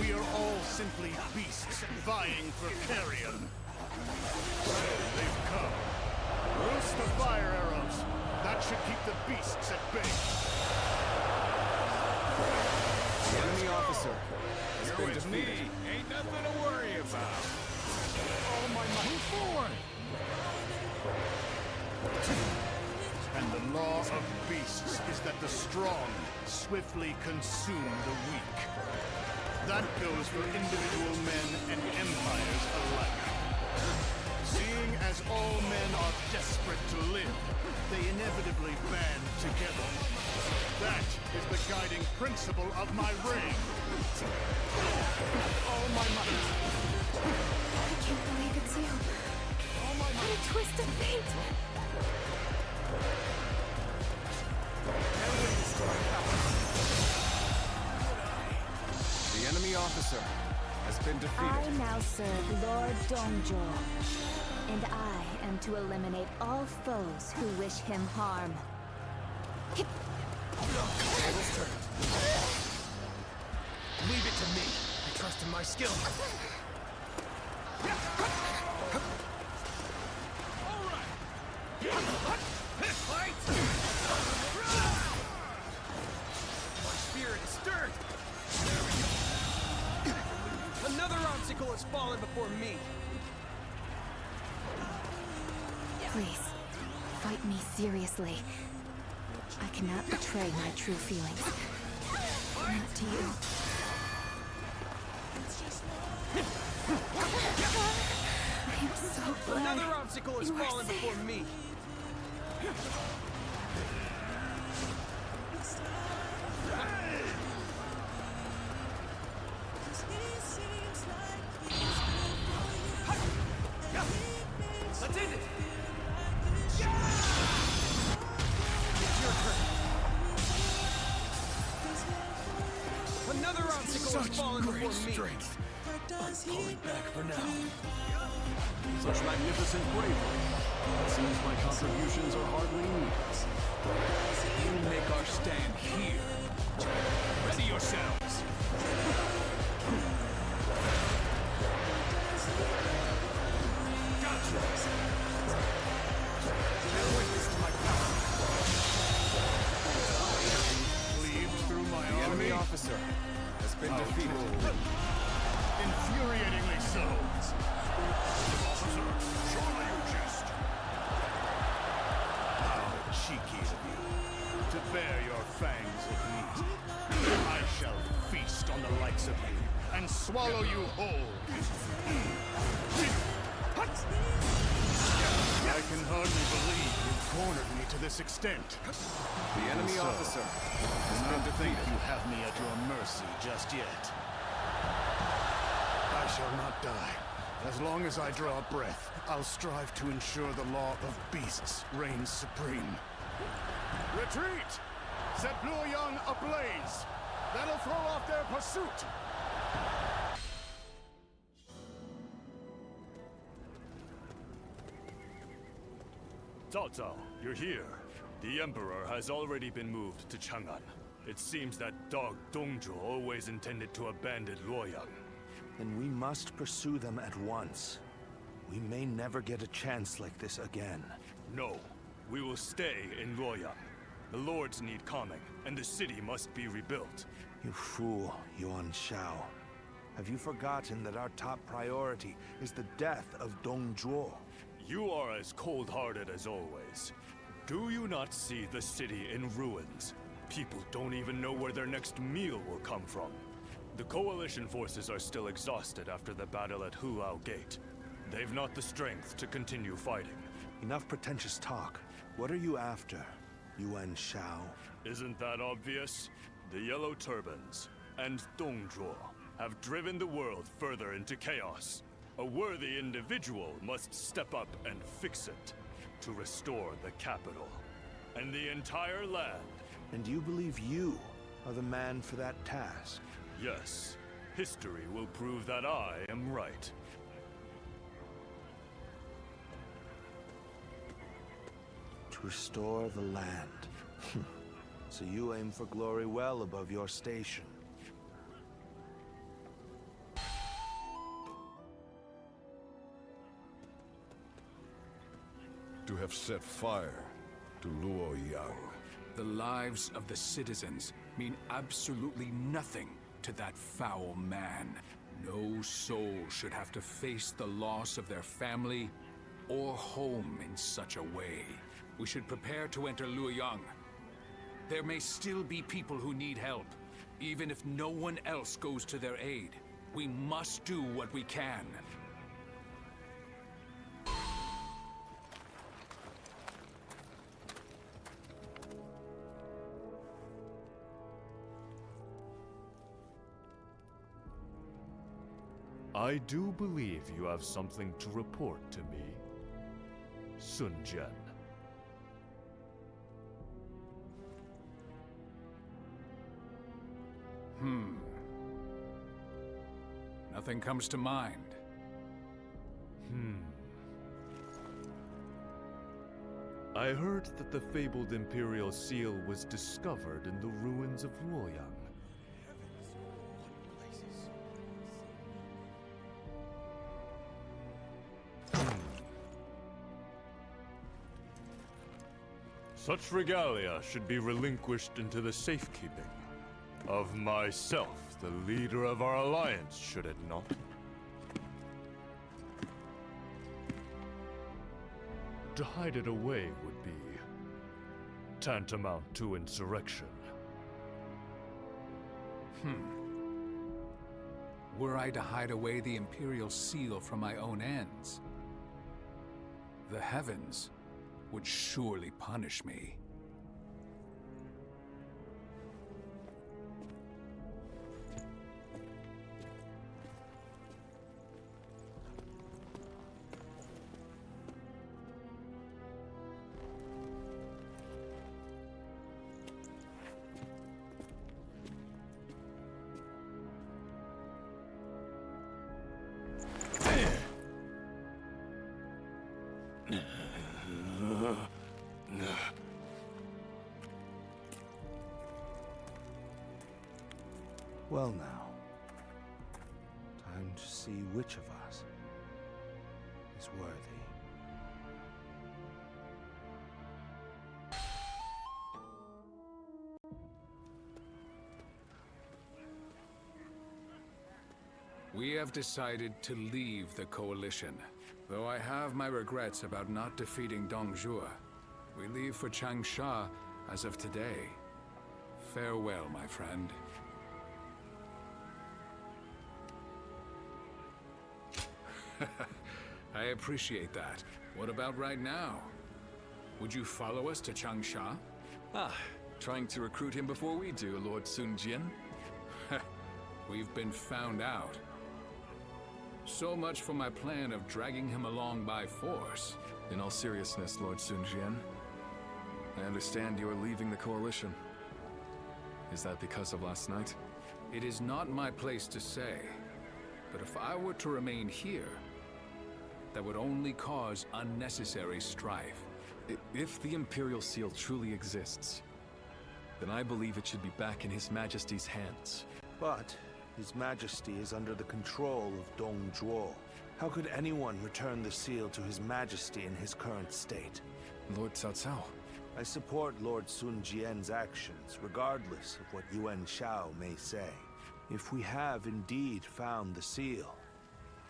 We are all simply beasts vying for carrion. So they've come. Loose the fire arrows. That should keep the beasts at bay. The enemy officer has been defeated. Ain't nothing to worry about. All my might. Move forward. And the law of beasts is that the strong swiftly consume the weak. That goes for individual men and empires alike. Seeing as all men are desperate to live, they inevitably band together. That is the guiding principle of my reign. All my might. I can't believe it's you. All my might. What a twist of fate. The enemy officer has been defeated. I now serve Lord Dongzhuo, and I am to eliminate all foes who wish him harm. Leave it to me. I trust in my skill. me. Please, fight me seriously. I cannot betray my true feelings. Not to you. I am so glad Another obstacle has you are fallen safe. before me. Let's end it. It's your turn. Another obstacle has fallen before me. Strength. I'm pulling back for now. Such magnificent bravery. It seems my contributions are hardly needed. We'll make our stand here. Ready yourselves. Gotcha. Bear witness to my power. Cleaved through my The enemy officer has been defeated. Infuriatingly so. Officer, surely you jest. How cheeky of you to bare your fangs at me. I shall feast on the likes of you and swallow you whole. I can hardly believe you've cornered me to this extent. The enemy So, officer has do been not think defeated. you have me at your mercy just yet. I shall not die. As long as I draw breath, I'll strive to ensure the law of beasts reigns supreme. Retreat! Set Luoyang ablaze! That'll throw off their pursuit! Cao Cao, you're here. The Emperor has already been moved to Chang'an. It seems that dog Dongzhuo always intended to abandon Luoyang. Then we must pursue them at once. We may never get a chance like this again. No, we will stay in Luoyang. The lords need calming, and the city must be rebuilt. You fool, Yuan Shao. Have you forgotten that our top priority is the death of Dongzhuo? You are as cold-hearted as always. Do you not see the city in ruins? People don't even know where their next meal will come from. The Coalition forces are still exhausted after the battle at Hulao Gate. They've not the strength to continue fighting. Enough pretentious talk. What are you after, Yuan Shao? Isn't that obvious? The Yellow Turbans and Dongzhuo have driven the world further into chaos. A worthy individual must step up and fix it to restore the capital and the entire land. And do you believe you are the man for that task? Yes, history will prove that I am right. To restore the land. So you aim for glory well above your station. To have set fire to Luoyang. The lives of the citizens mean absolutely nothing to that foul man. No soul should have to face the loss of their family or home in such a way. We should prepare to enter Luoyang. There may still be people who need help, even if no one else goes to their aid. We must do what we can. I do believe you have something to report to me, Sun Jian. Nothing comes to mind. I heard that the fabled Imperial Seal was discovered in the ruins of Luoyang. Such regalia should be relinquished into the safekeeping of myself, the leader of our alliance, should it not? To hide it away would be tantamount to insurrection. Were I to hide away the Imperial Seal from my own ends, the heavens would surely punish me. Well now, time to see which of us is worthy. We have decided to leave the Coalition. Though I have my regrets about not defeating Dongzhuo, we leave for Changsha as of today. Farewell, my friend. I appreciate that. What about right now? Would you follow us to Changsha? Trying to recruit him before we do, Lord Sun Jian? We've been found out. So much for my plan of dragging him along by force. In all seriousness, Lord Sun Jian, I understand you are leaving the Coalition. Is that because of last night? It is not my place to say, but if I were to remain here, that would only cause unnecessary strife. If the Imperial Seal truly exists, then I believe it should be back in His Majesty's hands. But His Majesty is under the control of Dongzhuo. How could anyone return the seal to His Majesty in his current state? Lord Cao Cao. I support Lord Sun Jian's actions, regardless of what Yuan Shao may say. If we have indeed found the seal,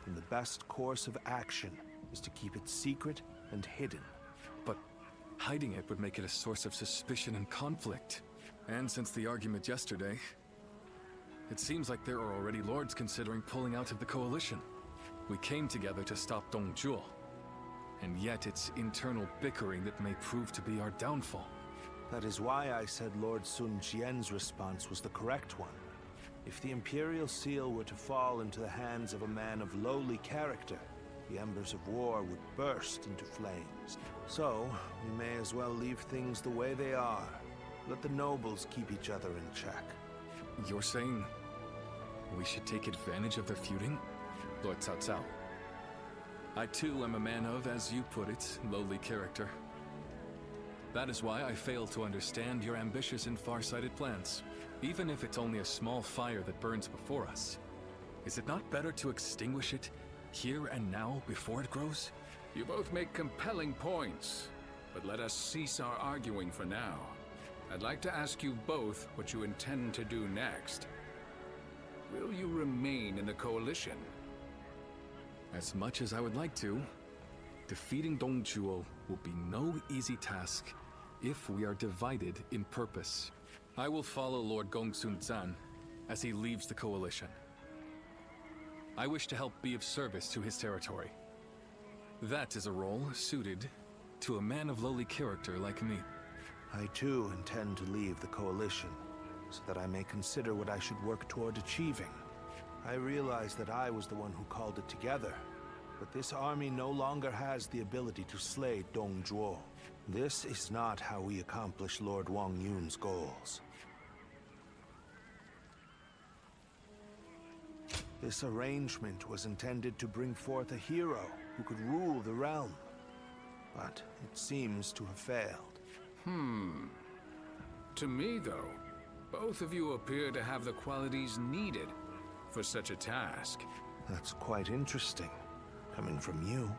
then the best course of action is to keep it secret and hidden. But hiding it would make it a source of suspicion and conflict. And since the argument yesterday, it seems like there are already lords considering pulling out of the Coalition. We came together to stop Dongzhuo, and yet it's internal bickering that may prove to be our downfall. That is why I said Lord Sun Jian's response was the correct one. If the Imperial Seal were to fall into the hands of a man of lowly character, the embers of war would burst into flames. So, we may as well leave things the way they are. Let the nobles keep each other in check. You're saying we should take advantage of their feuding? Lord Cao Cao. I too am a man of, as you put it, lowly character. That is why I fail to understand your ambitious and far-sighted plans. Even if it's only a small fire that burns before us, is it not better to extinguish it here and now before it grows? You both make compelling points, but let us cease our arguing for now. I'd like to ask you both what you intend to do next. Will you remain in the Coalition? As much as I would like to, defeating Dongzhuo will be no easy task if we are divided in purpose. I will follow Lord Gongsun Zan as he leaves the Coalition. I wish to help be of service to his territory. That is a role suited to a man of lowly character like me. I too intend to leave the Coalition, so that I may consider what I should work toward achieving. I realize that I was the one who called it together, but this army no longer has the ability to slay Dongzhuo. This is not how we accomplish Lord Wang Yun's goals. This arrangement was intended to bring forth a hero who could rule the realm, but it seems to have failed. To me, though, both of you appear to have the qualities needed for such a task. That's quite interesting, coming from you.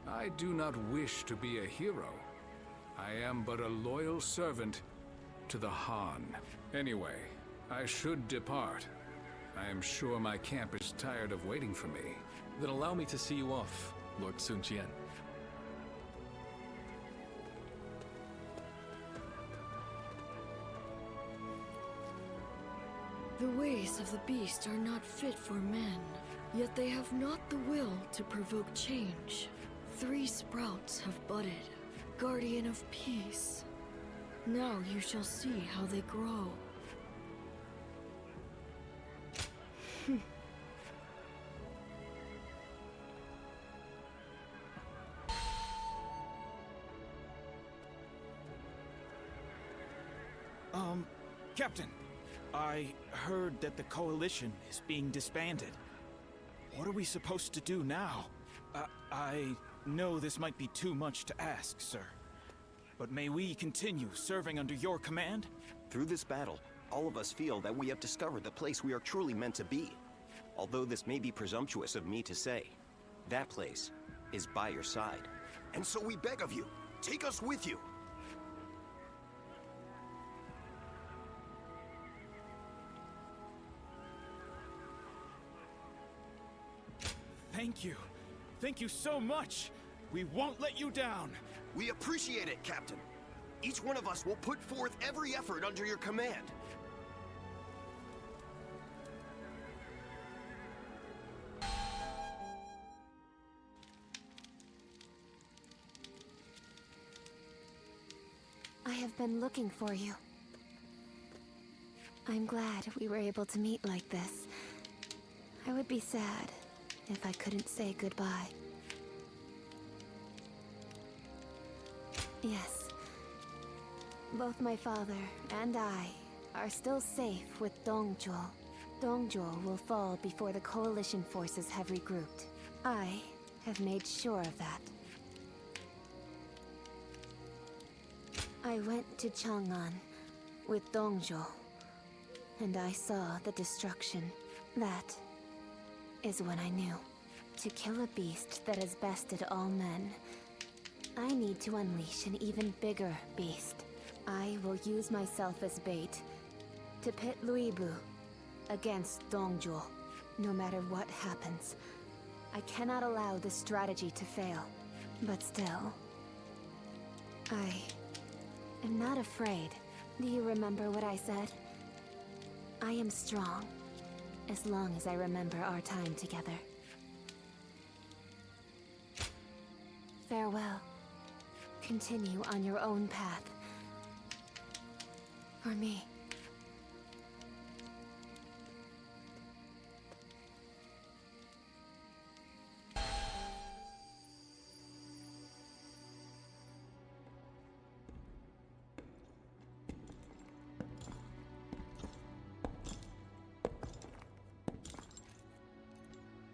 I do not wish to be a hero. I am but a loyal servant to the Han. Anyway, I should depart. I am sure my camp is tired of waiting for me. Then allow me to see you off, Lord Sun Jian. The ways of the beast are not fit for men, yet they have not the will to provoke change. 3 sprouts have budded, guardian of peace. Now you shall see how they grow. Captain, I heard that the Coalition is being disbanded. What are we supposed to do now? I know this might be too much to ask, sir. But may we continue serving under your command? Through this battle, all of us feel that we have discovered the place we are truly meant to be. Although this may be presumptuous of me to say, that place is by your side. And so we beg of you, take us with you. Thank you. Thank you so much. We won't let you down. We appreciate it, Captain. Each one of us will put forth every effort under your command. I have been looking for you. I'm glad we were able to meet like this. I would be sad if I couldn't say goodbye. Yes. Both my father and I are still safe with Dongjol. Dongjol will fall before the Coalition forces have regrouped. I have made sure of that. I went to Chang'an with Dongjol, and I saw the destruction. That is when I knew. To kill a beast that has bested all men, I need to unleash an even bigger beast. I will use myself as bait to pit Luibu against Dongjol. No matter what happens, I cannot allow this strategy to fail. But still, I am not afraid. Do you remember what I said? I am strong, as long as I remember our time together. Farewell. Continue on your own path. For me.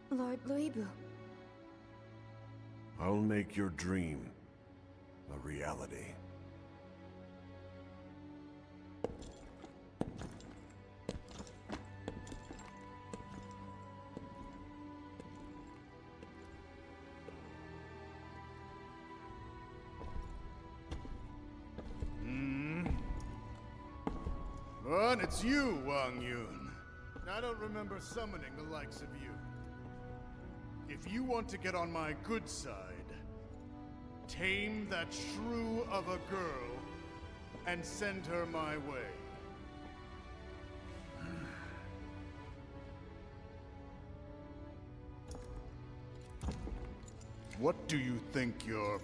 Lord Luibu. I'll make your dream a reality. But it's you, Hwang Yun. I don't remember summoning the likes of you. If you want to get on my good side, tame that shrew of a girl and send her my way. What do you think you're...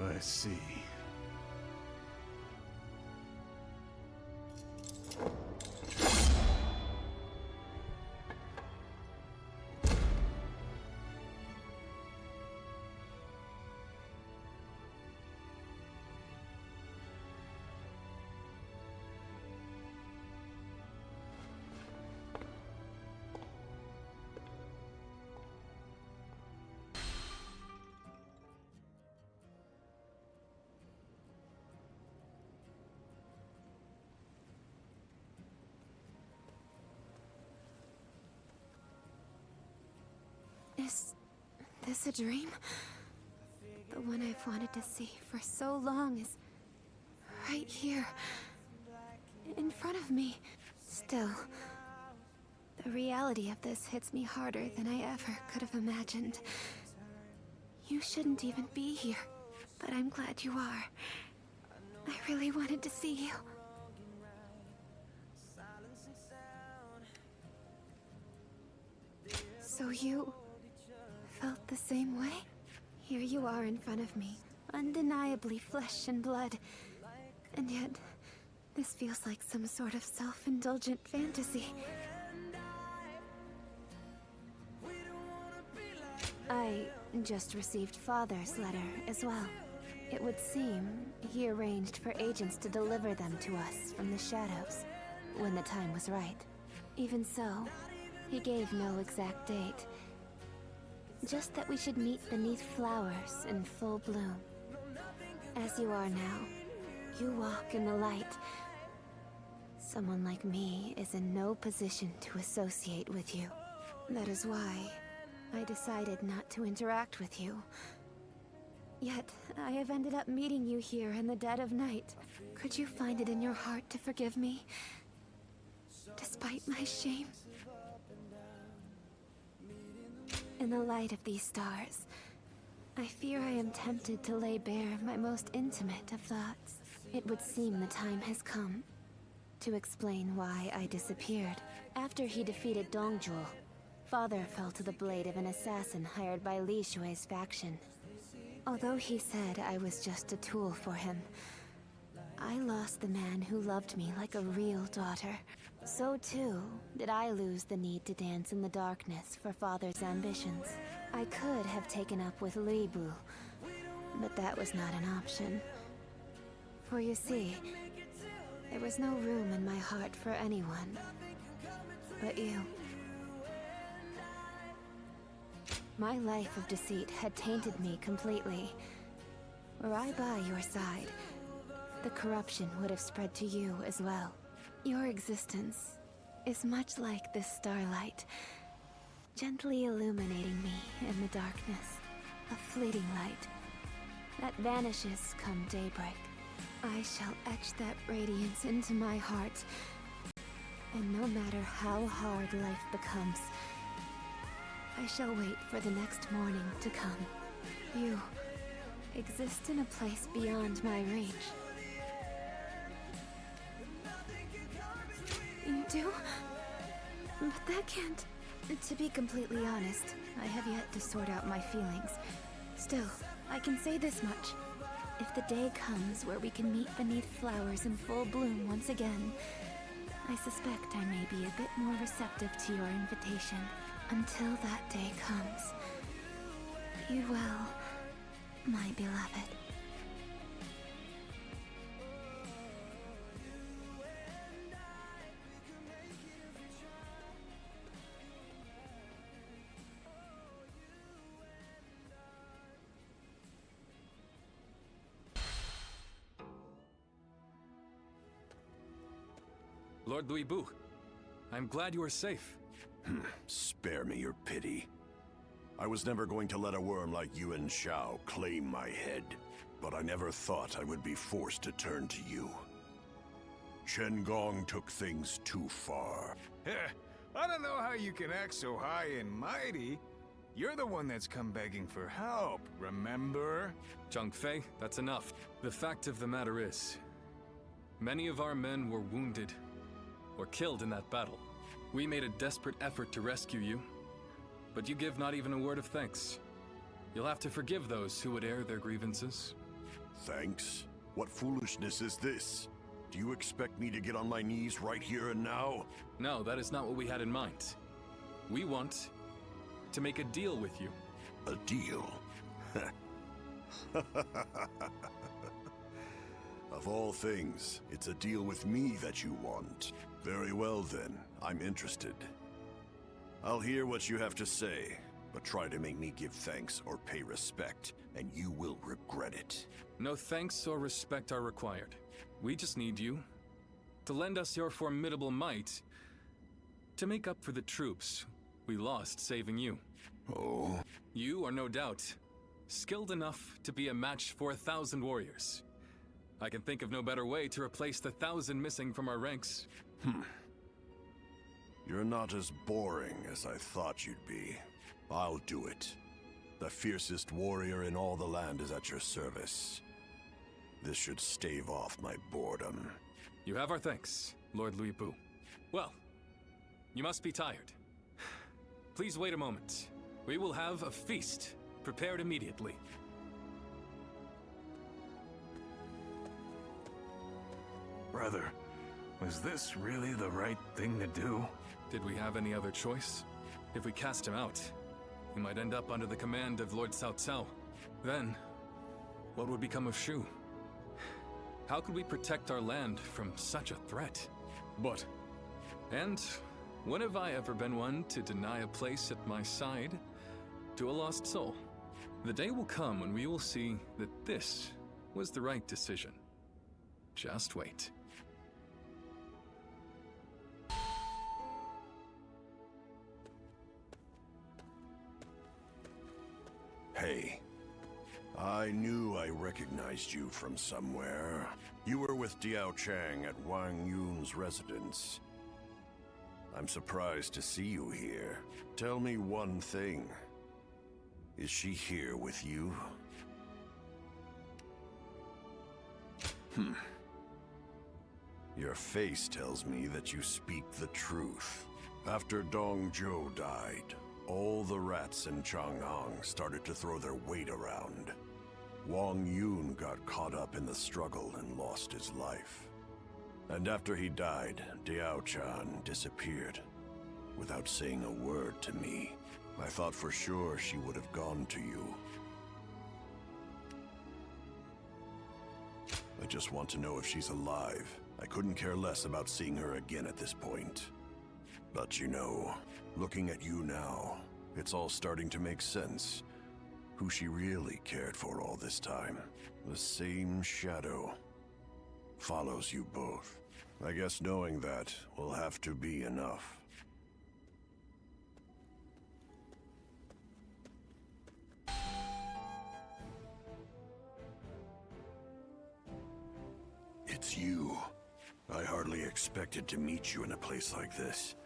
I see. Is this a dream? The one I've wanted to see for so long is right here, in front of me. Still, the reality of this hits me harder than I ever could have imagined. You shouldn't even be here, but I'm glad you are. I really wanted to see you. So you felt the same way? Here you are in front of me, undeniably flesh and blood. And yet, this feels like some sort of self-indulgent fantasy. I just received Father's letter as well. It would seem he arranged for agents to deliver them to us from the shadows when the time was right. Even so, he gave no exact date. Just that we should meet beneath flowers in full bloom. As you are now, you walk in the light. Someone like me is in no position to associate with you. That is why I decided not to interact with you. Yet, I have ended up meeting you here in the dead of night. Could you find it in your heart to forgive me? Despite my shame? In the light of these stars, I fear I am tempted to lay bare my most intimate of thoughts. It would seem the time has come to explain why I disappeared. After he defeated Dongjul, Father fell to the blade of an assassin hired by Li Shui's faction. Although he said I was just a tool for him, I lost the man who loved me like a real daughter. So too did I lose the need to dance in the darkness for Father's ambitions. I could have taken up with Li Bu, but that was not an option. For you see, there was no room in my heart for anyone but you. My life of deceit had tainted me completely. Were I by your side, the corruption would have spread to you as well. Your existence is much like this starlight, gently illuminating me in the darkness. A fleeting light that vanishes come daybreak. I shall etch that radiance into my heart, and no matter how hard life becomes, I shall wait for the next morning to come. You exist in a place beyond my reach. You do? But that can't... To be completely honest, I have yet to sort out my feelings. Still, I can say this much. If the day comes where we can meet beneath flowers in full bloom once again, I suspect I may be a bit more receptive to your invitation. Until that day comes, be well, my beloved. Lord Louis Bu, I'm glad you are safe. Spare me your pity. I was never going to let a worm like Yuan Shao claim my head, but I never thought I would be forced to turn to you. Shen Gong took things too far. I don't know how you can act so high and mighty. You're the one that's come begging for help, remember? Zhang Fei, that's enough. The fact of the matter is, many of our men were wounded or killed in that battle. We made a desperate effort to rescue you, but you give not even a word of thanks. You'll have to forgive those who would air their grievances. Thanks? What foolishness is this? Do you expect me to get on my knees right here and now? No, that is not what we had in mind. We want to make a deal with you. A deal? Of all things, it's a deal with me that you want. Very well then, I'm interested. I'll hear what you have to say, but try to make me give thanks or pay respect, and you will regret it. No thanks or respect are required. We just need you to lend us your formidable might to make up for the troops we lost saving you. Oh? You are no doubt skilled enough to be a match for 1,000 warriors. I can think of no better way to replace the 1,000 missing from our ranks. You're not as boring as I thought you'd be. I'll do it. The fiercest warrior in all the land is at your service. This should stave off my boredom. You have our thanks, Lord Luipu. Well, you must be tired. Please wait a moment. We will have a feast prepared immediately. Brother, was this really the right thing to do? Did we have any other choice? If we cast him out, he might end up under the command of Lord Cao Cao. Then, what would become of Shu? How could we protect our land from such a threat? And when have I ever been one to deny a place at my side to a lost soul? The day will come when we will see that this was the right decision. Just wait. Hey, I knew I recognized you from somewhere. You were with Diao Chang at Wang Yun's residence. I'm surprised to see you here. Tell me one thing. Is she here with you? Your face tells me that you speak the truth. After Dong Zhou died, all the rats in Changhang started to throw their weight around. Wang Yun got caught up in the struggle and lost his life. And after he died, Diao Chan disappeared, without saying a word to me. I thought for sure she would have gone to you. I just want to know if she's alive. I couldn't care less about seeing her again at this point. But you know, looking at you now, it's all starting to make sense. Who she really cared for all this time. The same shadow follows you both. I guess knowing that will have to be enough. It's you. I hardly expected to meet you in a place like this.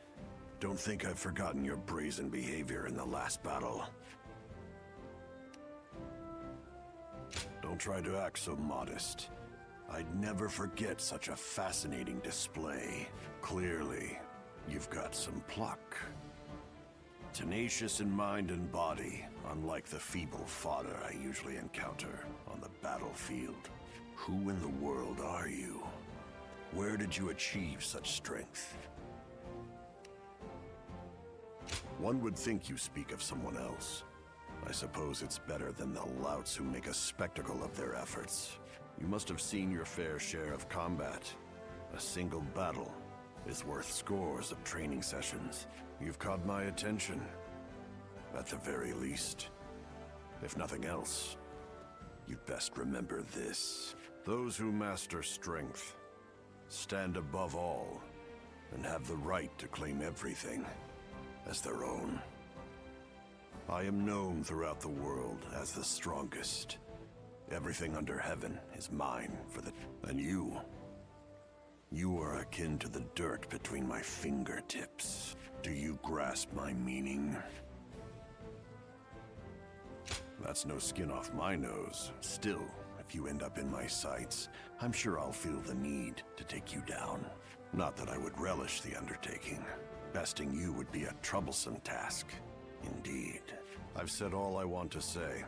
Don't think I've forgotten your brazen behavior in the last battle. Don't try to act so modest. I'd never forget such a fascinating display. Clearly, you've got some pluck. Tenacious in mind and body, unlike the feeble fodder I usually encounter on the battlefield. Who in the world are you? Where did you achieve such strength? One would think you speak of someone else. I suppose it's better than the louts who make a spectacle of their efforts. You must have seen your fair share of combat. A single battle is worth scores of training sessions. You've caught my attention, at the very least. If nothing else, you'd best remember this. Those who master strength stand above all and have the right to claim everything as their own. I am known throughout the world as the strongest. Everything under heaven is mine for the... And you are akin to the dirt between my fingertips. Do you grasp my meaning? That's no skin off my nose. Still, if you end up in my sights, I'm sure I'll feel the need to take you down. Not that I would relish the undertaking. Besting you would be a troublesome task. Indeed. I've said all I want to say.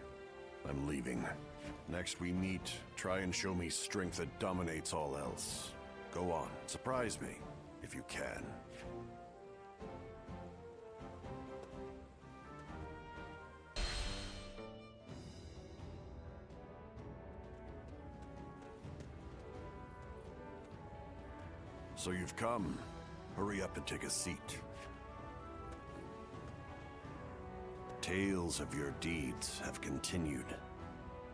I'm leaving. Next we meet, try and show me strength that dominates all else. Go on, surprise me, if you can. So you've come. Hurry up and take a seat. Tales of your deeds have continued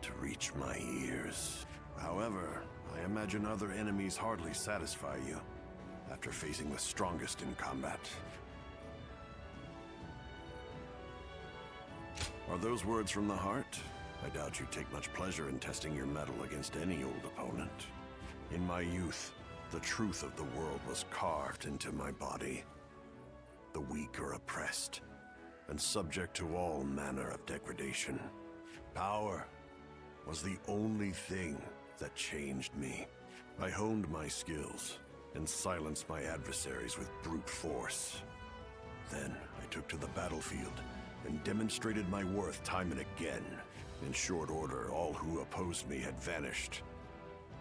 to reach my ears. However, I imagine other enemies hardly satisfy you after facing the strongest in combat. Are those words from the heart? I doubt you take much pleasure in testing your mettle against any old opponent. In my youth, the truth of the world was carved into my body. The weak are oppressed, and subject to all manner of degradation. Power was the only thing that changed me. I honed my skills and silenced my adversaries with brute force. Then I took to the battlefield and demonstrated my worth time and again. In short order, all who opposed me had vanished.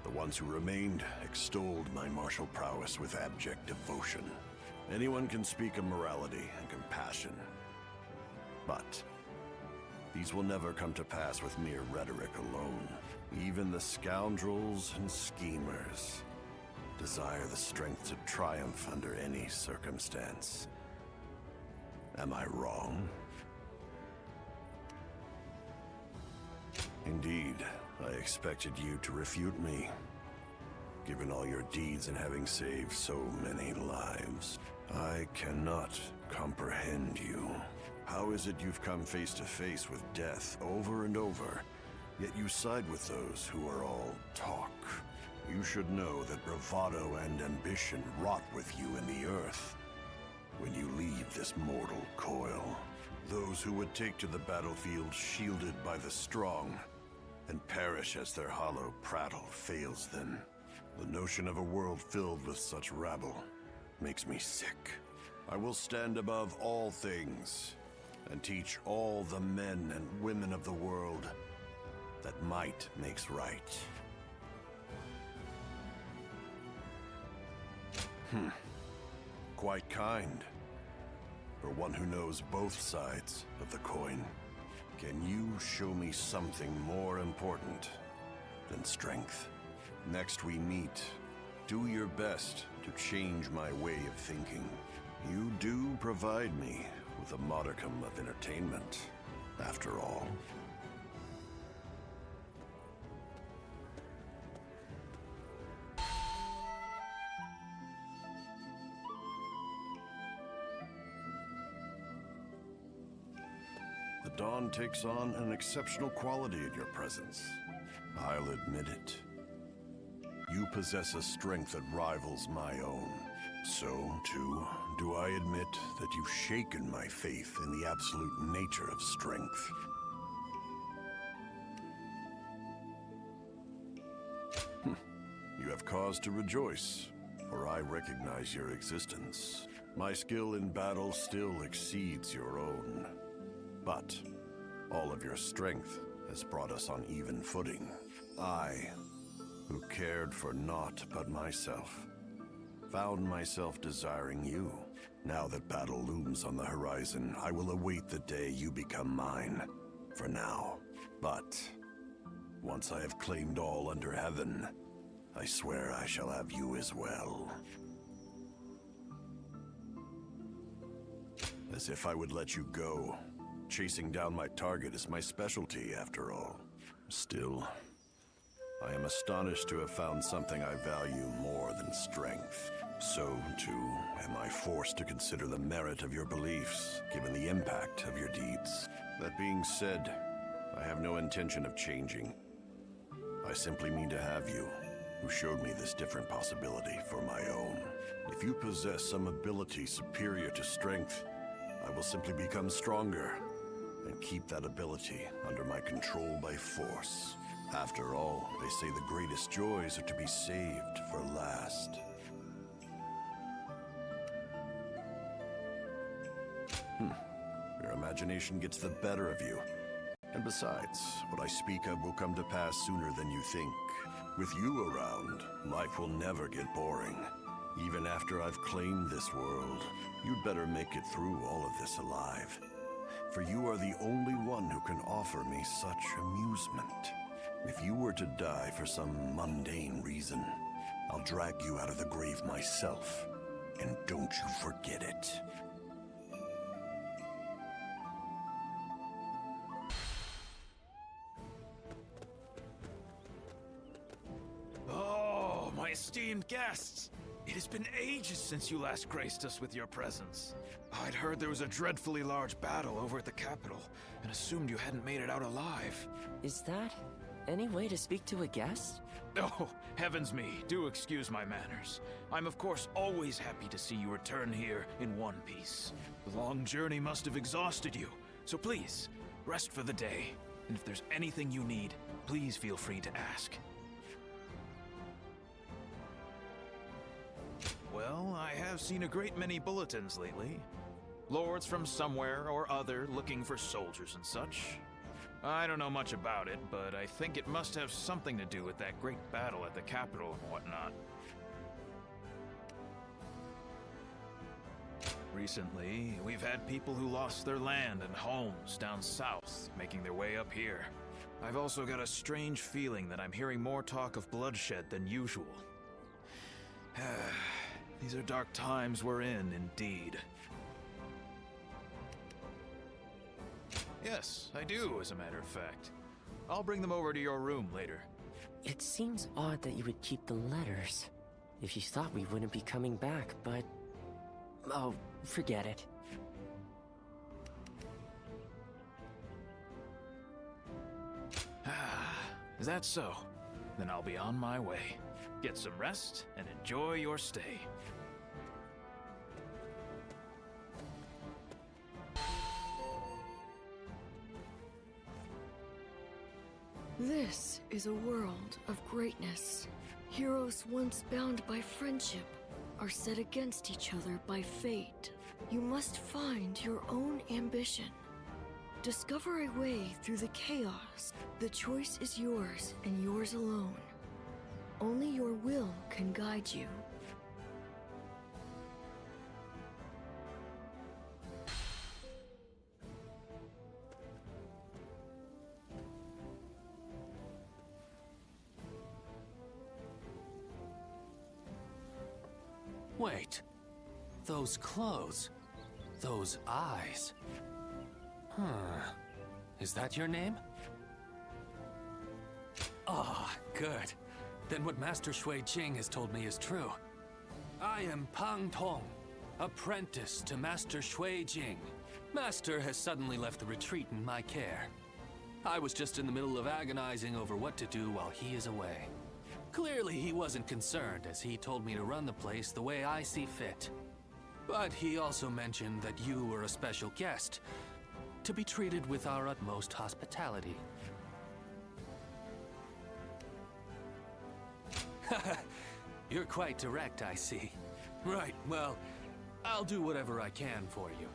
The ones who remained extolled my martial prowess with abject devotion. Anyone can speak of morality and compassion, but these will never come to pass with mere rhetoric alone. Even the scoundrels and schemers desire the strength to triumph under any circumstance. Am I wrong? Indeed, I expected you to refute me, given all your deeds and having saved so many lives. I cannot comprehend you. How is it you've come face to face with death over and over, yet you side with those who are all talk? You should know that bravado and ambition rot with you in the earth when you leave this mortal coil. Those who would take to the battlefield shielded by the strong and perish as their hollow prattle fails them. The notion of a world filled with such rabble makes me sick. I will stand above all things and teach all the men and women of the world that might makes right. Quite kind for one who knows both sides of the coin. Can you show me something more important than strength? Next we meet, do your best to change my way of thinking. You do provide me with a modicum of entertainment, after all. The dawn takes on an exceptional quality in your presence. I'll admit it. You possess a strength that rivals my own. So, too, do I admit that you've shaken my faith in the absolute nature of strength. You have cause to rejoice, for I recognize your existence. My skill in battle still exceeds your own. But all of your strength has brought us on even footing. I, who cared for naught but myself, found myself desiring you. Now that battle looms on the horizon, I will await the day you become mine, for now. But once I have claimed all under heaven, I swear I shall have you as well. As if I would let you go. Chasing down my target is my specialty, after all. Still, I am astonished to have found something I value more than strength. So, too, am I forced to consider the merit of your beliefs, given the impact of your deeds. That being said, I have no intention of changing. I simply mean to have you, who showed me this different possibility, for my own. If you possess some ability superior to strength, I will simply become stronger, and keep that ability under my control by force. After all, they say the greatest joys are to be saved for last. Your imagination gets the better of you. And besides, what I speak of will come to pass sooner than you think. With you around, life will never get boring. Even after I've claimed this world, you'd better make it through all of this alive. For you are the only one who can offer me such amusement. If you were to die for some mundane reason, I'll drag you out of the grave myself. And don't you forget it. Oh, my esteemed guests! It has been ages since you last graced us with your presence. I'd heard there was a dreadfully large battle over at the capital, and assumed you hadn't made it out alive. Is that Any way to speak to a guest? Oh, heavens me, do excuse my manners. I'm of course always happy to see you return here in one piece. The long journey must have exhausted you, so please, rest for the day. And if there's anything you need, please feel free to ask. Well, I have seen a great many bulletins lately. Lords from somewhere or other looking for soldiers and such. I don't know much about it, but I think it must have something to do with that great battle at the capital and whatnot. Recently, we've had people who lost their land and homes down south, making their way up here. I've also got a strange feeling that I'm hearing more talk of bloodshed than usual. These are dark times we're in, indeed. Yes, I do, as a matter of fact. I'll bring them over to your room later. It seems odd that you would keep the letters. If you thought we wouldn't be coming back, but... oh, forget it. Is that so? Then I'll be on my way. Get some rest and enjoy your stay. This is a world of greatness. Heroes once bound by friendship are set against each other by fate. You must find your own ambition. Discover a way through the chaos. The choice is yours and yours alone. Only your will can guide you. Wait. Those clothes. Those eyes. Is that your name? Ah, good. Then what Master Shui Jing has told me is true. I am Pang Tong, apprentice to Master Shui Jing. Master has suddenly left the retreat in my care. I was just in the middle of agonizing over what to do while he is away. Clearly he wasn't concerned, as he told me to run the place the way I see fit. But he also mentioned that you were a special guest, to be treated with our utmost hospitality. You're quite direct, I see. Right, well, I'll do whatever I can for you.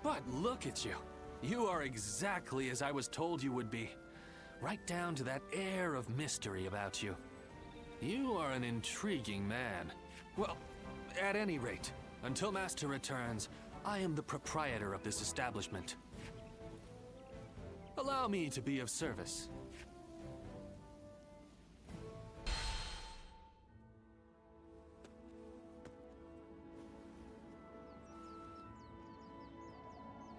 But look at you. You are exactly as I was told you would be. Right down to that air of mystery about you. You are an intriguing man. Well, at any rate, until Master returns, I am the proprietor of this establishment. Allow me to be of service.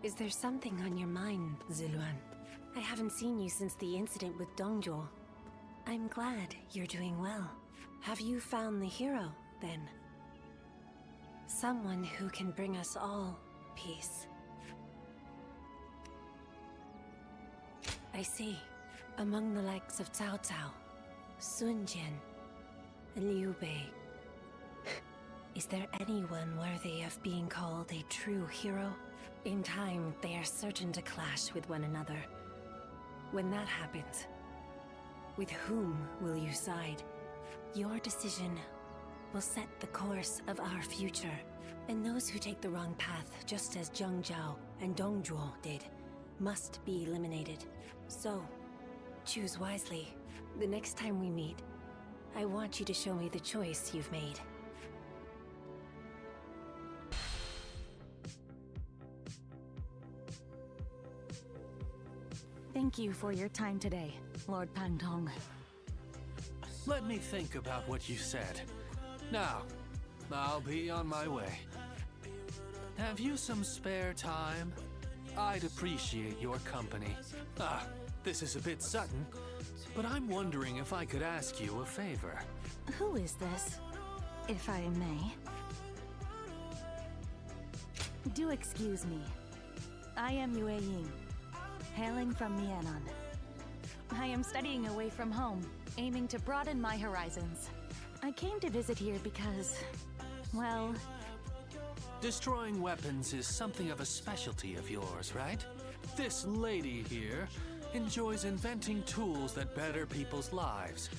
Is there something on your mind, Ziluan? I haven't seen you since the incident with Dongzhuo. I'm glad you're doing well. Have you found the hero, then? Someone who can bring us all peace. I see. Among the likes of Cao Cao, Sun Jian, and Liu Bei, is there anyone worthy of being called a true hero? In time, they are certain to clash with one another. When that happens, with whom will you side? Your decision will set the course of our future. And those who take the wrong path, just as Zheng Zhao and Dongzhuo did, must be eliminated. So, choose wisely. The next time we meet, I want you to show me the choice you've made. Thank you for your time today, Lord Pang Tong. Let me think about what you said. Now, I'll be on my way. Have you some spare time? I'd appreciate your company. This is a bit sudden, but I'm wondering if I could ask you a favor. Who is this, if I may? Do excuse me. I am Yue Ying, hailing from Mianan. I am studying away from home, aiming to broaden my horizons. I came to visit here because, well... Destroying weapons is something of a specialty of yours, right? This lady here enjoys inventing tools that better people's lives.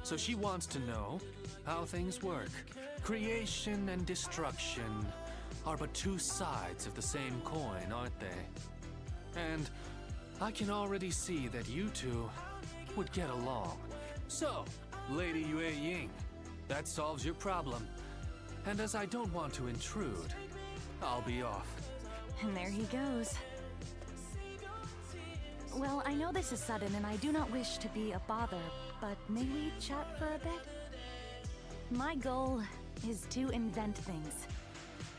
So she wants to know how things work. Creation and destruction are but two sides of the same coin, aren't they? And I can already see that you two would get along. So, Lady Yue Ying, that solves your problem. And as I don't want to intrude, I'll be off. And there he goes. Well, I know this is sudden and I do not wish to be a bother, but may we chat for a bit? My goal is to invent things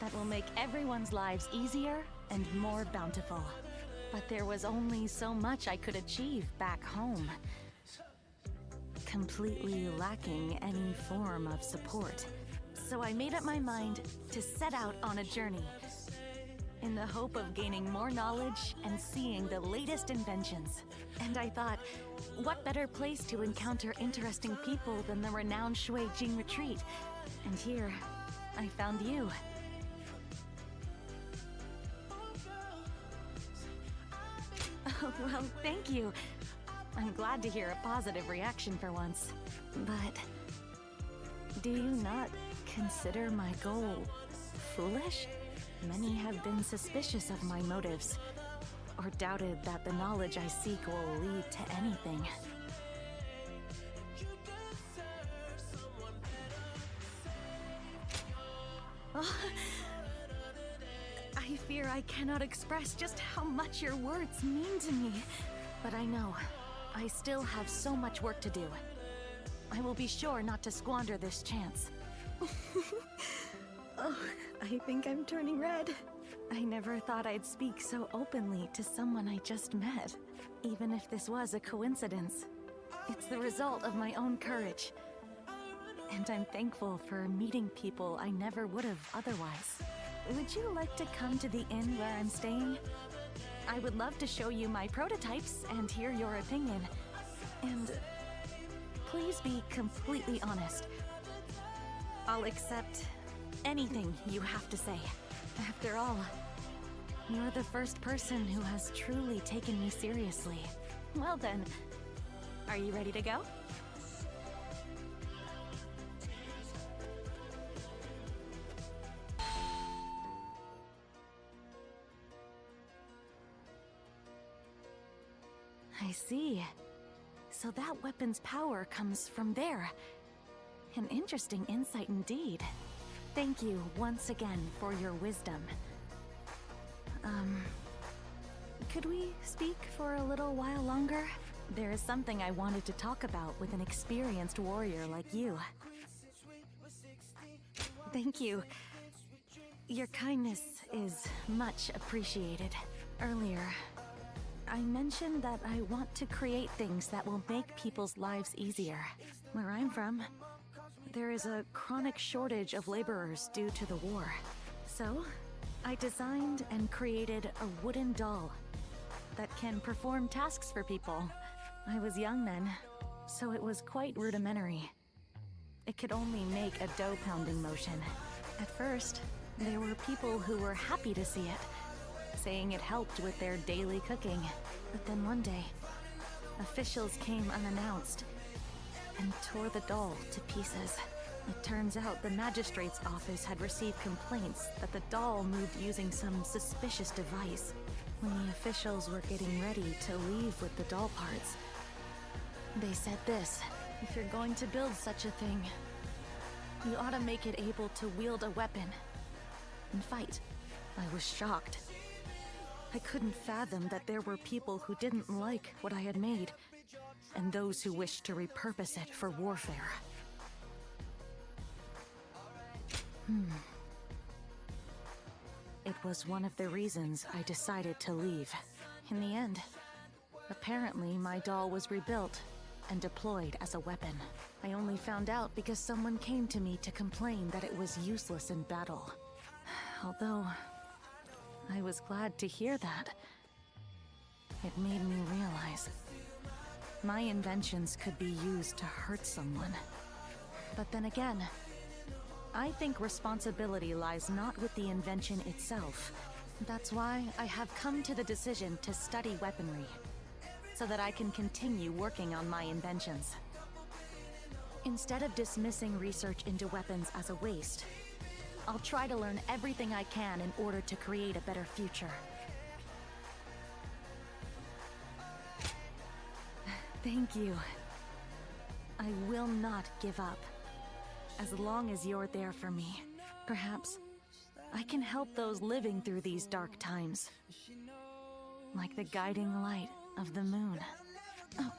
that will make everyone's lives easier and more bountiful. But there was only so much I could achieve back home, completely lacking any form of support. So I made up my mind to set out on a journey in the hope of gaining more knowledge and seeing the latest inventions. And I thought, what better place to encounter interesting people than the renowned Shui Jing retreat? And here, I found you. Oh, well, thank you. I'm glad to hear a positive reaction for once. But do you not consider my goal foolish? Many have been suspicious of my motives, or doubted that the knowledge I seek will lead to anything. Oh, I fear I cannot express just how much your words mean to me. But I know, I still have so much work to do. I will be sure not to squander this chance. Oh, I think I'm turning red. I never thought I'd speak so openly to someone I just met. Even if this was a coincidence, it's the result of my own courage. And I'm thankful for meeting people I never would have otherwise. Would you like to come to the inn where I'm staying? I would love to show you my prototypes and hear your opinion. And please be completely honest. I'll accept anything you have to say. After all, you're the first person who has truly taken me seriously. Well then, are you ready to go? I see. So that weapon's power comes from there. An interesting insight indeed. Thank you once again for your wisdom. Could we speak for a little while longer? There is something I wanted to talk about with an experienced warrior like you. Thank you. Your kindness is much appreciated. Earlier, I mentioned that I want to create things that will make people's lives easier. Where I'm from, there is a chronic shortage of laborers due to the war. So, I designed and created a wooden doll that can perform tasks for people. I was young then, so it was quite rudimentary. It could only make a dough-pounding motion. At first, there were people who were happy to see it, saying it helped with their daily cooking. But then one day, officials came unannounced and tore the doll to pieces. It turns out the magistrate's office had received complaints that the doll moved using some suspicious device. When the officials were getting ready to leave with the doll parts, they said this: if you're going to build such a thing, you ought to make it able to wield a weapon and fight. I was shocked. I couldn't fathom that there were people who didn't like what I had made, and those who wished to repurpose it for warfare. It was one of the reasons I decided to leave. In the end, apparently my doll was rebuilt and deployed as a weapon. I only found out because someone came to me to complain that it was useless in battle. Although, I was glad to hear that. It made me realize my inventions could be used to hurt someone. But then again, I think responsibility lies not with the invention itself. That's why I have come to the decision to study weaponry, so that I can continue working on my inventions. Instead of dismissing research into weapons as a waste, I'll try to learn everything I can in order to create a better future. Thank you. I will not give up. As long as you're there for me, perhaps I can help those living through these dark times. Like the guiding light of the moon. Oh,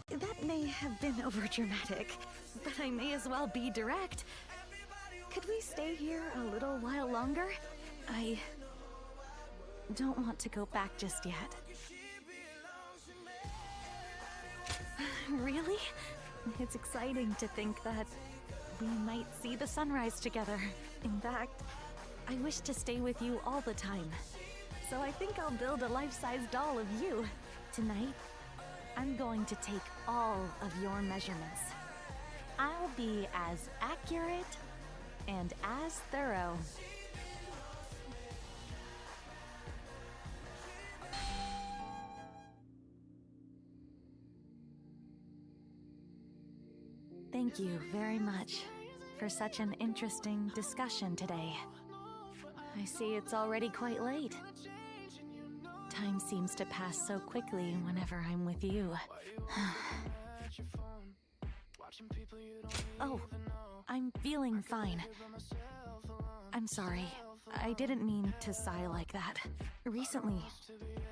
that may have been overdramatic, but I may as well be direct. Could we stay here a little while longer? I don't want to go back just yet. Really? It's exciting to think that we might see the sunrise together. In fact, I wish to stay with you all the time. So I think I'll build a life-size doll of you. Tonight, I'm going to take all of your measurements. I'll be as accurate and as thorough. Thank you very much for such an interesting discussion today. I see it's already quite late. Time seems to pass so quickly whenever I'm with you. Oh, I'm feeling fine. I'm sorry. I didn't mean to sigh like that. Recently,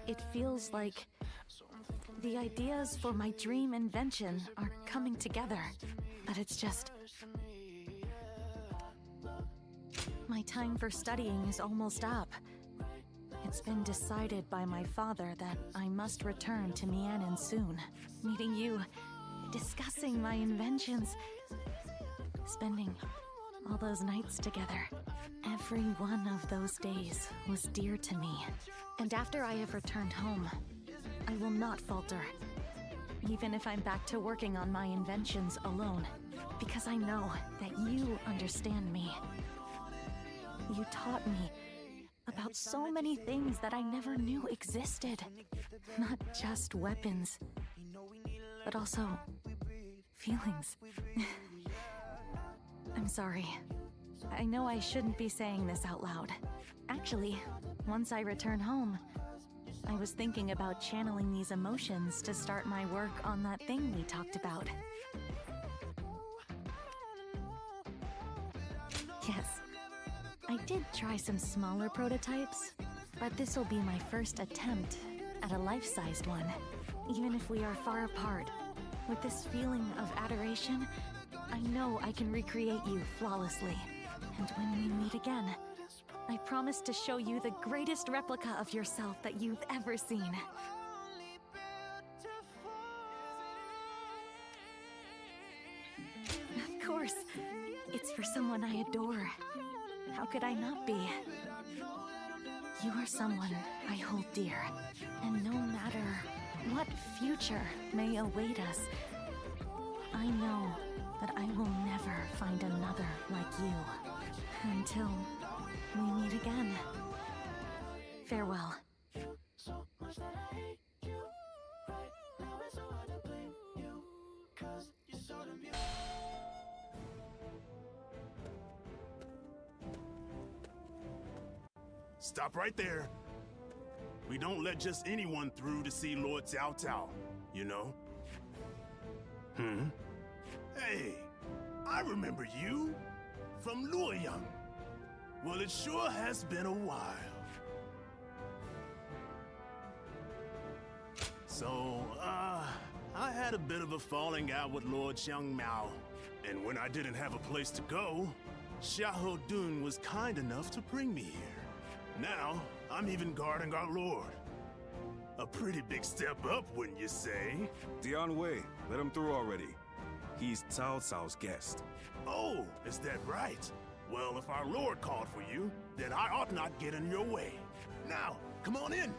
it feels like the ideas for my dream invention are coming together. But it's just... my time for studying is almost up. It's been decided by my father that I must return to Mianin soon. Meeting you, discussing my inventions, spending all those nights together. Every one of those days was dear to me. And after I have returned home, I will not falter. Even if I'm back to working on my inventions alone, because I know that you understand me. You taught me about so many things that I never knew existed. Not just weapons, but also feelings. I'm sorry. I know I shouldn't be saying this out loud. Actually, once I return home, I was thinking about channeling these emotions to start my work on that thing we talked about. Yes, I did try some smaller prototypes, but this will be my first attempt at a life-sized one. Even if we are far apart, with this feeling of adoration, I know I can recreate you flawlessly. And when we meet again, I promise to show you the greatest replica of yourself that you've ever seen. Of course, it's for someone I adore. How could I not be? You are someone I hold dear, and no matter what future may await us, I know that I will never find another like you. Until we meet again. Farewell. Stop right there. We don't let just anyone through to see Lord Cao Cao, you know? Hey, I remember you from Luoyang. Well, it sure has been a while. So, I had a bit of a falling out with Lord Xiangmiao. And when I didn't have a place to go, Xiahou Dun was kind enough to bring me here. Now, I'm even guarding our lord. A pretty big step up, wouldn't you say? Dian Wei, let him through already. He's Cao Cao's guest. Oh, is that right? Well, if our lord called for you, then I ought not get in your way. Now, come on in.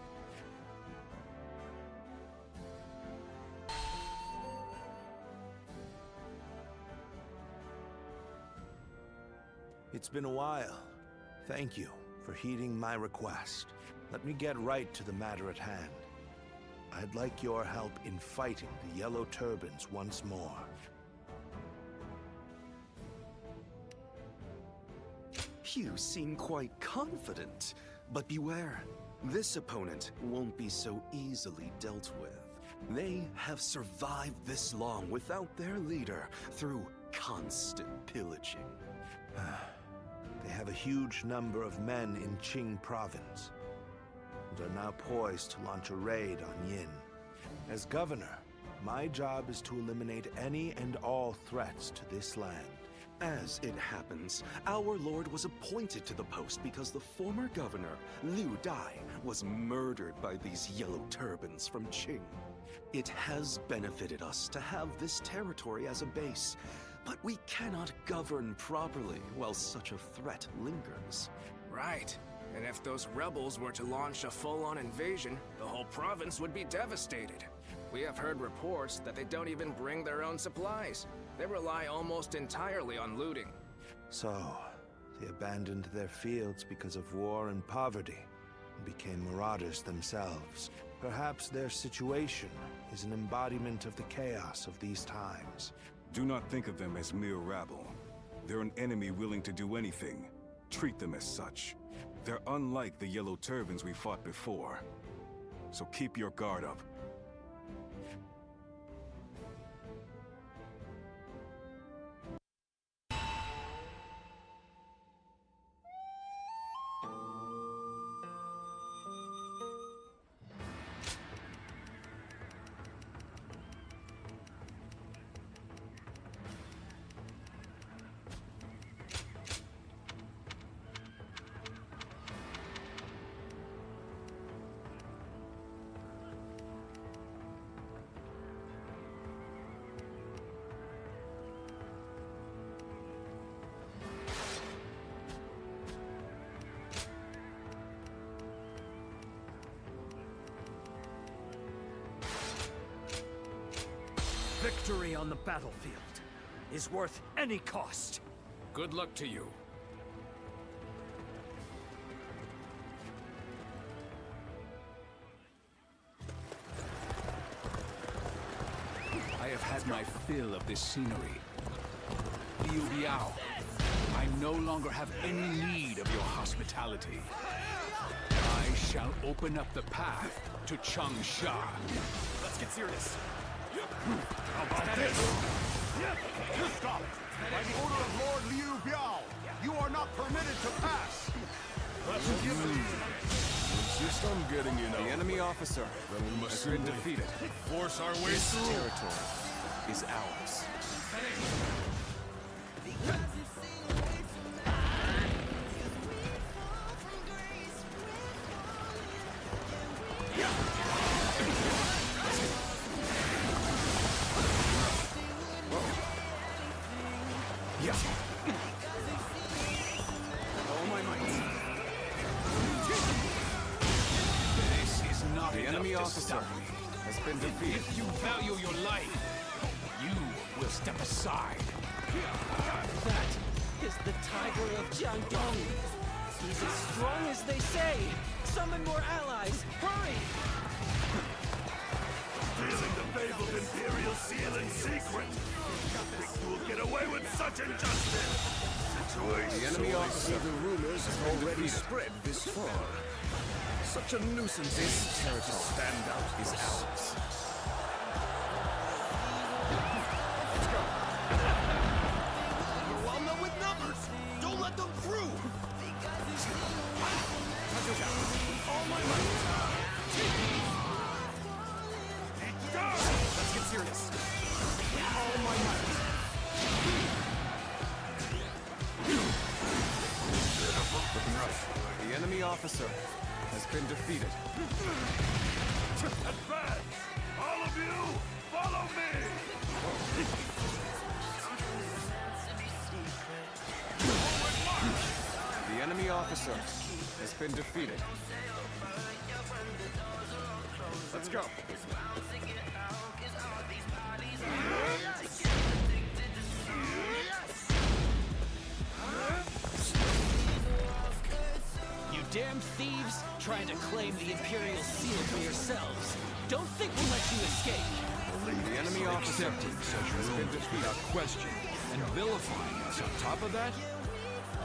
It's been a while. Thank you for heeding my request. Let me get right to the matter at hand. I'd like your help in fighting the Yellow Turbans once more. You seem quite confident, but beware. This opponent won't be so easily dealt with. They have survived this long without their leader through constant pillaging. They have a huge number of men in Qing province, and are now poised to launch a raid on Yin. As governor, my job is to eliminate any and all threats to this land. As it happens, our lord was appointed to the post because the former governor, Liu Dai, was murdered by these yellow turbans from Qing. It has benefited us to have this territory as a base, but we cannot govern properly while such a threat lingers. Right. And if those rebels were to launch a full-on invasion, the whole province would be devastated. We have heard reports that they don't even bring their own supplies. They rely almost entirely on looting. So, they abandoned their fields because of war and poverty, and became marauders themselves. Perhaps their situation is an embodiment of the chaos of these times. Do not think of them as mere rabble. They're an enemy willing to do anything. Treat them as such. They're unlike the Yellow Turbans we fought before. So keep your guard up. Victory on the battlefield is worth any cost. Good luck to you. I have had my fill of this scenery. Liu Biao, I no longer have any need of your hospitality. I shall open up the path to Changsha. Let's get serious. How about this? Stop! By the order of Lord Liu Biao, you are not permitted to pass! Insist on getting in. The enemy officer Then we must has been defeated. force our way This through. territory is ours. Officer has been defeated. If you value your life, you will step aside. That is the Tiger of Jiangdong. He's as strong as they say. Summon more allies. Hurry! Stealing the fabled Imperial Seal in secret. Think you'll get away with such injustice? The enemy officer. The rumors have already spread this far. Such a nuisance. This territory is ours. Overwhelm them with numbers! Don't let them through! All my might! Let's get serious. All my might! Looking rough. The enemy officer has been defeated. Advance! All of you, follow me! The enemy officer has been defeated. Let's go. damn thieves, trying to claim the Imperial seal for yourselves. Don't think we'll let you escape. The enemy officer has been without question and vilifying us. On top of that,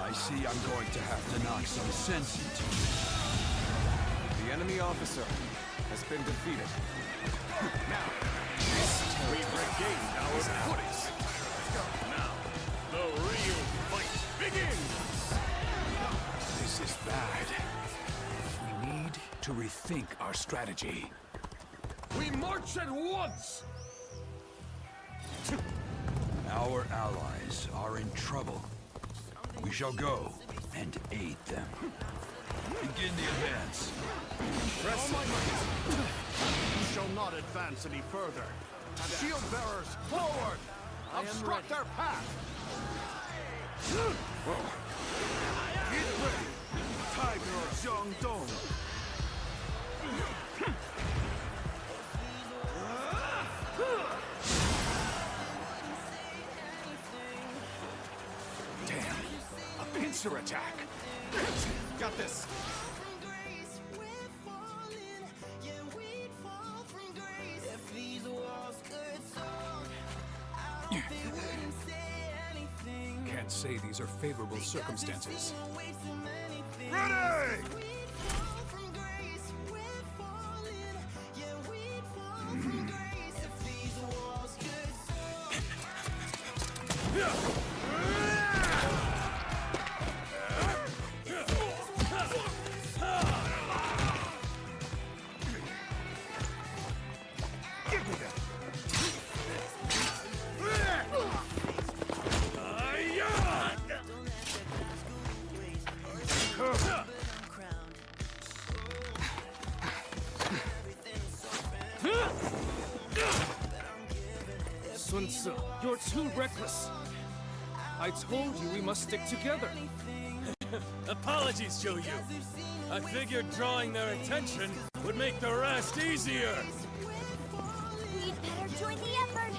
I see I'm going to have to knock some sense into you. The enemy officer has been defeated. Now, we've regained our footing. Now, the real fight begins! This is bad. We need to rethink our strategy. We march at once! Our allies are in trouble. We shall go and aid them. Begin the advance. Press You shall not advance any further. Shield bearers, forward! Obstruct their path! Get ready! Tiger of Jiangdong! Damn! A pincer attack! Got this! Can't say these are favorable circumstances. Ready! Sun Tzu, you're too reckless. I told you we must stick together. Apologies, Zhou Yu. I figured drawing their attention would make the rest easier. We'd better join the effort.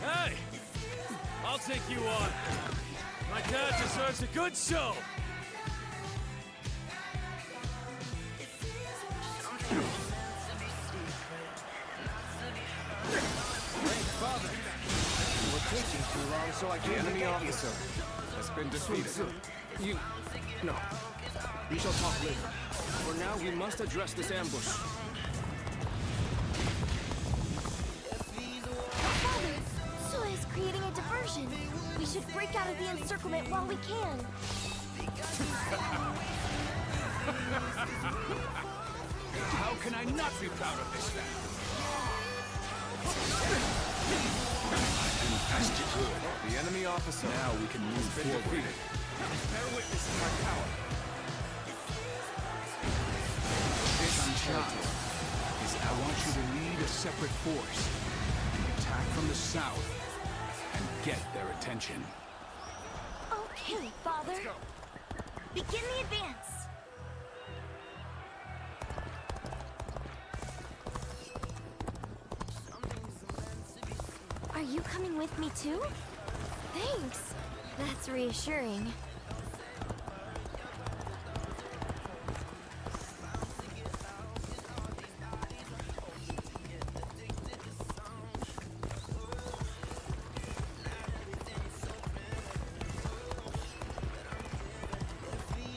Hey! I'll take you on. My dad deserves a good show. Father, you were taking too long, so I The came enemy to get officer has been defeated. You... No. We shall talk later. For now, we must address this ambush. Father, Sui is creating a diversion. We should break out of the encirclement while we can. How can I not be proud of this now? As to good. The enemy officer Now we can move forward. defeated. Bear witness to my power. Chang'e I want you to lead a separate force, attack from the south, and get their attention. Okay, Father. Begin the advance. Are you coming with me too? Thanks. That's reassuring.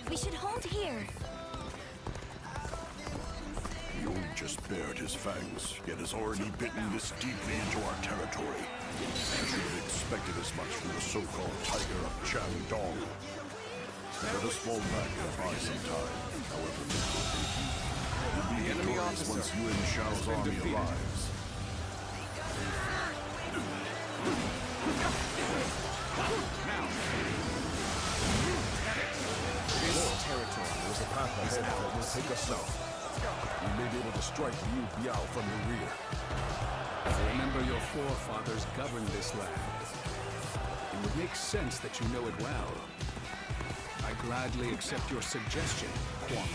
We should hold here. Yun just bared his fangs, yet has already bitten this deeply into our territory. I should have expected as much from the so-called Tiger of Jiangdong. Let us fall back and buy some time, however little. The enemy officer once Yuan Shao's army defeated. arrives. This territory was a path ahead that will take us south. We may be able to strike Liu Biao from the rear. I remember your forefathers governed this land. It would make sense that you know it well. I gladly accept your suggestion, Hwang.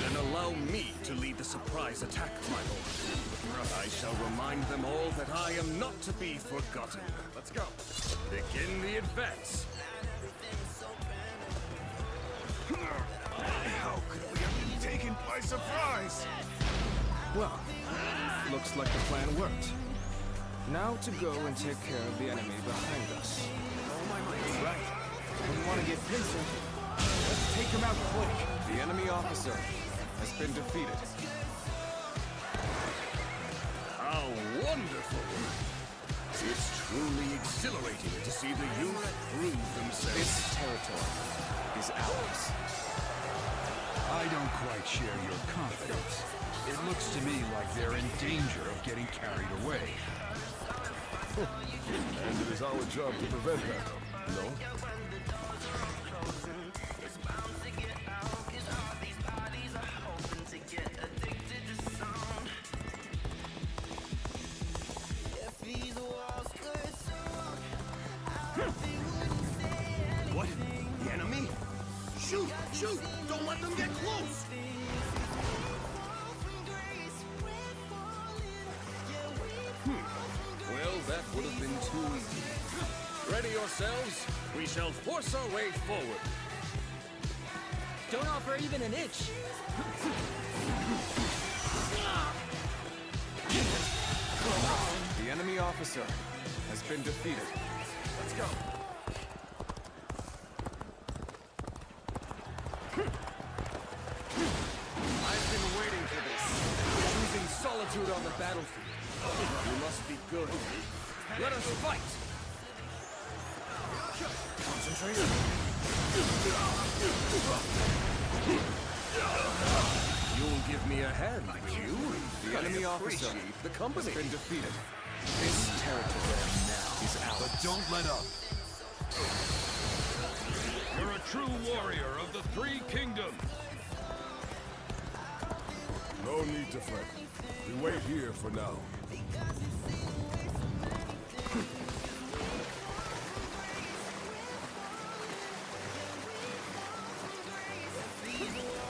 Then allow me to lead the surprise attack, my lord. I shall remind them all that I am not to be forgotten. Let's go. Begin the advance. How could we have been taken by surprise? Well, looks like the plan worked. Now to go and take care of the enemy behind us. Oh my might. Right. When you want to get pincer, let's take him out quick. The enemy officer has been defeated. How wonderful! It's truly exhilarating to see the youth prove themselves. This territory is ours. I don't quite share your confidence. It looks to me like they're in danger of getting carried away. And it is our job to prevent that, no? What? The enemy? Shoot! Shoot! Don't let them get close! Well, that would have been too easy. Ready yourselves? We shall force our way forward. Don't offer even an inch. The enemy officer has been defeated. Let's go. I've been waiting for this. Choosing solitude on the battlefield. You must be good. Let us fight! Concentration. You'll give me a hand, will you? The enemy officer the company has been defeated. This territory now is ours. But don't let up. You're a true warrior of the Three Kingdoms. No need to fret. We wait here for now.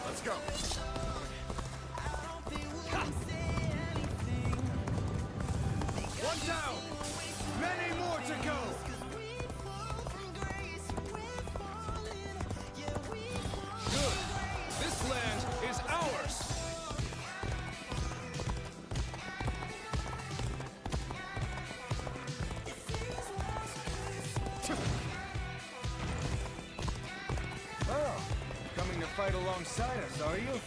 Let's go. One down. Many more to go. Good. This land is ours. Oh, coming to fight alongside us, are you?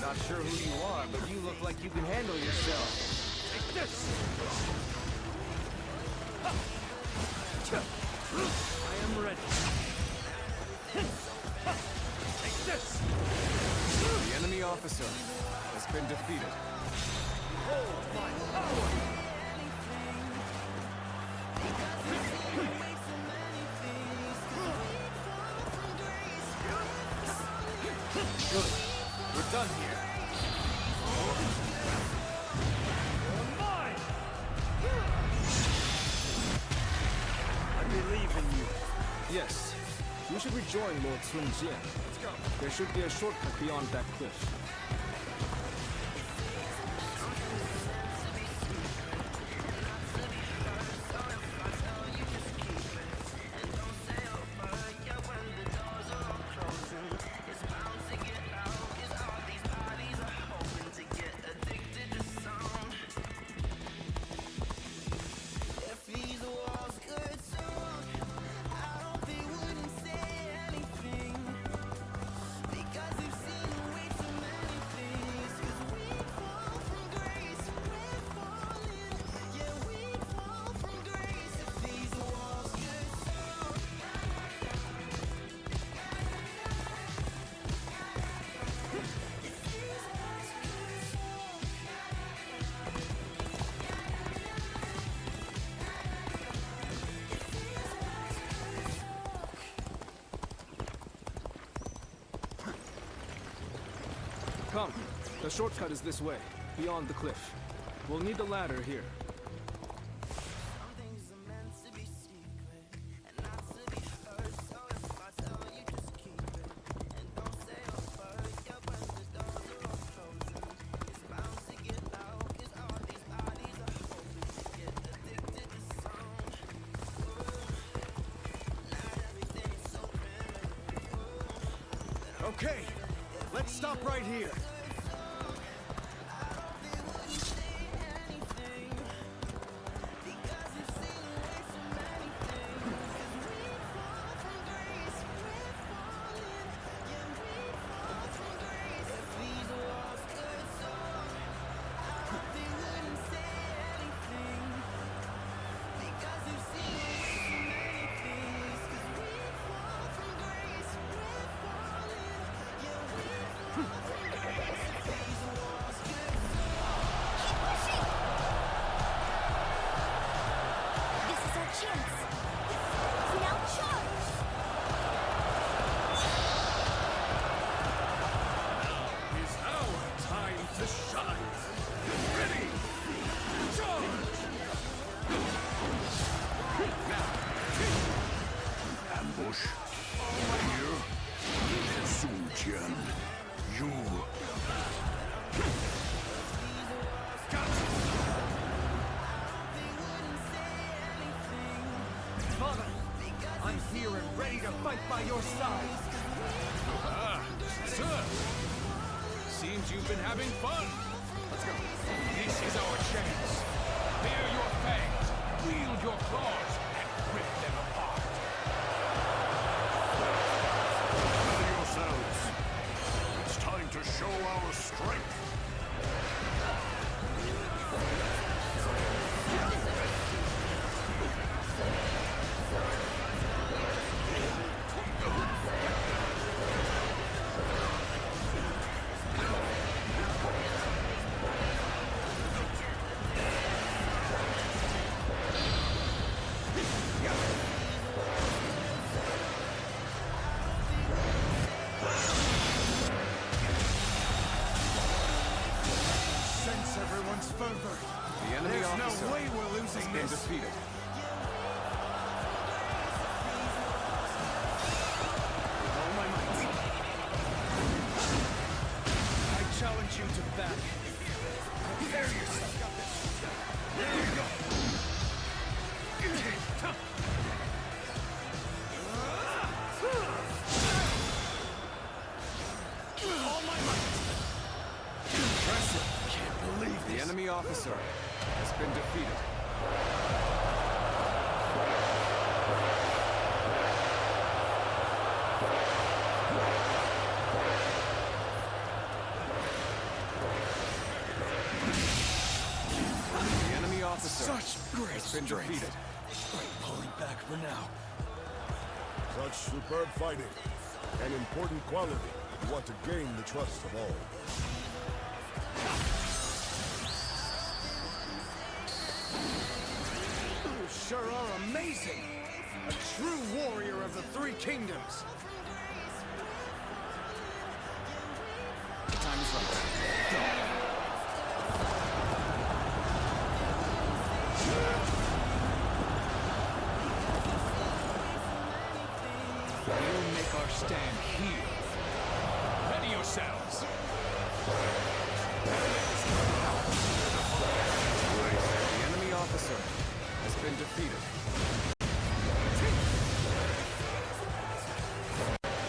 Not sure who you are, but you look like you can handle yourself. Take this. I am ready. Take this. The enemy officer has been defeated. Hold my power. Good. We're done here. I believe in you. Yes. We should rejoin Lord Sun Jian. Let's go. There should be a shortcut beyond that cliff. Come. The shortcut is this way, beyond the cliff. We'll need the ladder here. Okay, let's stop right here. By your side. Sir! Seems you've been having fun. Let's go. This is our chance. Bare your fangs, wield your claws, and rip them apart. Ready yourselves. It's time to show our strength. The enemy officer no way we're losing has been this. defeated. All my might. I challenge you to battle. Prepare yourself. There you go. All my might. Impressive. Can't believe this. The enemy officer has been defeated. The enemy officer Such great has been strength. defeated. Pulling back for now. Such superb fighting. An important quality. You want to gain the trust of all. You sure are amazing. A true warrior of the Three Kingdoms. Time is right. We'll make our stand here. Ready yourselves. The enemy officer has been defeated.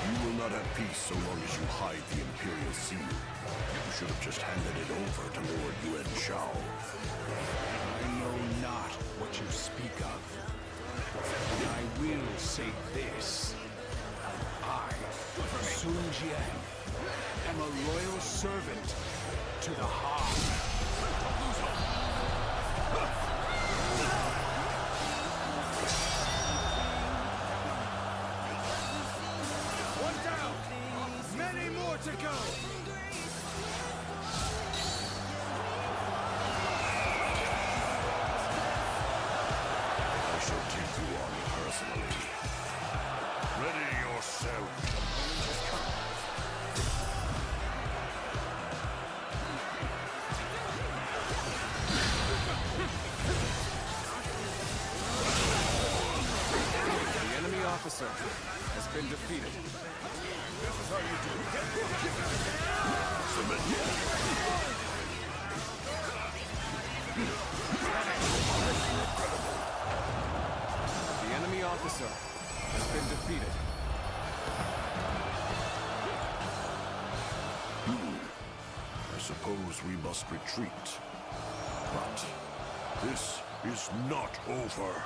You will not have peace so long as you hide the Imperial Seal. You should have just handed it over to Lord Yuan Shao. I know not what you speak of. I will say this. I, Sun Jian, am a loyal servant to the Han. Don't lose hope. One down. Many more to go. I shall take you on personally. Ready yourself. The enemy officer has been defeated. This is how you do it. Submit. The enemy officer has been defeated. suppose we must retreat. But this is not over.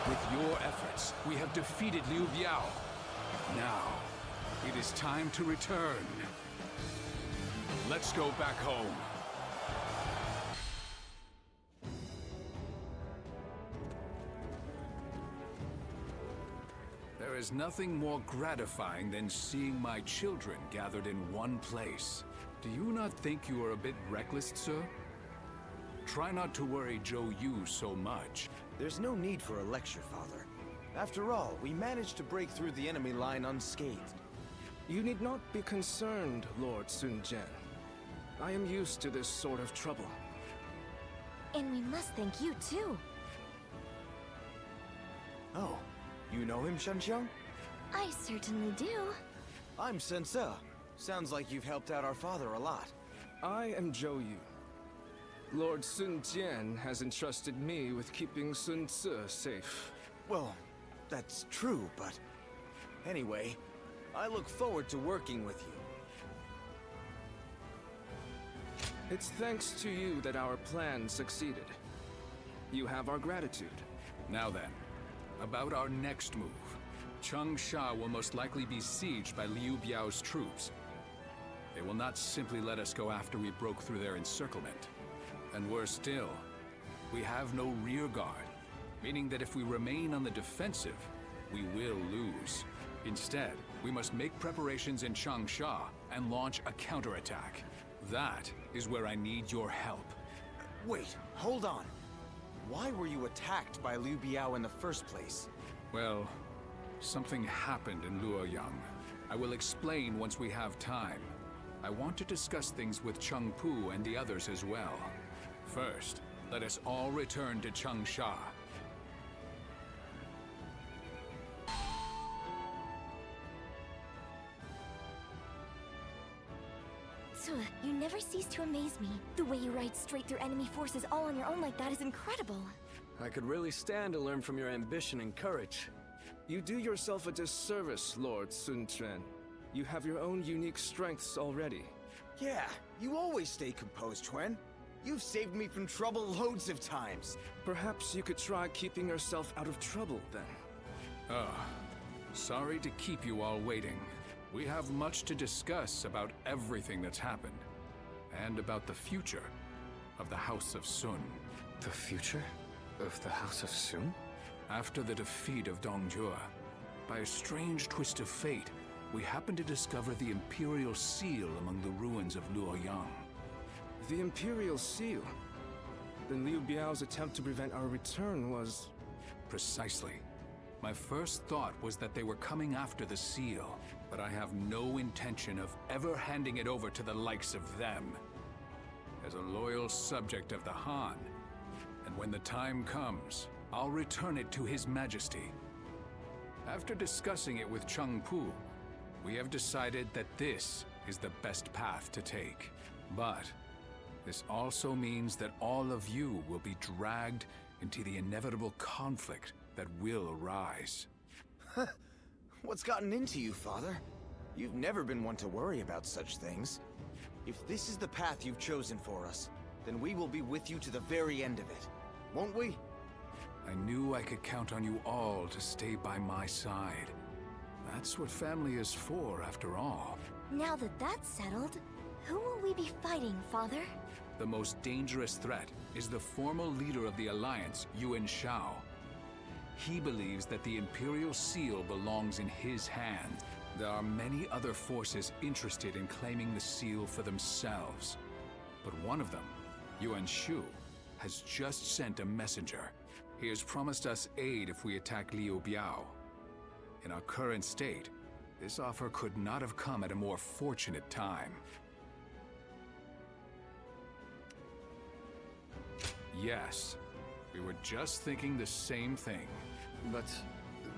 With your efforts, we have defeated Liu Biao. Now, it is time to return. Let's go back home. There is nothing more gratifying than seeing my children gathered in one place. Do you not think you are a bit reckless, sir? Try not to worry Zhou Yu so much. There's no need for a lecture, Father. After all, we managed to break through the enemy line unscathed. You need not be concerned, Lord Sun Jian. I am used to this sort of trouble. And we must thank you, too. Oh, you know him, Shenxiang? I certainly do. I'm Sense. Sounds like you've helped out our father a lot. I am Zhou Yu. Lord Sun Jian has entrusted me with keeping Sun Ce safe. Well, that's true, but... Anyway, I look forward to working with you. It's thanks to you that our plan succeeded. You have our gratitude. Now then, about our next move. Changsha will most likely be sieged by Liu Biao's troops. They will not simply let us go after we broke through their encirclement. And worse still, we have no rear guard, meaning that if we remain on the defensive, we will lose. Instead, we must make preparations in Changsha and launch a counterattack. That is where I need your help. Wait, hold on. Why were you attacked by Liu Biao in the first place? Well, something happened in Luoyang. I will explain once we have time. I want to discuss things with Cheng Pu and the others as well. First, let us all return to Changsha. So, you never cease to amaze me. The way you ride straight through enemy forces all on your own like that is incredible. I could really stand to learn from your ambition and courage. You do yourself a disservice, Lord Sun Quan. You have your own unique strengths already. Yeah, you always stay composed, Chuen. You've saved me from trouble loads of times. Perhaps you could try keeping yourself out of trouble, then. Sorry to keep you all waiting. We have much to discuss about everything that's happened, and about the future of the House of Sun. The future of the House of Sun? After the defeat of Dongjue, by a strange twist of fate, we happened to discover the Imperial Seal among the ruins of Luoyang. The Imperial Seal? Then Liu Biao's attempt to prevent our return was... Precisely. My first thought was that they were coming after the seal, but I have no intention of ever handing it over to the likes of them. As a loyal subject of the Han, and when the time comes, I'll return it to His Majesty. After discussing it with Cheng Pu, we have decided that this is the best path to take. But this also means that all of you will be dragged into the inevitable conflict that will arise. What's gotten into you, Father? You've never been one to worry about such things. If this is the path you've chosen for us, then we will be with you to the very end of it. Won't we? I knew I could count on you all to stay by my side. That's what family is for, after all. Now that that's settled, who will we be fighting, Father? The most dangerous threat is the former leader of the Alliance, Yuan Shao. He believes that the Imperial Seal belongs in his hands. There are many other forces interested in claiming the seal for themselves. But one of them, Yuan Shu, has just sent a messenger. He has promised us aid if we attack Liu Biao. In our current state, this offer could not have come at a more fortunate time. Yes, we were just thinking the same thing. But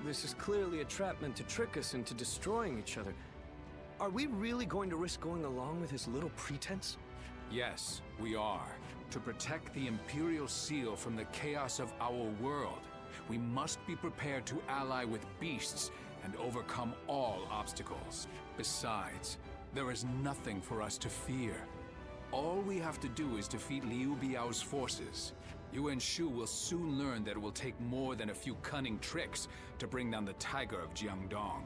this is clearly a trap meant to trick us into destroying each other. Are we really going to risk going along with his little pretense? Yes, we are. To protect the Imperial Seal from the chaos of our world, we must be prepared to ally with beasts and overcome all obstacles. Besides, there is nothing for us to fear. All we have to do is defeat Liu Biao's forces. Yuan Shu will soon learn that it will take more than a few cunning tricks to bring down the Tiger of Jiangdong.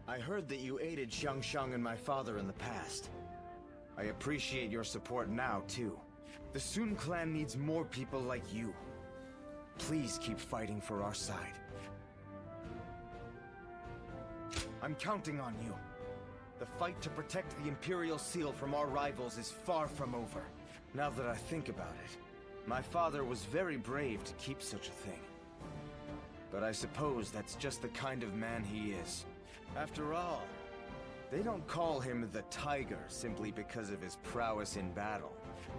I heard that you aided Xiangsheng and my father in the past. I appreciate your support now, too. The Sun clan needs more people like you. Please keep fighting for our side. I'm counting on you. The fight to protect the Imperial Seal from our rivals is far from over. Now that I think about it, my father was very brave to keep such a thing. But I suppose that's just the kind of man he is. After all, they don't call him the Tiger simply because of his prowess in battle.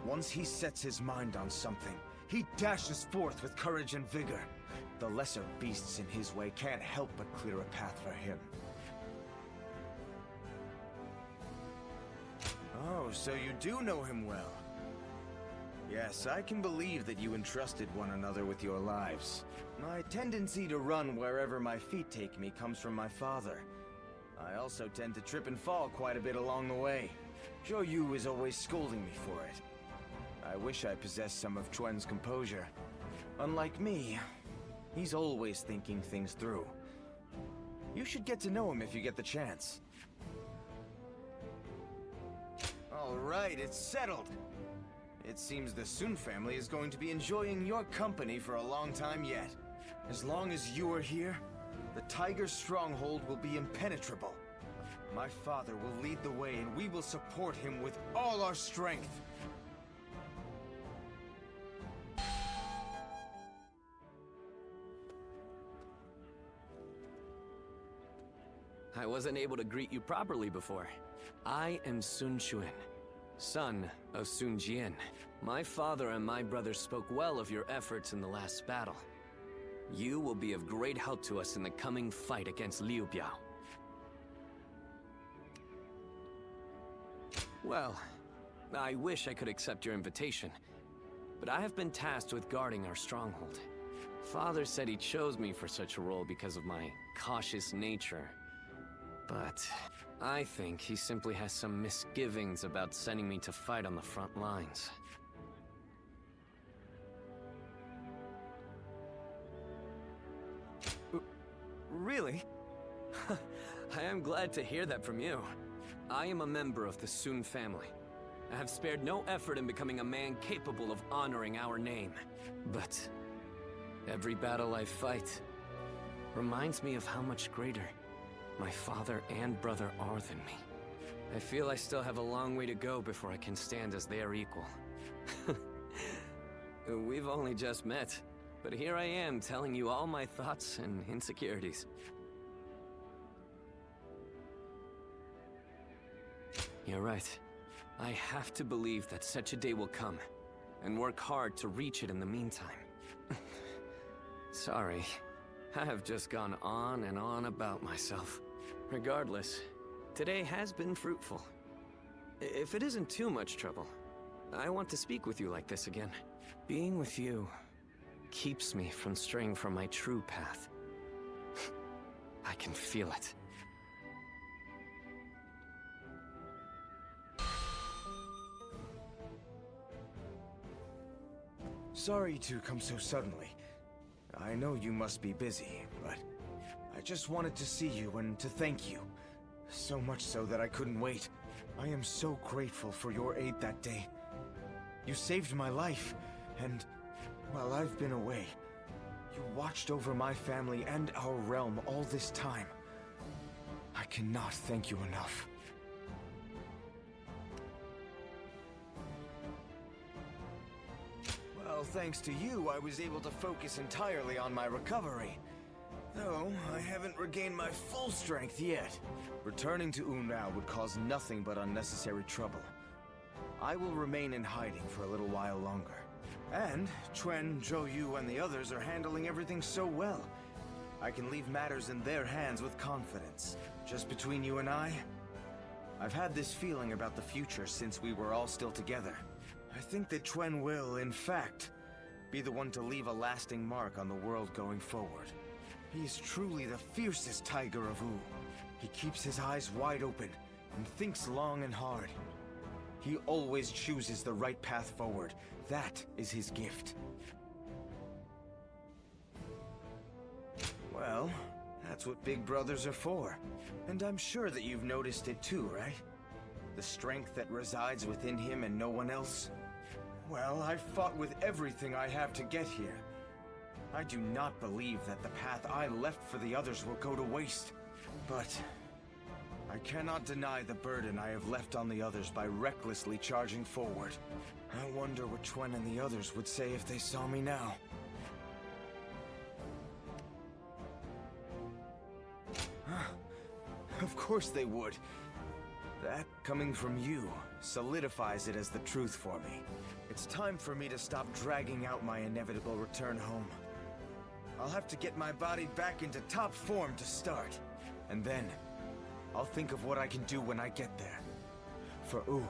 Once he sets his mind on something, he dashes forth with courage and vigor. The lesser beasts in his way can't help but clear a path for him. Oh, so you do know him well. Yes, I can believe that you entrusted one another with your lives. My tendency to run wherever my feet take me comes from my father. I also tend to trip and fall quite a bit along the way. Zhou Yu is always scolding me for it. I wish I possessed some of Chuan's composure. Unlike me, he's always thinking things through. You should get to know him if you get the chance. All right, it's settled. It seems the Sun family is going to be enjoying your company for a long time yet. As long as you are here, the Tiger's stronghold will be impenetrable. My father will lead the way and we will support him with all our strength. I wasn't able to greet you properly before. I am Sun Quan, son of Sun Jian. My father and my brother spoke well of your efforts in the last battle. You will be of great help to us in the coming fight against Liu Biao. Well, I wish I could accept your invitation, but I have been tasked with guarding our stronghold. Father said he chose me for such a role because of my cautious nature. But I think he simply has some misgivings about sending me to fight on the front lines. Really? I am glad to hear that from you. I am a member of the Sun family. I have spared no effort in becoming a man capable of honoring our name. But every battle I fight reminds me of how much greater my father and brother are than me. I feel I still have a long way to go before I can stand as their equal. We've only just met, but here I am telling you all my thoughts and insecurities. You're right. I have to believe that such a day will come, and work hard to reach it in the meantime. Sorry, I have just gone on and on about myself. Regardless, today has been fruitful. If it isn't too much trouble, I want to speak with you like this again. Being with you keeps me from straying from my true path. I can feel it. Sorry to come so suddenly. I know you must be busy, but I just wanted to see you and to thank you. So much so that I couldn't wait. I am so grateful for your aid that day. You saved my life, and while I've been away, you watched over my family and our realm all this time. I cannot thank you enough. Well, thanks to you, I was able to focus entirely on my recovery. Though, I haven't regained my full strength yet. Returning to Unao would cause nothing but unnecessary trouble. I will remain in hiding for a little while longer. And Chuan, Zhou Yu, and the others are handling everything so well. I can leave matters in their hands with confidence. Just between you and I've had this feeling about the future since we were all still together. I think that Chuan will, in fact, be the one to leave a lasting mark on the world going forward. He is truly the fiercest tiger of Wu. He keeps his eyes wide open and thinks long and hard. He always chooses the right path forward. That is his gift. Well, that's what big brothers are for. And I'm sure that you've noticed it too, right? The strength that resides within him and no one else. Well, I've fought with everything I have to get here. I do not believe that the path I left for the others will go to waste. But I cannot deny the burden I have left on the others by recklessly charging forward. I wonder what Chwen and the others would say if they saw me now. Of course they would. That, coming from you, solidifies it as the truth for me. It's time for me to stop dragging out my inevitable return home. I'll have to get my body back into top form to start. And then, I'll think of what I can do when I get there. For Wu,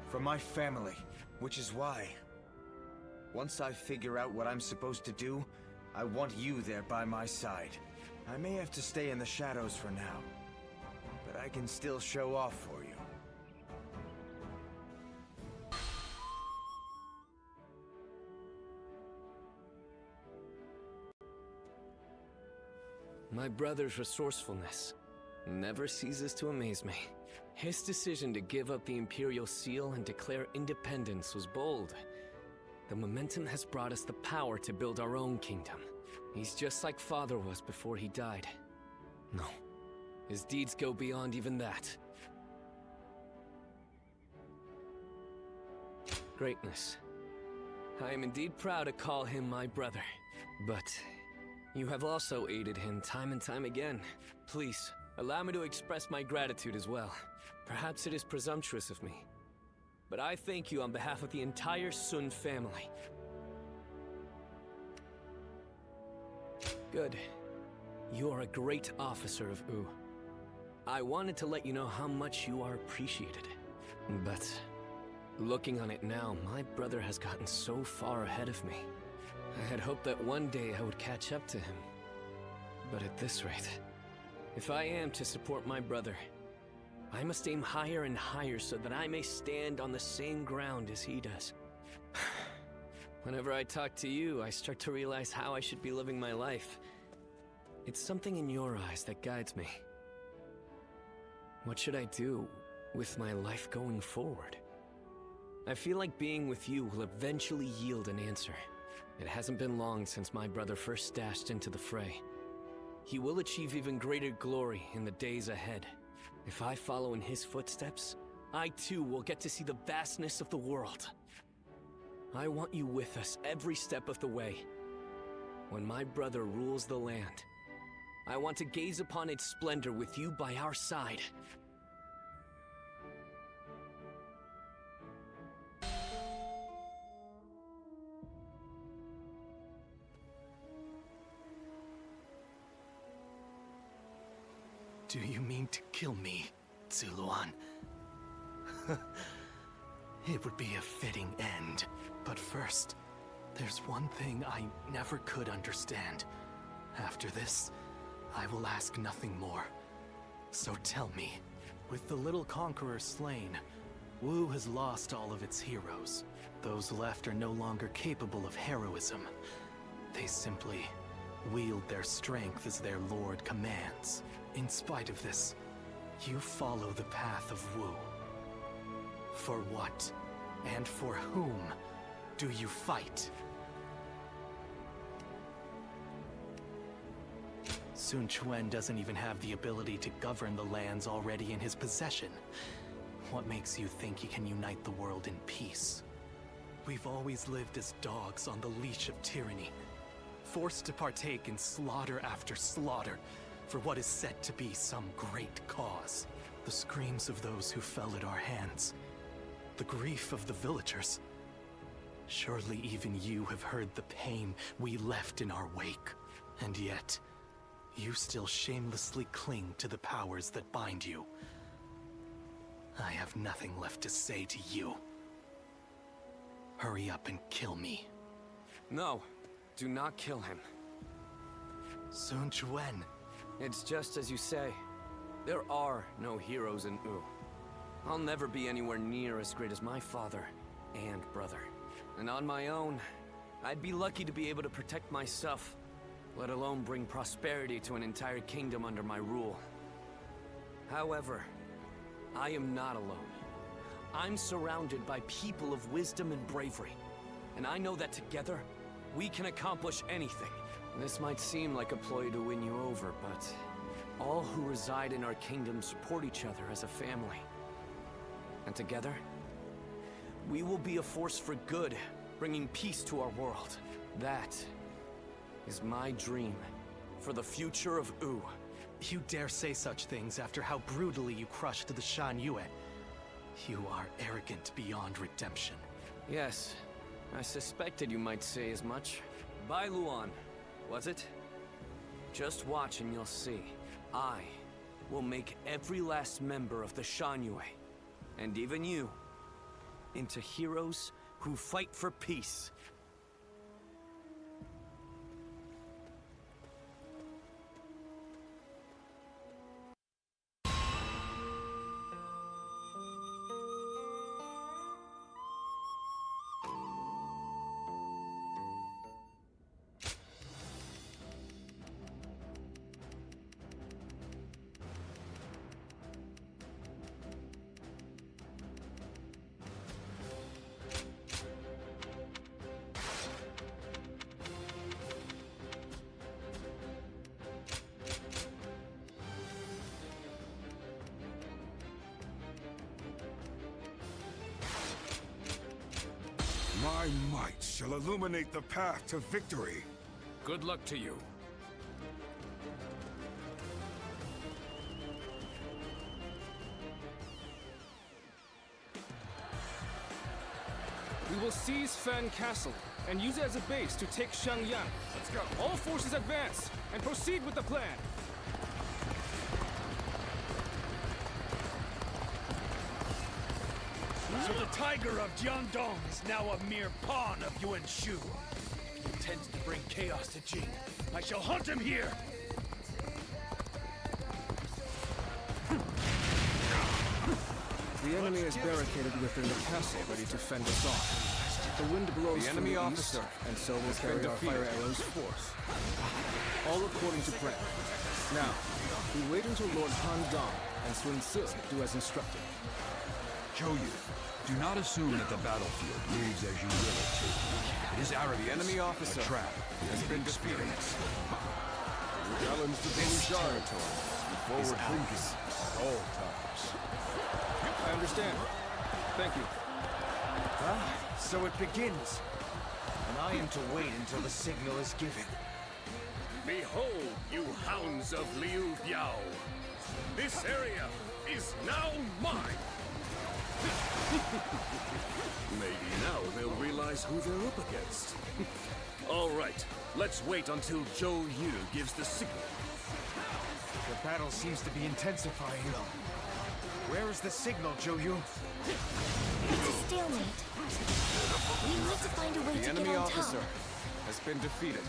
for my family, which is why, once I figure out what I'm supposed to do, I want you there by my side. I may have to stay in the shadows for now, but I can still show off for you. My brother's resourcefulness never ceases to amaze me. His decision to give up the Imperial Seal and declare independence was bold. The momentum has brought us the power to build our own kingdom. He's just like Father was before he died. No, his deeds go beyond even that. Greatness. I am indeed proud to call him my brother. But you have also aided him time and time again. Please, allow me to express my gratitude as well. Perhaps it is presumptuous of me, but I thank you on behalf of the entire Sun family. Good. You are a great officer of Wu. I wanted to let you know how much you are appreciated. But looking on it now, my brother has gotten so far ahead of me. I had hoped that one day I would catch up to him. But at this rate, if I am to support my brother, I must aim higher and higher so that I may stand on the same ground as he does. Whenever I talk to you, I start to realize how I should be living my life. It's something in your eyes that guides me. What should I do with my life going forward? I feel like being with you will eventually yield an answer. It hasn't been long since my brother first dashed into the fray. He will achieve even greater glory in the days ahead. If I follow in his footsteps, I too will get to see the vastness of the world. I want you with us every step of the way. When my brother rules the land, I want to gaze upon its splendor with you by our side. Do you mean to kill me, Zuluan? It would be a fitting end. But first, there's one thing I never could understand. After this, I will ask nothing more. So tell me, with the little conqueror slain, Wu has lost all of its heroes. Those left are no longer capable of heroism. They simply wield their strength as their lord commands. In spite of this, you follow the path of Wu. For what, and for whom, do you fight? Sun Quan doesn't even have the ability to govern the lands already in his possession. What makes you think he can unite the world in peace? We've always lived as dogs on the leash of tyranny, forced to partake in slaughter after slaughter for what is said to be some great cause. The screams of those who fell at our hands, the grief of the villagers. Surely even you have heard the pain we left in our wake. And yet, you still shamelessly cling to the powers that bind you. I have nothing left to say to you. Hurry up and kill me. No, do not kill him. Sun Chuen. It's just as you say. There are no heroes in Wu. I'll never be anywhere near as great as my father and brother. And on my own, I'd be lucky to be able to protect myself, let alone bring prosperity to an entire kingdom under my rule. However, I am not alone. I'm surrounded by people of wisdom and bravery, and I know that together, we can accomplish anything. This might seem like a ploy to win you over, but all who reside in our kingdom support each other as a family. And together, we will be a force for good, bringing peace to our world. That is my dream for the future of Wu. You dare say such things after how brutally you crushed the Shenmue. You are arrogant beyond redemption. Yes, I suspected you might say as much. Bai Luan, was it? Just watch and you'll see. I will make every last member of the Shenmue, and even you, into heroes who fight for peace. My might shall illuminate the path to victory. Good luck to you. We will seize Fan Castle and use it as a base to take Shangyang. Let's go. All forces advance and proceed with the plan. So the Tiger of Jiangdong is now a mere pawn of Yuan Shu. He intends to bring chaos to Jing. I shall hunt him here! The enemy is barricaded within the castle, ready to fend us off. The wind blows from the east, and so will carry our fire arrows forth. All according to plan. Now, we wait until Lord Han Dong and Sun Ce do as instructed. Zhou Yu, do not assume that the battlefield moves as you will it to. It is arrogance. The enemy officer a trap has been defeated. Challenge to be sharp. Forward thinking at all times. I understand. Thank you. Ah, so it begins. And I am to wait until the signal is given. Behold, you hounds of Liu Biao! This area is now mine! Maybe now they'll realize who they're up against. All right, let's wait until Zhou Yu gives the signal. The battle seems to be intensifying. Where is the signal, Zhou Yu? It's a stalemate. We need to find a way to get on top. The enemy officer has been defeated.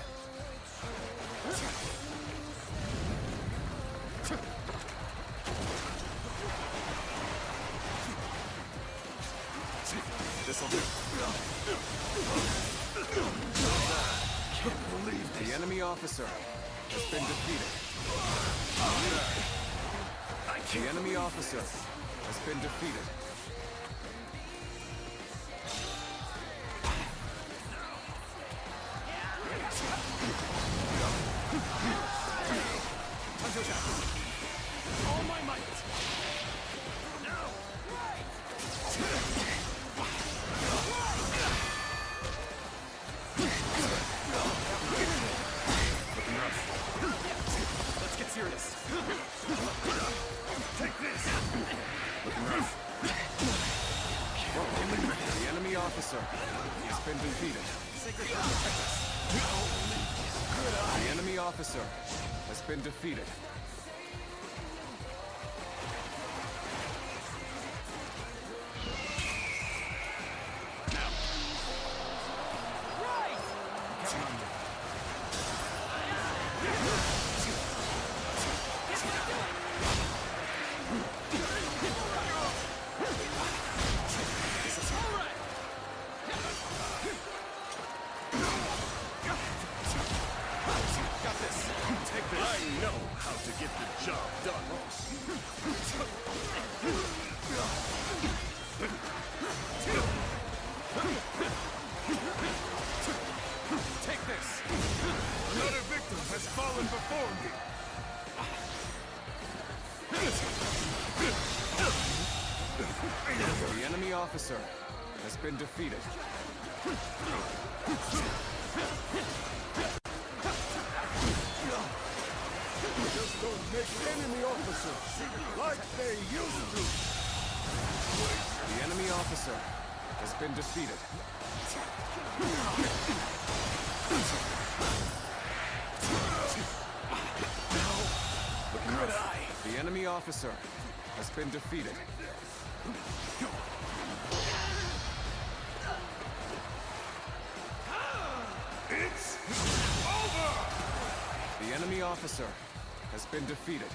This'll do. Can't believe this. The enemy officer has been defeated. The enemy officer has been defeated. All my might! Let's get serious. Take this! Looking rough. The enemy officer has been defeated. The enemy officer has been defeated. Right! Count on you. I know how to get the job done. Take this! Another victim has fallen before me! The enemy officer has been defeated. Just don't make enemy officers like they used to! The enemy officer has been defeated. The enemy officer has been defeated. It's over! The enemy officer has been defeated.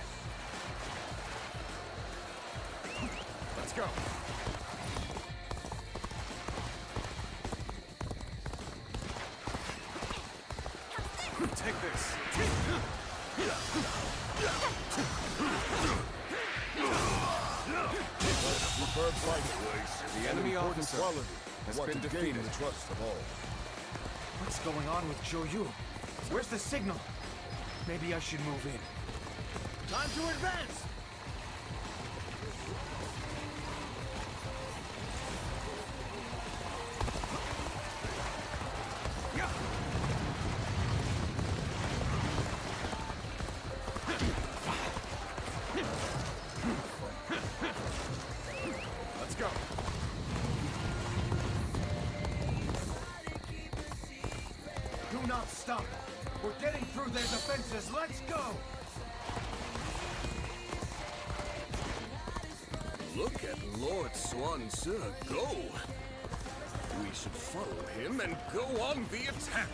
Let's go. Take this. Superb fight. The enemy officer has been defeated. The trust of all. What's going on with Joyu? Where's the signal? Maybe I should move in. Time to advance! Let's go. Do not stop! We're getting through their defenses! Let's go! Look at Lord Swan Tzu go! We should follow him and go on the attack!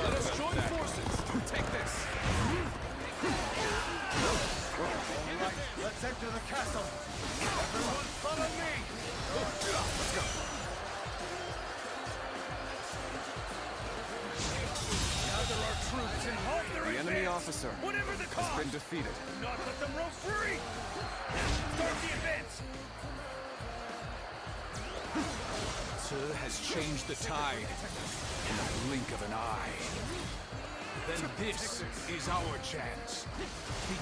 Let us join forces! Take this! Alright, let's enter the castle! Everyone follow me! Let's go. Gather our troops and halt their The enemy advance, officer whatever the cost! has been defeated. Do not let them roam free! Start the advance! Tzu has changed the tide in the blink of an eye. Then this is our chance.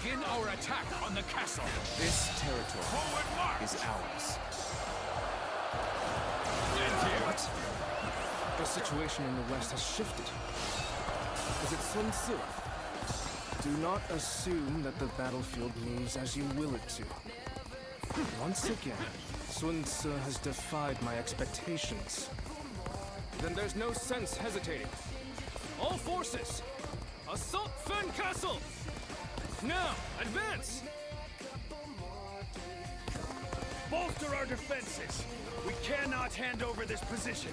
Begin our attack on the castle. This territory is ours. What? The situation in the west has shifted. Is it Sun Tzu? Do not assume that the battlefield moves as you will it to. Once again, Sun Tzu has defied my expectations. Then there's no sense hesitating. All forces! Assault Fen Castle! Now, advance! Bolster our defenses! We cannot hand over this position!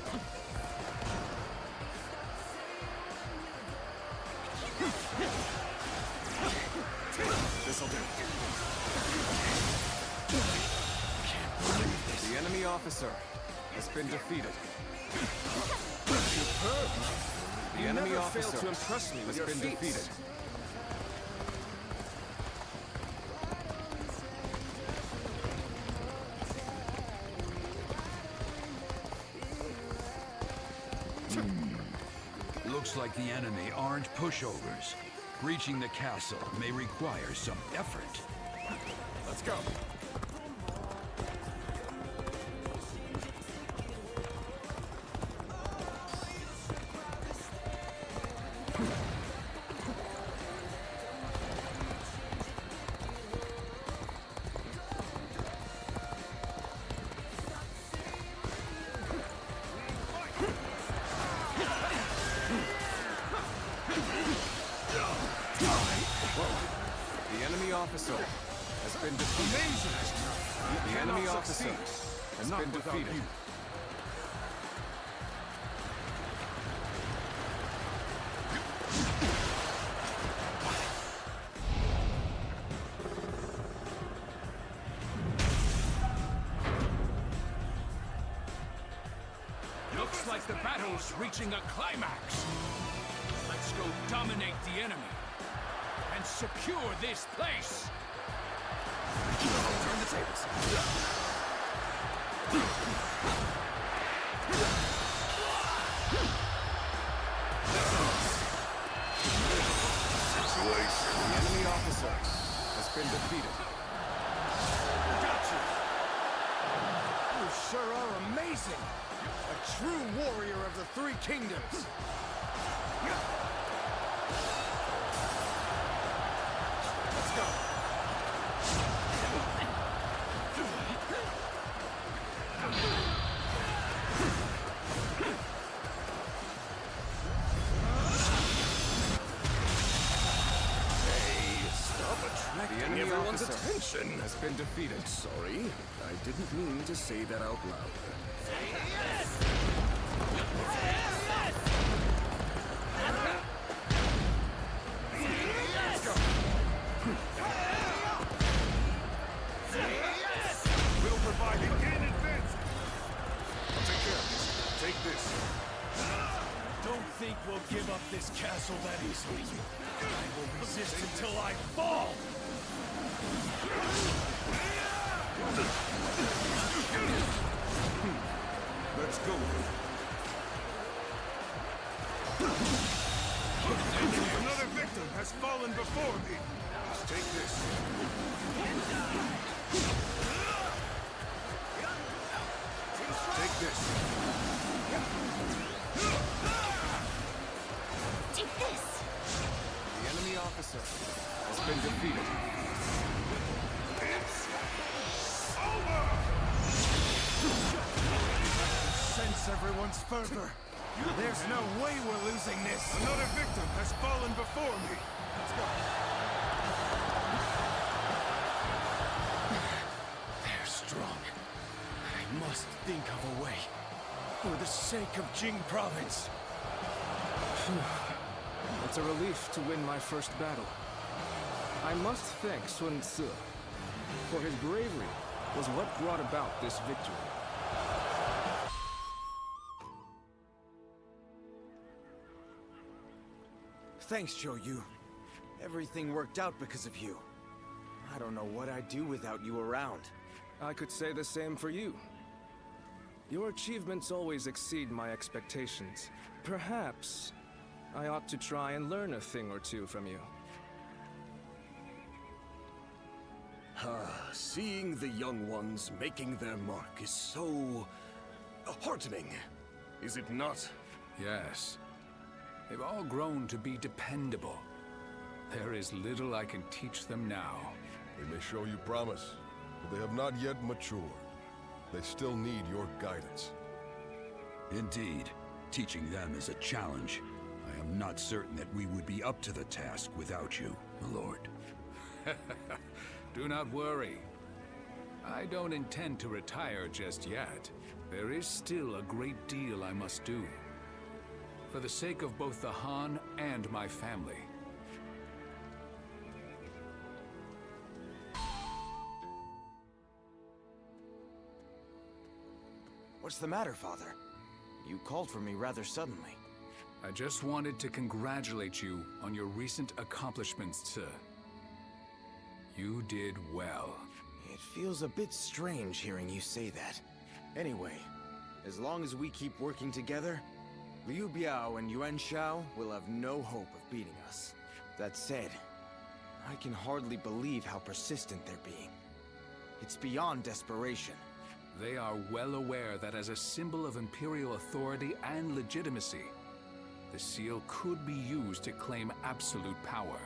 This'll do. The enemy officer has been defeated. Superb! The You enemy never officer fail to impress me with has your been feats. defeated. Looks like the enemy aren't pushovers. Breaching the castle may require some effort. Let's go. The enemy officer has been defeated. The enemy officer has been defeated. Looks like the battle's reaching a climax. Let's go dominate the enemy and secure this place. Turn the tables. The enemy officer has been defeated. Gotcha! You sure are amazing! A true warrior of the Three Kingdoms! Let's go! The enemy everyone's attention has been defeated. Sorry, I didn't mean to say that out loud. Let's go! We'll provide it in advance. I'll take care of this. Take this. Don't think we'll give up this castle that easily. I will resist until I fall! Let's go. Another victim has fallen before me. Just take this. Take this. Take this! The enemy officer has been defeated. It's over! Sense everyone's fervor. There's no way we're losing this. Another victim has fallen before me. Let's go. They're strong. I must think of a way. For the sake of Jing Province. It's a relief to win my first battle. I must thank Sun Tzu, for his bravery was what brought about this victory. Thanks, Chou-Yu. Everything worked out because of you. I don't know what I'd do without you around. I could say the same for you. Your achievements always exceed my expectations. Perhaps I ought to try and learn a thing or two from you. Seeing the young ones making their mark is so heartening, is it not? Yes. They've all grown to be dependable. There is little I can teach them now. They may show you promise, but they have not yet matured. They still need your guidance. Indeed. Teaching them is a challenge. I am not certain that we would be up to the task without you, my lord. Do not worry. I don't intend to retire just yet. There is still a great deal I must do. For the sake of both the Han and my family. What's the matter, Father? You called for me rather suddenly. I just wanted to congratulate you on your recent accomplishments, sir. You did well. It feels a bit strange hearing you say that. Anyway, as long as we keep working together, Liu Biao and Yuan Shao will have no hope of beating us. That said, I can hardly believe how persistent they're being. It's beyond desperation. They are well aware that as a symbol of Imperial authority and legitimacy, the seal could be used to claim absolute power.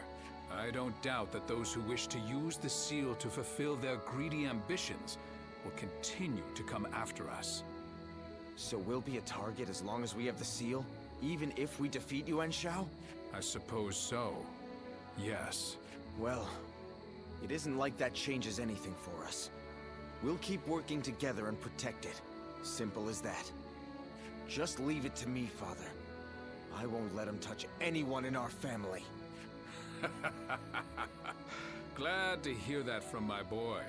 I don't doubt that those who wish to use the seal to fulfill their greedy ambitions will continue to come after us. So we'll be a target as long as we have the seal, even if we defeat Yuan Shao? I suppose so. Yes. Well, it isn't like that changes anything for us. We'll keep working together and protect it. Simple as that. Just leave it to me, Father. I won't let him touch anyone in our family. Glad to hear that from my boy.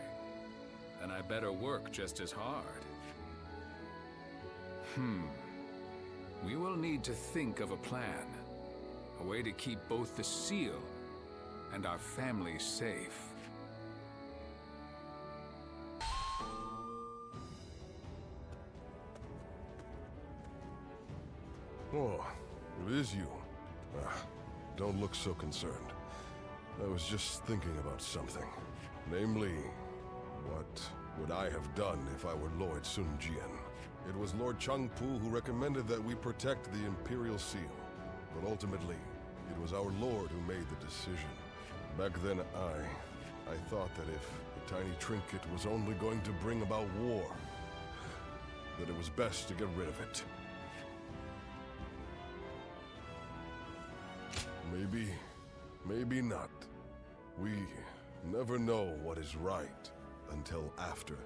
Then I better work just as hard. We will need to think of a plan. A way to keep both the seal and our family safe. Oh, it is you. Don't look so concerned. I was just thinking about something. Namely, what would I have done if I were Lord Sun Jian? It was Lord Changpu who recommended that we protect the Imperial Seal. But ultimately, it was our Lord who made the decision. Back then, I thought that if the tiny trinket was only going to bring about war, that it was best to get rid of it. Maybe not. We never know what is right until after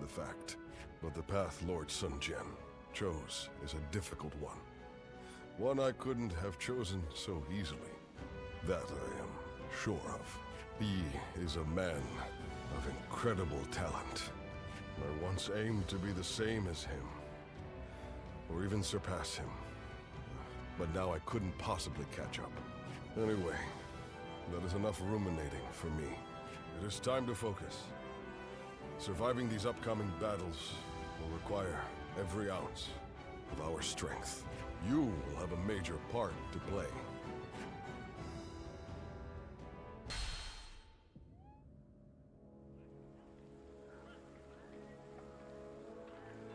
the fact. But the path Lord Sun Jian chose is a difficult one. One I couldn't have chosen so easily. That I am sure of. He is a man of incredible talent. I once aimed to be the same as him, or even surpass him. But now I couldn't possibly catch up. Anyway, that is enough ruminating for me. It is time to focus. Surviving these upcoming battles will require every ounce of our strength. You will have a major part to play.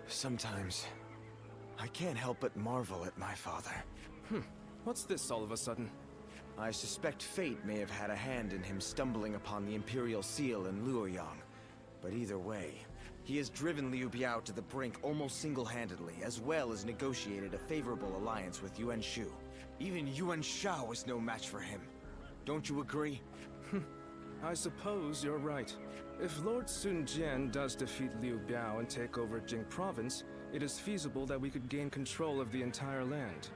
Sometimes, I can't help but marvel at my father. What's this all of a sudden? I suspect fate may have had a hand in him stumbling upon the Imperial Seal in Luoyang. But either way, he has driven Liu Biao to the brink almost single-handedly, as well as negotiated a favorable alliance with Yuan Shu. Even Yuan Shao was no match for him. Don't you agree? I suppose you're right. If Lord Sun Jian does defeat Liu Biao and take over Jing Province, it is feasible that we could gain control of the entire land.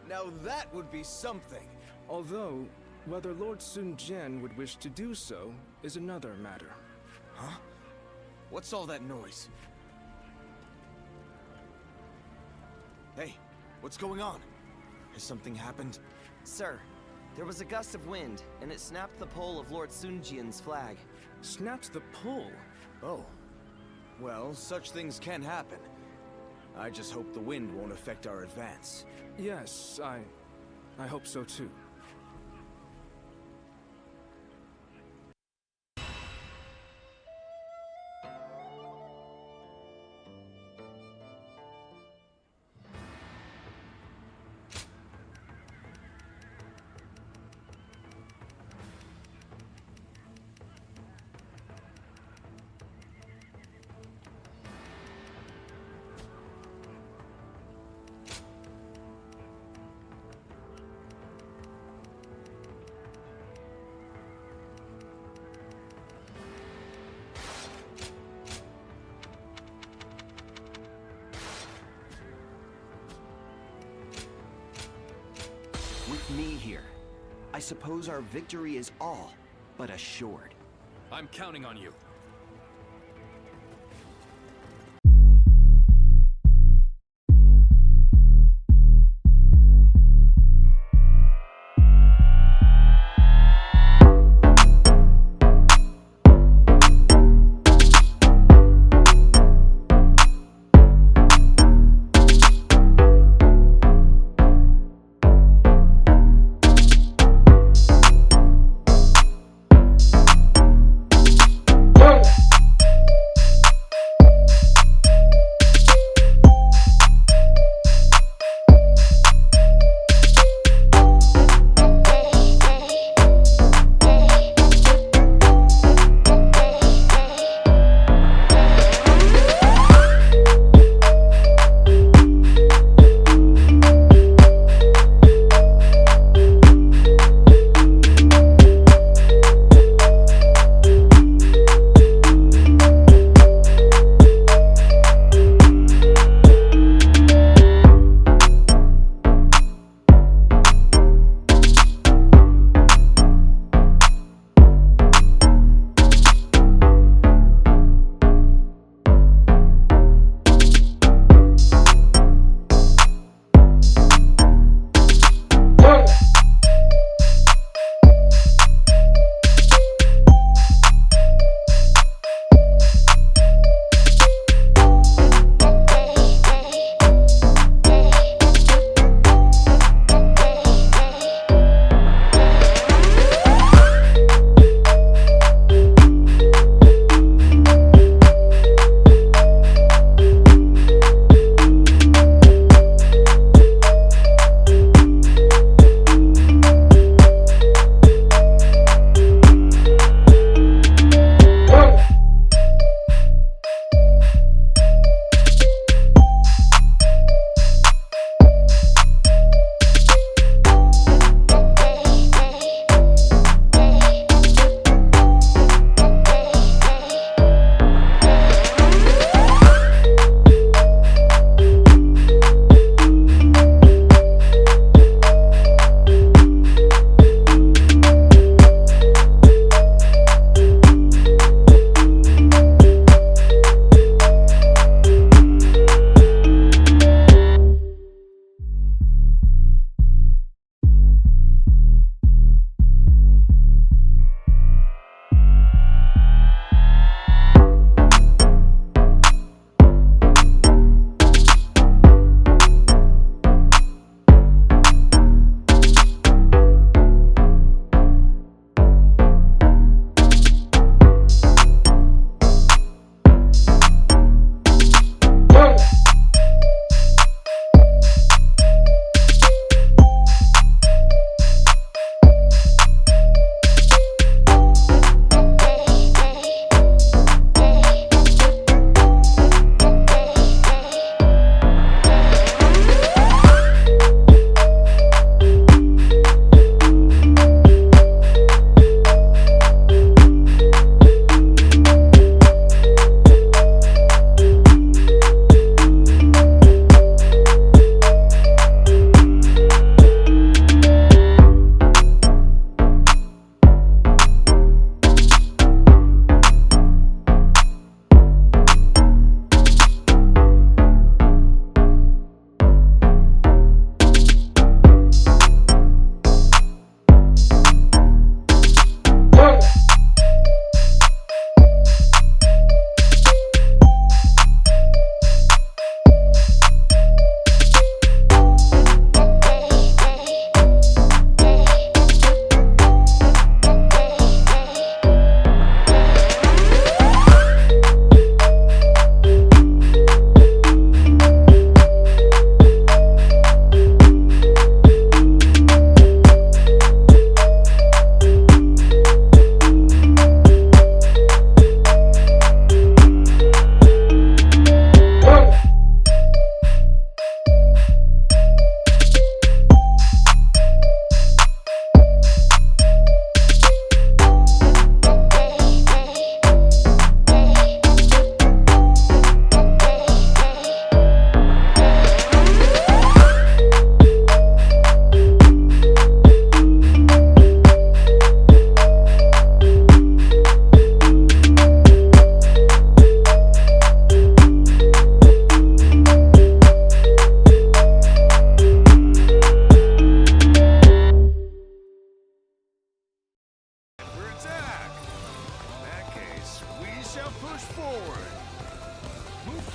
Now that would be something! Although, whether Lord Sun Jian would wish to do so is another matter. Huh? What's all that noise? Hey, what's going on? Has something happened? Sir, there was a gust of wind, and it snapped the pole of Lord Sun Jian's flag. Snapped the pole? Oh. Well, such things can happen. I just hope the wind won't affect our advance. Yes, I hope so too. With me here, I suppose our victory is all but assured. I'm counting on you.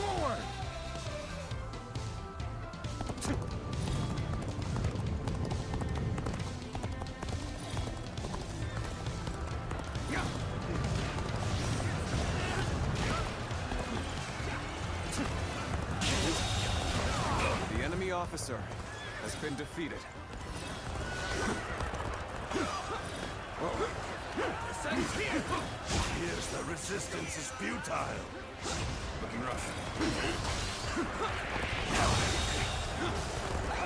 Forward! The enemy officer has been defeated. Here's the resistance is futile. Looking rough.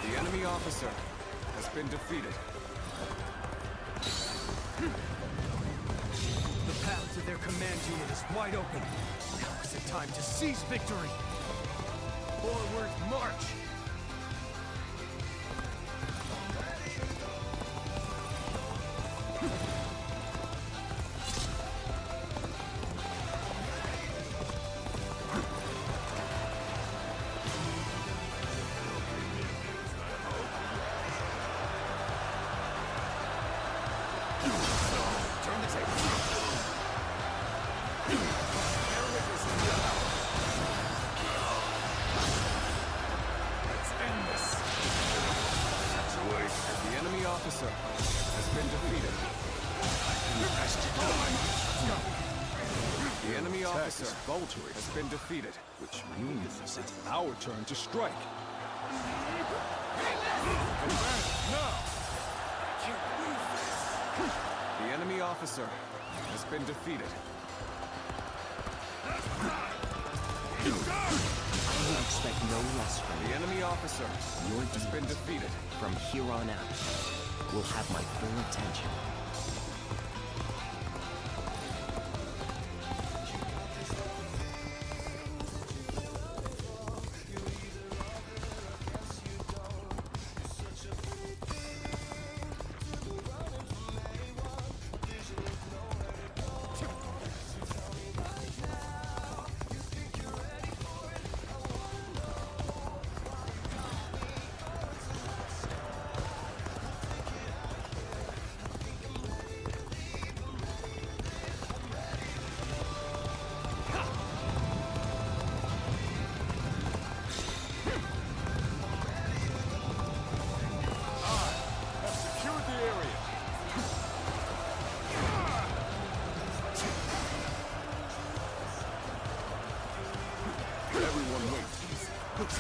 The enemy officer has been defeated. The path to their command unit is wide open. Now is the time to seize victory. Forward march! Boltery has been defeated, which means it's our turn to strike. The enemy officer has been defeated. I will expect no less from the enemy officer. Your has been defeated. From here on out, will have my full attention.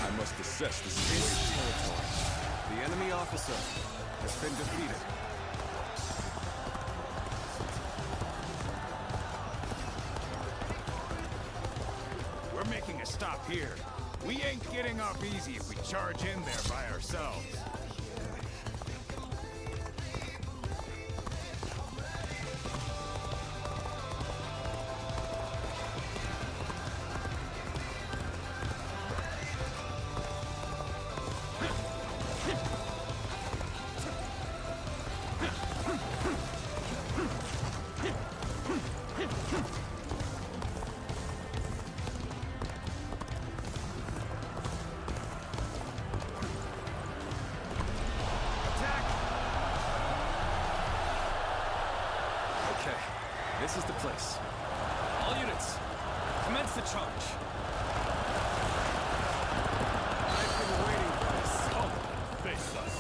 I must assess the situation. Territory. The enemy officer has been defeated. We're making a stop here. We ain't getting off easy if we charge in there by ourselves. This is the place. All units, commence the charge. I've been waiting for this. Come, face us.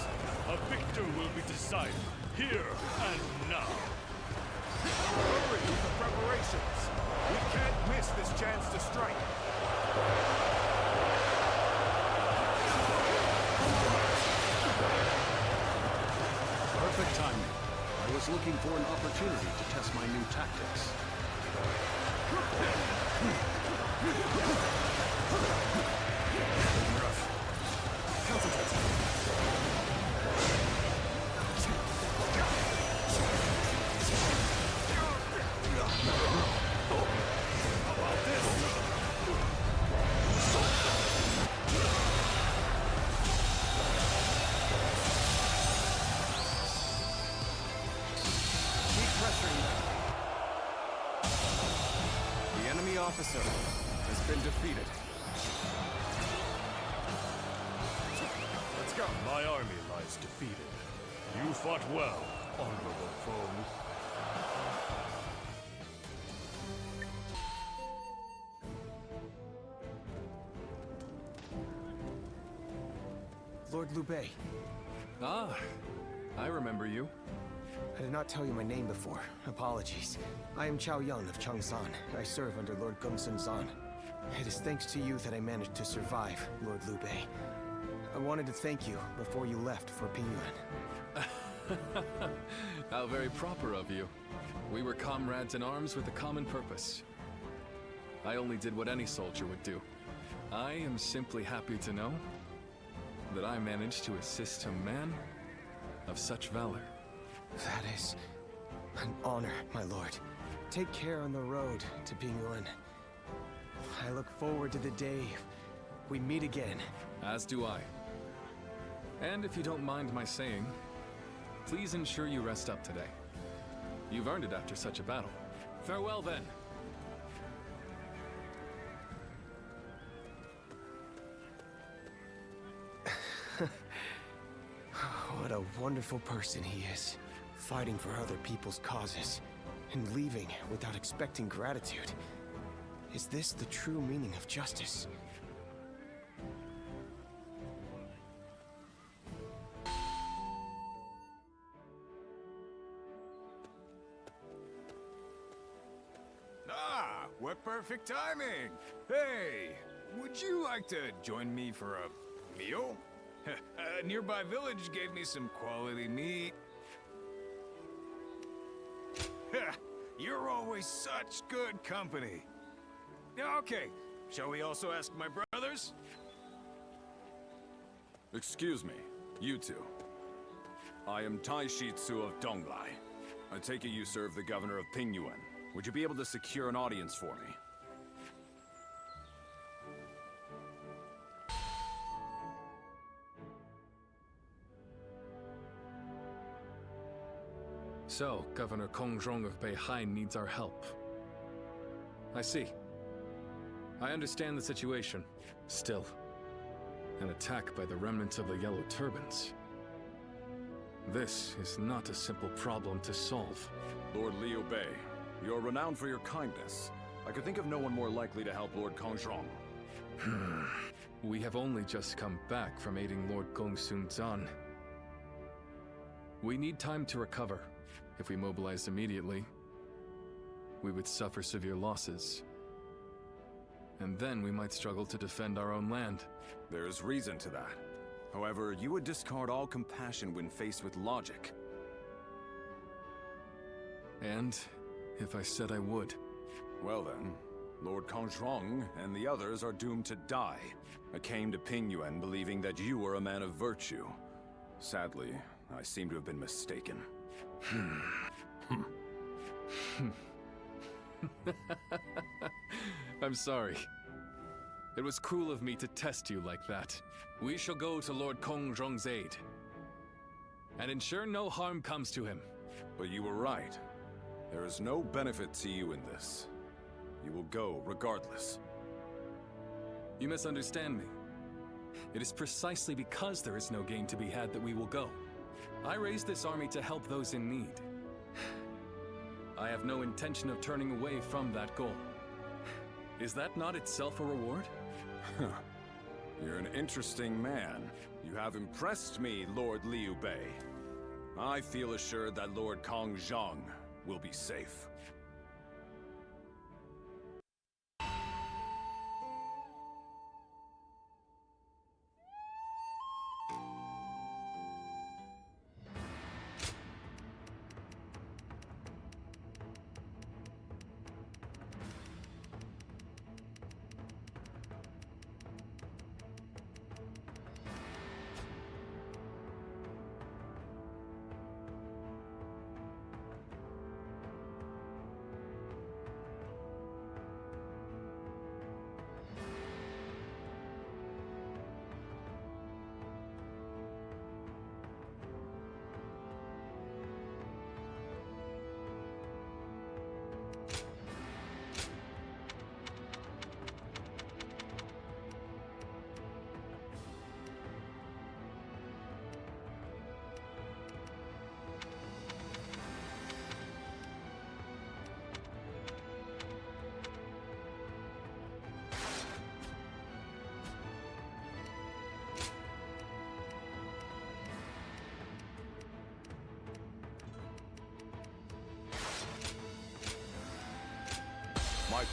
A victor will be decided here and now. Hurry with the preparations. We can't miss this chance to strike. Perfect timing. I was looking for an opportunity to test my new tactics. Officer has been defeated. Let's go. My army lies defeated. You fought well, honorable foe. Lord Liu Bei. Ah, I remember you. I did not tell you my name before. Apologies. I am Chao Yun of Changsan. I serve under Lord Gongsun Zan. It is thanks to you that I managed to survive, Lord Liu Bei. I wanted to thank you before you left for Pingyuan. How very proper of you. We were comrades in arms with a common purpose. I only did what any soldier would do. I am simply happy to know that I managed to assist a man of such valor. That is an honor, my lord. Take care on the road to Pingyuan. I look forward to the day we meet again. As do I. And if you don't mind my saying, please ensure you rest up today. You've earned it after such a battle. Farewell then. What a wonderful person he is. Fighting for other people's causes, and leaving without expecting gratitude. Is this the true meaning of justice? Ah, what perfect timing! Hey, would you like to join me for a meal? A nearby village gave me some quality meat. You're always such good company. Okay, shall we also ask my brothers? Excuse me, you two. I am Taishitsu of Donglai. I take it you serve the governor of Pingyuan. Would you be able to secure an audience for me? So, Governor Kongjong of Beihai needs our help. I see. I understand the situation. Still, an attack by the remnants of the Yellow Turbans. This is not a simple problem to solve. Lord Liu Bei, you are renowned for your kindness. I could think of no one more likely to help Lord Kongjong. We have only just come back from aiding Lord Gongsun Zan. We need time to recover. If we mobilized immediately, we would suffer severe losses. And then we might struggle to defend our own land. There is reason to that. However, you would discard all compassion when faced with logic. And if I said I would? Well then, Lord Kongjong and the others are doomed to die. I came to Pingyuan believing that you were a man of virtue. Sadly, I seem to have been mistaken. I'm sorry. It was cruel of me to test you like that. We shall go to Lord Kongjong's aid and ensure no harm comes to him. But you were right. There is no benefit to you in this. You will go regardless. You misunderstand me. It is precisely because there is no gain to be had that we will go. I raised this army to help those in need. I have no intention of turning away from that goal. Is that not itself a reward? You're an interesting man. You have impressed me, Lord Liu Bei. I feel assured that Lord Kongjong will be safe.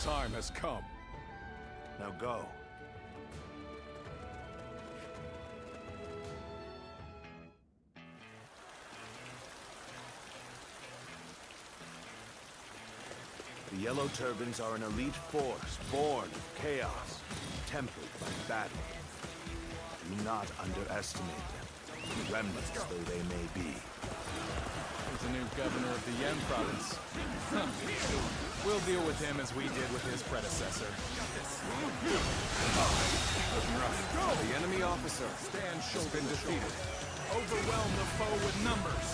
time has come. Now go. The Yellow Turbans are an elite force, born of chaos, tempered by battle. Do not underestimate them, remnants though they may be. He's the new governor of the Yen province. We'll deal with him as we did with his predecessor. The enemy officer has been defeated. Overwhelm the foe with numbers.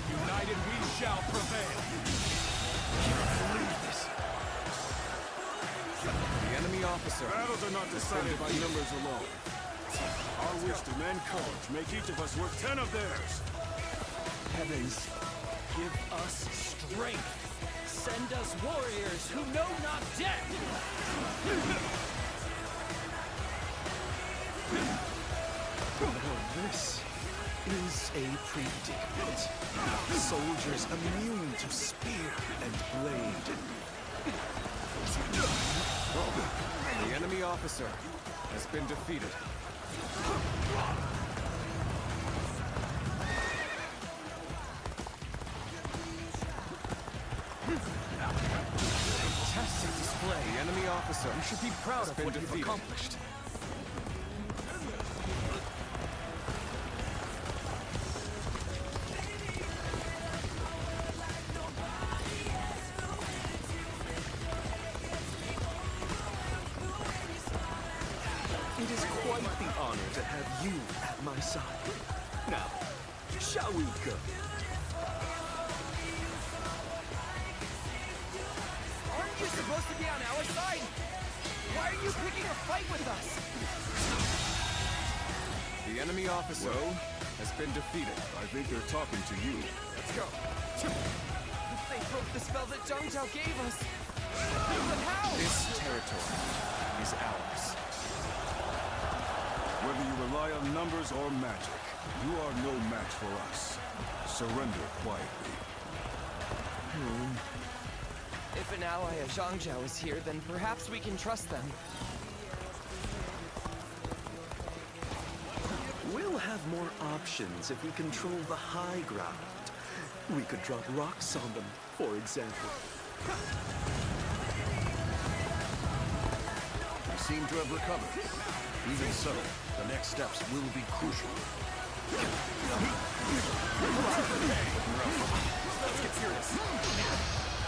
United we shall prevail. The enemy officer. Battles are not decided by numbers alone. Our wisdom and courage make each of us worth 10 of theirs. Heavens, give us strength. Send us warriors who know not death. Now this is a predicament. Soldiers immune to spear and blade. The enemy officer has been defeated. Fantastic display. The enemy officer You should be proud of what you've defeated. accomplished. It is quite the honor to have you at my side. Now, shall we go? Aren't you supposed to be on our side? Why are you picking a fight with us? The enemy officer has been defeated. I think they're talking to you. Let's go. They broke the spell that Zhangzhou gave us. But how? This territory is ours. Whether you rely on numbers or magic, you are no match for us. Surrender quietly. If an ally of Zhangzhou is here, then perhaps we can trust them. We'll have more options if we control the high ground. We could drop rocks on them, for example. We seem to have recovered. Even so, the next steps will be crucial. Let's get serious.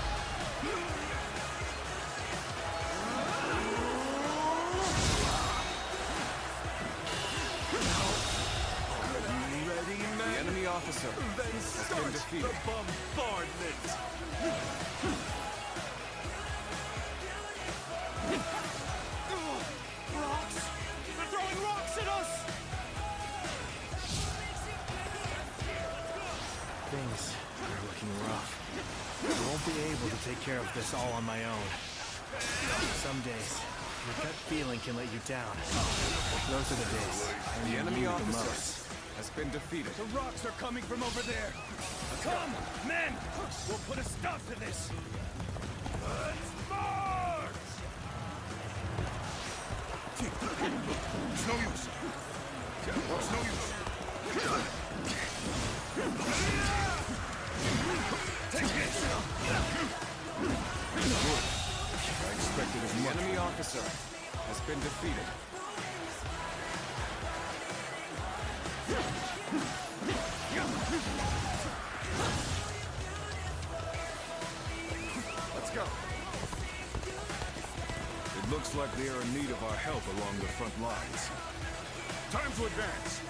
Ready, men? The enemy officer Then has start been defeated. the bombardment! Rocks! They're throwing rocks at us! Things are looking rough. I won't be able to take care of this all on my own. Some days, your gut feeling can let you down. Those are the days when The you enemy need the officer most. has been defeated. The rocks are coming from over there. Come, men! We'll put a stop to this. Let's march! It's no use. It's no use. Take this! I expected as The much. enemy officer has been defeated. Let's go. It looks like they are in need of our help along the front lines. Time to advance.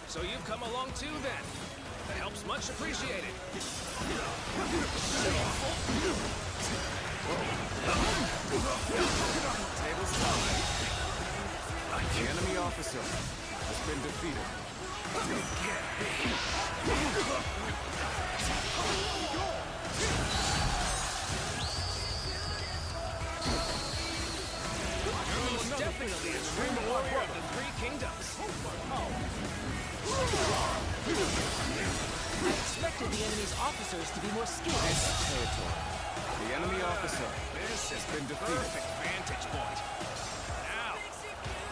So you've come along too, then. The help's much appreciated. Tables The enemy officer has been defeated. He's definitely a true warrior of the Three Kingdoms. I expected the enemy's officers to be more skilled. The enemy officer has been defeated. Perfect vantage point. Now,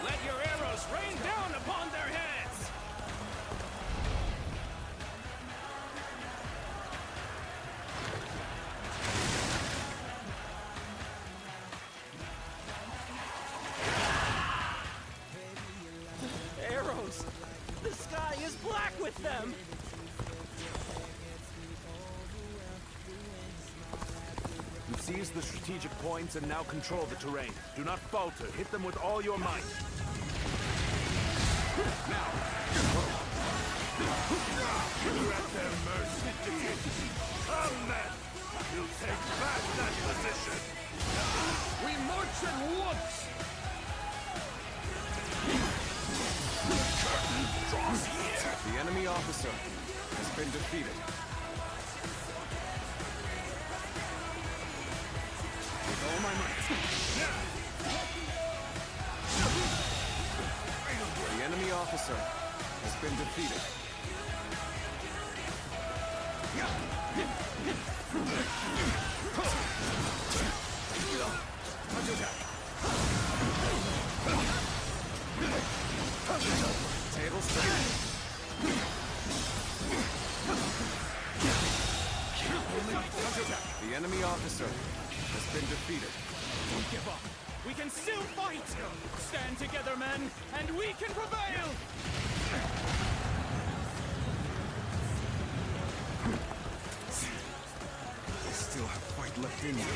let your arrows rain down upon their heads! Arrows! The sky is black with them! You've seized the strategic points and now control the terrain. Do not falter. Hit them with all your might. Now! You're at their mercy. Come then! You'll take back that position! We march at once! Curtain draws near. The enemy officer has been defeated. With all my might. The enemy officer has been defeated. Table straight. The enemy officer has been defeated. Don't give up. We can still fight! Stand together, men, and we can prevail! They still have fight left in them.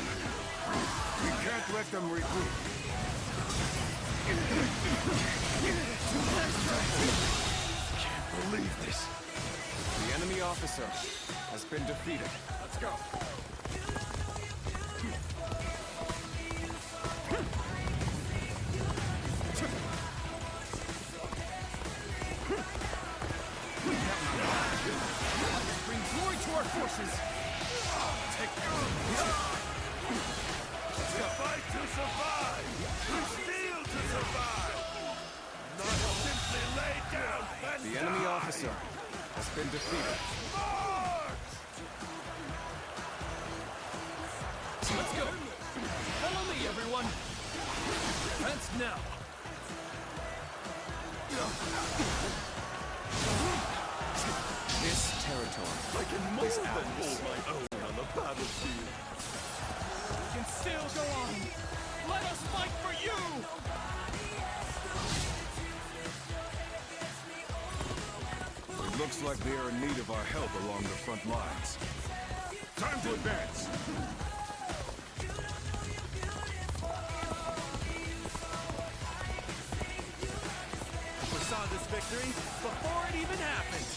We can't let them regroup. Can't believe this. The enemy officer has been defeated. Let's go. Bring glory to our forces! We fight to survive! We steal to survive! Not simply lay down and The enemy officer has been defeated. Let's go! Follow me, everyone! Advance now! This territory I can more than hold my own on the battlefield. We can still go on! Let us fight for you! It looks like they are in need of our help along the front lines. Time to advance! We saw this victory before it even happened!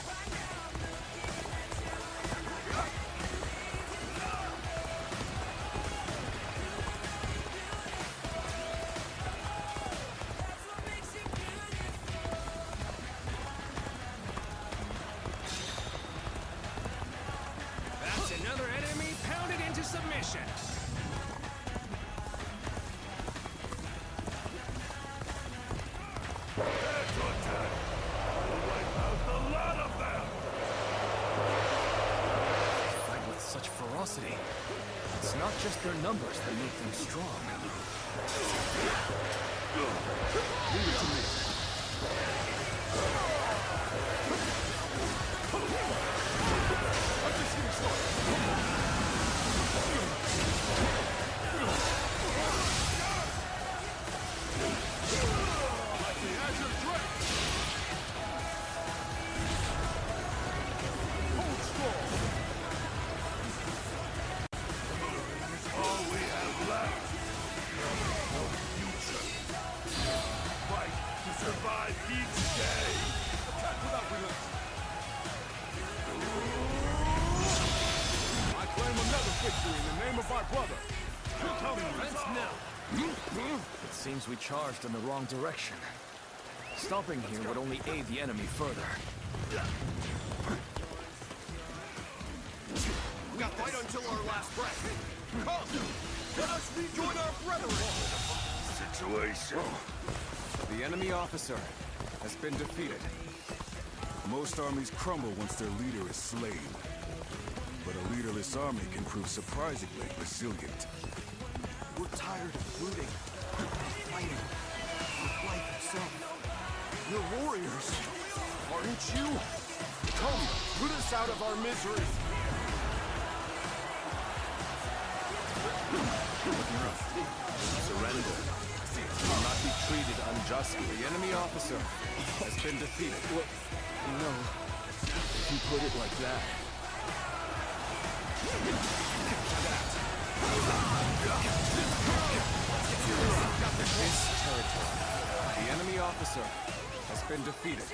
That's another enemy pounded into submission! Fight with such ferocity. It's not just their numbers that make them strong. Leave it to me. All we have left. No future. Fight to survive each day. Attack without relenting. I claim another victory in the name of my brother. Tell me Advance now! It seems we charged in the wrong direction. Stopping here would only aid the enemy further. Fight until our last breath. Come! Let us rejoin our brethren! Situation. The enemy officer has been defeated. Most armies crumble once their leader is slain. But a leaderless army can prove surprisingly resilient. We're tired of looting, fighting, with life itself. You're warriors, aren't you? Come, put us out of our misery. Surrender. Will not be treated unjustly. The enemy officer has been defeated. Well, no. If you put it like that. This territory. The enemy officer has been defeated.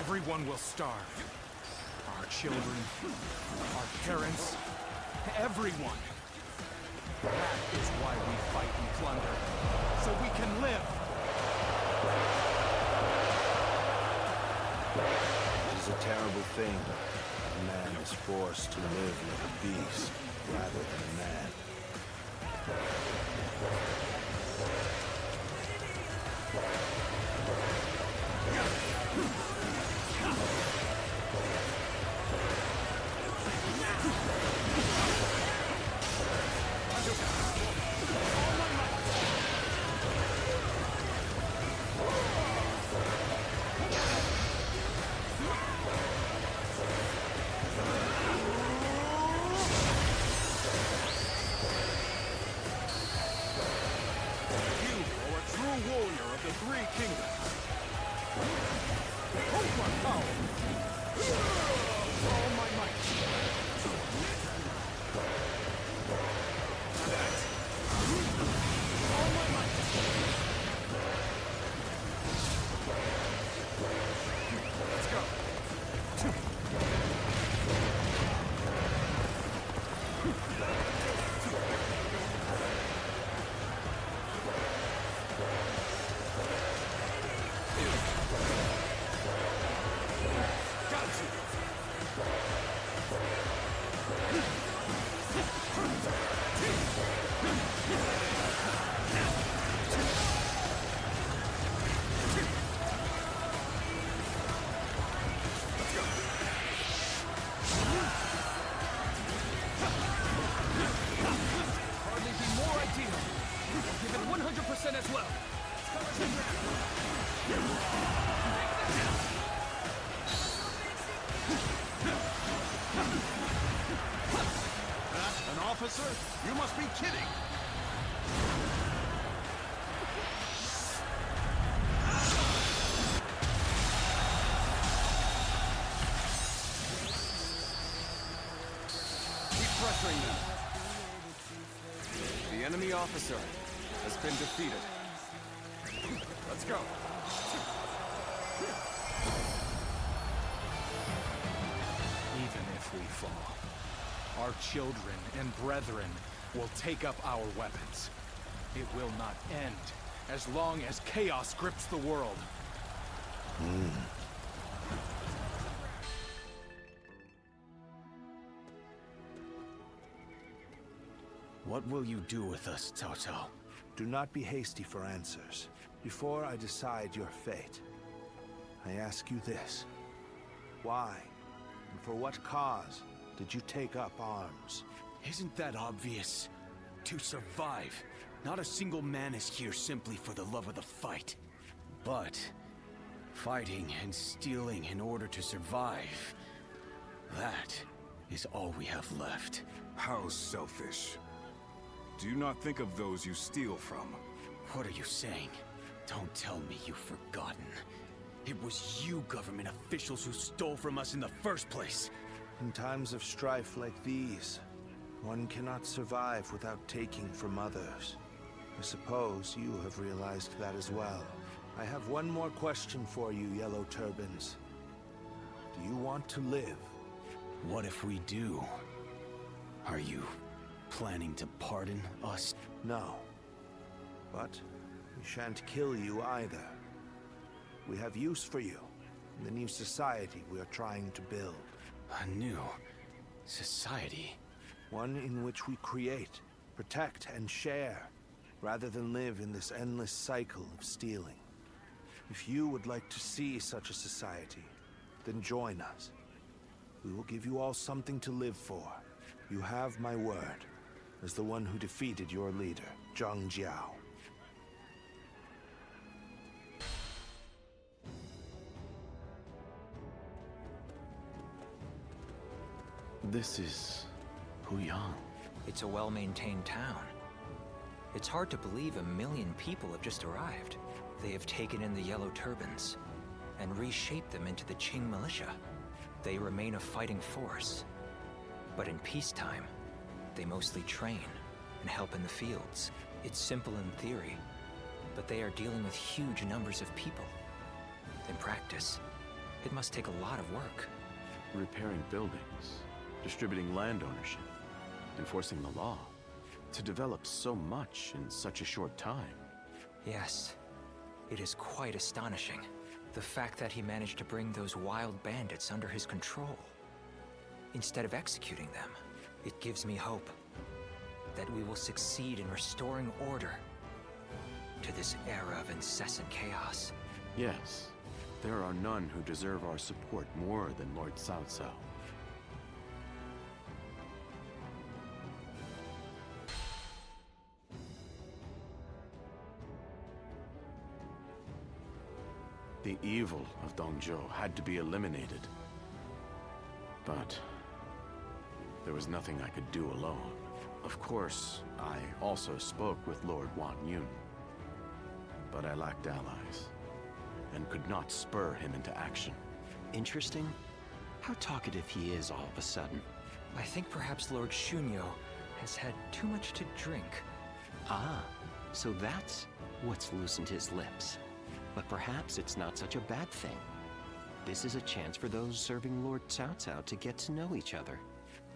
Everyone will starve. Our children, our parents, everyone. That is why we fight and plunder, so we can live. It is a terrible thing. A man is forced to live like a beast rather than a man. You must be kidding! Keep pressuring them. The enemy officer has been defeated. Let's go. Even if we fall, our children and brethren will take up our weapons. It will not end as long as chaos grips the world. What will you do with us, Cao Cao? Do not be hasty for answers. Before I decide your fate, I ask you this. Why, and for what cause, did you take up arms? Isn't that obvious? To survive. Not a single man is here simply for the love of the fight. But fighting and stealing in order to survive, that is all we have left. How selfish. Do you not think of those you steal from? What are you saying? Don't tell me you've forgotten. It was you government officials who stole from us in the first place. In times of strife like these, one cannot survive without taking from others. I suppose you have realized that as well. I have one more question for you, Yellow Turbans. Do you want to live? What if we do? Are you planning to pardon us? No. But we shan't kill you either. We have use for you in the new society we are trying to build. A new society? One in which we create, protect, and share, rather than live in this endless cycle of stealing. If you would like to see such a society, then join us. We will give you all something to live for. You have my word, as the one who defeated your leader, Zhang Jiao. This is Hwang. It's a well-maintained town. It's hard to believe 1 million people have just arrived. They have taken in the Yellow Turbans and reshaped them into the Qing militia. They remain a fighting force. But in peacetime, they mostly train and help in the fields. It's simple in theory, but they are dealing with huge numbers of people. In practice, it must take a lot of work. Repairing buildings, distributing land ownership, enforcing the law. To develop so much in such a short time. Yes, it is quite astonishing. The fact that he managed to bring those wild bandits under his control. Instead of executing them, it gives me hope that we will succeed in restoring order to this era of incessant chaos. Yes, there are none who deserve our support more than Lord Cao Cao. The evil of Dongzhou had to be eliminated. But there was nothing I could do alone. Of course, I also spoke with Lord Wang Yun. But I lacked allies, and could not spur him into action. Interesting. How talkative he is all of a sudden. I think perhaps Lord Shunyo has had too much to drink. Ah, so that's what's loosened his lips. But perhaps it's not such a bad thing. This is a chance for those serving Lord Cao Cao to get to know each other.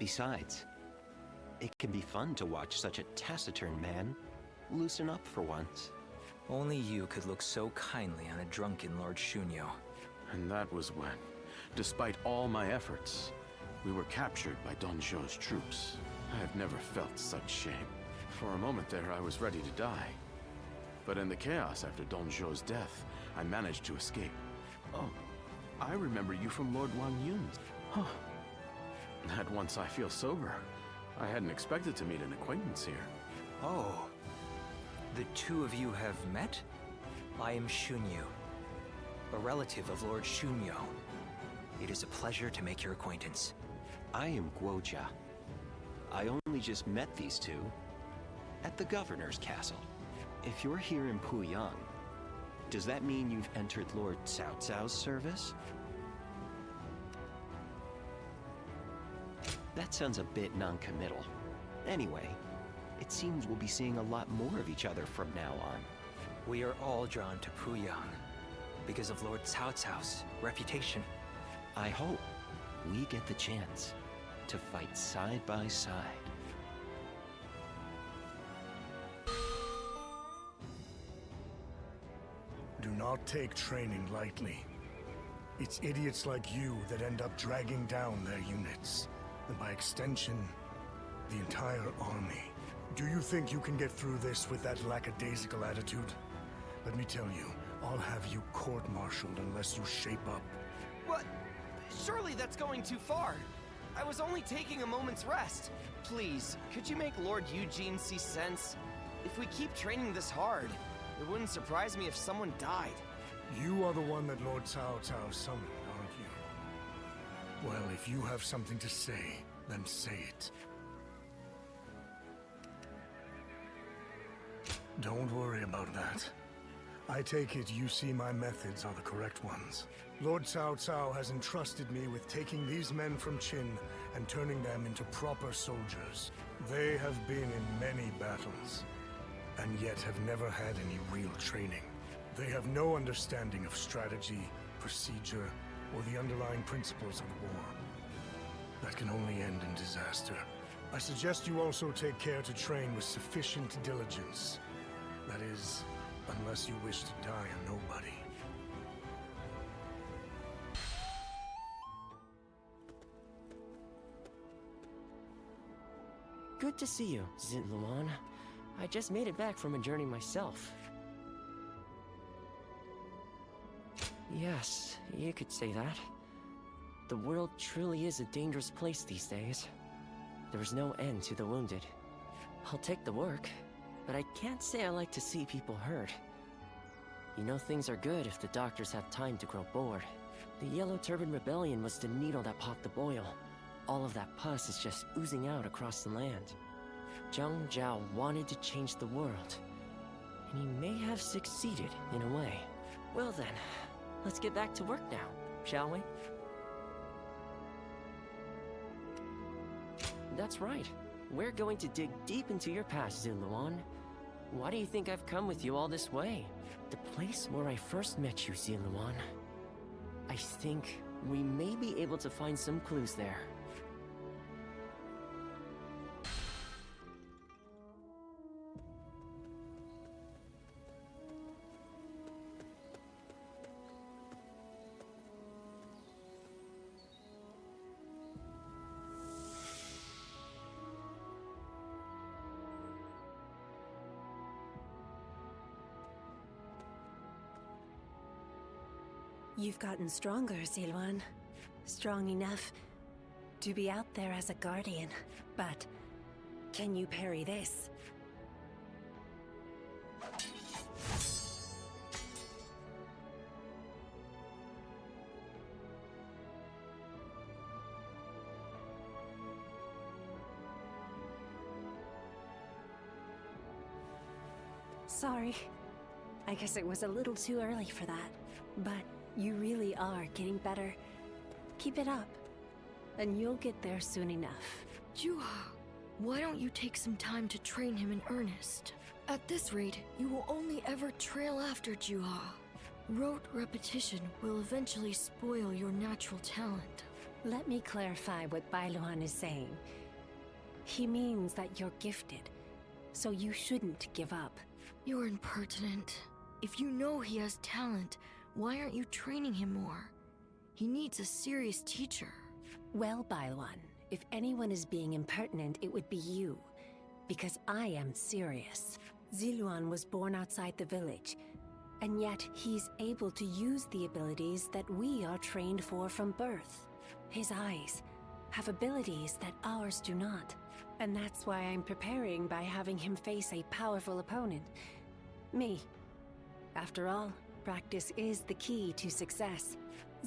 Besides, it can be fun to watch such a taciturn man loosen up for once. Only you could look so kindly on a drunken Lord Shunyo. And that was when, despite all my efforts, we were captured by Dongzhou's troops. I have never felt such shame. For a moment there, I was ready to die. But in the chaos after Dongzhou's death, I managed to escape. Oh, I remember you from Lord Wang Yun's. Huh. At once I feel sober. I hadn't expected to meet an acquaintance here. Oh, the two of you have met? I am Shunyu, a relative of Lord Shunyo. It is a pleasure to make your acquaintance. I am Guojia, I only just met these two at the governor's castle. If you're here in Puyang, does that mean you've entered Lord Cao Cao's service? That sounds a bit non-committal. Anyway, it seems we'll be seeing a lot more of each other from now on. We are all drawn to Puyang because of Lord Cao Cao's reputation. I hope we get the chance to fight side by side. Do not take training lightly. It's idiots like you that end up dragging down their units, and by extension, the entire army. Do you think you can get through this with that lackadaisical attitude? Let me tell you, I'll have you court-martialed unless you shape up. What? Surely that's going too far. I was only taking a moment's rest. Please, could you make Lord Eugene see sense? If we keep training this hard, it wouldn't surprise me if someone died. You are the one that Lord Cao Cao summoned, aren't you? Well, if you have something to say, then say it. Don't worry about that. I take it you see my methods are the correct ones. Lord Cao Cao has entrusted me with taking these men from Qin and turning them into proper soldiers. They have been in many battles, and yet have never had any real training. They have no understanding of strategy, procedure, or the underlying principles of war. That can only end in disaster. I suggest you also take care to train with sufficient diligence. That is, unless you wish to die a nobody. Good to see you, Zitluan. I just made it back from a journey myself. Yes, you could say that. The world truly is a dangerous place these days. There is no end to the wounded. I'll take the work, but I can't say I like to see people hurt. You know things are good if the doctors have time to grow bored. The Yellow Turban Rebellion was the needle that popped the boil. All of that pus is just oozing out across the land. Zhang Zhao wanted to change the world, and he may have succeeded in a way. Well then, let's get back to work now, shall we? That's right. We're going to dig deep into your past, Zitluan. Why do you think I've come with you all this way? The place where I first met you, Zitluan. I think we may be able to find some clues there. You've gotten stronger, Zilwan. Strong enough to be out there as a guardian. But can you parry this? Sorry. I guess it was a little too early for that. But you really are getting better. Keep it up, and you'll get there soon enough. Juha, why don't you take some time to train him in earnest? At this rate, you will only ever trail after Juha. Rote repetition will eventually spoil your natural talent. Let me clarify what Bailuan is saying. He means that you're gifted, so you shouldn't give up. You're impertinent. If you know he has talent, why aren't you training him more? He needs a serious teacher. Well, Bailuan, if anyone is being impertinent, it would be you. Because I am serious. Zilluan was born outside the village, and yet he's able to use the abilities that we are trained for from birth. His eyes have abilities that ours do not. And that's why I'm preparing by having him face a powerful opponent. Me. After all, practice is the key to success.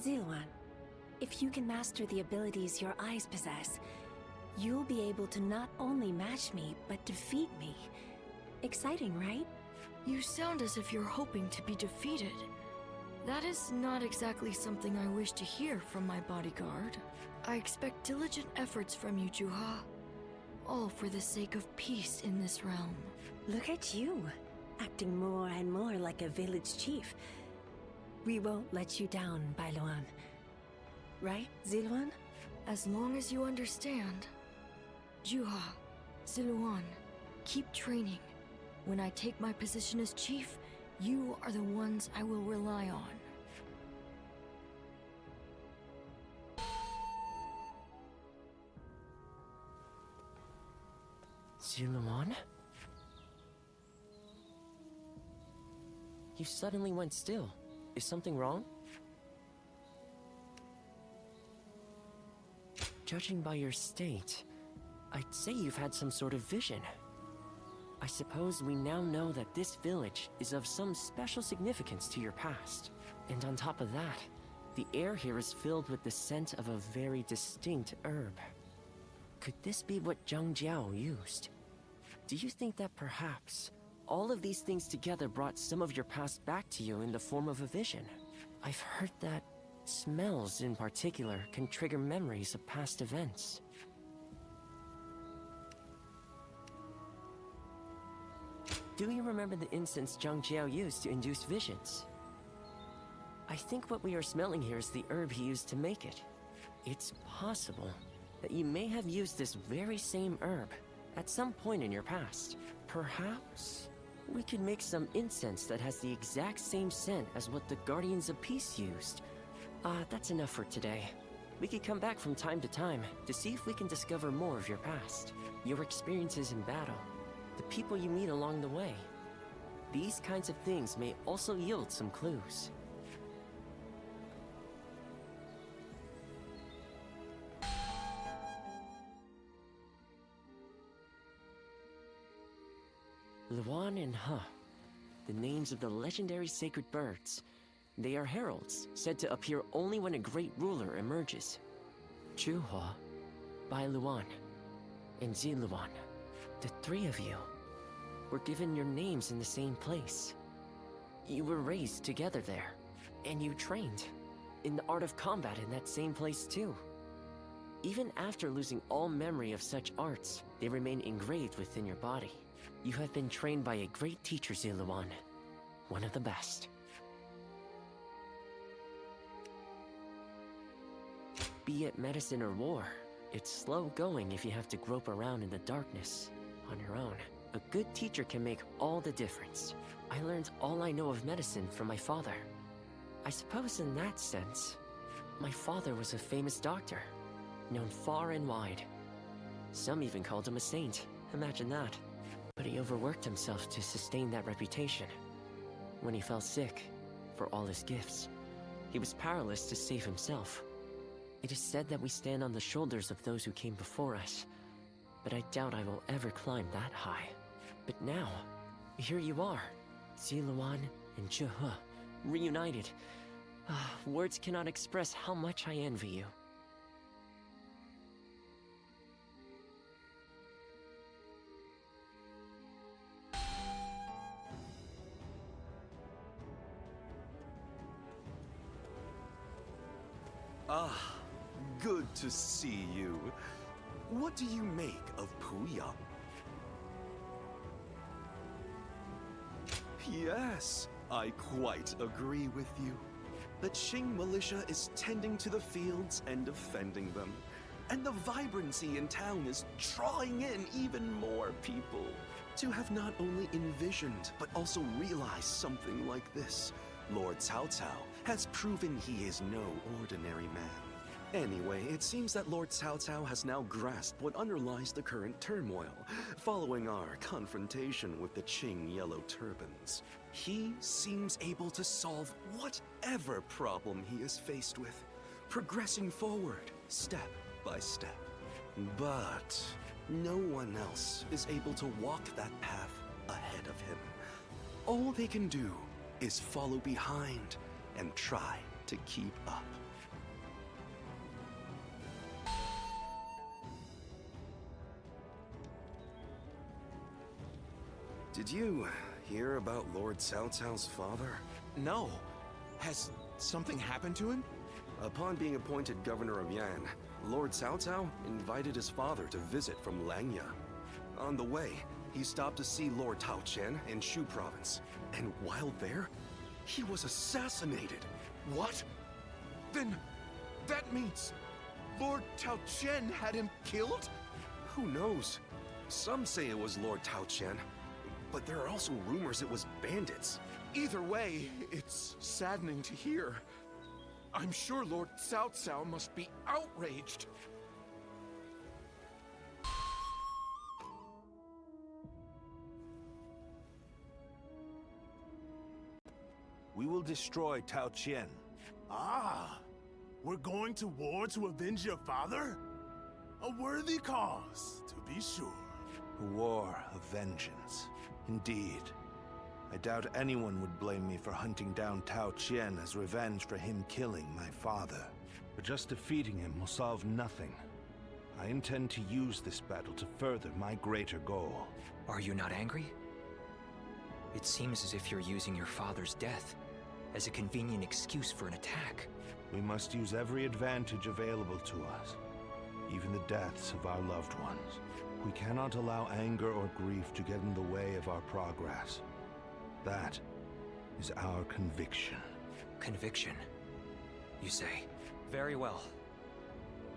Zilwan, if you can master the abilities your eyes possess, You'll be able to not only match me, but defeat me. Exciting, right? You sound as if you're hoping to be defeated. That is not exactly something I wish to hear from my bodyguard. I expect diligent efforts from you, Juha. All for the sake of peace in this realm. Look at you, acting more and more like a village chief. We won't let you down, Bailuan. Right, Ziluan? As long as you understand. Juha, Ziluan, keep training. When I take my position as chief, you are the ones I will rely on. Ziluan? You suddenly went still. Is something wrong? Judging by your state, I'd say you've had some sort of vision. I suppose we now know that this village is of some special significance to your past. And on top of that, the air here is filled with the scent of a very distinct herb. Could this be what Zhang Jiao used? Do you think that perhaps all of these things together brought some of your past back to you in the form of a vision? I've heard that smells in particular can trigger memories of past events. Do you remember the incense Zhang Jiao used to induce visions? I think what we are smelling here is the herb he used to make it. It's possible that you may have used this very same herb at some point in your past. Perhaps we could make some incense that has the exact same scent as what the Guardians of Peace used. That's enough for today. We could come back from time to time to see if we can discover more of your past, your experiences in battle, the people you meet along the way. These kinds of things may also yield some clues. Luan and He, the names of the legendary sacred birds. They are heralds, said to appear only when a great ruler emerges. Juha, Bailuan, and Ziluan, the three of you, were given your names in the same place. You were raised together there, and you trained in the art of combat in that same place too. Even after losing all memory of such arts, they remain engraved within your body. You have been trained by a great teacher, Ziluan, one of the best. Be it medicine or war, it's slow going if you have to grope around in the darkness on your own. A good teacher can make all the difference. I learned all I know of medicine from my father. I suppose in that sense, my father was a famous doctor, known far and wide. Some even called him a saint. Imagine that. But he overworked himself to sustain that reputation. When he fell sick, for all his gifts, he was powerless to save himself. It is said that we stand on the shoulders of those who came before us, but I doubt I will ever climb that high. But now, here you are, Ziluan and Juha, reunited. Words cannot express how much I envy you. Ah, good to see you. What do you make of Puyang? Yes, I quite agree with you. The Qing militia is tending to the fields and defending them. And the vibrancy in town is drawing in even more people. To have not only envisioned, but also realized something like this, Lord Cao Cao has proven he is no ordinary man. Anyway, it seems that Lord Cao Cao has now grasped what underlies the current turmoil, following our confrontation with the Qing Yellow Turbans. He seems able to solve whatever problem he is faced with, progressing forward, step by step. But no one else is able to walk that path ahead of him. All they can do is follow behind and try to keep up. Did you hear about Lord Cao Cao's father? No. Has something happened to him? Upon being appointed governor of Yan, Lord Cao Cao invited his father to visit from Langya. On the way, he stopped to see Lord Tao Qian in Shu province. And while there, he was assassinated. What? Then that means Lord Tao Qian had him killed? Who knows? Some say it was Lord Tao Qian, but there are also rumors it was bandits. Either way, it's saddening to hear. I'm sure Lord Cao Cao must be outraged. We will destroy Tao Qian. Ah, we're going to war to avenge your father? A worthy cause, to be sure. A war of vengeance. Indeed. I doubt anyone would blame me for hunting down Tao Qian as revenge for him killing my father. But just defeating him will solve nothing. I intend to use this battle to further my greater goal. Are you not angry? It seems as if you're using your father's death as a convenient excuse for an attack. We must use every advantage available to us, even the deaths of our loved ones. We cannot allow anger or grief to get in the way of our progress. That is our conviction. Conviction, you say? Very well.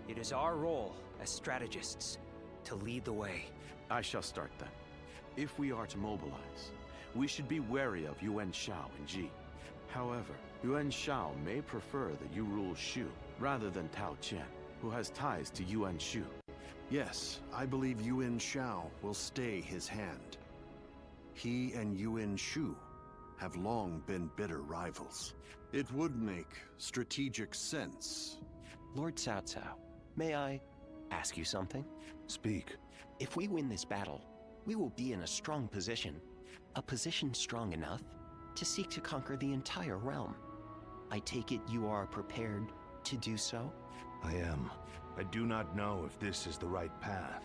It is our role as strategists to lead the way. I shall start then. If we are to mobilize, we should be wary of Yuan Shao and Ji. However, Yuan Shao may prefer that you rule Shu rather than Tao Qian, who has ties to Yuan Shu. Yes, I believe Yuan Shao will stay his hand. He and Yuan Shu have long been bitter rivals. It would make strategic sense. Lord Cao Cao, may I ask you something? Speak. If we win this battle, we will be in a strong position. A position strong enough to seek to conquer the entire realm. I take it you are prepared to do so? I am. I do not know if this is the right path.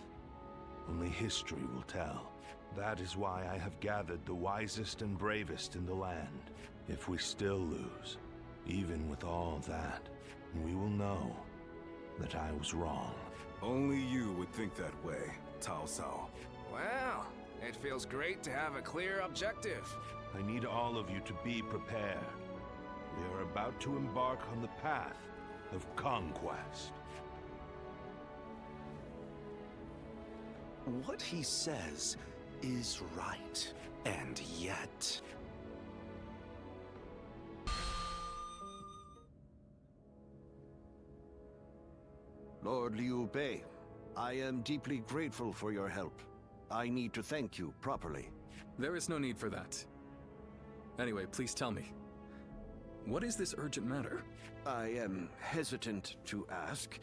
Only history will tell. That is why I have gathered the wisest and bravest in the land. If we still lose, even with all that, we will know that I was wrong. Only you would think that way, Cao Cao. Well, it feels great to have a clear objective. I need all of you to be prepared. We are about to embark on the path of conquest. What he says is right, and yet... Lord Liu Bei, I am deeply grateful for your help. I need to thank you properly. There is no need for that. Anyway, please tell me. What is this urgent matter? I am hesitant to ask,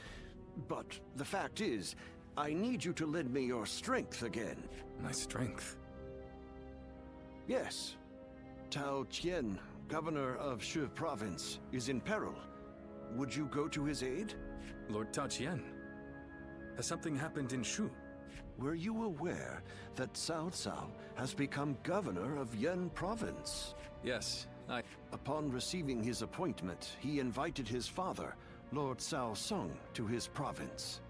but the fact is, I need you to lend me your strength again. My strength? Yes. Tao Qian, governor of Shu province, is in peril. Would you go to his aid? Lord Tao Qian? Has something happened in Shu? Were you aware that Cao Cao has become governor of Yan province? Yes, Upon receiving his appointment, he invited his father, Lord Cao Song, to his province.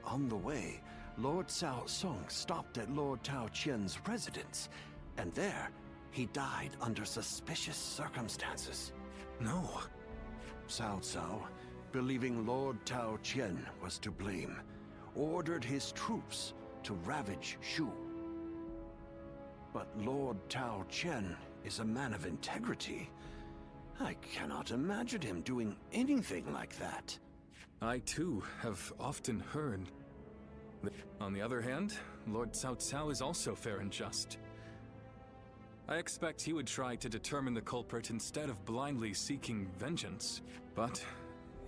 On the way, Lord Cao Song stopped at Lord Tao Qian's residence, and there, he died under suspicious circumstances. No. Cao Cao, believing Lord Tao Qian was to blame, ordered his troops to ravage Shu. But Lord Tao Qian is a man of integrity. I cannot imagine him doing anything like that. I too have often heard that. On the other hand, Lord Cao Cao is also fair and just. I expect he would try to determine the culprit instead of blindly seeking vengeance, but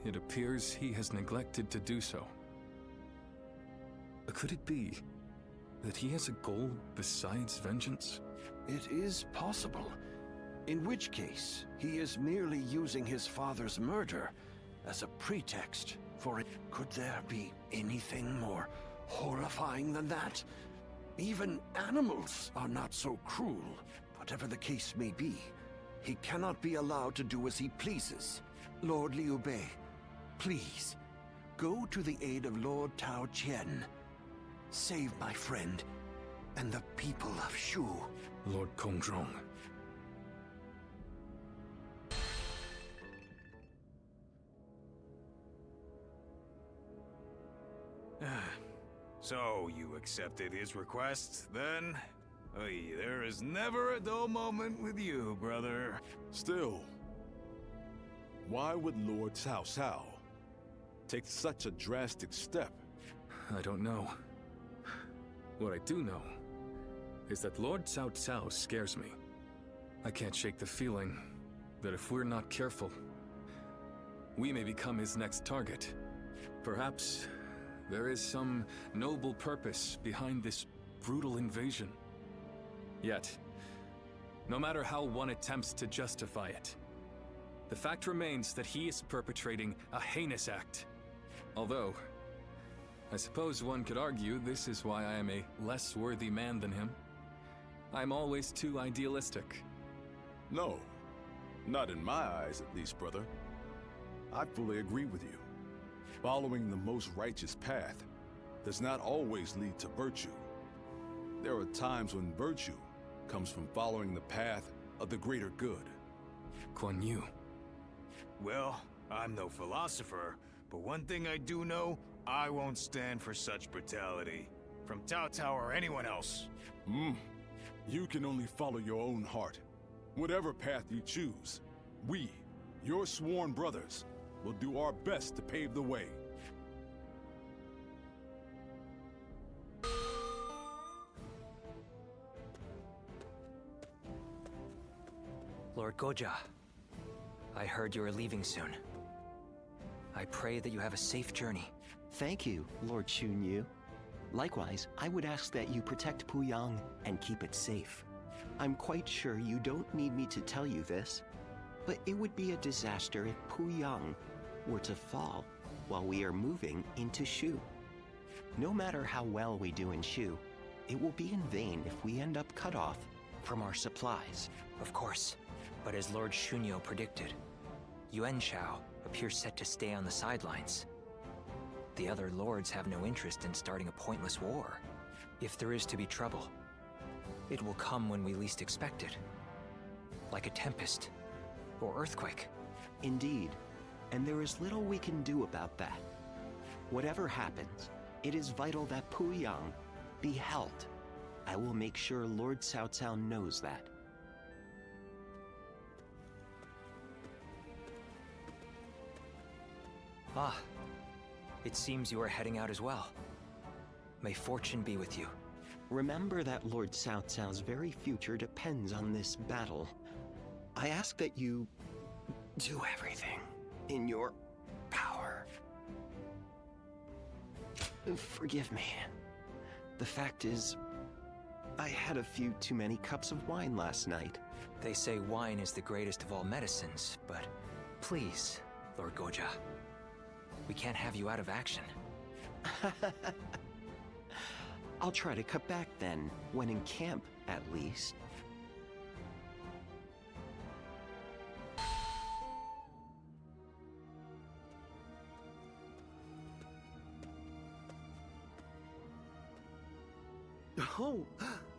it appears he has neglected to do so. Could it be that he has a goal besides vengeance? It is possible. In which case, he is merely using his father's murder as a pretext for it. Could there be anything more horrifying than that? Even animals are not so cruel. Whatever the case may be, he cannot be allowed to do as he pleases. Lord Liu Bei, please, go to the aid of Lord Tao Qian. Save my friend and the people of Shu. Lord Kongzhong. So, you accepted his request, then? Oy, there is never a dull moment with you, brother. Still, why would Lord Cao Cao take such a drastic step? I don't know. What I do know is that Lord Cao Cao scares me. I can't shake the feeling that if we're not careful, we may become his next target. Perhaps there is some noble purpose behind this brutal invasion. Yet, no matter how one attempts to justify it, the fact remains that he is perpetrating a heinous act. Although, I suppose one could argue this is why I am a less worthy man than him. I'm always too idealistic. No, not in my eyes at least, brother. I fully agree with you. Following the most righteous path does not always lead to virtue. There are times when virtue comes from following the path of the greater good. Guan Yu. Well, I'm no philosopher, but one thing I do know, I won't stand for such brutality. From Cao Cao or anyone else. You can only follow your own heart. Whatever path you choose, we, your sworn brothers, will do our best to pave the way. Lord Goja, I heard you are leaving soon. I pray that you have a safe journey. Thank you, Lord Xunyu. Likewise, I would ask that you protect Puyang and keep it safe. I'm quite sure you don't need me to tell you this, but it would be a disaster if Puyang were to fall while we are moving into Shu. No matter how well we do in Shu, it will be in vain if we end up cut off from our supplies. Of course, but as Lord Shunyo predicted, Yuan Shao appears set to stay on the sidelines. The other lords have no interest in starting a pointless war. If there is to be trouble, it will come when we least expect it. Like a tempest or earthquake. Indeed, and there is little we can do about that. Whatever happens, it is vital that Puyang be held. I will make sure Lord Cao Cao knows that. Ah, it seems you are heading out as well. May fortune be with you. Remember that Lord Cao Cao's very future depends on this battle. I ask that you do everything in your power. Forgive me. The fact is, I had a few too many cups of wine last night. They say wine is the greatest of all medicines, but please, Lord Goja, we can't have you out of action. I'll try to cut back then, when in camp, at least. Oh,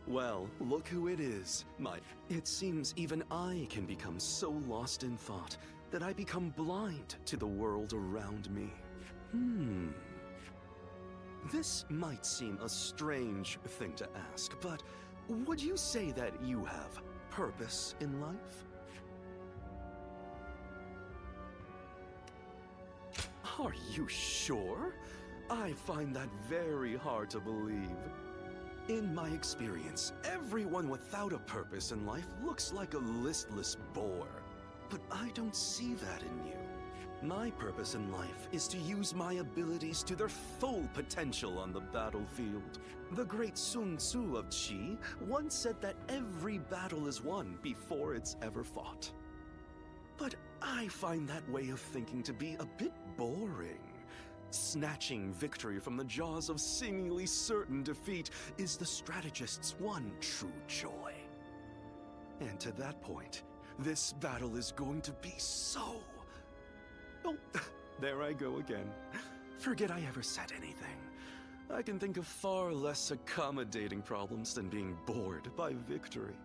well, look who it is. It seems even I can become so lost in thought that I become blind to the world around me. This might seem a strange thing to ask, but would you say that you have purpose in life? Are you sure? I find that very hard to believe. In my experience, everyone without a purpose in life looks like a listless bore. But I don't see that in you. My purpose in life is to use my abilities to their full potential on the battlefield. The great Sun Tzu of Qi once said that every battle is won before it's ever fought. But I find that way of thinking to be a bit boring. Snatching victory from the jaws of seemingly certain defeat is the strategist's one true joy. And to that point, this battle is going to be so... Oh, there I go again. Forget I ever said anything. I can think of far less accommodating problems than being bored by victory.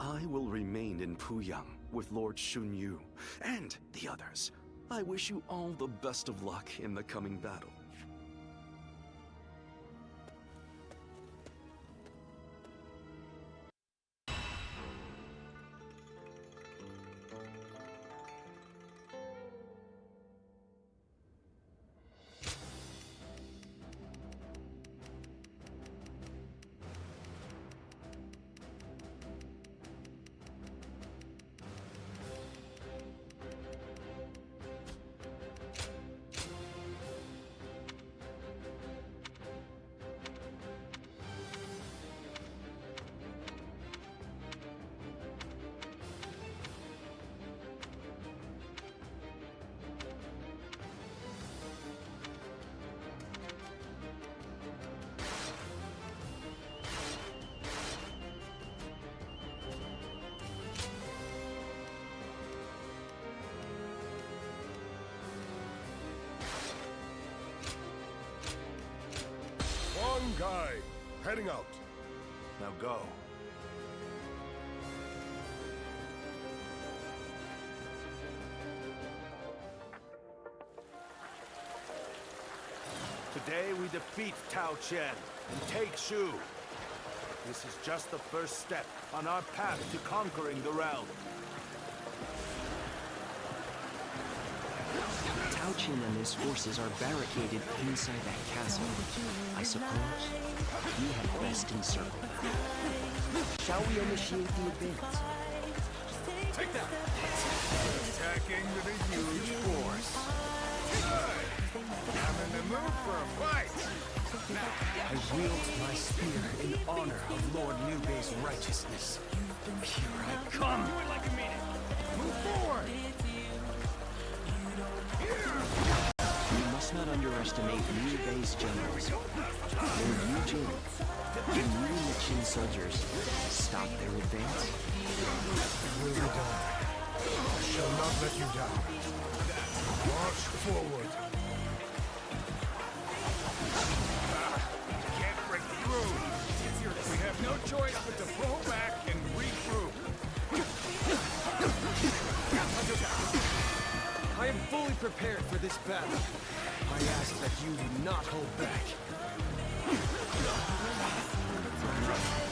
I will remain in Puyang with Lord Shunyu and the others. I wish you all the best of luck in the coming battle. One guy, heading out. Now go. Today we defeat Tao Qian and take Shu. This is just the first step on our path to conquering the realm. Tao Qian and his forces are barricaded inside that castle. I suppose we have best encircle them. Shall we initiate the advance? Take that! Attacking with a huge force. I'm in the mood for a fight! I wield my spear in honor of Lord Liu Bei's righteousness. Here I come! Do it like you mean it! Move forward! We must not underestimate Liu Bei's generals. Lord Eugene, can you and the Qin soldiers stop their advance? It will be done. I shall not let you down. March forward. Can't break through! We have no choice but to pull back and regroup. I am fully prepared for this battle. I ask that you do not hold back.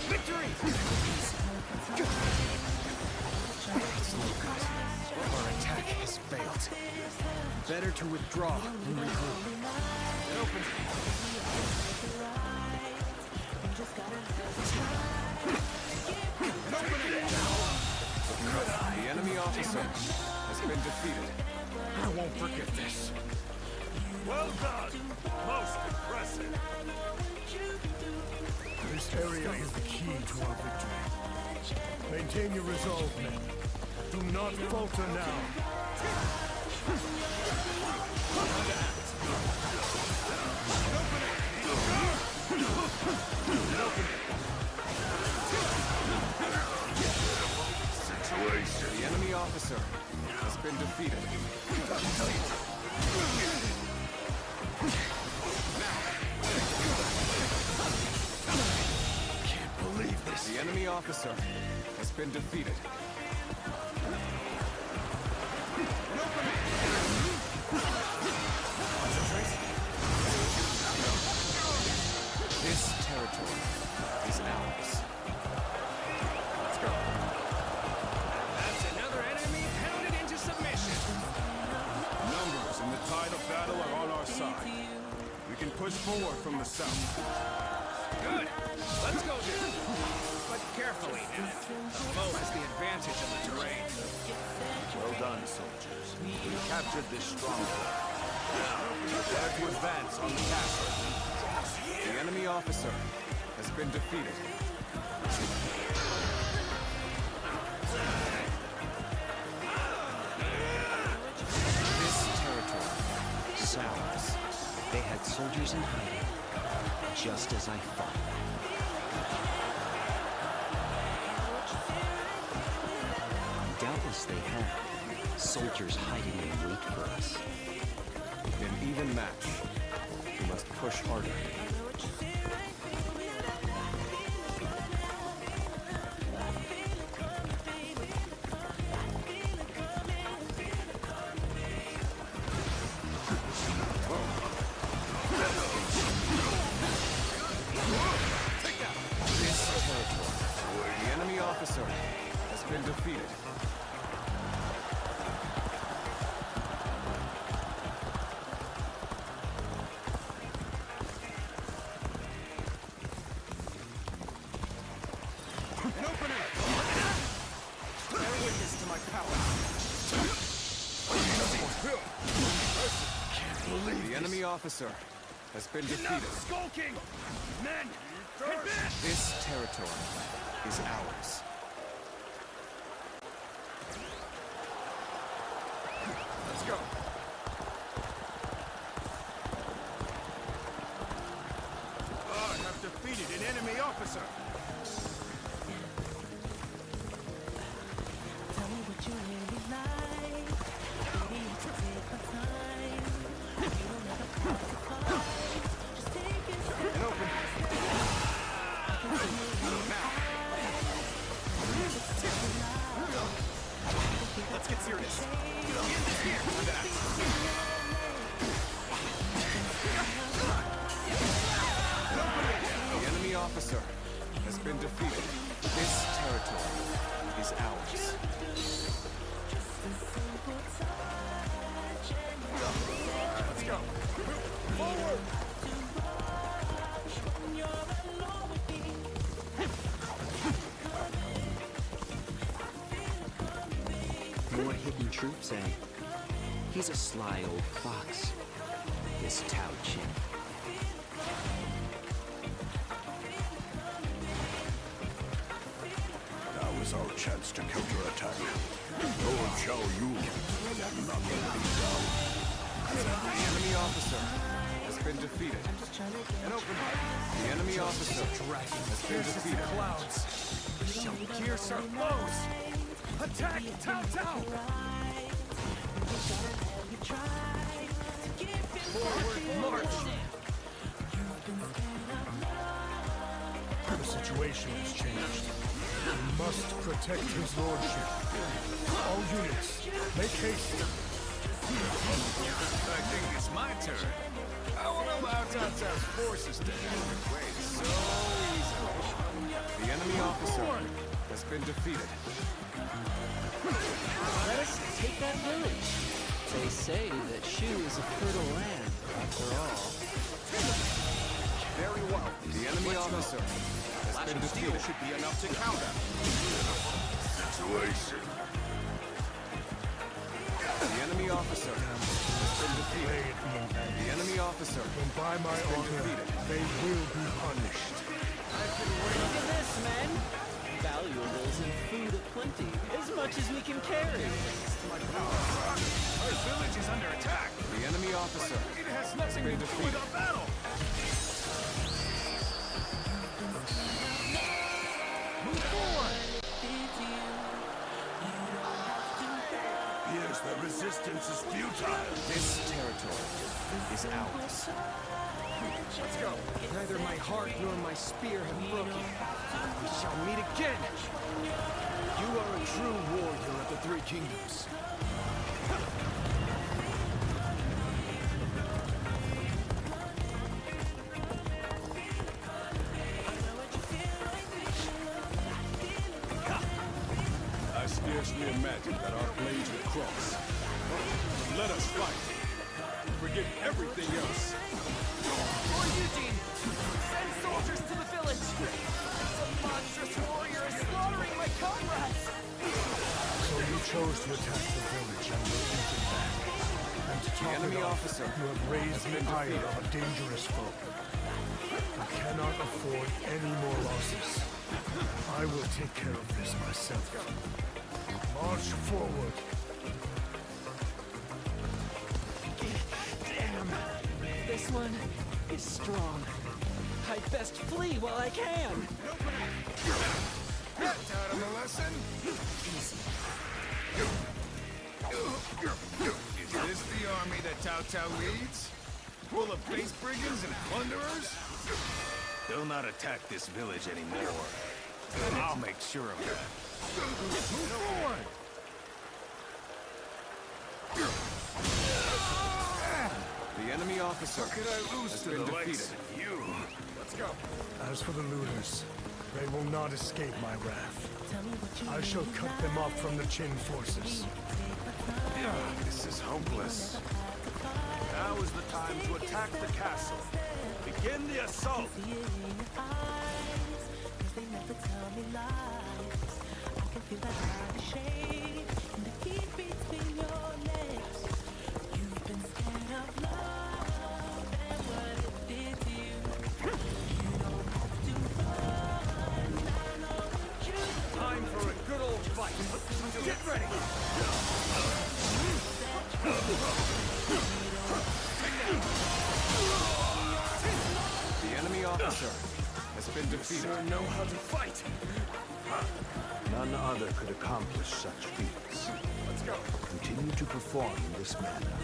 Victory! It's no good. Our attack has failed. Better to withdraw and regroup. Get open. The enemy officer has been defeated. I won't forget this. Well done. Most impressive. This area is the key to our victory. Maintain your resolve, men. Do not falter now. The enemy officer has been defeated. Can't believe this. The enemy officer has been defeated. This territory is ours. Let's go. That's another enemy pounded into submission. Numbers and the tide of battle are on our side. We can push forward from the south. Good. Let's go then. But carefully now. The foe has the advantage of the terrain. Well done, soldiers. We captured this stronghold. Now, prepare to advance on the castle. The enemy officer has been defeated. This territory is ours. They had soldiers in hiding, just as I thought. Doubtless they had soldiers hiding in wait for us. An even match. We must push harder. The enemy officer has been defeated. An opening! Bear witness to my power. Can't believe the enemy officer has been defeated. Enough skulking! Men, advance! This territory is ours. Let's go. I have defeated an enemy officer. Tell me what you really like. Baby, you can take my time. You don't have a cause to fight. Just take it step And open. Let's get serious. The enemy officer has been defeated. This territory is ours. Let's go. Forward! More hidden troops, eh? He's a sly old fox, this Tao Chin. Now is our chance to counterattack. Lord Xiao Yu, not let me down. The enemy officer has been defeated. And open. The enemy officer has been defeated. Clouds. Shall we pierce our foes? Attack Tao Tao! Forward march! The situation has changed. We must protect his lordship. All units, make haste. I think it's my turn. I won't allow Tao Tao's forces to wait so easily. The enemy officer has been defeated. Let us take that village. They say that Shu is a fertile land, after all. Very well. The enemy officer has been defeated. Should be enough to counter. Situation. The enemy officer has been defeated. The enemy officer And by my honor, they will be punished. Look at this, men. Valuables and food aplenty, as much as we can carry. Our village is under attack. The enemy officer It has has nothing been to do with defeated. our battle. Move forward. Yes, the resistance is futile. This territory is ours. Let's go. Neither my heart nor my spear have broken. We shall meet again. You are a true warrior of the Three Kingdoms. I scarcely imagined that our blades would cross. Let us fight. Forget everything else. Or Eugene! Send soldiers to the village! Some monstrous warrior is slaughtering my comrades! So you chose to attack the village and were beaten back. And to top enemy it off, officer you have raised has the been ire defeated. of a dangerous foe. I cannot afford any more losses. I will take care of this myself. March forward. Damn! This This one is strong. I'd best flee while I can. Taught him a lesson? Is this the army that Cao Cao leads? Full of base brigands and plunderers? They'll not attack this village anymore. I'll make sure of that. Move forward! The enemy officer What could I lose has to been the likes defeated. of you? Let's go. As for the looters, they will not escape my wrath. I shall cut them off from the Qin forces. This is hopeless. Now is the time to attack the castle. Begin the assault. Time for a good old fight. Get ready. The enemy officer has been defeated. You sure know how to fight. None other could accomplish such feats. Let's go. Continue to perform in this manner.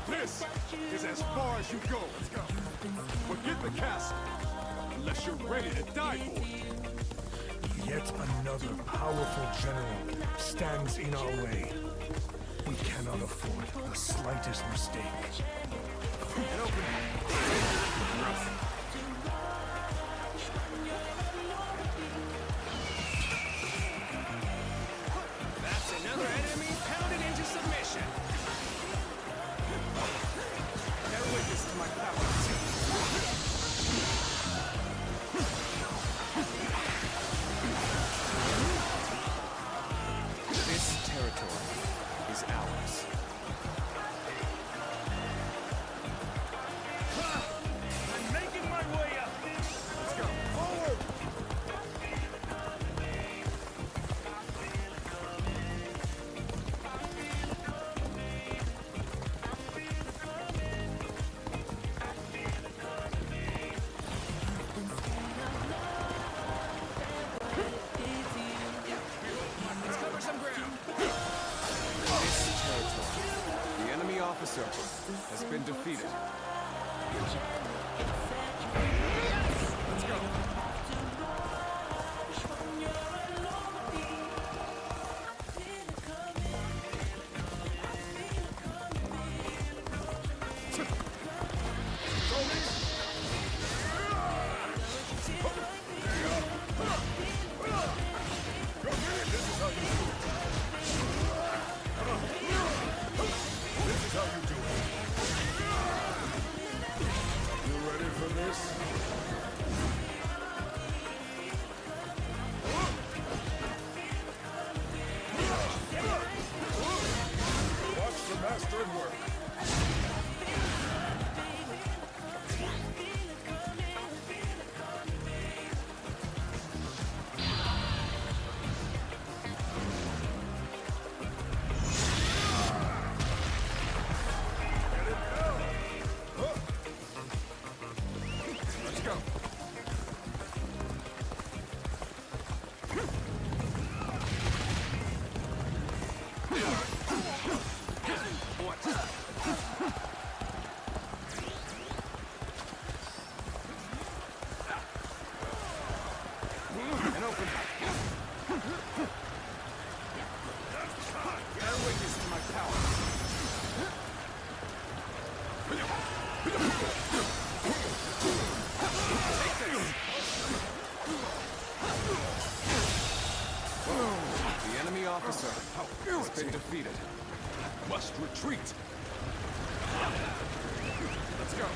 This is as far as you go. Let's go. Forget the castle. Unless you're ready to die for it. Yet another powerful general stands in our way. We cannot afford the slightest mistake. That's another enemy pounded into submission. Bear witness to my power. This territory is ours. I'm making my way up. Let's go. Forward. Let's cover some ground. This territory, the enemy officer has been defeated. Let's go. Watch the master at work. Let's go. And open. Bear witness to my power. Take this. The enemy officer has been defeated. Must retreat. Let's go.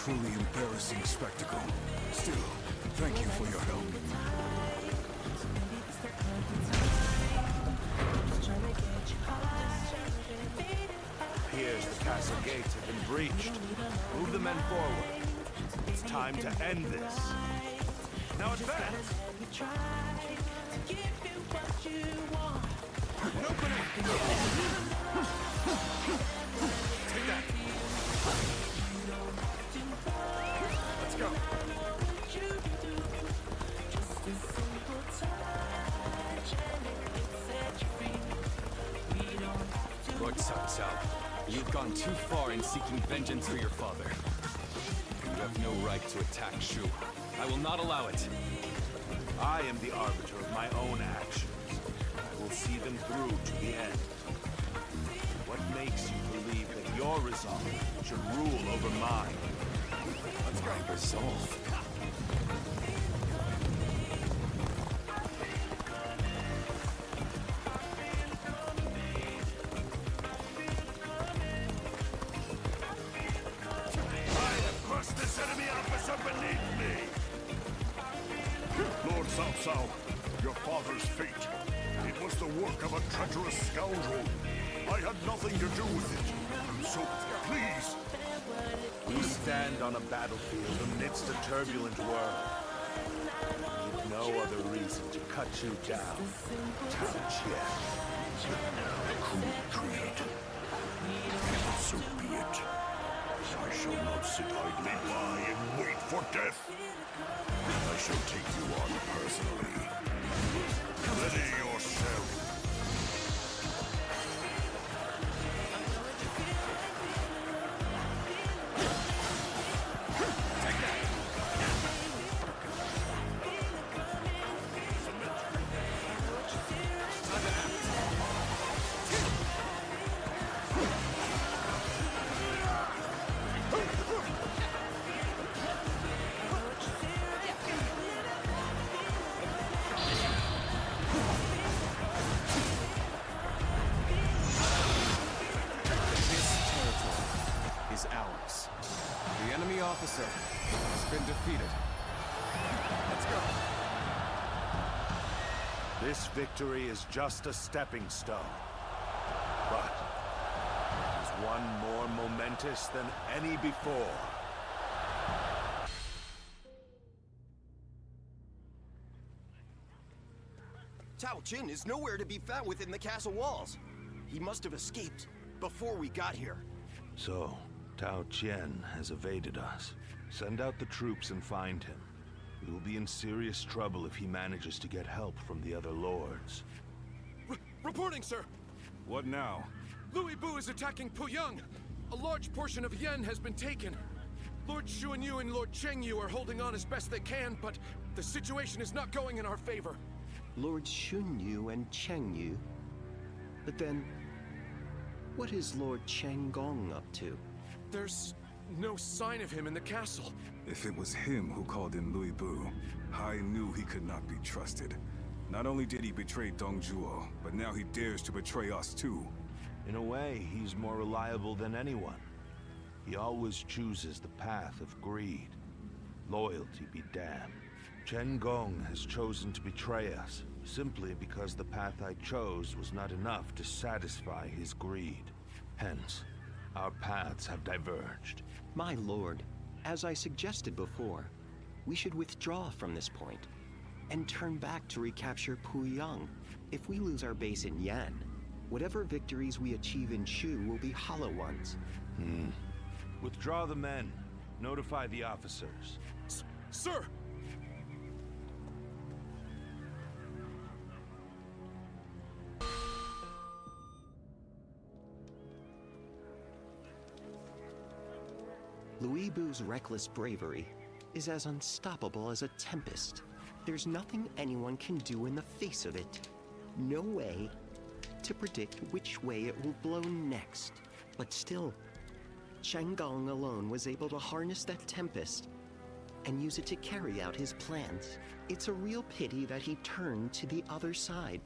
truly embarrassing spectacle. Still, thank you for your help. Appears the castle gates have been breached. Move the men forward. It's time to end this. Now advance! Open it! Take that! Let's go! Lord Cao Cao, you've gone too far in seeking vengeance for your father. You have no right to attack Shu. I will not allow it. I am the arbiter of my own actions. I will see them through to the end. What makes you believe that your resolve should rule over mine? Let's go. My resolve? Lord Cao Cao, your father's fate. It was the work of a treacherous scoundrel. I had nothing to do with it. So, please. We stand on a battlefield amidst a turbulent world. We need no other reason to cut you down, Tao Qian. A cruel treat. So be it. I shall not sit idly by and wait for death. I shall take you on personally. Ready yourself. Officer has been defeated. Let's go. This victory is just a stepping stone. But it is one more momentous than any before. Tao Jin is nowhere to be found within the castle walls. He must have escaped before we got here. So, Tao Qian has evaded us. Send out the troops and find him. We will be in serious trouble if he manages to get help from the other lords. Reporting, sir! What now? Louis Bu is attacking Puyang. A large portion of Yen has been taken. Lord Xuanyu and Lord Chengyu are holding on as best they can, but the situation is not going in our favor. Lord Xunyu and Chengyu? But then, what is Lord Chenggong up to? There's no sign of him in the castle. If it was him who called in Louis Bu, I knew he could not be trusted. Not only did he betray Dongzhuo, but now he dares to betray us too. In a way, he's more reliable than anyone. He always chooses the path of greed. Loyalty be damned. Chen Gong has chosen to betray us, simply because the path I chose was not enough to satisfy his greed. Hence, our paths have diverged. My lord, as I suggested before, we should withdraw from this point and turn back to recapture Puyang. If we lose our base in Yan, whatever victories we achieve in Shu will be hollow ones. Withdraw the men. Notify the officers. Sir! Louis Bu's reckless bravery is as unstoppable as a tempest. There's nothing anyone can do in the face of it. No way to predict which way it will blow next. But still, Chenggong alone was able to harness that tempest and use it to carry out his plans. It's a real pity that he turned to the other side.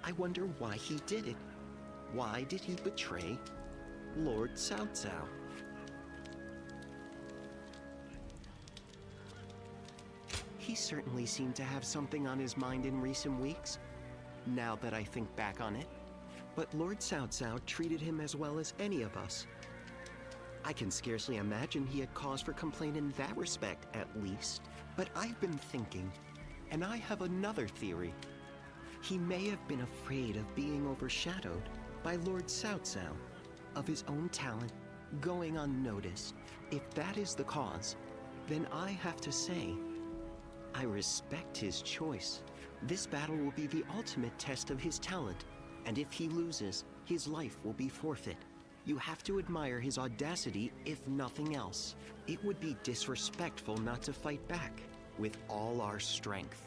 I wonder why he did it. Why did he betray Lord Cao Cao? He certainly seemed to have something on his mind in recent weeks, now that I think back on it. But Lord Cao Cao treated him as well as any of us. I can scarcely imagine he had cause for complaint in that respect, at least. But I've been thinking, and I have another theory. He may have been afraid of being overshadowed by Lord Cao Cao, of his own talent going unnoticed. If that is the cause, then I have to say, I respect his choice. This battle will be the ultimate test of his talent, and if he loses, his life will be forfeit. You have to admire his audacity, if nothing else. It would be disrespectful not to fight back with all our strength.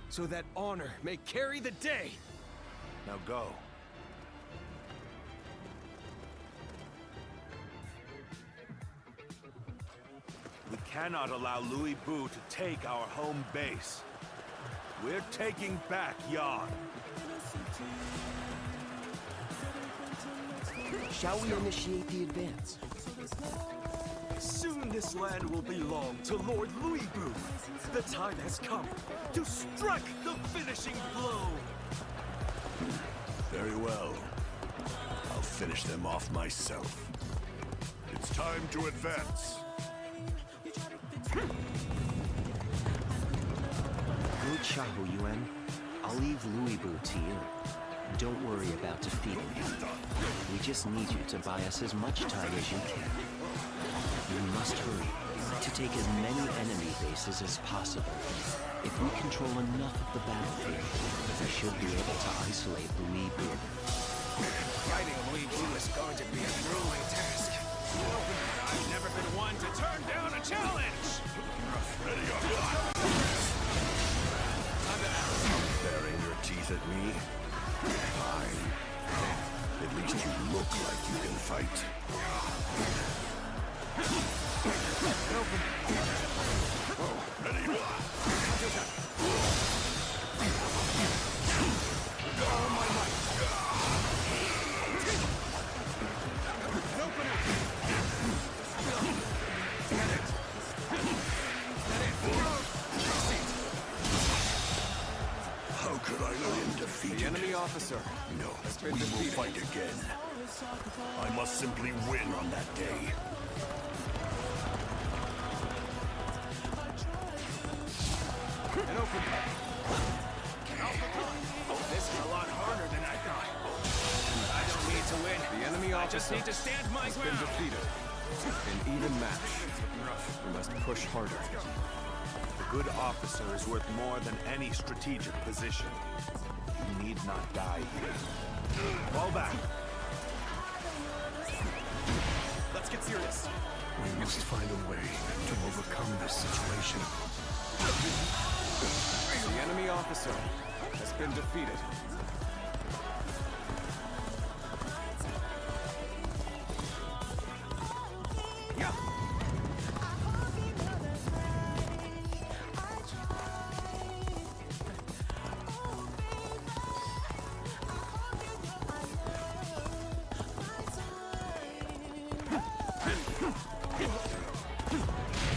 So that honor may carry the day! Now go. We cannot allow Louis Bu to take our home base. We're taking back Yan. Shall we initiate the advance? Soon this land will belong to Lord Louis Bu. The time has come to strike the finishing blow. Very well. I'll finish them off myself. It's time to advance. Good Shahu Yuan. I'll leave Louis Bu to you. Don't worry about defeating him. We just need you to buy us as much time as you can. You must hurry to take as many enemy bases as possible. If we control enough of the battlefield, we should be able to isolate Louis Bu. Fighting Louis Bu is going to be a grueling task. I've never been one to turn down a challenge! Ready up. Baring your teeth at me? Fine. At least you look like you can fight. Ready? All my might! Open it! Get it! Get it! How could I let him defeat The enemy officer. No, we will fight again. I must simply win on that day. And open. This is a lot harder than I thought. I don't need to win. The enemy officer I just need to stand my has ground. been defeated. An even match. We must push harder. The good officer is worth more than any strategic position. You need not die here. Fall back. Let's get serious. We must find a way to overcome this situation. The enemy officer has been defeated.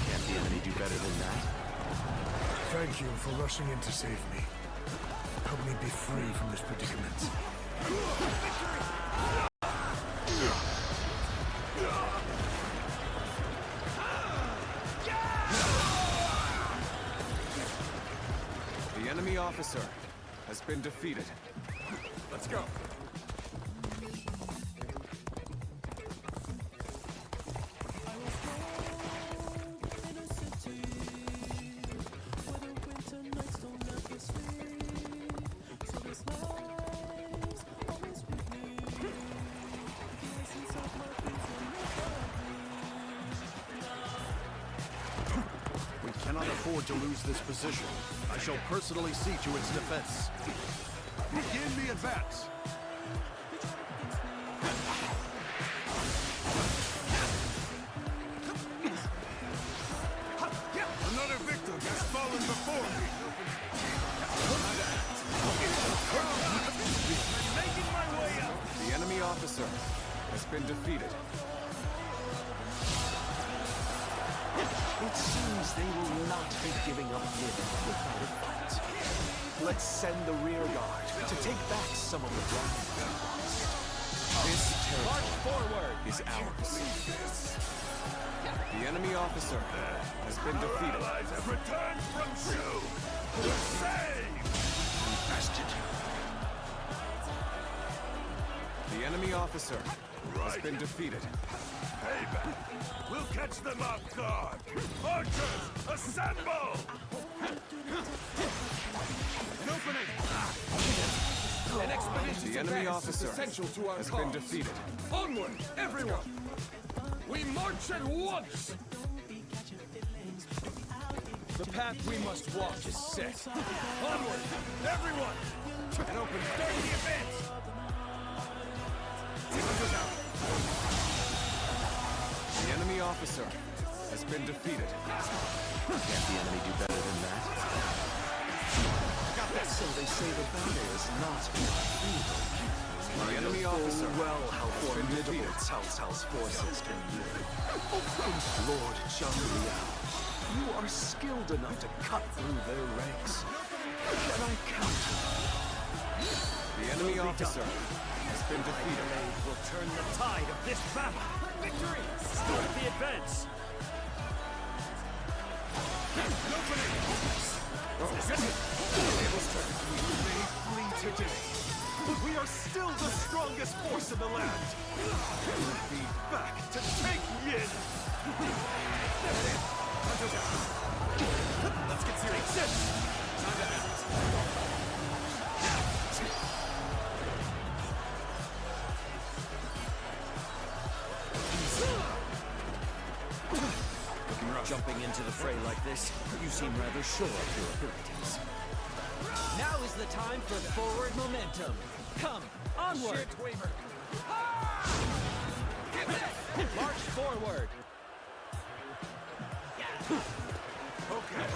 Can't the enemy do better than that? Thank you for rushing in to save me. Help me be free from this predicament. The enemy officer has been defeated. Let's go. cannot afford to lose this position. I shall personally see to its defense. Begin the advance! Another victim has fallen before me. Making my way up. The enemy officer has been defeated. It seems they will not be giving up living without a fight. Let's send the rear guard to take back some of the ground we lost. This territory forward is ours. The enemy officer has been defeated. Allies have returned from Shu to save. Bastard. The enemy officer has been defeated. Payback. We'll catch them off guard. Archers, assemble! An opening! An expedition. The enemy officer essential to our has cause. been defeated. Onward, everyone! We march at once! The path we must walk is set. Onward, everyone! An open start the advance! The enemy officer has been defeated. Can't the enemy do better than that? Got this. So they say the battle is not in our favor. The enemy officer well how has been formidable defeated. Cao Cao's forces can be. Lord Zhang, you are skilled enough to cut through their ranks. Can I count on you? The enemy officer has been defeated. Maid will turn the tide of this battle. Victory! Start the advance! We may flee today, but we are still the strongest force in the land. We'll be back to take Yin. Let's get serious. Time to act. Jumping into the fray like this, you seem rather sure of your abilities. Now is the time for forward momentum. Come, onward! Shit, Weaver. March forward! Okay,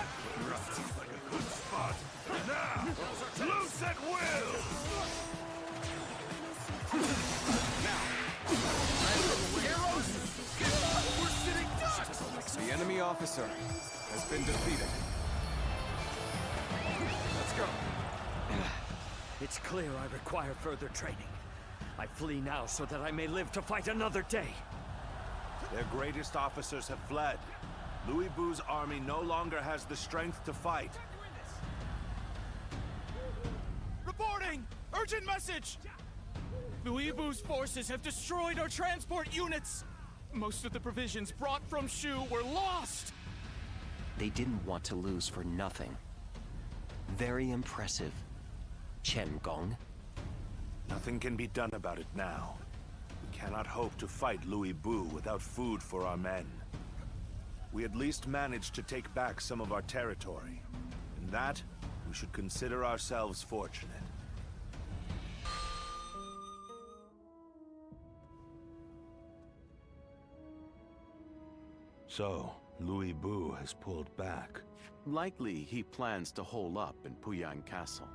that seems like a good spot. Now, loose at will! The enemy officer has been defeated. Let's go. It's clear I require further training. I flee now so that I may live to fight another day. Their greatest officers have fled. Louis Bu's army no longer has the strength to fight. Reporting! Urgent message! Louis Bu's forces have destroyed our transport units! Most of the provisions brought from Shu were lost! They didn't want to lose for nothing. Very impressive. Chen Gong. Nothing can be done about it now. We cannot hope to fight Louis Bu without food for our men. We at least managed to take back some of our territory. In that, we should consider ourselves fortunate. So, Louis Bu has pulled back. Likely he plans to hole up in Puyang Castle.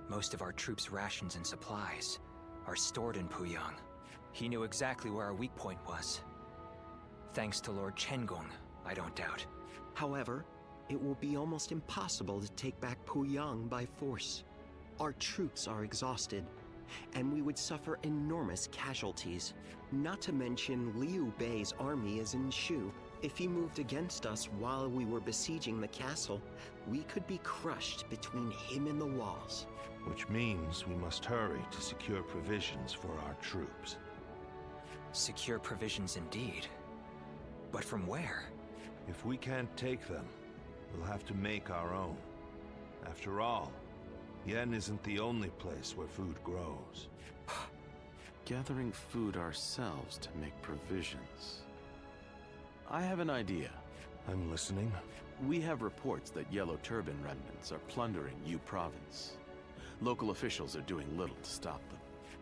Most of our troops' rations and supplies are stored in Puyang. He knew exactly where our weak point was. Thanks to Lord Chengong, I don't doubt. However, it will be almost impossible to take back Puyang by force. Our troops are exhausted, and we would suffer enormous casualties. Not to mention Liu Bei's army is in Shu. If he moved against us while we were besieging the castle, we could be crushed between him and the walls. Which means we must hurry to secure provisions for our troops. Secure provisions indeed. But from where? If we can't take them, we'll have to make our own. After all, Yen isn't the only place where food grows. Gathering food ourselves to make provisions. I have an idea. I'm listening. We have reports that Yellow Turban remnants are plundering Yu Province. Local officials are doing little to stop them.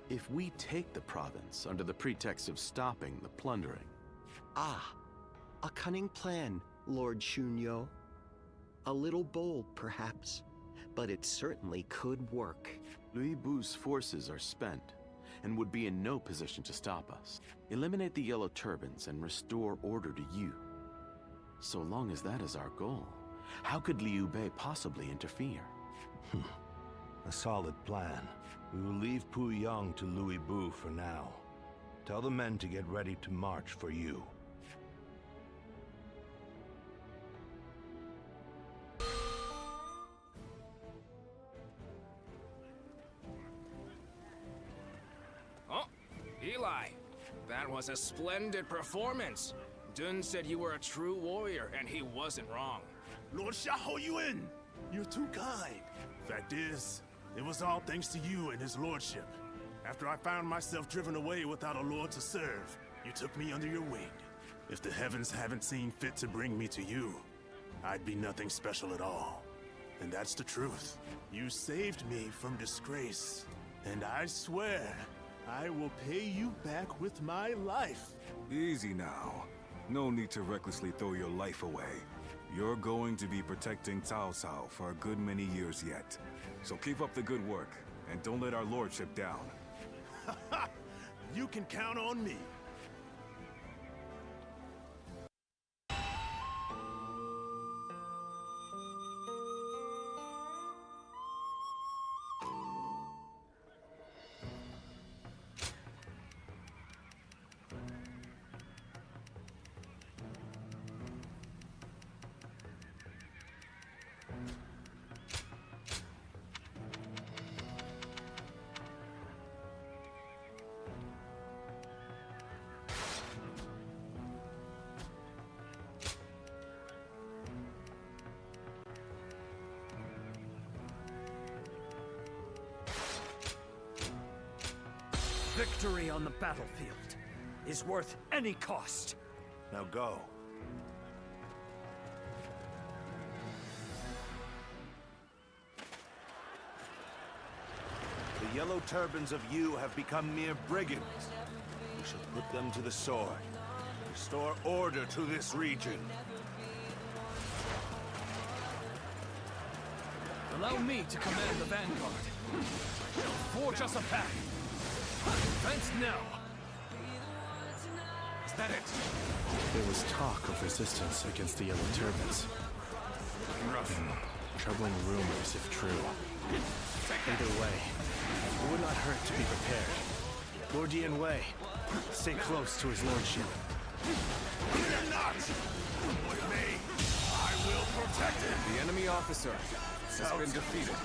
If we take the province under the pretext of stopping the plundering... Ah, a cunning plan, Lord Shunyo. A little bold, perhaps, but it certainly could work. Lu Bu's forces are spent and would be in no position to stop us. Eliminate the Yellow Turbans and restore order to Yu. So long as that is our goal, how could Liu Bei possibly interfere? A solid plan. We will leave Puyang to Louis Bu for now. Tell the men to get ready to march for you. Oh, Eli, that was a splendid performance. Dun said you were a true warrior, and he wasn't wrong. Lord Xiahou Yuan, you're too kind. Fact is, it was all thanks to you and his lordship. After I found myself driven away without a lord to serve, you took me under your wing. If the heavens haven't seen fit to bring me to you, I'd be nothing special at all. And that's the truth. You saved me from disgrace, and I swear, I will pay you back with my life. Easy now. No need to recklessly throw your life away. You're going to be protecting Cao Cao for a good many years yet. So keep up the good work, and don't let our lordship down. You can count on me. Victory on the battlefield is worth any cost. Now go. The Yellow Turbans of Yu have become mere brigands. We shall put them to the sword. Restore order to this region. Allow me to command the vanguard. Forge us a path. Advance now! Is that it? There was talk of resistance against the Yellow Turbans. Rough. Troubling rumors, if true. Either way, it would not hurt to be prepared. Lord Dian Wei, stay close to his lordship. Fear not! With me, I will protect it! The enemy officer has been defeated.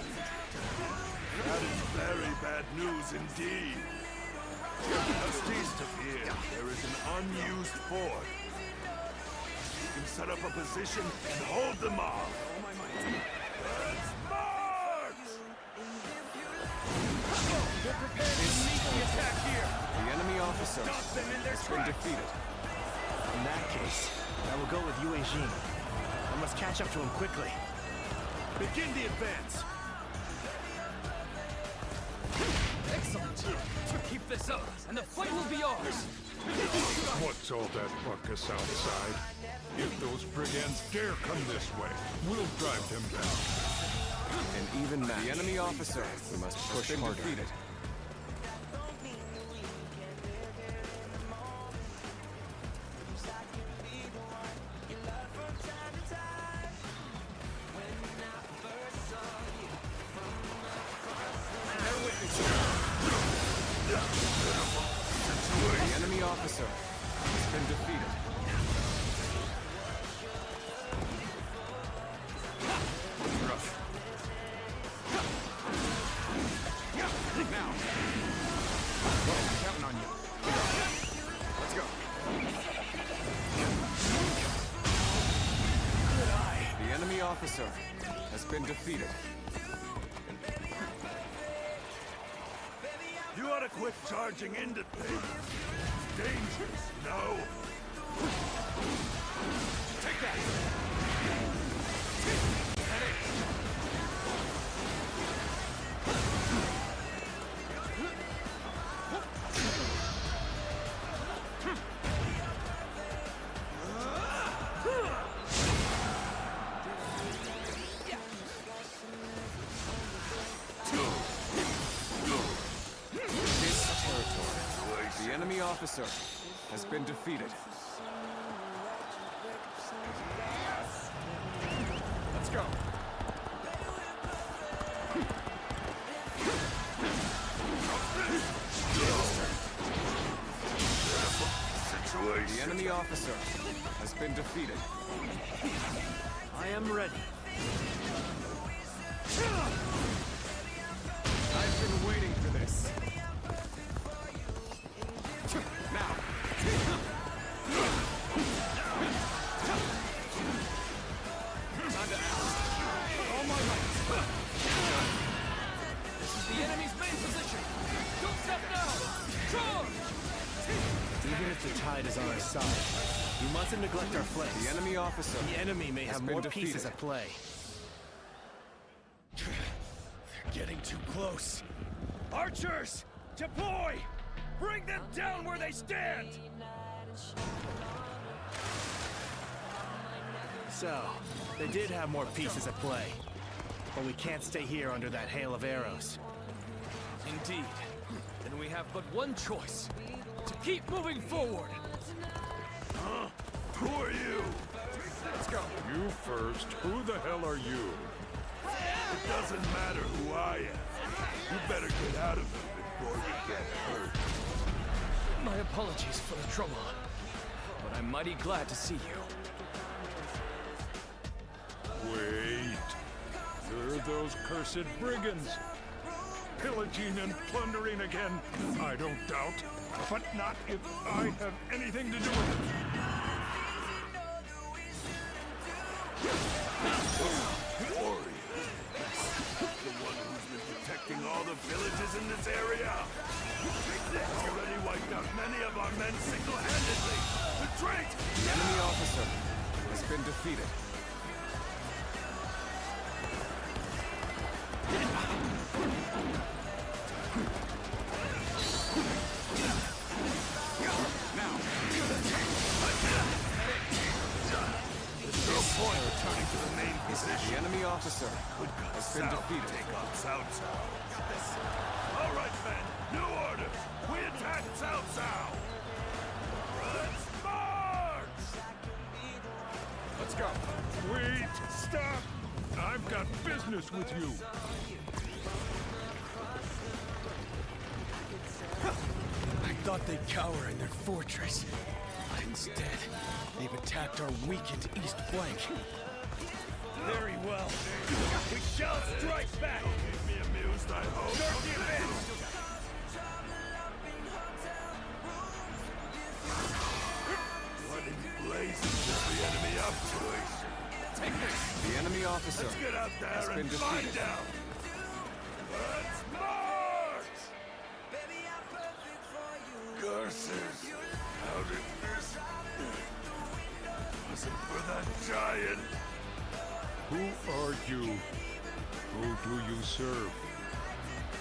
That is very bad news indeed. Just east of here, there is an unused fort. You can set up a position and hold them off. Let's march! Get prepared to meet the attack here. The enemy officer has been defeated. In that case, I will go with Yue Jin. I must catch up to him quickly. Begin the advance. Excellent! Keep this up, and the fight will be ours! What's all that ruckus outside? If those brigands dare come this way, we'll drive them down. An even match. The enemy officer, we must push harder. Defeated. The enemy officer has been defeated. Rough. Now. I'm counting on you. Let's go. Good eye. The enemy officer has been defeated. You ought to quit charging into things. Dangerous, no? Take that! The enemy officer has been defeated. Let's go. The enemy officer has been defeated. I am ready. I've been waiting for this. Now. Time to act. All my might. This is the enemy's main position. Don't step now. Charge! Even if the tide is on our side, you mustn't neglect our flanks. The enemy officer. The enemy may have more pieces at play. They're getting too close. Archers, deploy! Bring them down where they stand! So, they did have more pieces at play. But we can't stay here under that hail of arrows. Indeed. Then we have but one choice. To keep moving forward. Who are you? Let's go. You first. Who the hell are you? It doesn't matter who I am. You better get out of it before you get hurt. My apologies for the trouble. But I'm mighty glad to see you. Wait. They're those cursed brigands. Pillaging and plundering again, I don't doubt. But not if I have anything to do with it. Warrior. The one who's been protecting all the villages in this area. He's already wiped out many of our men single-handedly. Retreat! The enemy officer has been defeated. Point returning to the main position. The enemy officer has been defeated. Take on Cao Cao. All right, men. New order. We attack Cao Cao. Let's march! Let's go. Wait! Stop! I've got business with you. I thought they'd cower in their fortress. Instead, they've attacked our weakened east flank. Very well. We shall strike back! Keep me amused, I hope. Start the event! What in blazes is the enemy up to? Take this! The enemy officer Let's get out has there been and defeated. find out! Let's march! Curses! How did this... Wasn't for that giant! Who are you? Who do you serve?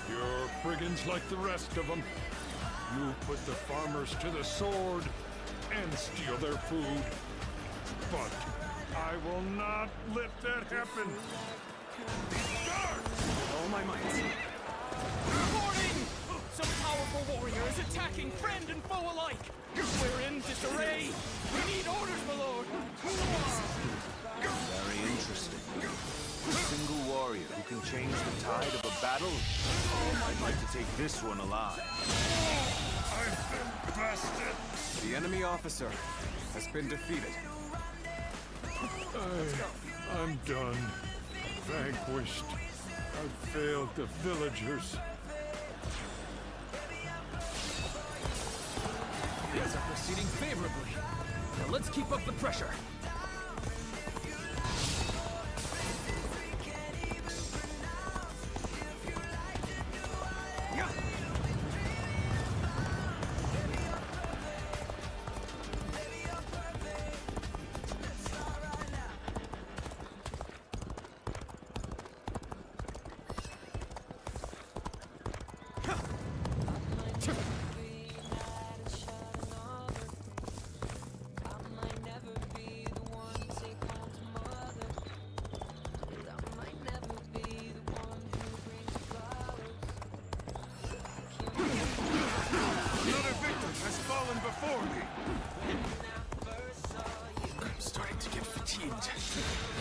You're brigands like the rest of them. You put the farmers to the sword and steal their food. But I will not let that happen. All my might. Reporting! Some powerful warriors attacking friend and foe alike! We're in disarray! We need orders, my lord! Very interesting. A single warrior who can change the tide of a battle? I'd like to take this one alive. I've been bested! The enemy officer has been defeated. I'm done. Vanquished. I've failed the villagers. Things are proceeding favorably. Now let's keep up the pressure.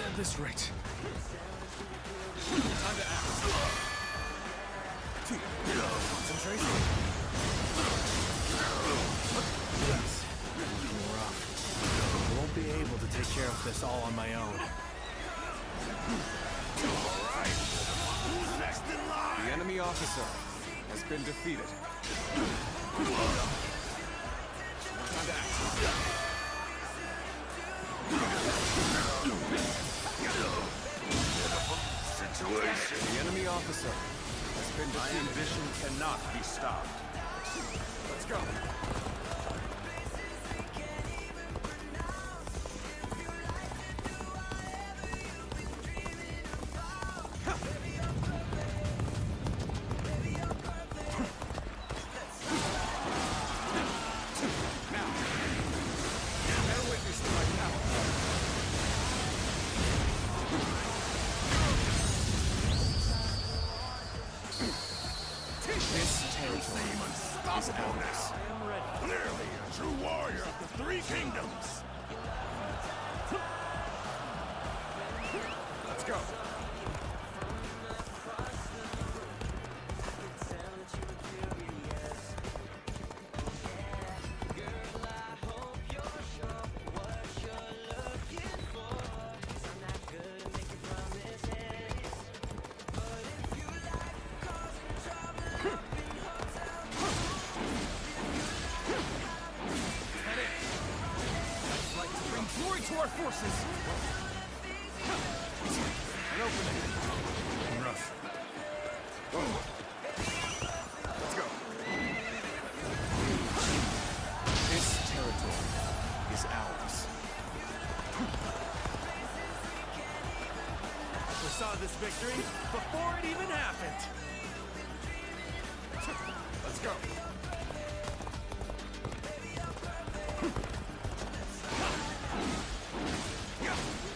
At this rate. Time to act. Concentration. Yes. Looking rough. I won't be able to take care of this all on my own. Alright. Who's next in line? The enemy officer has been defeated. Time to act. Situation. The enemy officer has been defeated. My ambition cannot be stopped. Let's go. Clearly a true warrior of the Three Kingdoms. Let's go. Glory to our forces! An opening. Rough. Let's go. This territory is ours. I foresaw this victory before it even happened. Let's go.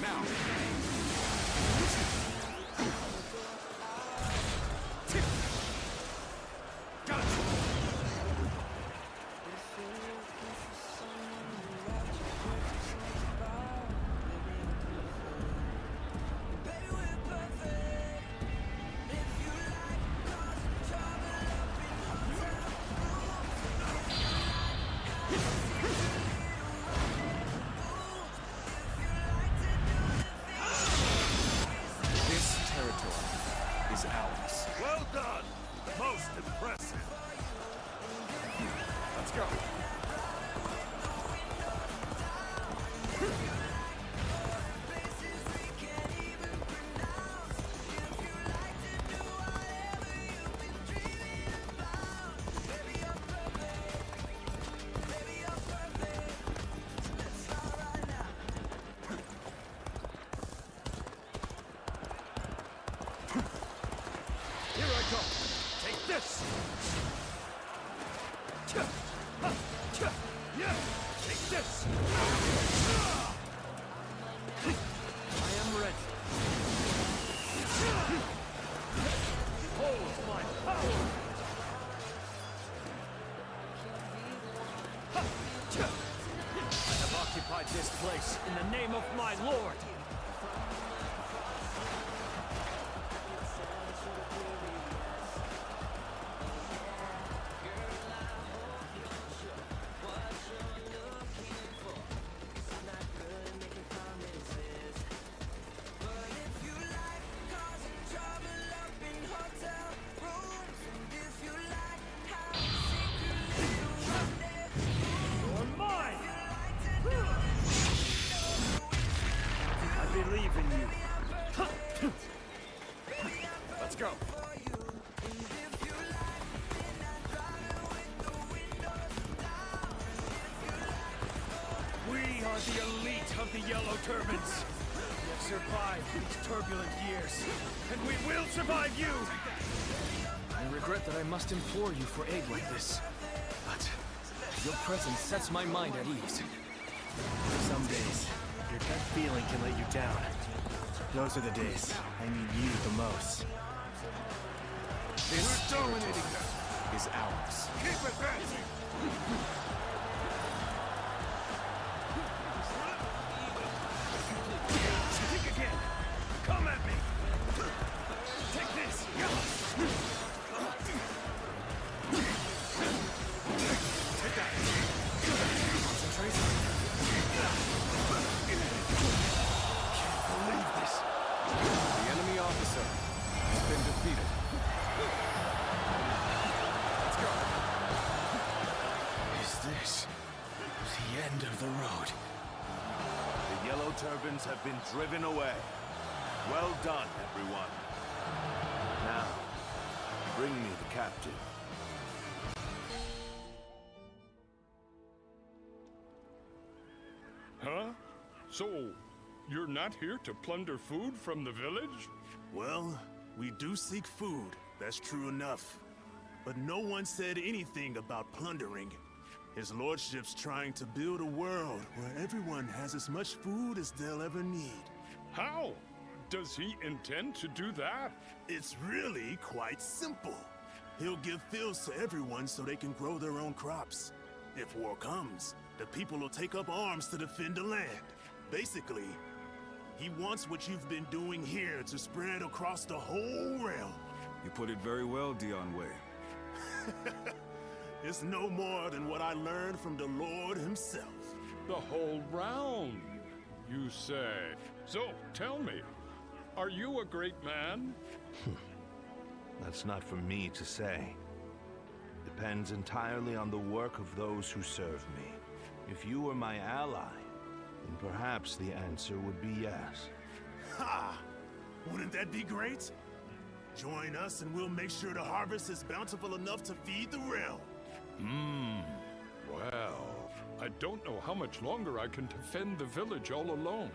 Now. Got it. Is ours. Well done. Most impressive. Let's go. Here I go. Take this. Yeah. Take this. I am ready. Hold my power. I have occupied this place in the name of my lord. Believe in you. Let's go. We are the elite of the Yellow Turbans. We have survived these turbulent years, and we will survive you! I regret that I must implore you for aid like this, but your presence sets my mind at ease. Some days, your gut feeling can let you down. Those are the days I need you the most. This dominating is ours. Keep advancing! Think again! turbans have been driven away. Well done, everyone. Now, bring me the captive. Huh? So, you're not here to plunder food from the village? Well, we do seek food, that's true enough. But no one said anything about plundering. His lordship's trying to build a world where everyone has as much food as they'll ever need. How? Does he intend to do that? It's really quite simple. He'll give fields to everyone so they can grow their own crops. If war comes, the people will take up arms to defend the land. Basically, he wants what you've been doing here to spread across the whole realm. You put it very well, Dion Wei. It's no more than what I learned from the Lord himself. The whole round, you say. So, tell me, are you a great man? That's not for me to say. Depends entirely on the work of those who serve me. If you were my ally, then perhaps the answer would be yes. Ha! Wouldn't that be great? Join us and we'll make sure the harvest is bountiful enough to feed the realm. Well, I don't know how much longer I can defend the village all alone.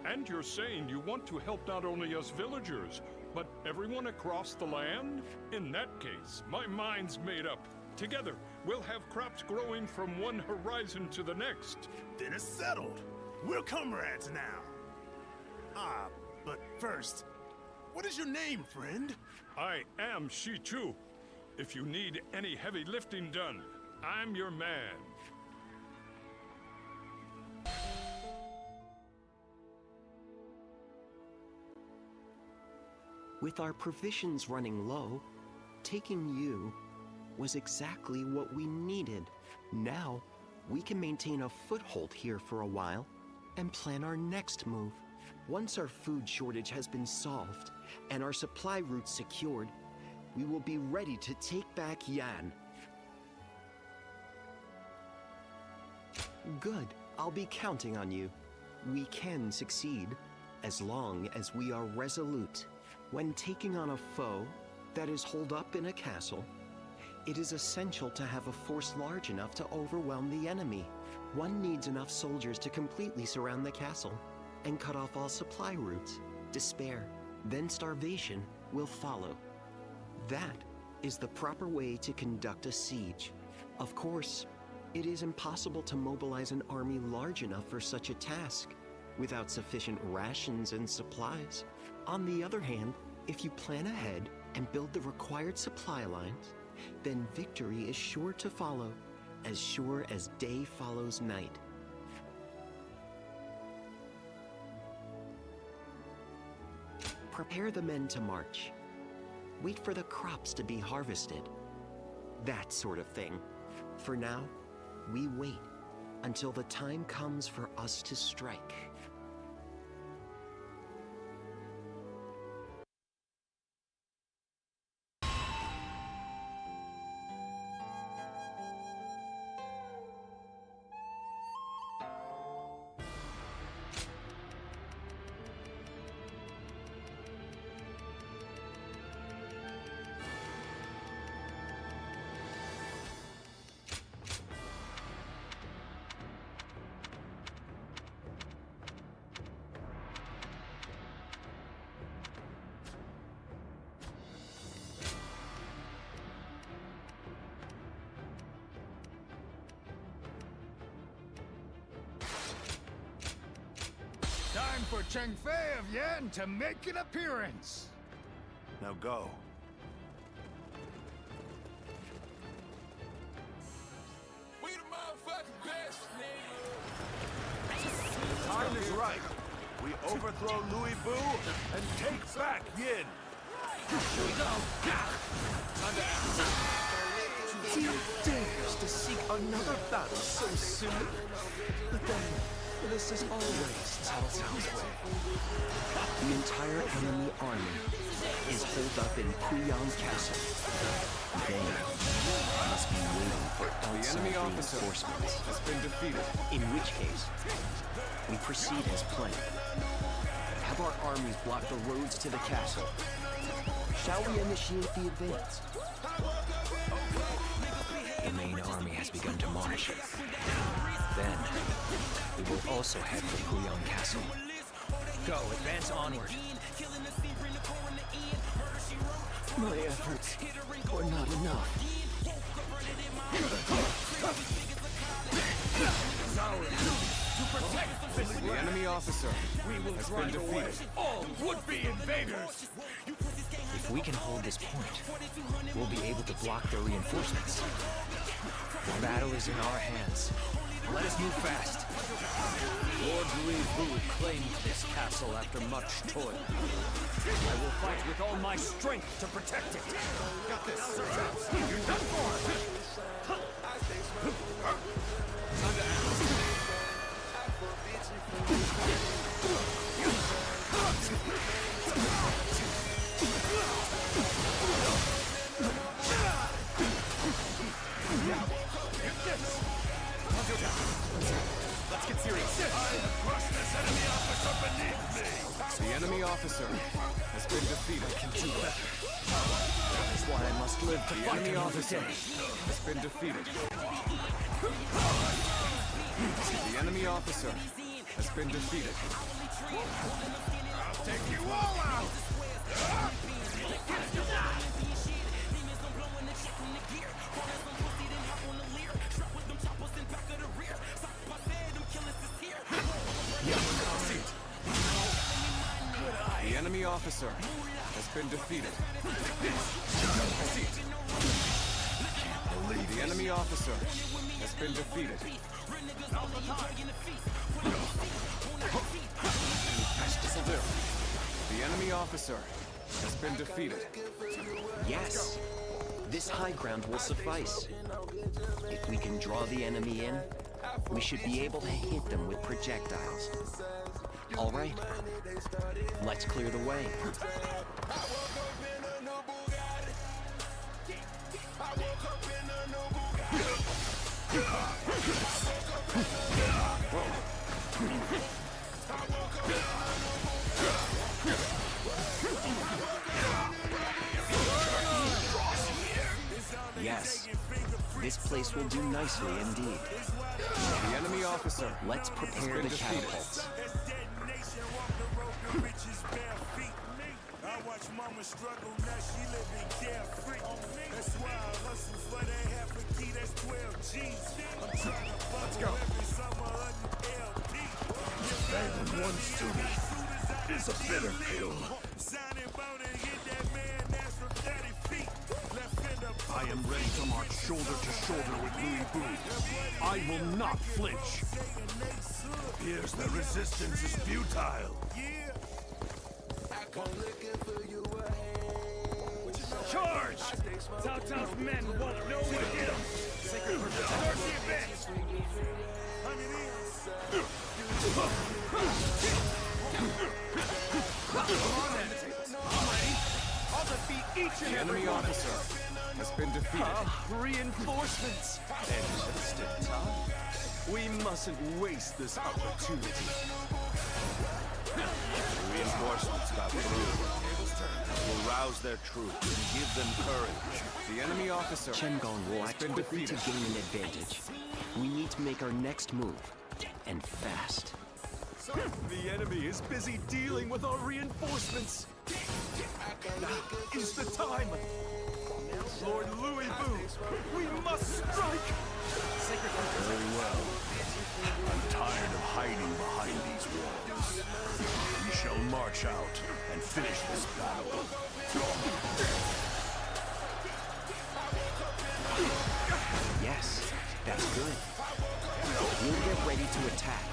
And you're saying you want to help not only us villagers, but everyone across the land? In that case, my mind's made up. Together, we'll have crops growing from one horizon to the next. Then it's settled. We're comrades now. But first, what is your name, friend? I am Shichu. If you need any heavy lifting done, I'm your man. With our provisions running low, taking you was exactly what we needed. Now, we can maintain a foothold here for a while and plan our next move. Once our food shortage has been solved and our supply routes secured, we will be ready to take back Yan. Good. I'll be counting on you. We can succeed, as long as we are resolute. When taking on a foe that is holed up in a castle, it is essential to have a force large enough to overwhelm the enemy. One needs enough soldiers to completely surround the castle and cut off all supply routes. Despair, then starvation, will follow. That is the proper way to conduct a siege. Of course, it is impossible to mobilize an army large enough for such a task without sufficient rations and supplies. On the other hand, if you plan ahead and build the required supply lines, then victory is sure to follow, as sure as day follows night. Prepare the men to march. Wait for the crops to be harvested. That sort of thing. For now, we wait until the time comes for us to strike. Time for Cheng Fei of Yan to make an appearance. Now go. We the motherfucking best, The time is right. We overthrow Louis Bu and take back Yin. Here we go. He dares to seek another battle so soon? But then, this is always Cao Cao's way. The entire enemy army is holed up in Puyang Castle. They must be waiting for outside reinforcements. Has been defeated. In which case, we proceed as planned. Have our armies block the roads to the castle. Shall we initiate the advance? The main army has begun to march. Then, we will also head for Hwang Castle. Go, advance onward. My efforts were not enough. The enemy officer has been defeated. All would-be invaders! If we can hold this point, we'll be able to block their reinforcements. The battle is in our hands. Let us move fast. Lord Louis Vu claimed this castle after much toil. I will fight with all my strength to protect it. Got this. You're done for! Let's get serious. The enemy officer has been defeated. I can do better. That is why I must live to fight. The enemy officer has been defeated. The enemy officer has been defeated. I'll take you all out! The enemy officer has been defeated. The enemy officer has been defeated. The enemy officer has been defeated. Yes, this high ground will suffice. If we can draw the enemy in, we should be able to hit them with projectiles. All right, let's clear the way. Yes, this place will do nicely indeed. The enemy officer. Let's prepare the catapults. I watch mama struggle, now she living carefree. That's why I hustle for that half a key, that's 12 G's. I'm trying to buckle every summer under LP. Failing one student is a bitter pill. Signing bone and hit that man, that's from 30 feet. Left fender. I am ready to march shoulder to shoulder with Louis Vu. I will not flinch. Here's the resistance is futile. Charge! Cao Cao's men won't know what hit them. Sacred purpose. Start the advance. I'm ready. I'll defeat each and The every enemy one. officer has been defeated. Reinforcements! And just in time. We mustn't waste this opportunity. Reinforcements got through. Will rouse their troops and give them courage. The enemy officer Chengong will has act been quickly to defeated. gain an advantage. We need to make our next move, and fast. The enemy is busy dealing with our reinforcements. Now is the time. Lord Louis Vu, we must strike! Very well. I'm tired of hiding behind these walls. We shall march out and finish this battle. Yes, that's good. We'll get ready to attack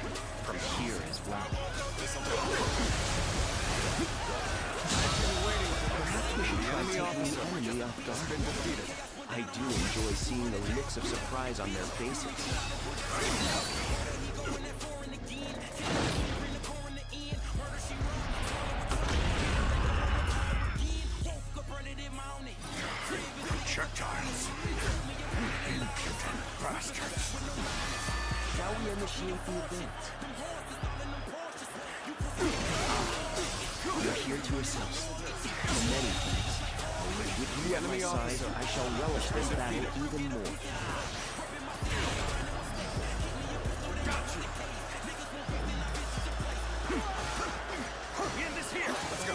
from here as well. Perhaps we should try taking the enemy off guard. I do enjoy seeing the looks of surprise on their faces. Projectiles. Impudent bastards. Shall we initiate the advance? here to assist. For many things. With you at my side, I shall relish this battle even more. End this here! Let's go!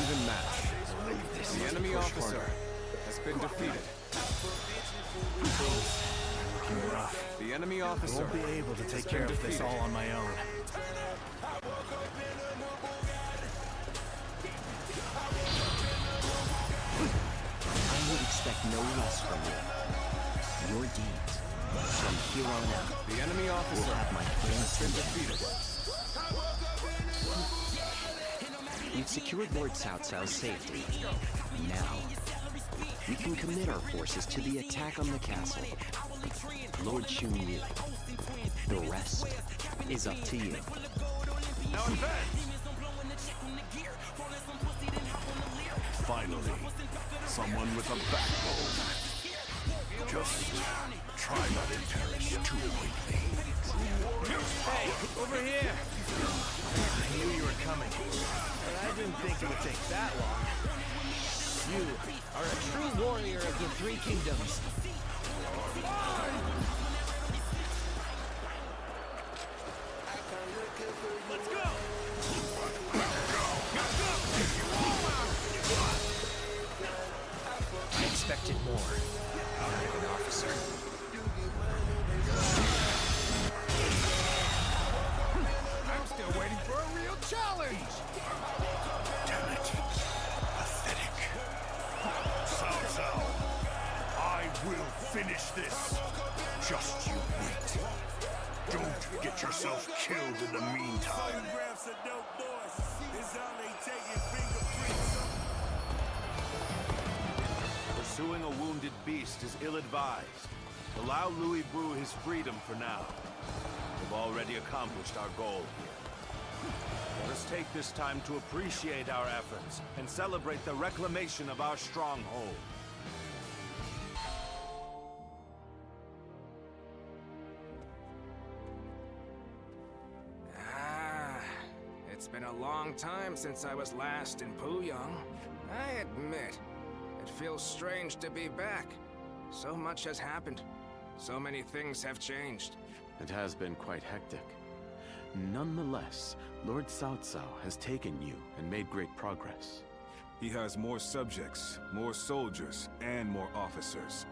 Even match. The enemy officer has been defeated. The enemy officer won't be able to take care of this all on my own. I would expect no less from you. Your deeds, from here on out, The enemy officer will have my has been praise. defeated. We've secured Lord Cao Cao's safety. Now, we can commit our forces to the attack on the castle. Lord Shenmue, the rest is up to you. Now advance! Finally, someone with a backbone. Just try not to perish too quickly. Hey, over here! I knew you were coming, but I didn't think it would take that long. You are a true warrior of the Three Kingdoms. Let's go! I expected more out of an officer. I'm still waiting for a real challenge! Damn it. Pathetic. Cao Cao, I will finish this. Just you wait. Don't get yourself killed in the meantime. Pursuing a wounded beast is ill-advised. Allow Louis Bu his freedom for now. We've already accomplished our goal here. Let us take this time to appreciate our efforts and celebrate the reclamation of our stronghold. It's been a long time since I was last in Puyang. I admit, it feels strange to be back. So much has happened. So many things have changed. It has been quite hectic. Nonetheless, Lord Cao Cao has taken you and made great progress. He has more subjects, more soldiers, and more officers.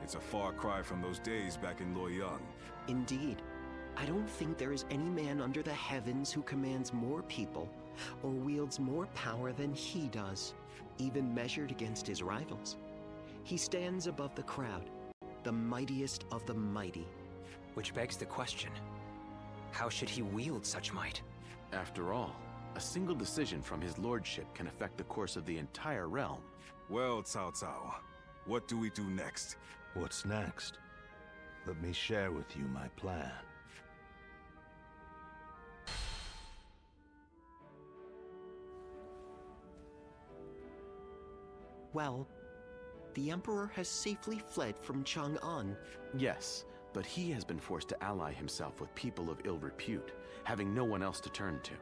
It's a far cry from those days back in Luoyang. Indeed. I don't think there is any man under the heavens who commands more people or wields more power than he does, even measured against his rivals. He stands above the crowd, the mightiest of the mighty. Which begs the question, how should he wield such might? After all, a single decision from his lordship can affect the course of the entire realm. Well, Cao Cao, what do we do next? What's next? Let me share with you my plan. Well, the Emperor has safely fled from Chang'an. Yes, but he has been forced to ally himself with people of ill repute, having no one else to turn to.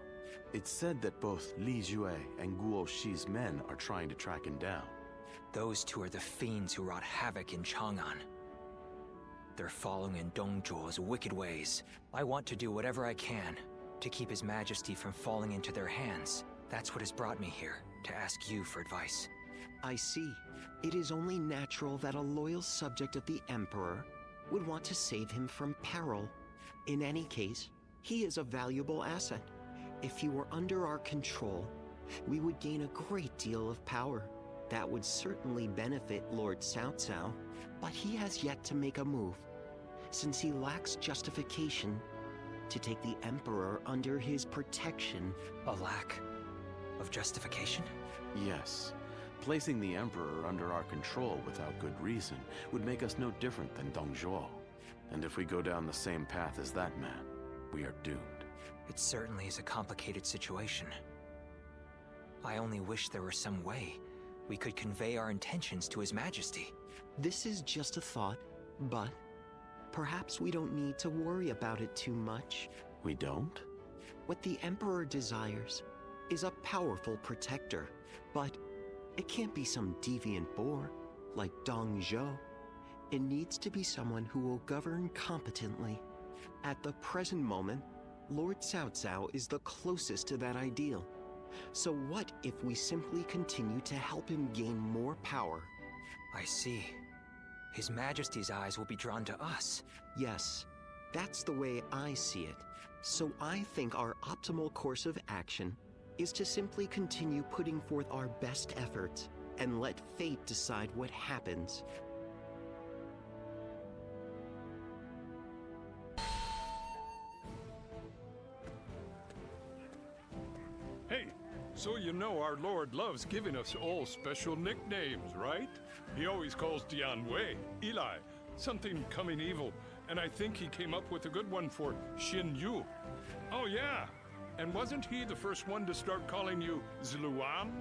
It's said that both Li Jue and Guo Shi's men are trying to track him down. Those two are the fiends who wrought havoc in Chang'an. They're following in Dong Zhuo's wicked ways. I want to do whatever I can to keep His Majesty from falling into their hands. That's what has brought me here, to ask you for advice. I see. It is only natural that a loyal subject of the Emperor would want to save him from peril. In any case, he is a valuable asset. If he were under our control, we would gain a great deal of power. That would certainly benefit Lord Cao Cao, but he has yet to make a move, since he lacks justification to take the Emperor under his protection. A lack of justification? Yes. Placing the Emperor under our control without good reason would make us no different than Dong Zhuo. And if we go down the same path as that man, we are doomed. It certainly is a complicated situation. I only wish there were some way we could convey our intentions to His Majesty. This is just a thought, but perhaps we don't need to worry about it too much. We don't? What the Emperor desires is a powerful protector, but it can't be some deviant boor like Dong Zhou. It needs to be someone who will govern competently. At the present moment, Lord Cao Cao is the closest to that ideal. So what if we simply continue to help him gain more power? I see. His Majesty's eyes will be drawn to us. Yes, that's the way I see it. So I think our optimal course of action is to simply continue putting forth our best efforts and let fate decide what happens. Hey, so you know our Lord loves giving us all special nicknames, right? He always calls Dianwei, Eli, something coming evil, and I think he came up with a good one for Shenmue. Oh yeah, and wasn't he the first one to start calling you Zluan?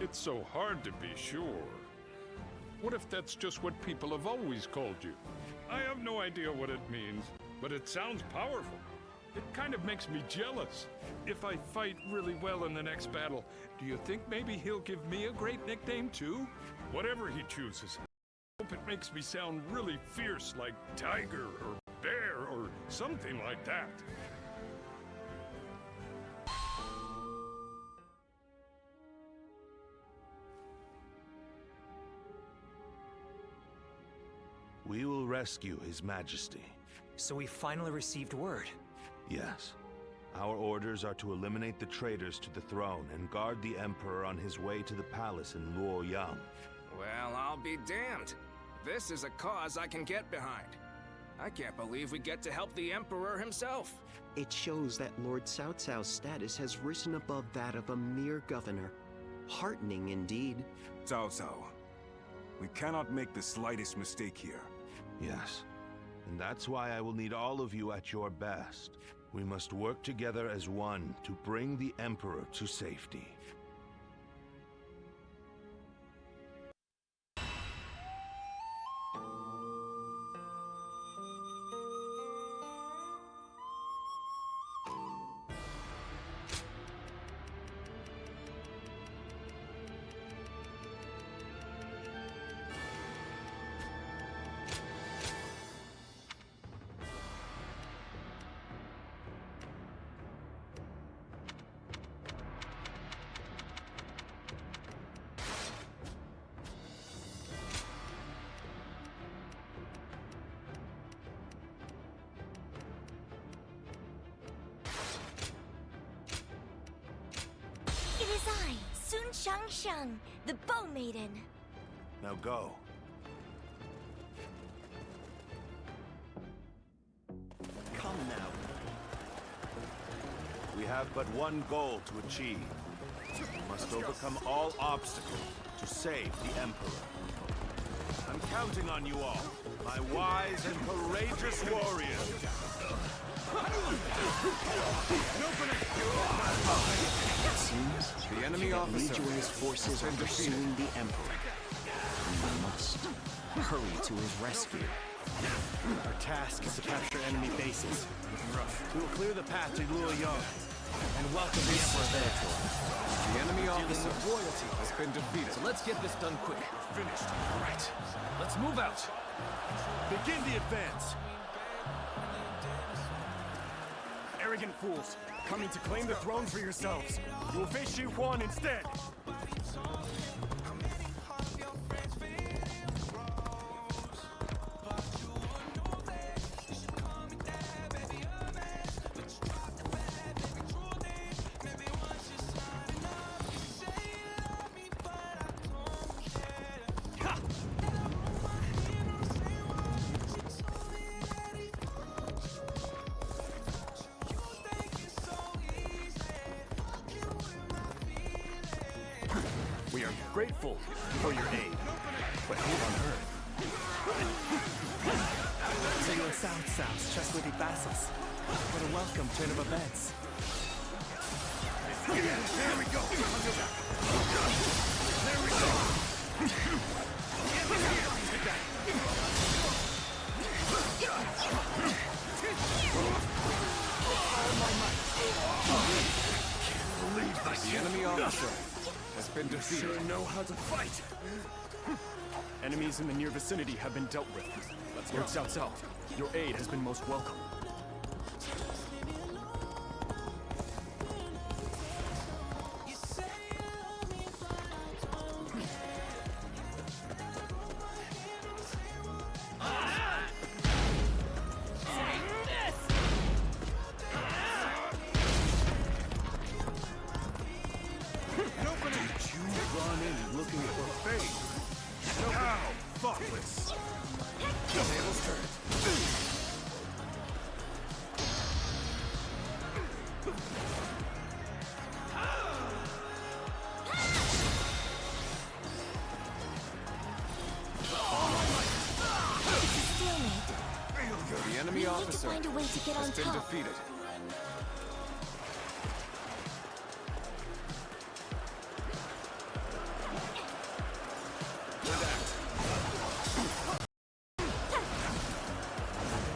It's so hard to be sure. What if that's just what people have always called you? I have no idea what it means, but it sounds powerful. It kind of makes me jealous. If I fight really well in the next battle, do you think maybe he'll give me a great nickname too? Whatever he chooses, I hope it makes me sound really fierce like tiger or bear or something like that. We will rescue His Majesty. So we finally received word. Yes. Our orders are to eliminate the traitors to the throne and guard the Emperor on his way to the palace in Luoyang. Well, I'll be damned. This is a cause I can get behind. I can't believe we get to help the Emperor himself. It shows that Lord Cao Cao's status has risen above that of a mere governor. Heartening indeed. Cao Cao, we cannot make the slightest mistake here. Yes. And that's why I will need all of you at your best. We must work together as one to bring the Emperor to safety. It is I, Sun Shangsheng, the Bow Maiden. Now go. Come now. We have but one goal to achieve. We must overcome all obstacles to save the Emperor. I'm counting on you all, my wise and courageous warriors. It seems the enemy officer lead his forces are pursuing the Emperor. We must hurry to his rescue. Our task is to capture enemy bases. We will clear the path to Luoyang and welcome the Emperor there. The enemy officer royalty has been defeated. So let's get this done quick. Finished. All right, let's move out. Begin the advance. Arrogant fools, coming to claim the throne for yourselves. You will face Xi Huan instead. We are grateful for your aid, but who on earth? So you are Cao Cao's trustworthy vassals. What a welcome turn of events. There we go! There we go! Take that! The enemy officer has been defeated. Sure know how to fight. Enemies in the near vicinity have been dealt with. Lord Cao Cao, your aid has been most welcome. The enemy officer find a way to get has on been top. defeated.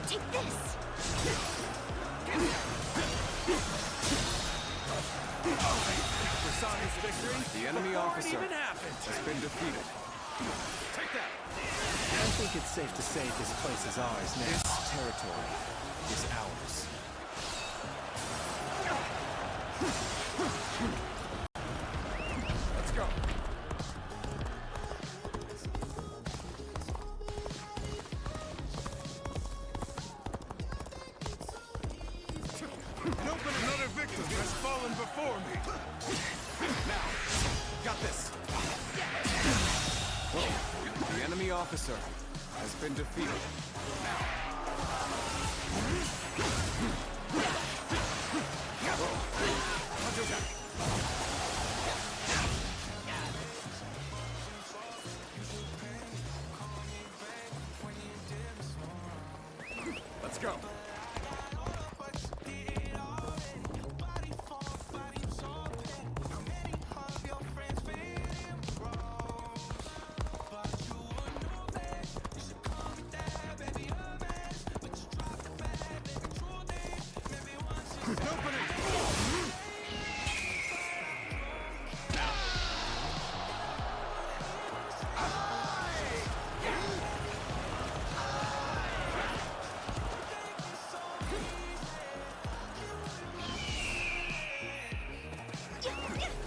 Take this. For Sonia's victory, the enemy officer has been defeated. Take that! I think it's safe to say this place is ours now. This territory is ours. Let's go. Another victim has fallen before me. Now, got this. The enemy officer has been defeated. Let's go.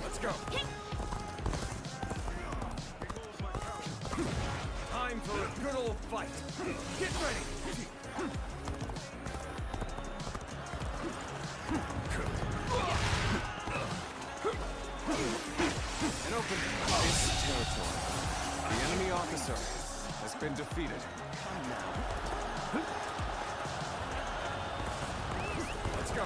Let's go. Time for a good old fight. Get ready. And open this territory. The enemy officer has been defeated. Let's go.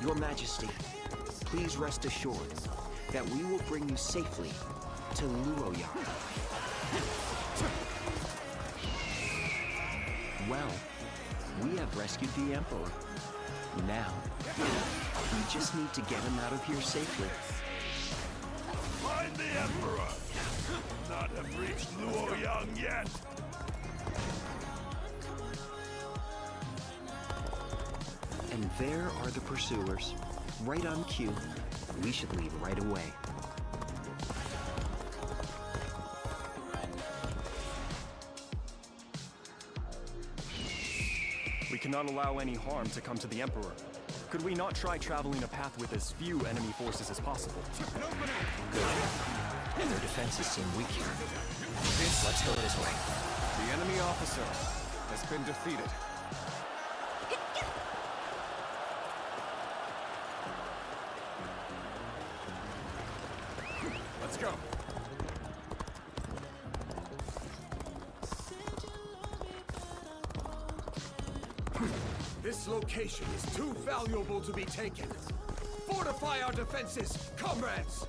Your Majesty, please rest assured that we will bring you safely to Luoyang. Well, we have rescued the Emperor. Now, we just need to get him out of here safely. Find the Emperor! Not have reached Luoyang yet! And there are the pursuers, right on cue. We should leave right away. We cannot allow any harm to come to the Emperor. Could we not try traveling a path with as few enemy forces as possible? Their defenses seem weak here. Let's go this way. The enemy officer has been defeated. Let's go. This location is too valuable to be taken. Fortify our defenses, comrades!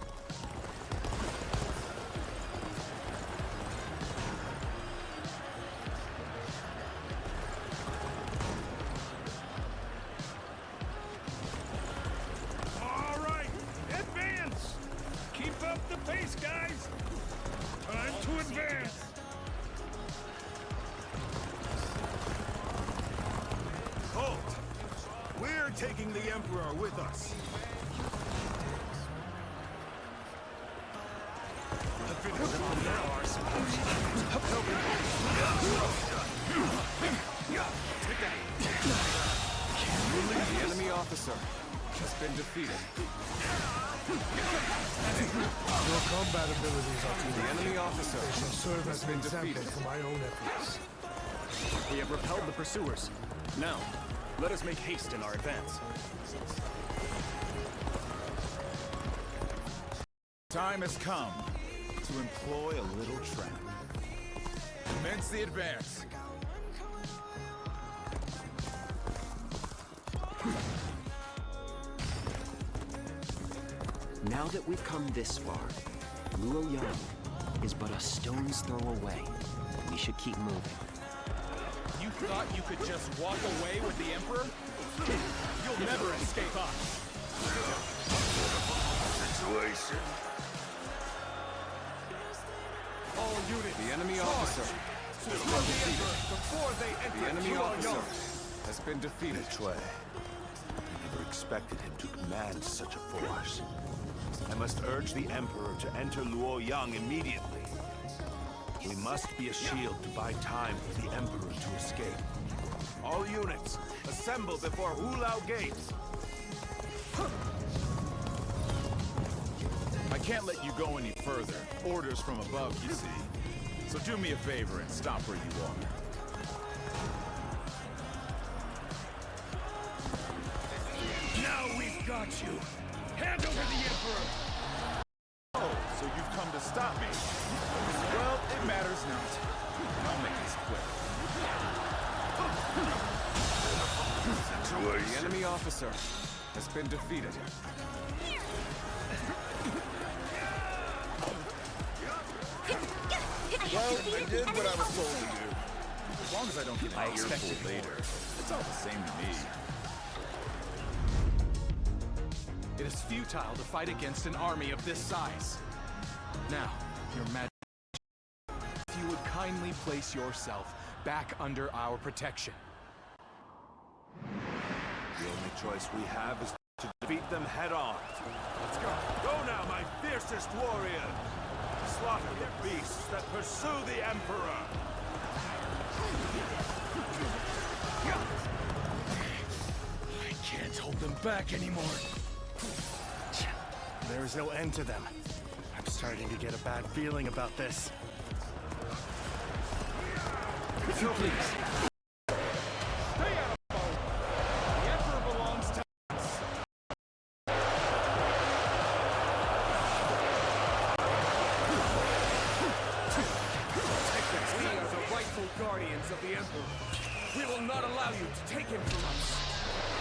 taking the Emperor with us. The enemy officer has been defeated. Your combat abilities are too The enemy officer They shall serve as has an been example defeated. for my own efforts. We have repelled the pursuers. Now, let us make haste in our advance. Time has come to employ a little trap. Commence the advance. Now that we've come this far, Luoyang is but a stone's throw away. We should keep moving. You thought you could just walk away with the Emperor? You'll never escape us. Situation. All units, The enemy charge! officer To the Emperor before they enter The enemy officer Luoyang. has been defeated. Shui. I never expected him to command such a force. I must urge the Emperor to enter Luoyang immediately. We must be a shield to buy time for the Emperor to escape. All units, assemble before Hulao Gate. I can't let you go any further. Orders from above, you see. So do me a favor and stop where you are. Now we've got you. Hand over the Emperor. Oh, so you've come to stop me. Well, it matters not. I'll make this quick. The enemy officer has been defeated. Well, I did what I was told to do. As long as I don't get an earful later, it's all the same to me. It is futile to fight against an army of this size. Now, Your Majesty, if you would kindly place yourself back under our protection. The only choice we have is to defeat them head on. Let's go. Go now, my fiercest warrior! Slaughter the beasts that pursue the Emperor! I can't hold them back anymore. There is no end to them. I'm starting to get a bad feeling about this. If you please. Stay out of the boat. The Emperor belongs to us. We are the rightful guardians of the Emperor. We will not allow you to take him from us.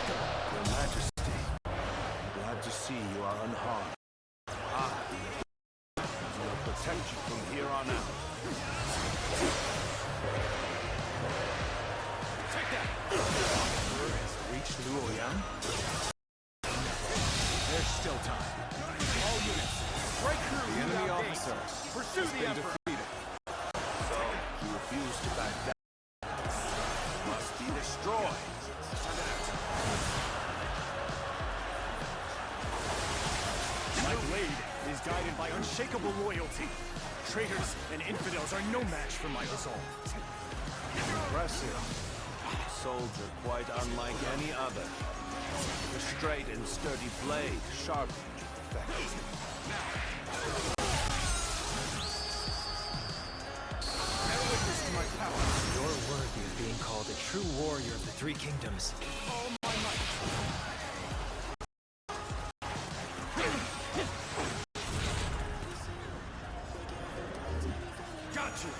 Your Majesty, I'm glad to see you are unharmed. I will protect you from here on out. Take that! Emperor has reached Luoyang. There's still time. All units, break through The enemy Hulao Gate. officer Pursue has the been Emperor. defeated. So, you refuse to back down. Must be destroyed. My blade is guided by unshakable loyalty. Traitors and infidels are no match for my resolve. Impressive. A soldier quite unlike any other. The straight and sturdy blade, sharpened to perfection. Bear witness to my power. You're worthy of being called a true warrior of the Three Kingdoms. All my might. Got you!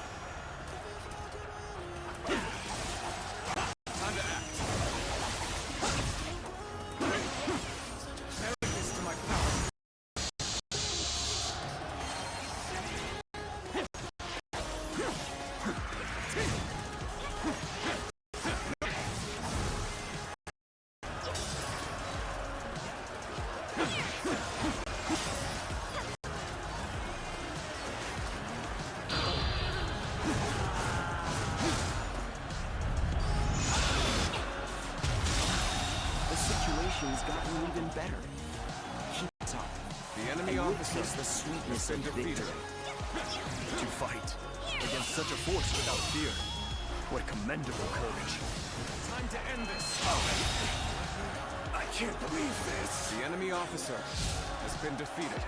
action's gotten even better. Keep it up. The enemy officer is the sweetness has of been defeated. victory. To fight against such a force without fear. What commendable courage. Time to end this. I can't believe this. The enemy officer has been defeated.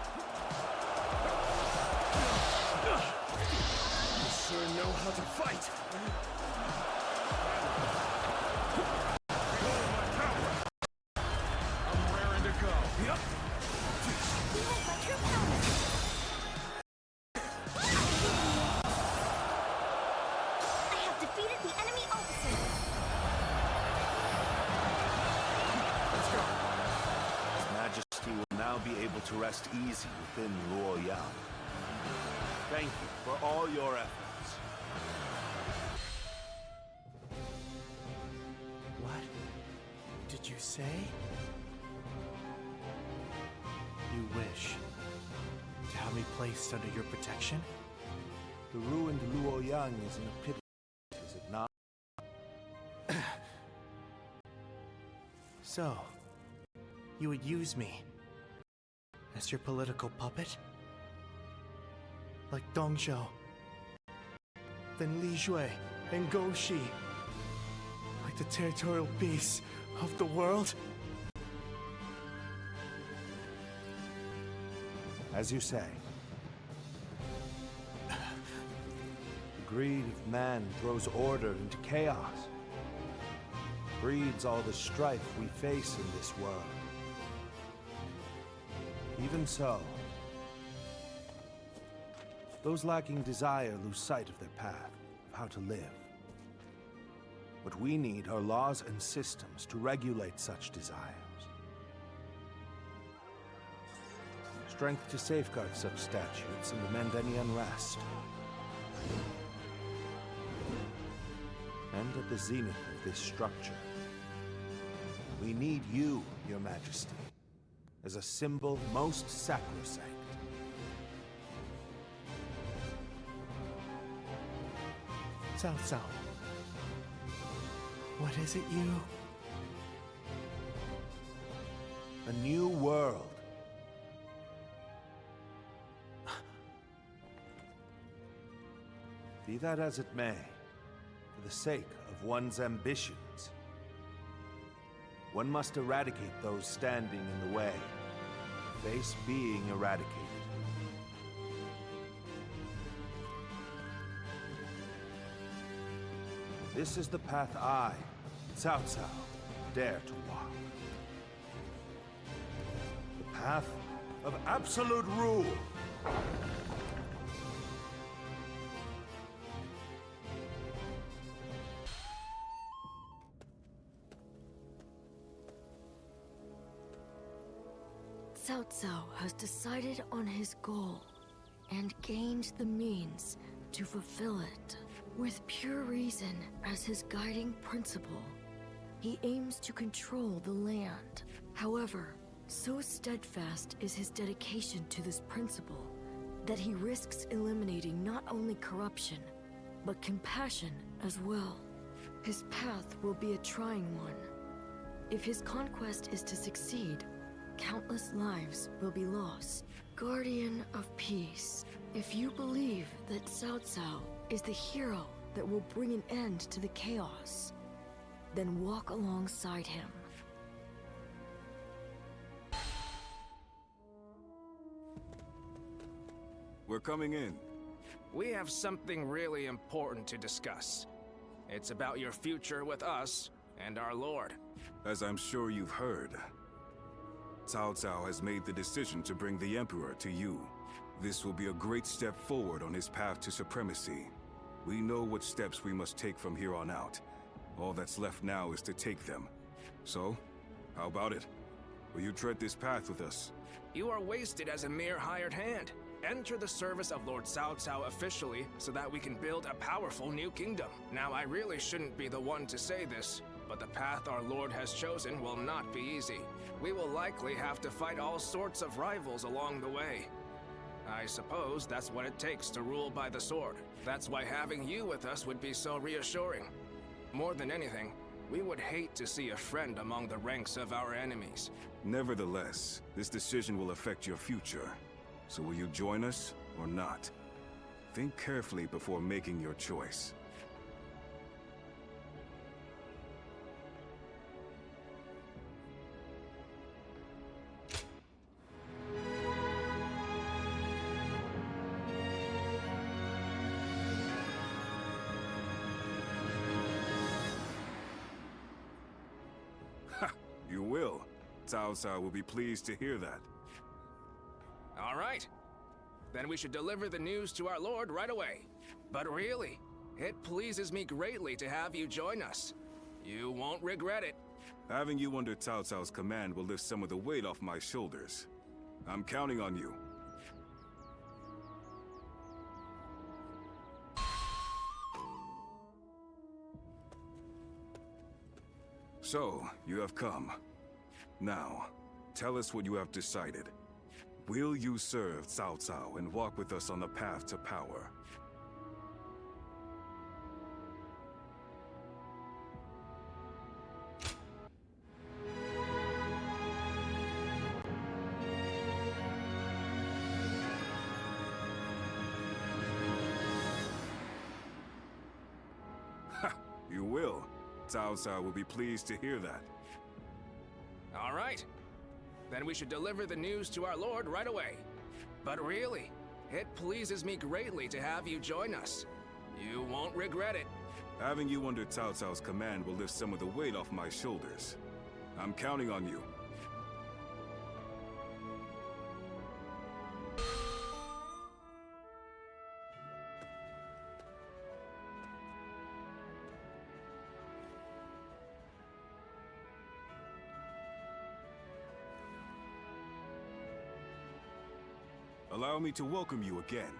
You sure know how to fight. I'm raring to go. Yep. Behold my true power! I have defeated the enemy officer! Let's go. His Majesty will now be able to rest easy within Luoyang. Thank you for all your efforts. What did you say? You wish to have me placed under your protection? The ruined Luoyang is in a pit, is it not? So, you would use me as your political puppet? Like Dongzhou, then Li Jue and Go Shi, like the territorial beasts of the world? As you say. The greed of man throws order into chaos. Breeds all the strife we face in this world. Even so, those lacking desire lose sight of their path, of how to live. What we need are laws and systems to regulate such desires. Strength to safeguard such statutes and amend any unrest. And at the zenith of this structure, we need you, Your Majesty, as a symbol most sacrosanct. Cao Cao, what is it you... A new world. Be that as it may, for the sake of one's ambitions, one must eradicate those standing in the way, face being eradicated. This is the path I, Cao Cao, dare to walk. The path of absolute rule. Cao Cao has decided on his goal and gained the means to fulfill it. With pure reason as his guiding principle, he aims to control the land. However, so steadfast is his dedication to this principle that he risks eliminating not only corruption, but compassion as well. His path will be a trying one. If his conquest is to succeed, countless lives will be lost. Guardian of Peace, if you believe that Cao Cao is the hero that will bring an end to the chaos, then walk alongside him. We're coming in. We have something really important to discuss. It's about your future with us and our Lord. As I'm sure you've heard, Cao Cao has made the decision to bring the Emperor to you. This will be a great step forward on his path to supremacy. We know what steps we must take from here on out. All that's left now is to take them. So, how about it? Will you tread this path with us? You are wasted as a mere hired hand. Enter the service of Lord Cao Cao officially so that we can build a powerful new kingdom. Now, I really shouldn't be the one to say this, but the path our Lord has chosen will not be easy. We will likely have to fight all sorts of rivals along the way. I suppose that's what it takes to rule by the sword. That's why having you with us would be so reassuring. More than anything, We would hate to see a friend among the ranks of our enemies. Nevertheless, this decision will affect your future. So will you join us or not? Think carefully before making your choice. You will. Cao Cao will be pleased to hear that. All right. Then we should deliver the news to our lord right away. But really, it pleases me greatly to have you join us. You won't regret it. Having you under Cao Cao's command will lift some of the weight off my shoulders. I'm counting on you. So, you have come. Now, tell us what you have decided. Will you serve Cao Cao and walk with us on the path to power? You will. Cao Cao will be pleased to hear that. All right. Then we should deliver the news to our lord right away. But really, it pleases me greatly to have you join us. You won't regret it. Having you under Cao Cao's command will lift some of the weight off my shoulders. I'm counting on you. Allow me to welcome you again.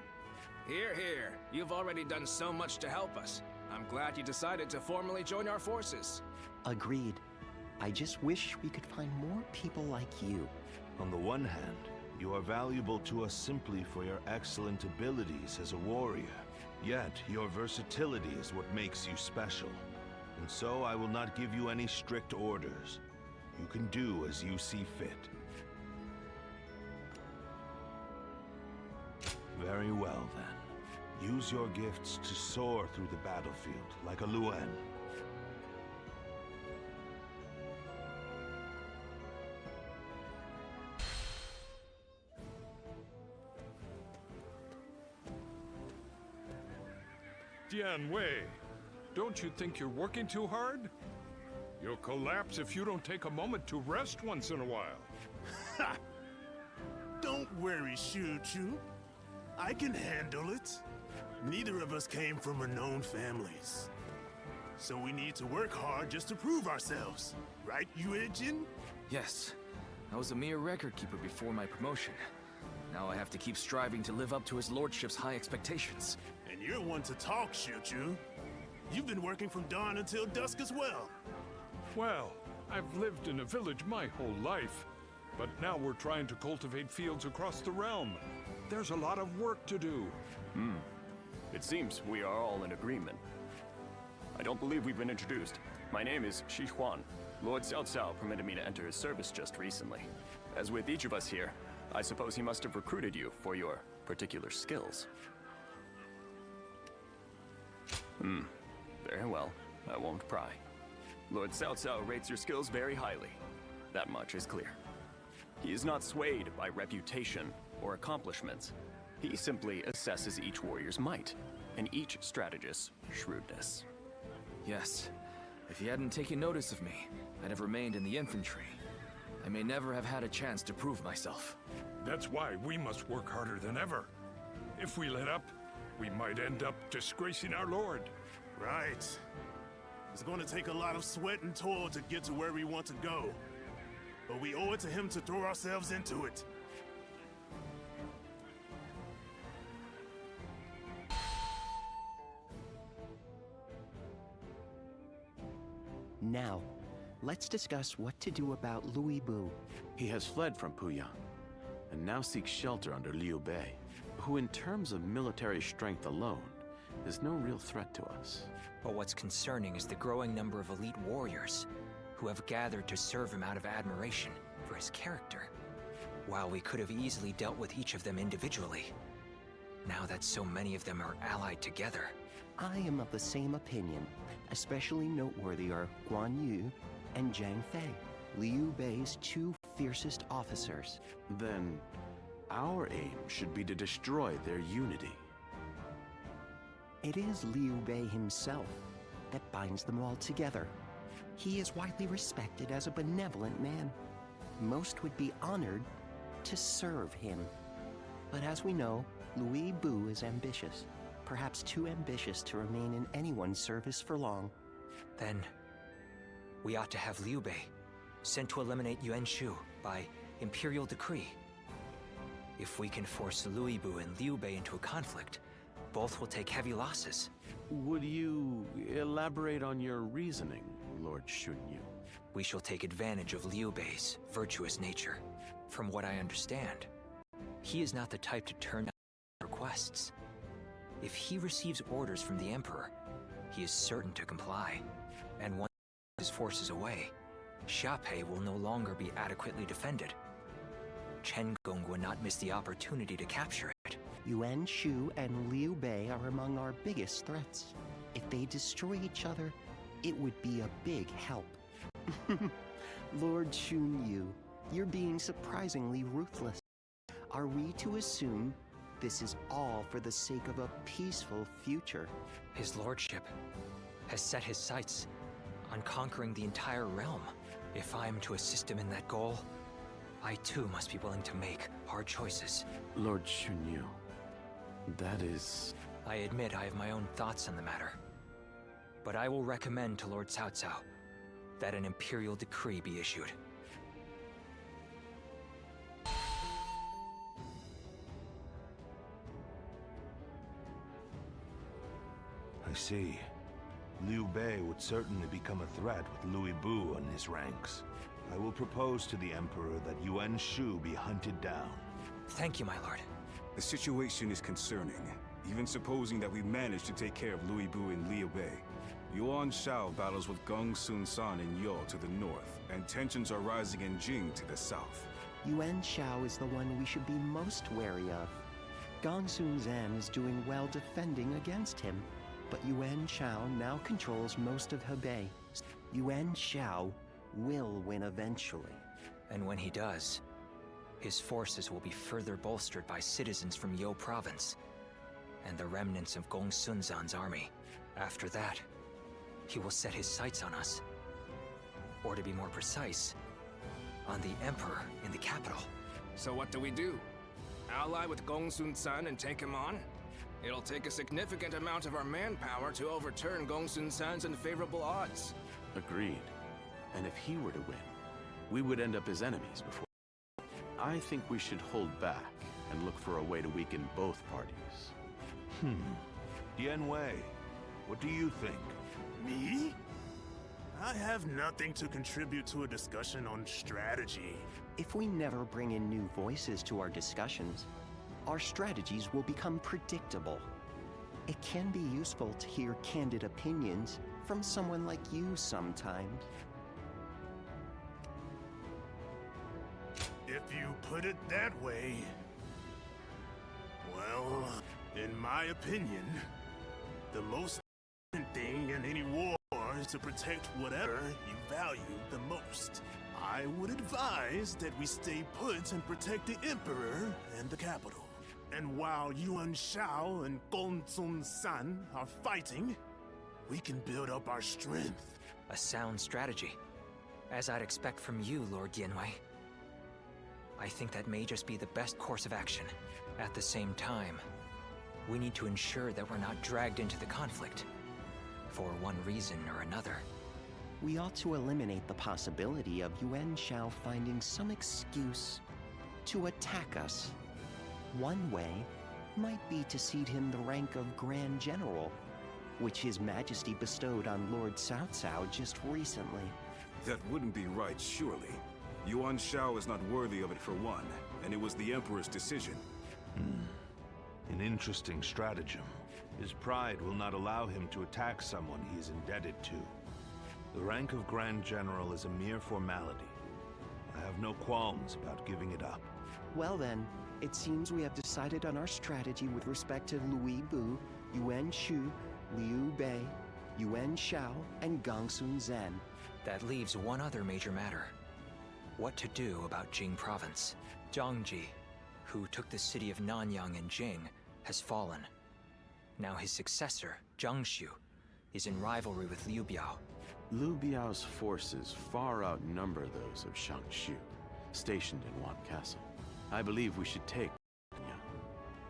Hear, hear. You've already done so much to help us. I'm glad you decided to formally join our forces. Agreed. I just wish we could find more people like you. On the one hand, you are valuable to us simply for your excellent abilities as a warrior. Yet, your versatility is what makes you special. And so I will not give you any strict orders. You can do as you see fit. Very well, then. Use your gifts to soar through the battlefield, like a Luen. Wei, don't you think you're working too hard? You'll collapse if you don't take a moment to rest once in a while. Ha! Don't worry, Shu-Chu. I can handle it. Neither of us came from renowned families. So we need to work hard just to prove ourselves. Right, Yue-Jin? Yes. I was a mere record keeper before my promotion. Now I have to keep striving to live up to his lordship's high expectations. And you're one to talk, Shu-Chu. You've been working from dawn until dusk as well. Well, I've lived in a village my whole life. But now we're trying to cultivate fields across the realm. There's a lot of work to do. It seems we are all in agreement. I don't believe we've been introduced. My name is Hwang. Lord Cao Cao permitted me to enter his service just recently. As with each of us here, I suppose he must have recruited you for your particular skills. Very well. I won't pry. Lord Cao Cao rates your skills very highly. That much is clear. He is not swayed by reputation or accomplishments. He simply assesses each warrior's might, and each strategist's shrewdness. Yes. If he hadn't taken notice of me, I'd have remained in the infantry. I may never have had a chance to prove myself. That's why we must work harder than ever. If we let up, we might end up disgracing our lord. Right. It's going to take a lot of sweat and toil to get to where we want to go. But we owe it to him to throw ourselves into it. Now, let's discuss what to do about Louis Bu. He has fled from Puyang, and now seeks shelter under Liu Bei, who in terms of military strength alone is no real threat to us. But what's concerning is the growing number of elite warriors who have gathered to serve him out of admiration for his character. While we could have easily dealt with each of them individually, now that so many of them are allied together... I am of the same opinion. Especially noteworthy are Guan Yu and Zhang Fei, Liu Bei's two fiercest officers. Then, our aim should be to destroy their unity. It is Liu Bei himself that binds them all together. He is widely respected as a benevolent man. Most would be honored to serve him. But as we know, Louis Bu is ambitious. Perhaps too ambitious to remain in anyone's service for long. Then, we ought to have Liu Bei sent to eliminate Yuan Shu by imperial decree. If we can force Louis Bu and Liu Bei into a conflict, both will take heavy losses. Would you elaborate on your reasoning, Lord Shunyu? We shall take advantage of Liu Bei's virtuous nature. From what I understand, he is not the type to turn down requests. If he receives orders from the Emperor, he is certain to comply. And once his forces away, Xiaopei will no longer be adequately defended. Chen Gong would not miss the opportunity to capture it. Yuan Shu and Liu Bei are among our biggest threats. If they destroy each other, it would be a big help. Lord Shunyu, you're being surprisingly ruthless. Are we to assume this is all for the sake of a peaceful future? His lordship has set his sights on conquering the entire realm. If I am to assist him in that goal, I too must be willing to make hard choices. Lord Shunyu, that is... I admit I have my own thoughts on the matter. But I will recommend to Lord Cao Cao that an imperial decree be issued. I see. Liu Bei would certainly become a threat with Louis Bu in his ranks. I will propose to the Emperor that Yuan Shu be hunted down. Thank you, my lord. The situation is concerning, even supposing that we manage to take care of Louis Bu and Liu Bei. Yuan Shao battles with Gong Sun San in Yo to the north, and tensions are rising in Jing to the south. Yuan Shao is the one we should be most wary of. Gong Sun Zan is doing well defending against him, but Yuan Shao now controls most of Hebei. Yuan Shao will win eventually. And when he does, his forces will be further bolstered by citizens from Yo province and the remnants of Gong Sun Zan's army. After that, he will set his sights on us. Or to be more precise, on the Emperor in the capital. So what do we do? Ally with Gong Sun San and take him on? It'll take a significant amount of our manpower to overturn Gong Sun San's unfavorable odds. Agreed. And if he were to win, we would end up as enemies before. I think we should hold back and look for a way to weaken both parties. Dian Wei, what do you think? Me? I have nothing to contribute to a discussion on strategy. If we never bring in new voices to our discussions, our strategies will become predictable. It can be useful to hear candid opinions from someone like you sometimes. If you put it that way... Well, in my opinion, the most important thing in any war is to protect whatever you value the most. I would advise that we stay put and protect the Emperor and the capital. And while Yuan Shao and Gong Sun San are fighting, we can build up our strength. A sound strategy, as I'd expect from you, Lord Dianwei. I think that may just be the best course of action. At the same time, we need to ensure that we're not dragged into the conflict, for one reason or another. We ought to eliminate the possibility of Yuan Shao finding some excuse to attack us. One way might be to cede him the rank of Grand General, which His Majesty bestowed on Lord Cao Cao just recently. That wouldn't be right, surely. Yuan Shao is not worthy of it for one, and it was the Emperor's decision. An interesting stratagem. His pride will not allow him to attack someone he is indebted to. The rank of Grand General is a mere formality. I have no qualms about giving it up. Well then, it seems we have decided on our strategy with respect to Louis Bu, Yuan Shu, Liu Bei, Yuan Shao, and Gongsun Zhen. That leaves one other major matter. What to do about Jing Province. Zhang Ji, who took the city of Nanyang and Jing, has fallen. Now his successor, Zhang Xu, is in rivalry with Liu Biao. Liu Biao's forces far outnumber those of Shang Xu, stationed in Wan Castle. I believe we should take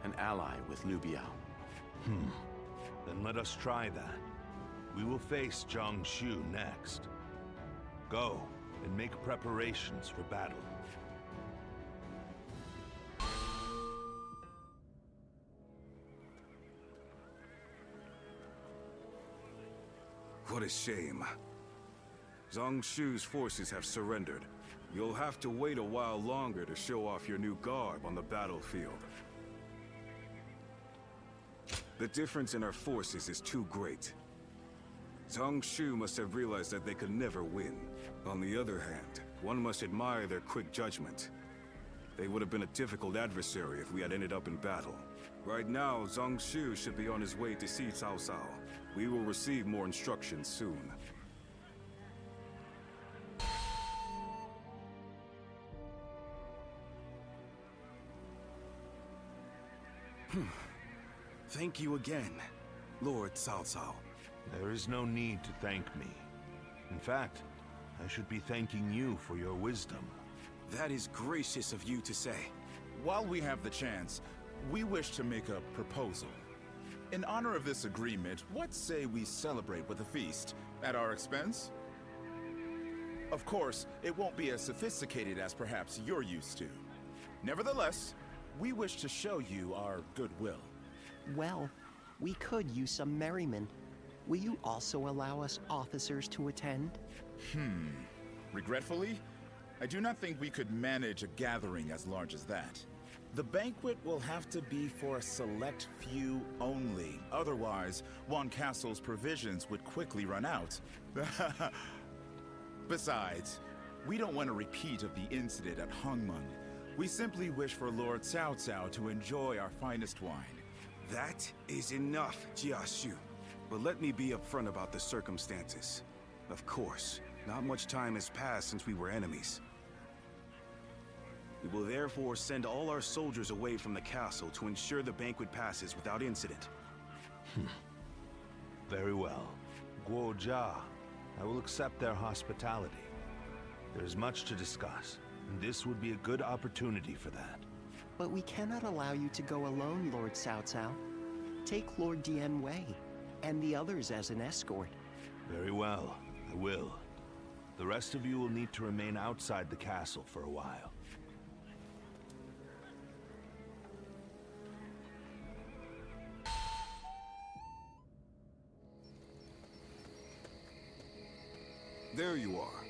an ally with Liu Biao. Then let us try that. We will face Zhang Xu next. Go and make preparations for battle. What a shame. Zhang Xu's forces have surrendered. You'll have to wait a while longer to show off your new garb on the battlefield. The difference in our forces is too great. Zhang Xu must have realized that they could never win. On the other hand, one must admire their quick judgment. They would have been a difficult adversary if we had ended up in battle. Right now, Zhang Xu should be on his way to see Cao Cao. We will receive more instructions soon. Thank you again, Lord Cao Cao. There is no need to thank me. In fact, I should be thanking you for your wisdom. That is gracious of you to say. While we have the chance, we wish to make a proposal. In honor of this agreement, what say we celebrate with a feast at our expense? Of course, it won't be as sophisticated as perhaps you're used to. Nevertheless, we wish to show you our goodwill. Well, we could use some merriment. Will you also allow us officers to attend? Regretfully, I do not think we could manage a gathering as large as that. The banquet will have to be for a select few only. Otherwise, Wan Castle's provisions would quickly run out. Besides, we don't want a repeat of the incident at Hongmeng. We simply wish for Lord Cao Cao to enjoy our finest wine. That is enough, Jia Xu. But let me be upfront about the circumstances. Of course, not much time has passed since we were enemies. We will therefore send all our soldiers away from the castle to ensure the banquet passes without incident. Very well. Guo Jia, I will accept their hospitality. There is much to discuss, and this would be a good opportunity for that. But we cannot allow you to go alone, Lord Cao Cao. Take Lord Dian Wei and the others as an escort. Very well, I will. The rest of you will need to remain outside the castle for a while. There you are.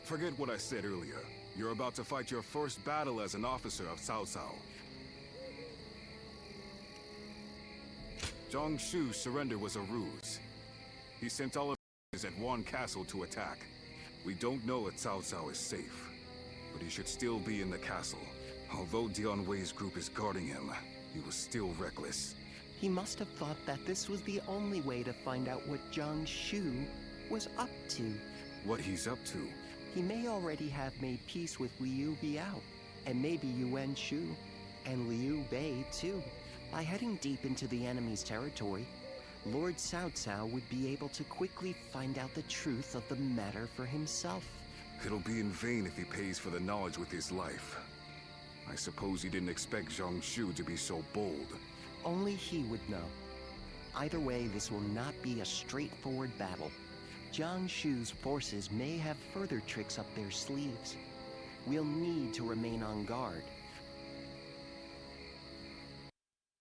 Forget what I said earlier. You're about to fight your first battle as an officer of Cao Cao. Zhang Xu's surrender was a ruse. He sent all of his at Wan Castle to attack. We don't know if Cao Cao is safe, but he should still be in the castle. Although Dian Wei's group is guarding him, he was still reckless. He must have thought that this was the only way to find out what Zhang Xu was up to. What he's up to? He may already have made peace with Liu Biao, and maybe Yuan Shu, and Liu Bei too. By heading deep into the enemy's territory, Lord Cao Cao would be able to quickly find out the truth of the matter for himself. It'll be in vain if he pays for the knowledge with his life. I suppose he didn't expect Zhang Xu to be so bold. Only he would know. Either way, this will not be a straightforward battle. Zhang Xu's forces may have further tricks up their sleeves. We'll need to remain on guard.